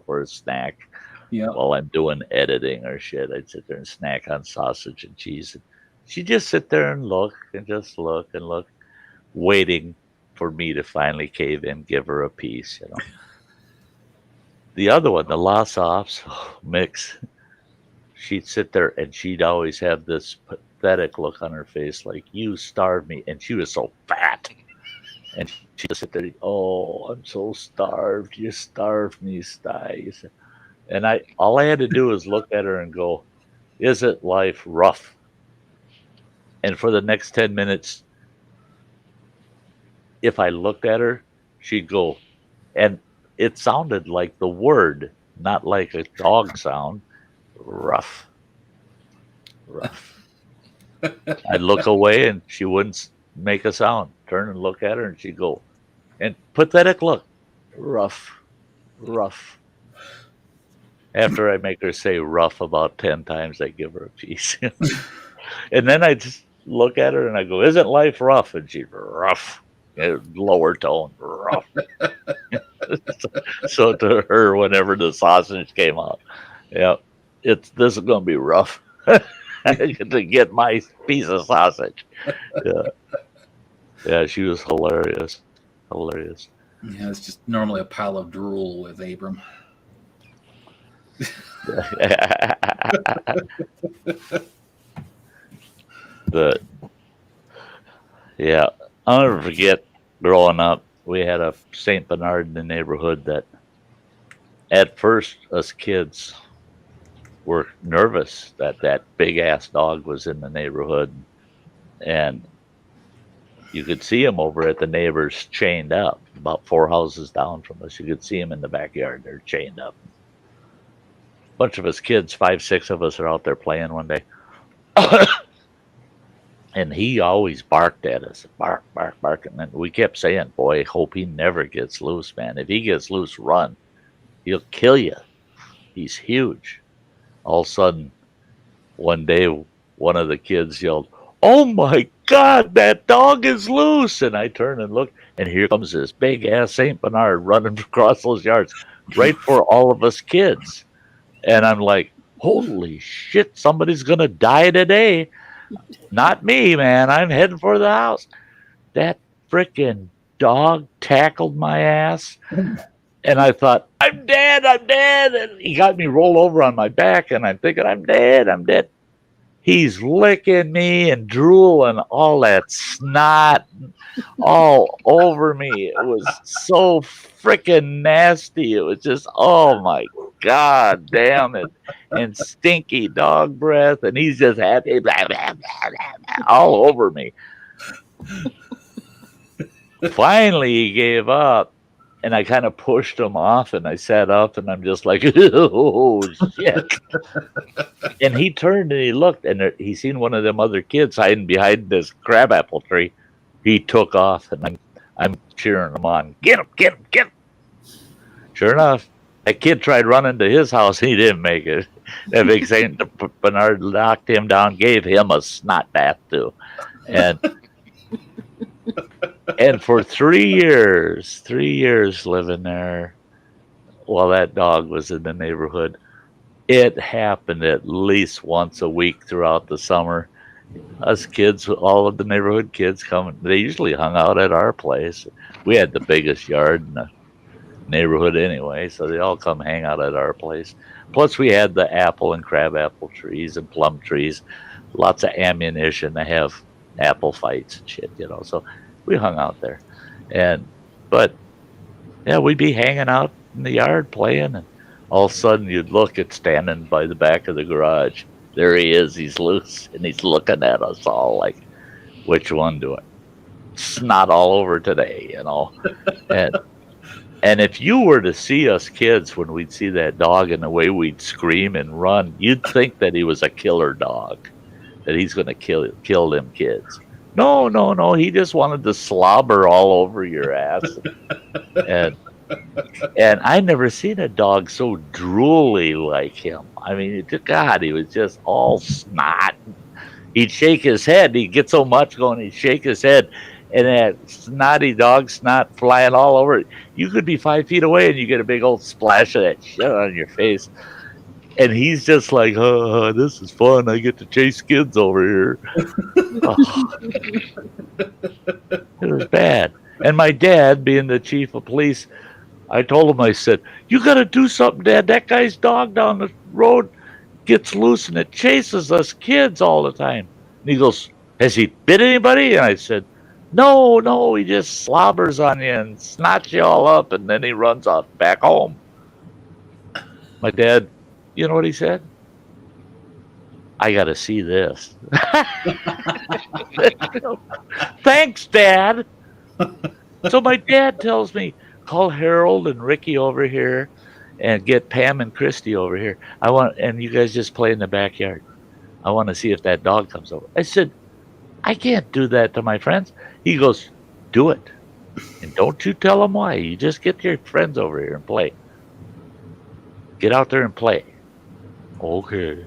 for a snack. Yeah. While I'm doing editing or shit, I'd sit there and snack on sausage and cheese. And she'd just sit there and look and just look and look, waiting for me to finally cave in, give her a piece. The other one, the Lhasa Apso mix, she'd sit there and she'd always have this pathetic look on her face, like, you starved me. And she was so fat. And she'd just sit there, oh, I'm so starved. You starved me, Sty. And all I had to do was look at her and go, isn't life rough? And for the next 10 minutes, if I looked at her, she'd go, and it sounded like the word, not like a dog sound, rough. Rough. I'd look away and she wouldn't make a sound. Turn and look at her and she'd go, and pathetic look, rough. After I make her say rough about 10 times, I give her a piece. And then I just look at her and I go, isn't life rough? And she'd rough. Lower tone, rough. So to her, whenever the sausage came out, this is going to be rough. To get my piece of sausage. Yeah, she was hilarious. Yeah, it's just normally a pile of drool with Abram. I'll never forget growing up, we had a St. Bernard in the neighborhood that at first us kids were nervous that big ass dog was in the neighborhood, and you could see him over at the neighbors chained up about 4 houses down from us. You could see him in the backyard. They're chained up. Bunch of us kids, 5, 6 of us are out there playing one day. And he always barked at us. Bark. And then we kept saying, boy, hope he never gets loose, man. If he gets loose, run. He'll kill you. He's huge. All of a sudden, one day, one of the kids yelled, oh my God, that dog is loose. And I turn and look, and here comes this big ass St. Bernard running across those yards right for all of us kids. And I'm like, holy shit, somebody's going to die today. Not me, man. I'm heading for the house. That freaking dog tackled my ass. And I thought, I'm dead, I'm dead. And he got me rolled over on my back, and I'm thinking, I'm dead, I'm dead. He's licking me and drooling all that snot all over me. It was so freaking nasty. It was just, oh my God damn it. And stinky dog breath. And he's just happy, blah, blah, blah, blah, blah, all over me. Finally, he gave up. And I kind of pushed him off, and I sat up, and I'm just like, oh, shit. And he turned and he looked, and he seen one of them other kids hiding behind this crabapple tree. He took off, and I'm cheering him on. Get him, get him, get him. Sure enough, that kid tried running to his house. He didn't make it. That big St. Bernard knocked him down, gave him a snot bath, too. And for 3 years living there while that dog was in the neighborhood, it happened at least once a week throughout the summer. Us kids, all of the neighborhood kids coming, they usually hung out at our place. We had the biggest yard in the neighborhood anyway, so they all come hang out at our place. Plus we had the apple and crabapple trees and plum trees, lots of ammunition to have apple fights and shit, so we hung out there. But yeah, we'd be hanging out in the yard playing, and all of a sudden you'd look at standing by the back of the garage. There he is, he's loose, and he's looking at us all like, which one do I? Snot all over today, And if you were to see us kids when we'd see that dog and the way we'd scream and run, you'd think that he was a killer dog, that he's going to kill them kids. No, he just wanted to slobber all over your ass. And I never seen a dog so drooly like him. I mean, God, he was just all snot. He'd shake his head. He'd get so much going, he'd shake his head, and that snotty dog snot flying all over it. You could be 5 feet away, and you get a big old splash of that shit on your face. And he's just like, this is fun. I get to chase kids over here. It was bad. And my dad, being the chief of police, I told him, I said, you got to do something, Dad. That guy's dog down the road gets loose, and it chases us kids all the time. And he goes, has he bit anybody? And I said, no, he just slobbers on you and snots you all up, and then he runs off back home. My dad, you know what he said? I got to see this. Thanks, Dad. So my dad tells me, call Harold and Ricky over here and get Pam and Christy over here. And you guys just play in the backyard. I want to see if that dog comes over. I said, I can't do that to my friends. He goes, do it. And don't you tell them why. You just get your friends over here and play. Get out there and play. Okay.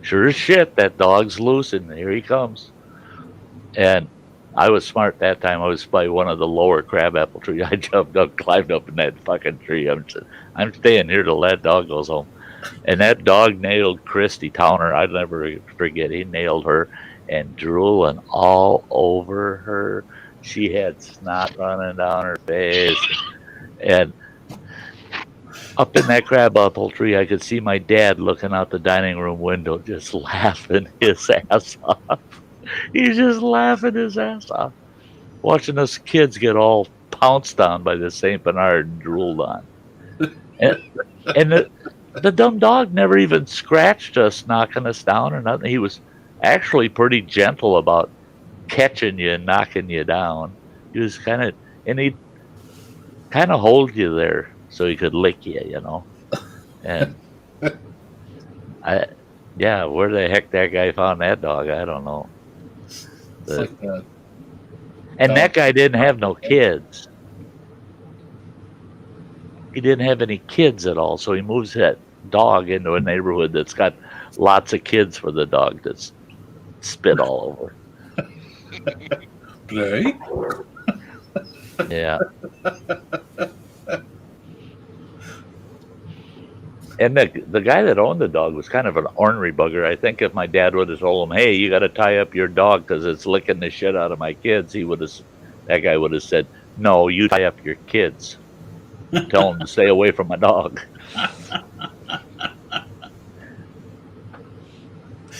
Sure as shit, that dog's loose, and here he comes. And I was smart that time. I was by one of the lower crabapple trees. I jumped up, climbed up in that fucking tree. I'm staying here till that dog goes home. And that dog nailed Christy Towner. I'll never forget. He nailed her and drooling all over her. She had snot running down her face. And up in that crabapple tree, I could see my dad looking out the dining room window, just laughing his ass off. He's just laughing his ass off, watching us kids get all pounced on by the St. Bernard and drooled on. And the dumb dog never even scratched us, knocking us down or nothing. He was actually pretty gentle about catching you and knocking you down. He was he'd kind of hold you there so he could lick you, And where the heck that guy found that dog, I don't know. And that guy didn't have no kids. He didn't have any kids at all, so he moves that dog into a neighborhood that's got lots of kids for the dog to spit all over. Right? Yeah. And the guy that owned the dog was kind of an ornery bugger. I think if my dad would have told him, "Hey, you got to tie up your dog because it's licking the shit out of my kids," that guy would have said, "No, you tie up your kids. Tell them to stay away from my dog."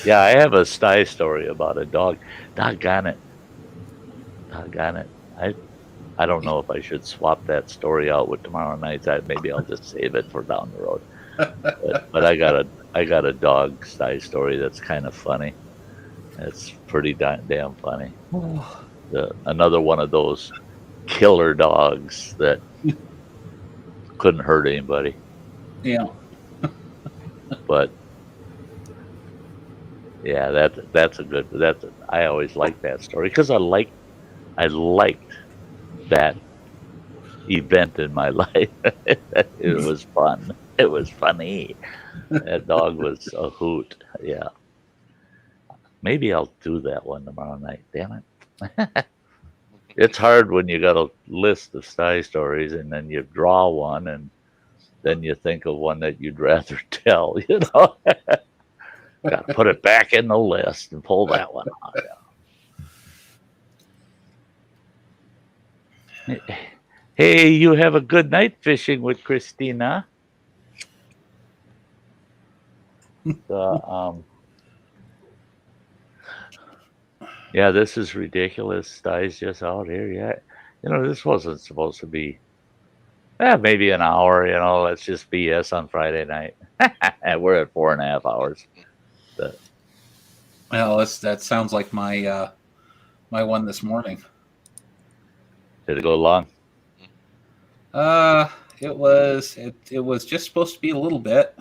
Yeah, I have a Sty story about a dog. Doggone it. Doggone it. I don't know if I should swap that story out with tomorrow night's. Maybe I'll just save it for down the road. But I got a dog Sty story that's kind of funny. It's pretty damn funny. Another one of those killer dogs that couldn't hurt anybody. Yeah. But yeah, that's a good. I always liked that story because I liked that event in my life. It was fun. It was funny. That dog was a hoot. Yeah. Maybe I'll do that one tomorrow night. Damn it. It's hard when you got a list of Sty stories and then you draw one and then you think of one that you'd rather tell, you know. Got to put it back in the list and pull that one out. Hey, you have a good night fishing with Christina. Yeah, this is ridiculous. Sty's just out here. Yeah, you know, this wasn't supposed to be. Maybe an hour. You know, let's just BS on Friday night. We're at 4.5 hours. But, Well, that sounds like my my one this morning. did it go long? It was just supposed to be a little bit,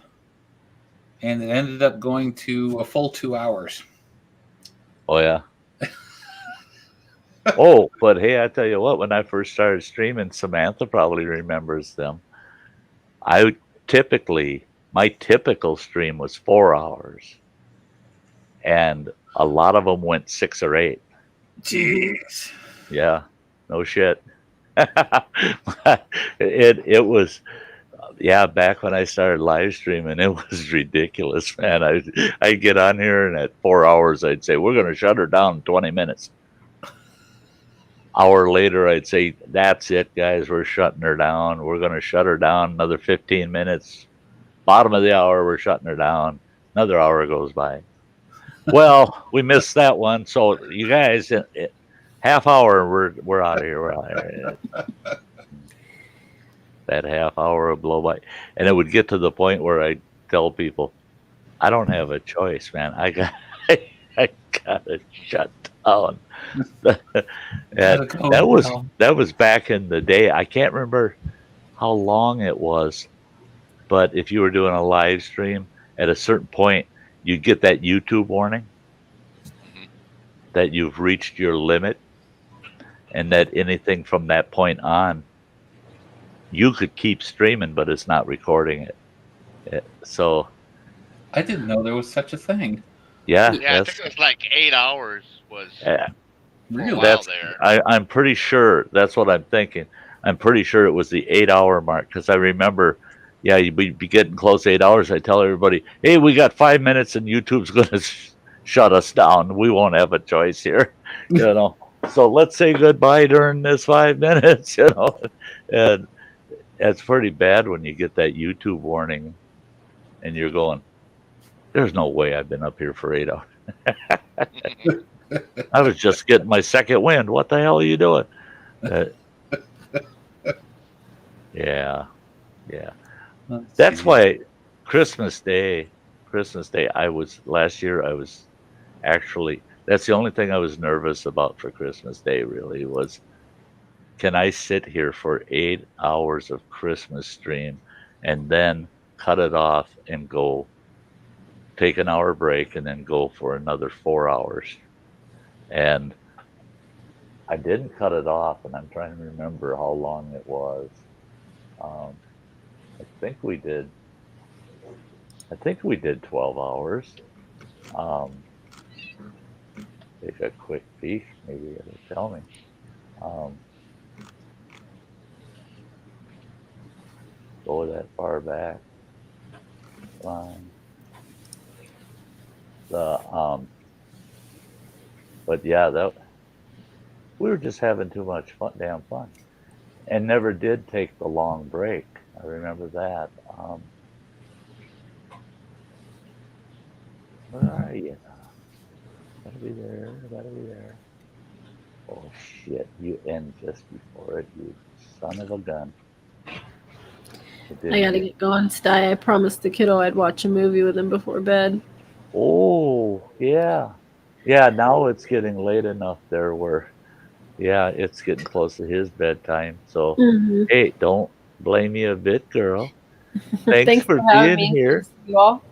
and it ended up going to a full 2 hours. Oh yeah. Oh, but hey, I tell you what, when I first started streaming, Samantha probably remembers them. My typical stream was 4 hours. And a lot of them went 6 or 8. Jeez. Yeah, no shit. it was, yeah, back when I started live streaming, it was ridiculous, man. I'd get on here and at 4 hours, I'd say, we're going to shut her down in 20 minutes. Hour later, I'd say, that's it, guys. We're shutting her down. We're going to shut her down another 15 minutes. Bottom of the hour, we're shutting her down. Another hour goes by. Well, we missed that one. So you guys, half hour, we're out of here. We're out of here. That half hour would blow by. And it would get to the point where I tell people, I don't have a choice, man. I gotta shut down. That was back in the day. I can't remember how long it was, but if you were doing a live stream, at a certain point, you'd get that YouTube warning that you've reached your limit, and that anything from that point on, you could keep streaming, but it's not recording it. So I didn't know there was such a thing. Yeah, I think it was like 8 hours was really there. I'm pretty sure that's what I'm thinking. I'm pretty sure it was the 8 hour mark because I remember, yeah, you'd be getting close to 8 hours. I tell everybody, hey, we got 5 minutes and YouTube's going to shut us down. We won't have a choice here, you know. So let's say goodbye during this 5 minutes, you know. And it's pretty bad when you get that YouTube warning and you're going, there's no way I've been up here for 8 hours. I was just getting my second wind. What the hell are you doing? Yeah. That's why Christmas Day, last year, I was actually, that's the only thing I was nervous about for Christmas Day, really, was can I sit here for 8 hours of Christmas stream and then cut it off and go take an hour break and then go for another 4 hours. And I didn't cut it off, and I'm trying to remember how long it was. I think we did 12 hours. take a quick peek. Maybe it'll tell me. Go that far back. Line. But yeah, that we were just having too much fun, damn fun, and never did take the long break. I remember that. Where are you? Gotta be there. Gotta be there. Oh shit! You end just before it. You son of a gun. I gotta get going, Sty. I promised the kiddo I'd watch a movie with him before bed. Oh yeah, yeah. Now it's getting late enough there where, yeah, it's getting close to his bedtime. So hey, don't blame me a bit, girl. Thanks for having being me. here. You all.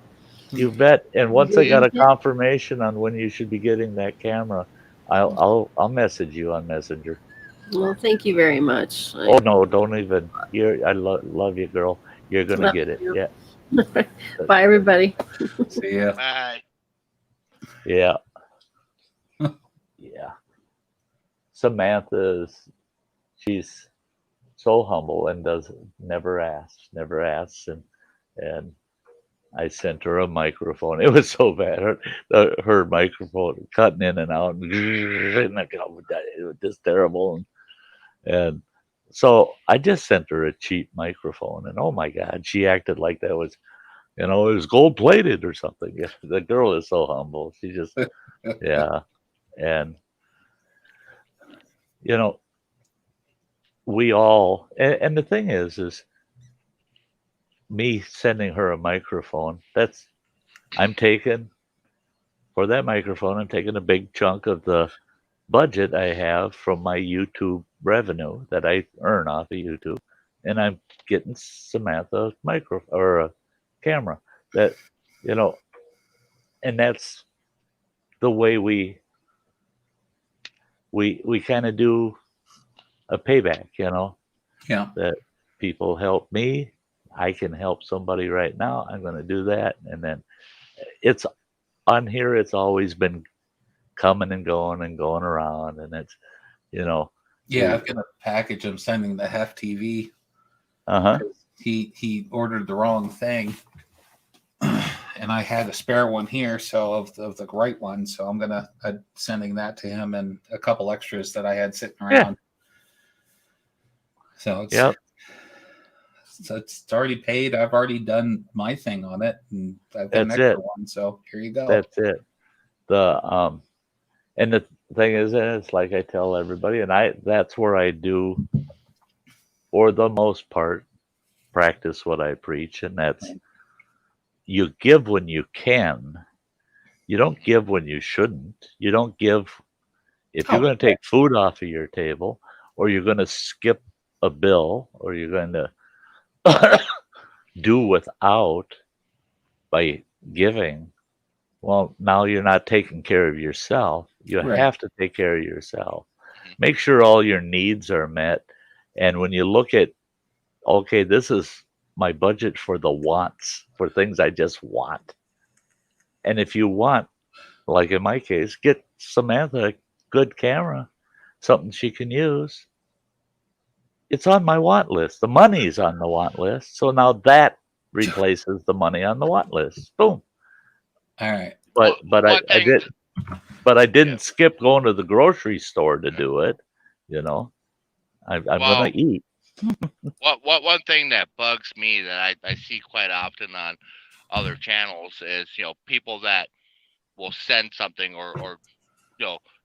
You bet. And once I got a confirmation on when you should be getting that camera, I'll message you on Messenger. Well, thank you very much. Oh no, don't even. I love you, girl. You're gonna get it. You. Yeah. Bye, everybody. See ya. Bye. Yeah. Yeah. Samantha's, she's so humble and never asks, and I sent her a microphone. It was so bad. Her microphone cutting in and out, and it was just terrible. And so I just sent her a cheap microphone, and oh my God, she acted like that was, it was gold plated or something. The girl is so humble. She just, yeah. And, we all, and the thing is me sending her a microphone, I'm taking a big chunk of the budget I have from my YouTube revenue that I earn off of YouTube, and I'm getting Samantha a camera that, and that's the way we kind of do a payback, Yeah. that people help me, I can help somebody right now, I'm going to do that. And then it's on here, it's always been coming and going around, and it's, Yeah, I've got a package I'm sending the Hef TV. He ordered the wrong thing, and I had a spare one here, so of the right one. So I'm sending that to him and a couple extras that I had sitting around. Yeah. So it's already paid. I've already done my thing on it, and I've got an extra one. So here you go. That's it. And the thing is, it's like I tell everybody, and that's where I do, for the most part, practice what I preach, and that's, you give when you can. You don't give when you shouldn't. You don't give if you're going to take food off of your table, or you're going to skip a bill, or you're going to do without by giving. Well, now you're not taking care of yourself. You have to take care of yourself. Make sure all your needs are met. And when you look at, okay, this is my budget for the wants, for things I just want. And if you want, like in my case, get Samantha a good camera, something she can use. It's on my want list. The money's on the want list. So now that replaces the money on the want list. Boom. All right. But I didn't skip going to the grocery store to do it. I'm going to eat. One thing that bugs me that I see quite often on other channels is, people that will send something or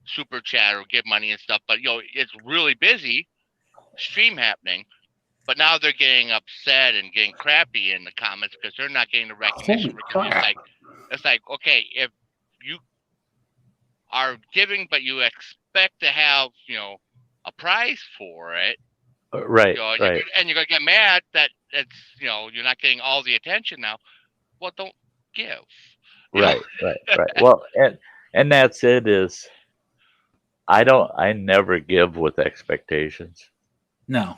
super chat or give money and stuff, but it's really busy stream happening, but now they're getting upset and getting crappy in the comments because they're not getting the recognition. It's like, okay, if you are giving, but you expect to have, a prize for it, right, right, and you're gonna get mad that it's, you're not getting all the attention now. Well, don't give. Right. Well, and that's it. Is I never give with expectations. No,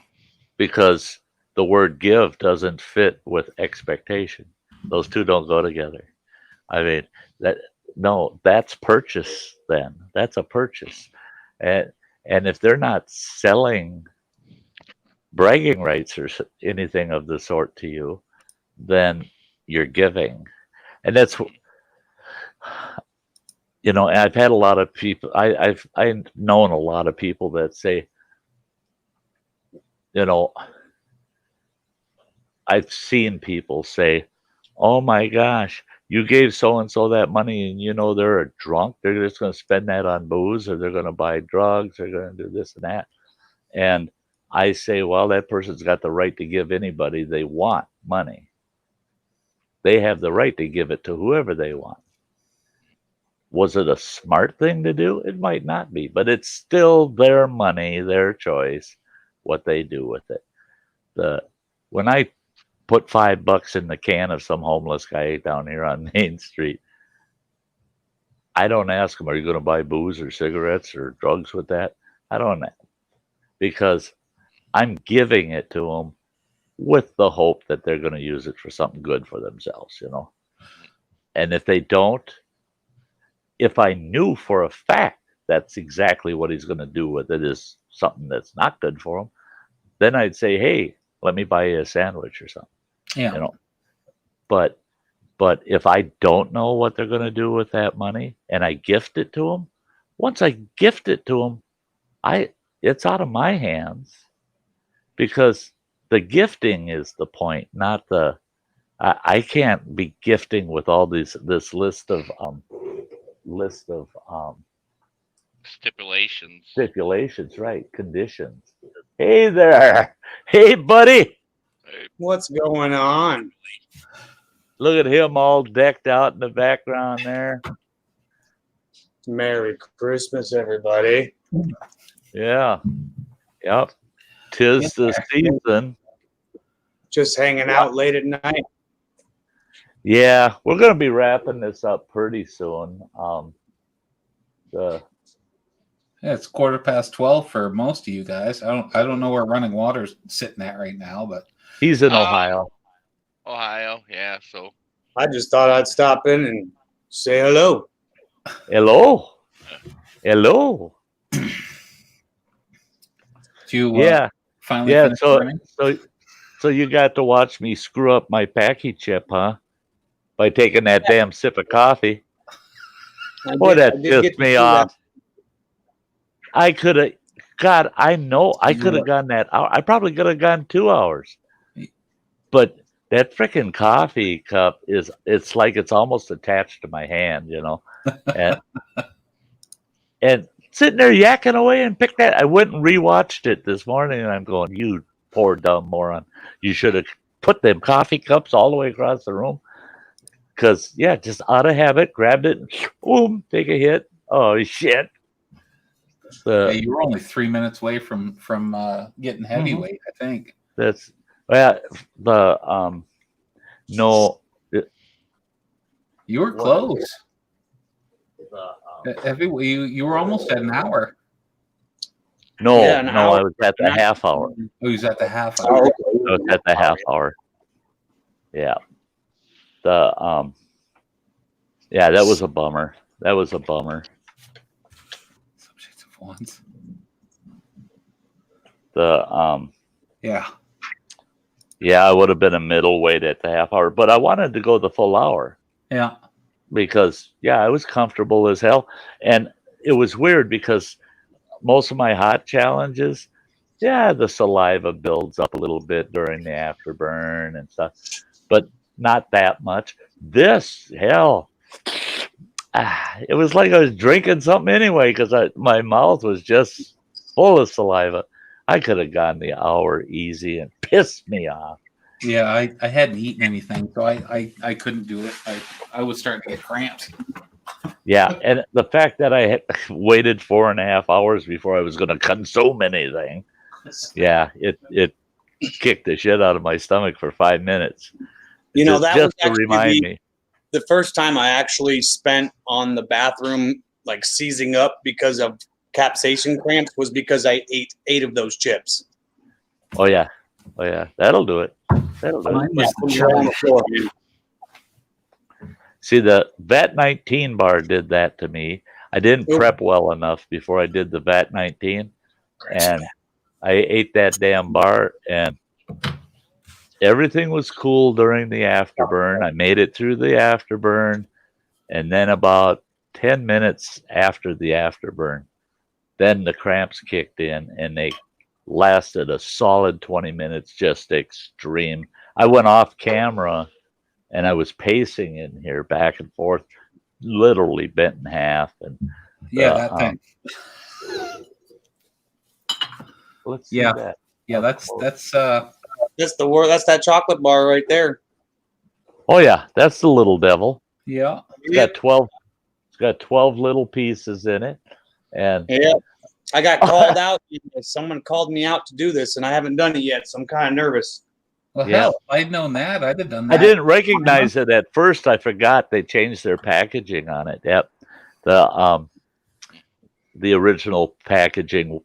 because the word give doesn't fit with expectation. Those two don't go together. I mean, No, that's purchase then. That's a purchase. And if they're not selling bragging rights or anything of the sort to you, then you're giving. And that's, and I've had a lot of people, I've known a lot of people that say, I've seen people say, oh my gosh, you gave so and so that money and they're a drunk. They're just going to spend that on booze, or they're going to buy drugs. They're going to do this and that. And I say, well, that person's got the right to give anybody they want money. They have the right to give it to whoever they want. Was it a smart thing to do? It might not be, but it's still their money, their choice, what they do with it. When I put $5 in the can of some homeless guy down here on Main Street, I don't ask him, are you going to buy booze or cigarettes or drugs with that? I don't, because I'm giving it to them with the hope that they're going to use it for something good for themselves, And if they don't, if I knew for a fact that's exactly what he's going to do with it is something that's not good for him, then I'd say, hey, let me buy you a sandwich or something. Yeah. But if I don't know what they're going to do with that money and I gift it to them, once I gift it to them, it's out of my hands, because the gifting is the point, not the. I can't be gifting with all this list of stipulations, right? Conditions. Hey there, hey buddy. What's going on? Look at him all decked out in the background there. Merry Christmas, everybody. Yeah. Yep. 'Tis the season. Just hanging out late at night. Yeah, we're gonna be wrapping this up pretty soon. Yeah, it's 12:15 for most of you guys. I don't know where Running Water's sitting at right now, but he's in Ohio. Ohio, yeah. So I just thought I'd stop in and say hello. Hello. Hello. You finally yeah. finished So you got to watch me screw up my packy chip, huh? By taking that damn sip of coffee. Boy, that pissed me off. I could have, God, I know I could have gone that hour. I probably could have gone 2 hours. But that freaking coffee cup it's like it's almost attached to my hand, and sitting there yakking away and pick that. I went and rewatched it this morning, and I'm going, you poor dumb moron. You should have put them coffee cups all the way across the room. Because, just out of habit, grabbed it, and boom, take a hit. Oh, shit. You were only 3 minutes away from getting heavyweight, I think. That's, no. You were close. You were almost at an hour. No, I was at the half hour. Oh, he was at the half hour. I was at the half hour. Yeah. That was a bummer. Subjects of wants. I would have been a middleweight at the half hour, but I wanted to go the full hour. Yeah. Because I was comfortable as hell. And it was weird because most of my hot challenges, the saliva builds up a little bit during the afterburn and stuff, but not that much. This, hell, it was like I was drinking something anyway, because my mouth was just full of saliva. I could have gone the hour easy and pissed me off. Yeah, I hadn't eaten anything, so I couldn't do it. I was starting to get cramps. Yeah, and the fact that I had waited 4.5 hours before I was going to consume anything, it kicked the shit out of my stomach for 5 minutes. That was to remind me. The first time I actually spent on the bathroom, like seizing up because of capsaicin cramps, was because I ate 8 of those chips. Oh yeah, that'll do it. Mine was the chili. See, the VAT 19 bar did that to me. I didn't Oop. prep well enough before I did the VAT 19, and I ate that damn bar, and everything was cool during the afterburn. I made it through the afterburn, and then about 10 minutes after the afterburn, then the cramps kicked in, and they lasted a solid 20 minutes, just extreme. I went off camera, and I was pacing in here back and forth, literally bent in half. And Yeah, that thing. let's see Yeah. that. Yeah, that's That's that chocolate bar right there. Oh yeah, that's the little devil. yeah. It's got 12. It's got 12 little pieces in it, and Yeah. I got called out. Someone called me out to do this, and I haven't done it yet, so I'm kind of nervous. Well, Yeah. hell, if I'd known that, I'd have done that. I didn't recognize it at first. I forgot they changed their packaging on it. Yep, the original packaging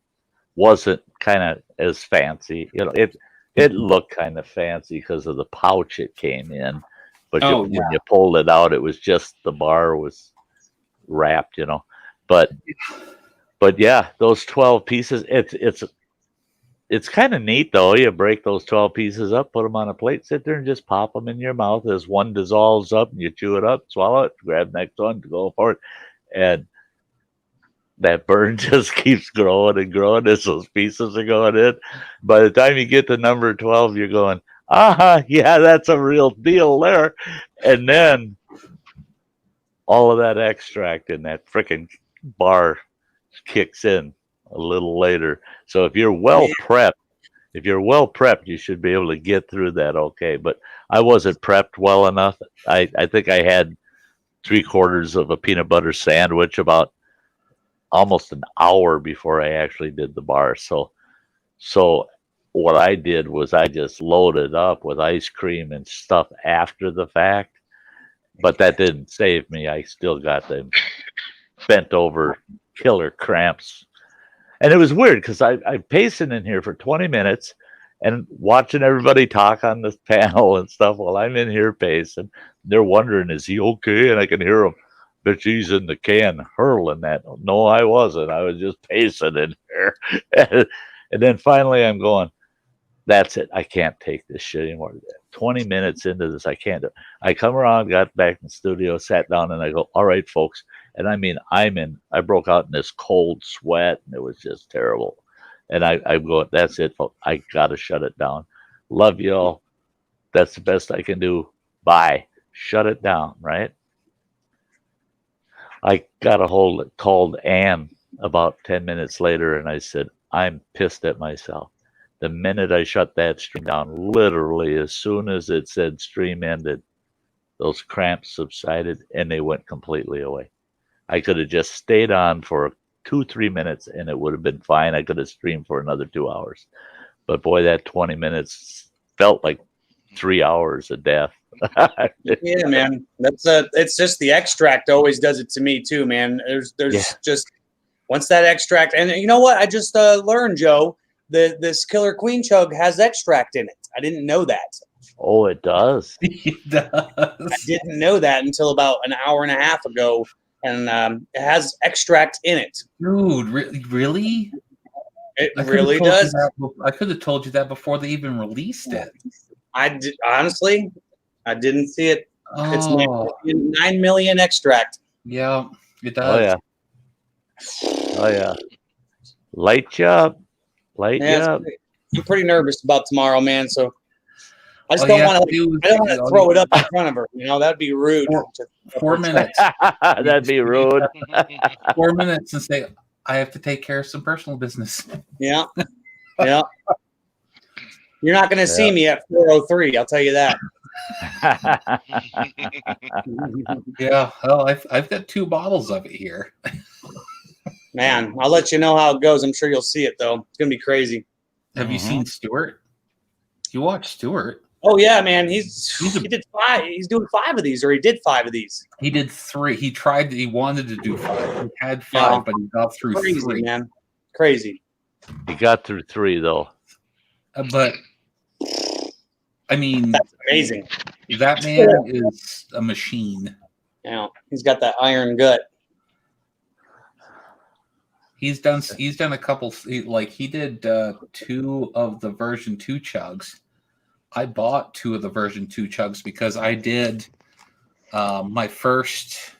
wasn't kind of as fancy. You know, it looked kind of fancy because of the pouch it came in, but when you pulled it out, it was just the bar was wrapped. You know, but yeah, those 12 pieces. It's kind of neat though. You break those 12 pieces up, put them on a plate, sit there and just pop them in your mouth as one dissolves up, and you chew it up, swallow it, grab the next one, go for it, and that burn just keeps growing and growing as those pieces are going in. By the time you get to number 12, you're going, yeah, that's a real deal there. And then all of that extract in that freaking bar kicks in a little later. So if you're well prepped, you should be able to get through that okay. But I wasn't prepped well enough. I think I had 3/4 of a peanut butter sandwich about almost an hour before I actually did the bar. So what I did was I just loaded up with ice cream and stuff after the fact. But that didn't save me. I still got them bent over killer cramps. And it was weird because I'm pacing in here for 20 minutes and watching everybody talk on this panel and stuff while I'm in here pacing. They're wondering, is he okay? And I can hear them, bet he's in the can hurling that. No, I wasn't. I was just pacing in here. And then finally I'm going, that's it. I can't take this shit anymore. 20 minutes into this, I can't do it. I come around, got back in the studio, sat down, and I go, all right, folks. And I mean, I broke out in this cold sweat, and it was just terrible. And I go, that's it, folks. I got to shut it down. Love y'all. That's the best I can do. Bye. Shut it down, right? I got a hold of, called Ann about 10 minutes later, and I said, I'm pissed at myself. The minute I shut that stream down, literally as soon as it said stream ended, those cramps subsided and they went completely away. I could have just stayed on for 2-3 minutes and it would have been fine. I could have streamed for another 2 hours. But boy, that 20 minutes felt like 3 hours of death. Yeah, man. It's just the extract always does it to me too, man. There's just once that extract, and you know what? I just learned, Joe, this Killer Queen Chug has extract in it. I didn't know that. Oh, it does. It does. I didn't know that until about an hour and a half ago, and it has extract in it. Dude, really? It really does. I could have told you that before they even released it. Honestly, I didn't see it. Oh. It's 9 million extract. Yeah, it does. Oh yeah. Light you up. Light you up. I'm pretty nervous about tomorrow, man. So I just don't want to throw it up in front of her. You know, that'd be rude. 4 minutes. That'd be rude. 4 minutes and say, I have to take care of some personal business. Yeah. Yeah. You're not going to see me at 4:03. I'll tell you that. Yeah. Well, I've got 2 bottles of it here. Man, I'll let you know how it goes. I'm sure you'll see it, though. It's going to be crazy. Have you seen Stuart? You watched Stuart. Oh, yeah, man. He did 5. He's doing 5 of these, or he did 5 of these. He did 3. He wanted to do 5. He had 5, but he got through Crazy, 3. Man. Crazy. He got through 3, though. But, I mean, that's amazing. That man is a machine. Yeah, he's got that iron gut. He's done a couple, like he did 2 of the version 2 chugs. I bought 2 of the version 2 chugs because I did my first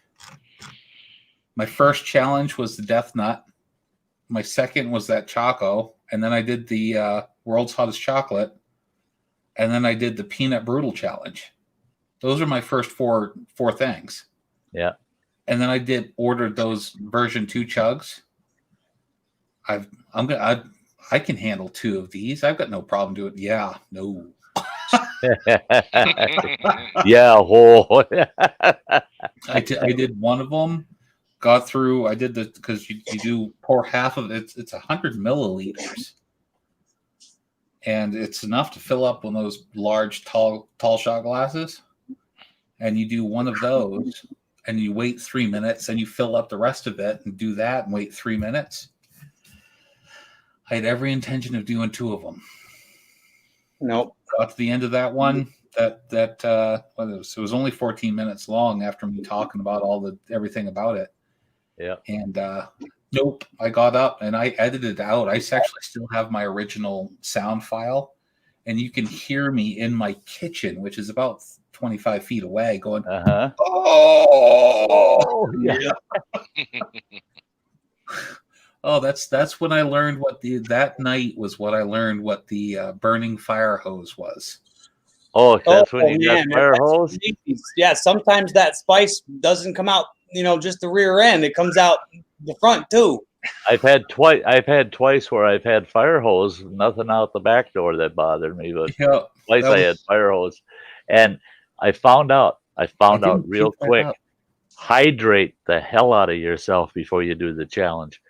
challenge was the Death Nut. My second was that Choco, and then I did the World's Hottest Chocolate, and then I did the Peanut Brutal Challenge. Those are my first four things. Yeah. And then I ordered those version 2 chugs. I can handle 2 of these. I've got no problem doing it. Yeah, no. Yeah, whole. I did one of them. Got through. I did because you do pour half of it. It's 100 milliliters, and it's enough to fill up one of those large, tall shot glasses. And you do one of those, and you wait 3 minutes, and you fill up the rest of it, and do that, and wait 3 minutes. I had every intention of doing 2 of them. Nope. Got to the end of that one. It was only 14 minutes long after me talking about everything about it. Yeah. And nope, I got up and I edited it out. I actually still have my original sound file, and you can hear me in my kitchen, which is about 25 feet away, going, "Oh, yeah." Oh, that's when I learned that night was what I learned what the burning fire hose was. Oh, that's when you got fire hose? Yeah, sometimes that spice doesn't come out, just the rear end. It comes out the front too. I've had twice where I've had fire hose, nothing out the back door that bothered me, but twice I had fire hose. And I found out real quick, hydrate the hell out of yourself before you do the challenge.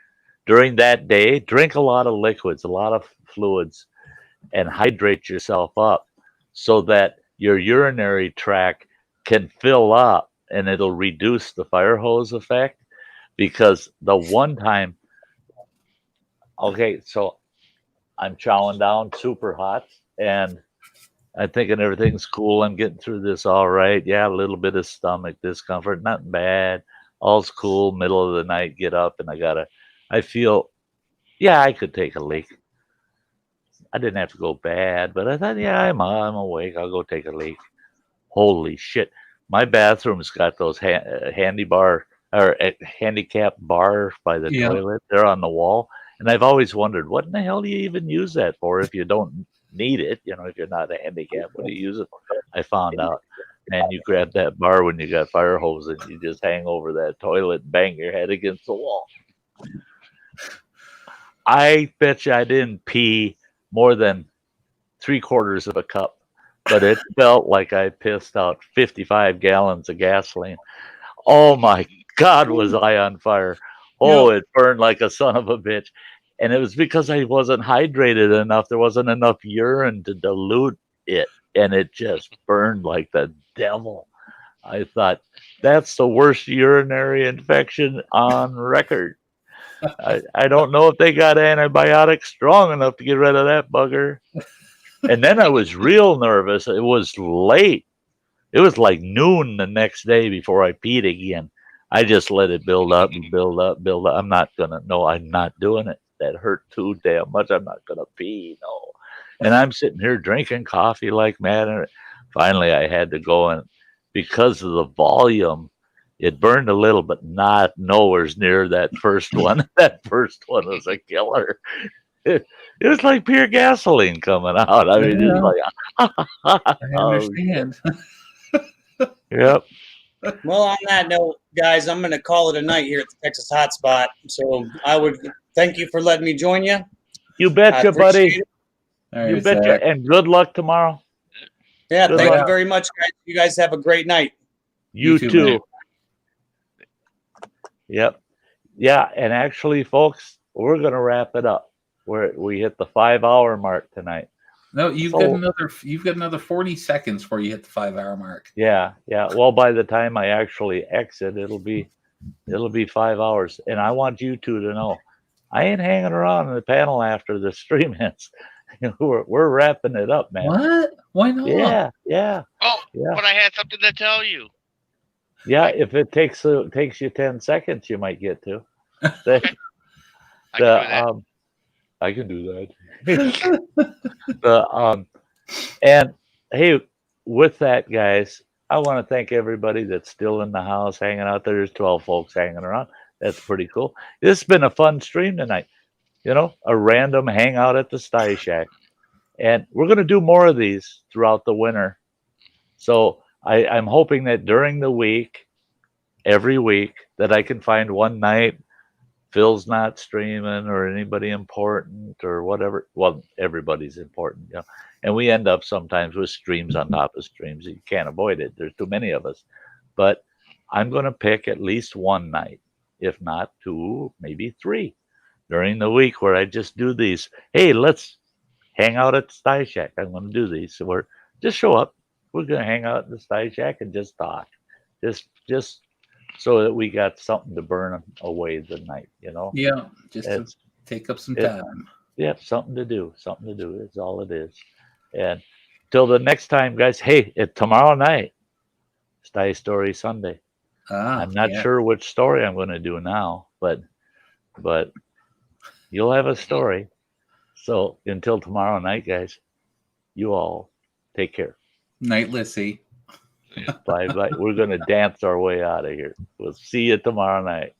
During that day, drink a lot of liquids, a lot of fluids, and hydrate yourself up so that your urinary tract can fill up and it'll reduce the fire hose effect. Because the one time, okay, so I'm chowing down super hot and I'm thinking everything's cool. I'm getting through this all right. Yeah, a little bit of stomach discomfort, nothing bad. All's cool. Middle of the night, get up and I feel, yeah, I could take a leak. I didn't have to go bad, but I thought, yeah, I'm awake. I'll go take a leak. Holy shit. My bathroom's got those handicap bar by the toilet. They're on the wall. And I've always wondered, what in the hell do you even use that for if you don't need it? If you're not a handicap, what do you use it for? I found out. Man, you grab that bar when you got fire hose and you just hang over that toilet and bang your head against the wall. I bet you I didn't pee more than 3/4 of a cup, but it felt like I pissed out 55 gallons of gasoline. Oh my God, was I on fire. Oh, it burned like a son of a bitch. And it was because I wasn't hydrated enough. There wasn't enough urine to dilute it. And it just burned like the devil. I thought, that's the worst urinary infection on record. I don't know if they got antibiotics strong enough to get rid of that bugger. And then I was real nervous. It was late. It was like noon the next day before I peed again. I just let it build up and build up. I'm not doing it. That hurt too damn much. I'm not going to pee. No. And I'm sitting here drinking coffee like mad. And finally, I had to go, and because of the volume, it burned a little, but not nowhere near that first one. That first one was a killer. It was like pure gasoline coming out. I mean, it's like, I understand. Yep. Well, on that note, guys, I'm going to call it a night here at the Texas Hotspot. So I would thank you for letting me join you. You betcha, buddy. Right, you betcha. Zach. And good luck tomorrow. Yeah, thank you very much, guys. You guys have a great night. You too. Yep. Yeah, and actually, folks, we're going to wrap it up. We hit the 5-hour mark tonight. No, you've got another 40 seconds before you hit the 5-hour mark. Yeah. Well, by the time I actually exit, it'll be 5 hours. And I want you two to know, I ain't hanging around in the panel after the stream ends. We're wrapping it up, man. What? Why not? Yeah. Oh, yeah. But I had something to tell you. Yeah, if it takes you 10 seconds, you might get to. The, I can do that. I can do that. And hey, with that, guys, I want to thank everybody that's still in the house hanging out there. There's 12 folks hanging around. That's pretty cool. This has been a fun stream tonight. You know, a random hangout at the Sty Shack. And we're going to do more of these throughout the winter. So I'm hoping that during the week, every week, that I can find one night Phil's not streaming or anybody important or whatever. Well, everybody's important, you know. And we end up sometimes with streams on top of streams. You can't avoid it. There's too many of us. But I'm going to pick at least one night, if not two, maybe three during the week where I just do these. Hey, let's hang out at the Sty Shack. I'm going to do these. So we're just show up. We're going to hang out at the Sty Shack and just talk. Just so that we got something to burn away the night, you know? Yeah, just to take up some time. Yeah, something to do. Something to do is all it is. And till the next time, guys, hey, tomorrow night, Sty Story Sunday. I'm not sure which story I'm going to do now, but you'll have a story. So until tomorrow night, guys, you all take care. Night, Lissy. Bye bye. We're going to dance our way out of here. We'll see you tomorrow night.